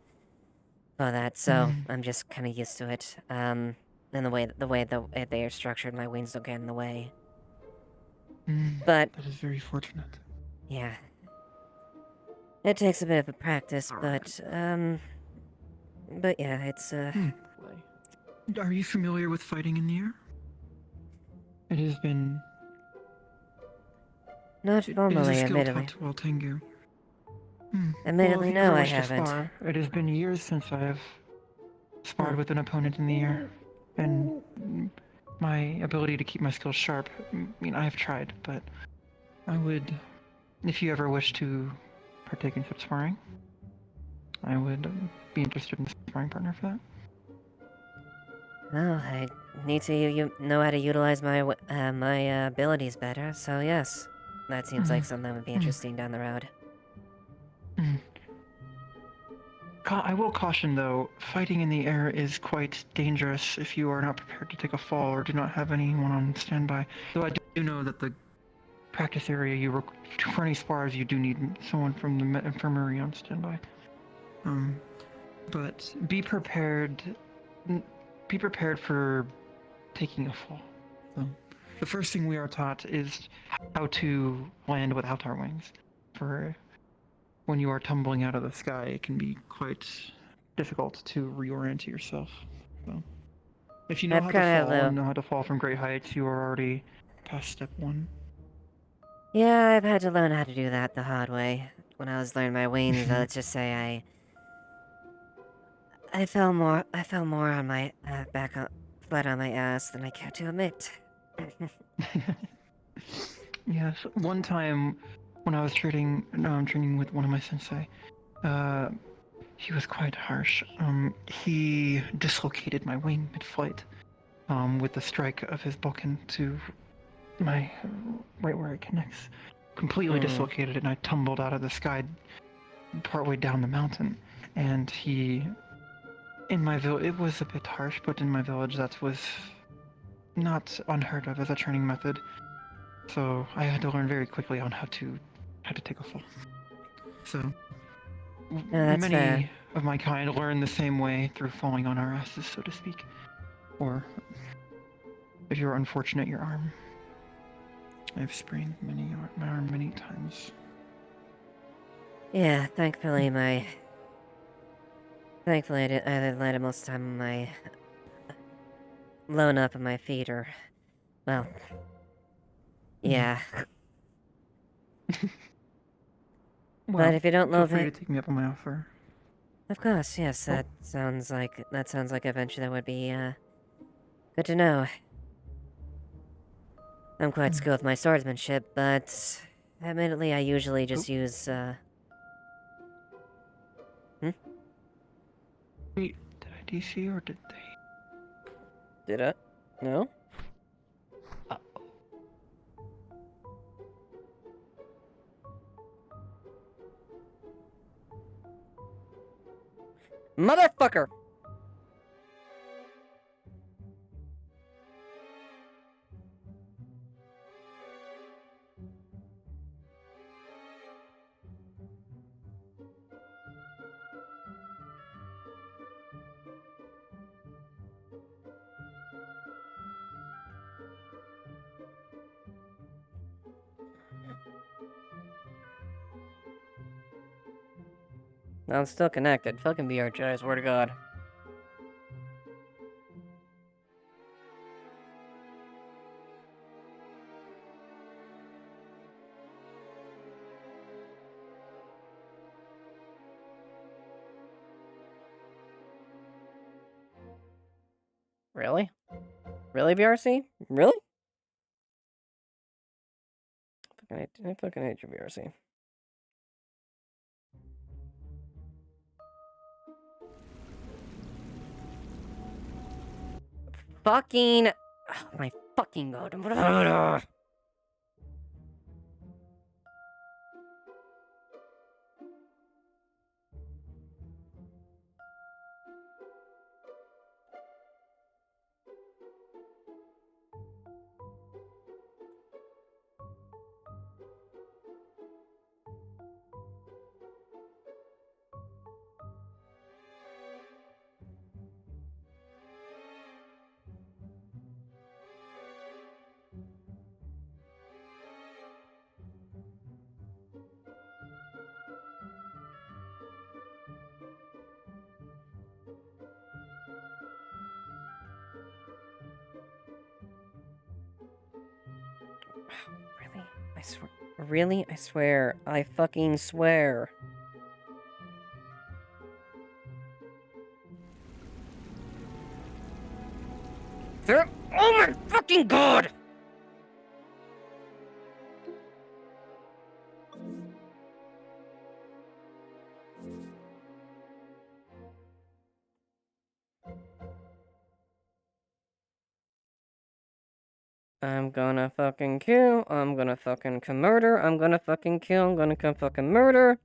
For that, so I'm just kind of used to it. And the way they are structured, my wings don't get in the way. But that is very fortunate. yeah, it takes a bit of a practice, but yeah, it's Are you familiar with fighting in the air? It has been. Not formally, it is a skill admittedly. taught to all Tengu. Admittedly, well, if you no, ever I wish to haven't. spar, it has been years since I have sparred with an opponent in the air, and my ability to keep my skills sharp. I mean, I have tried, but I would, if you ever wish to partake in such sparring, I would be interested in a sparring partner for that. Oh, I need to know how to utilize my my abilities better. So yes, that seems like something that would be interesting down the road. I will caution, though, fighting in the air is quite dangerous if you are not prepared to take a fall or do not have anyone on standby. Though I do know that the practice area, for any spars, you do need someone from the infirmary on standby. But be prepared. Be prepared for taking a fall. The first thing we are taught is how to land without our wings. For when you are tumbling out of the sky, it can be quite difficult to reorient yourself. So, if you know how to fall and know how to fall from great heights, you are already past step one. Yeah, I've had to learn how to do that the hard way. When I was learning my wings, let's just say I fell more on my flat on my ass than I care to admit. Yes, one time when I was training with one of my sensei, he was quite harsh. He dislocated my wing mid-flight, with the strike of his bokken to my right where it connects. Completely dislocated it, and I tumbled out of the sky partway down the mountain. And in my village, it was a bit harsh, but in my village that was not unheard of as a training method. So I had to learn very quickly on how to take a fall. So many of my kind learn the same way through falling on our asses, so to speak. Or if you're unfortunate, your arm. I've sprained my arm many times. Yeah, thankfully I landed most of the time on my blown up on my feet, or well, yeah. Well, but if you don't feel love free it, to take me up on my offer. Of course, yes. That sounds like eventually that would be good to know. I'm quite skilled with my swordsmanship, but admittedly, I usually just use, Wait, did I DC or did they? Did I? No? Motherfucker! No, I'm still connected. Fucking VR chat, I swear to God. Really? Really, VRC? Really? I fucking hate you, VRC. Fucking... Oh my fucking god. Really? I swear. Really? I swear. I fucking swear. Oh my fucking god! I'm gonna fucking kill, I'm gonna fucking murder, I'm gonna fucking kill, I'm gonna come fucking murder.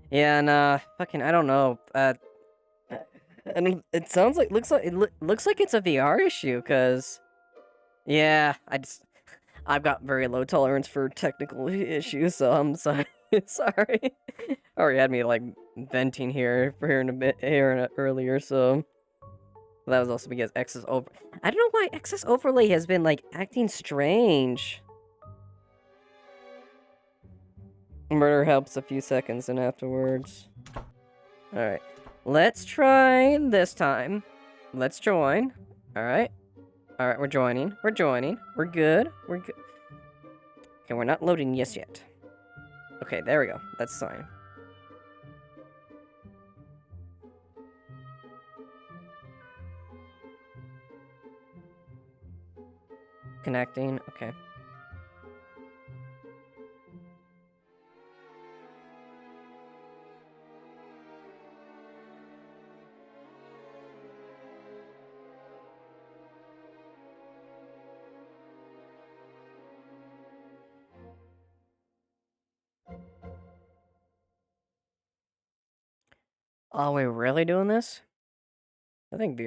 Yeah, and fucking, I don't know, and it sounds like, looks like it's a VR issue, cause, yeah, I've got very low tolerance for technical issues, so I'm sorry, sorry. Already had me, like, venting here earlier, so. That was also because X's over. I don't know why X's overlay has been, like, acting strange. Murder helps a few seconds and afterwards. Alright. Let's try this time. Let's join. Alright. Alright, we're joining. We're joining. We're good. We're good. Okay, we're not loading yes yet. Okay, there we go. That's fine. Connecting. Okay. Are we really doing this? I think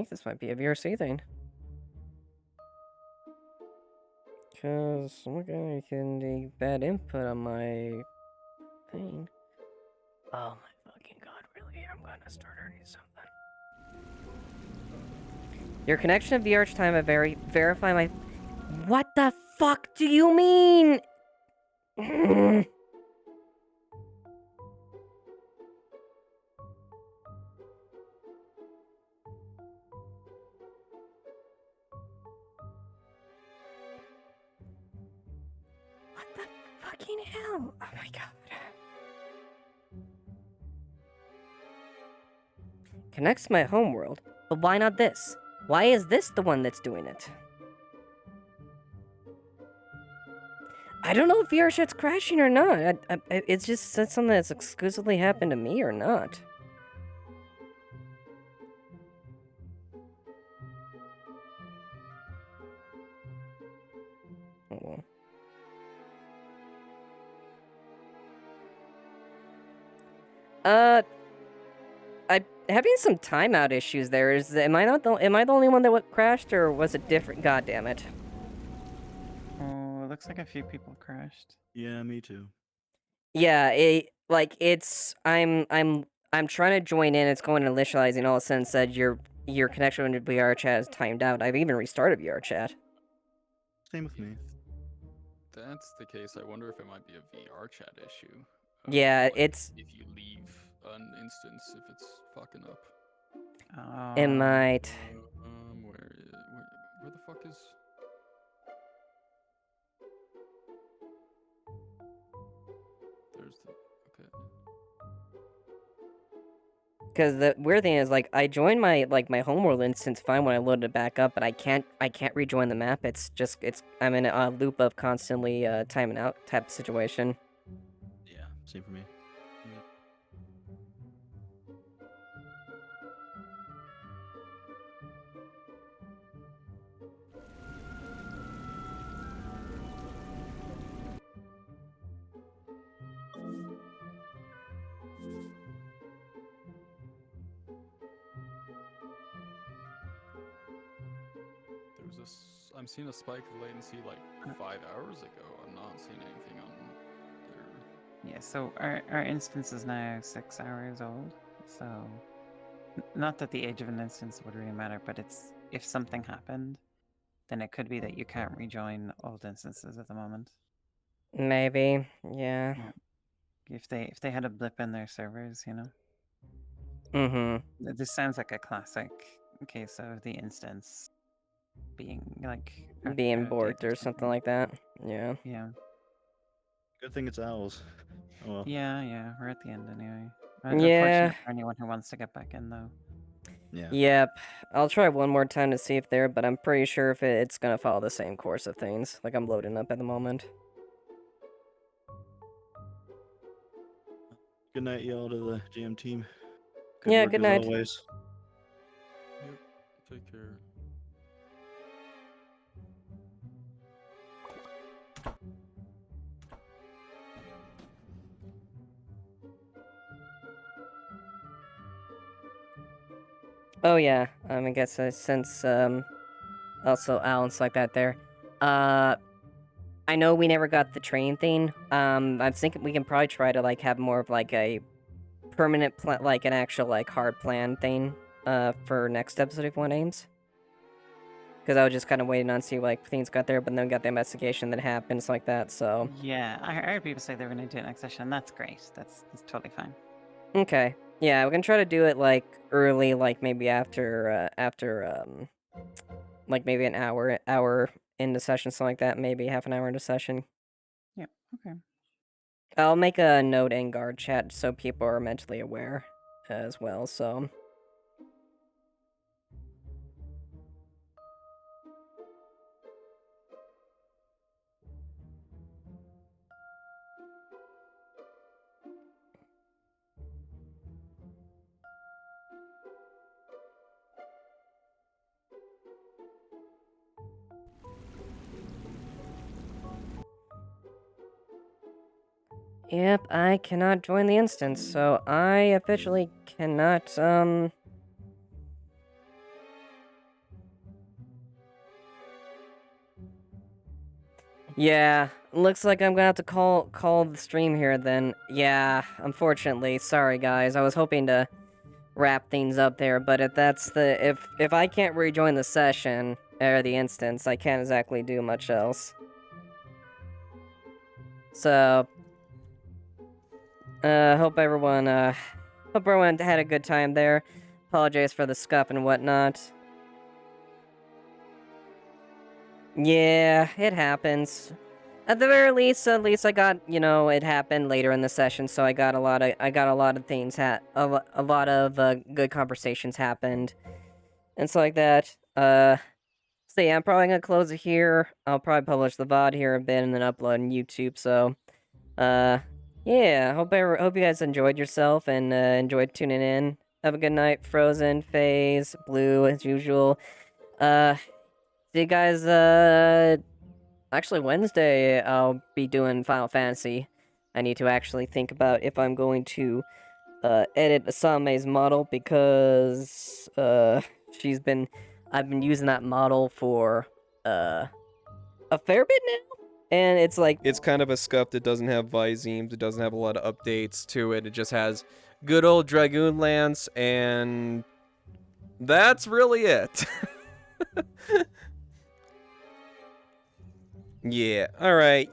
this might be a VRC thing. Because I'm not getting the bad input on my thing. Oh my fucking god, really? I'm gonna start earning something. Your connection to VR time, verify my... What the fuck do you mean? What the fucking hell? Oh my god. Connects to my homeworld. But why not this? Why is this the one that's doing it? I don't know if VR chat's crashing or not. It's just something that's exclusively happened to me or not. Oh. I'm having some timeout issues there. Am I the only one that crashed, or was it different? God damn it. Oh, it looks like a few people crashed. Yeah, me too. Yeah, I'm trying to join in, it's going to initializing, all of a sudden said your connection with VR chat is timed out. I've even restarted VR chat. Same with me. If that's the case, I wonder if it might be a VR chat issue. Yeah, like, it's... If you leave an instance, if it's fucking up. It might. Where the fuck is... There's the... Okay. Because the weird thing is, like, I joined my homeworld instance fine when I loaded it back up, but I can't rejoin the map. I'm in a loop of constantly timing out type of situation. Yeah, same for me. I'm seeing a spike of latency like 5 hours ago. I'm not seeing anything on there. Yeah, so our instance is now 6 hours old, so not that the age of an instance would really matter, but it's if something happened, then it could be that you can't rejoin old instances at the moment. Maybe, yeah. If they had a blip in their servers, you know. Mm-hmm. This sounds like a classic case of the instance being like being borked or something like that. Yeah. Yeah. Good thing it's owls. Oh well. Yeah, we're at the end anyway. Yeah. Unfortunate for anyone who wants to get back in though. Yeah. Yep. I'll try one more time to see if but I'm pretty sure if it's gonna follow the same course of things. Like I'm loading up at the moment. Good night, y'all, to the GM team. Yeah, work good as night. Always. Yep. Take care. Oh yeah, I guess since also Al and stuff like that there. I know we never got the train thing. I'm thinking we can probably try to like have more of like a permanent like an actual like hard plan thing for next episode if one aims. Because I was just kind of waiting on see like things got there, but then we got the investigation that happens like that. So yeah, I heard people say they were going to do it next session. That's great. That's totally fine. Okay. Yeah, we're gonna try to do it like early, like maybe after like maybe an hour into session, something like that. Maybe half an hour into session. Yeah. Okay. I'll make a note in guard chat so people are mentally aware as well. So. Yep, I cannot join the instance, so I officially cannot, Yeah, looks like I'm gonna have to call the stream here then. Yeah, unfortunately, sorry guys, I was hoping to wrap things up there, but if I can't rejoin the session, or the instance, I can't exactly do much else. So, hope everyone had a good time there. Apologize for the scuff and whatnot. Yeah, it happens. At the very least, I got, it happened later in the session, so I got a lot of things, a lot of good conversations happened. and stuff like that. So yeah, I'm probably gonna close it here. I'll probably publish the VOD here a bit and then upload on YouTube. So, yeah. Hope you guys enjoyed yourself and enjoyed tuning in. Have a good night, Frozen, FaZe, Blue, as usual. See you guys. Actually, Wednesday I'll be doing Final Fantasy. I need to actually think about if I'm going to edit Asame's model because I've been using that model for a fair bit now, and it's like It's kind of a scuffed. It doesn't have Vizemes. It doesn't have a lot of updates to it. It just has good old Dragoon Lance, and that's really it. Yeah. All right.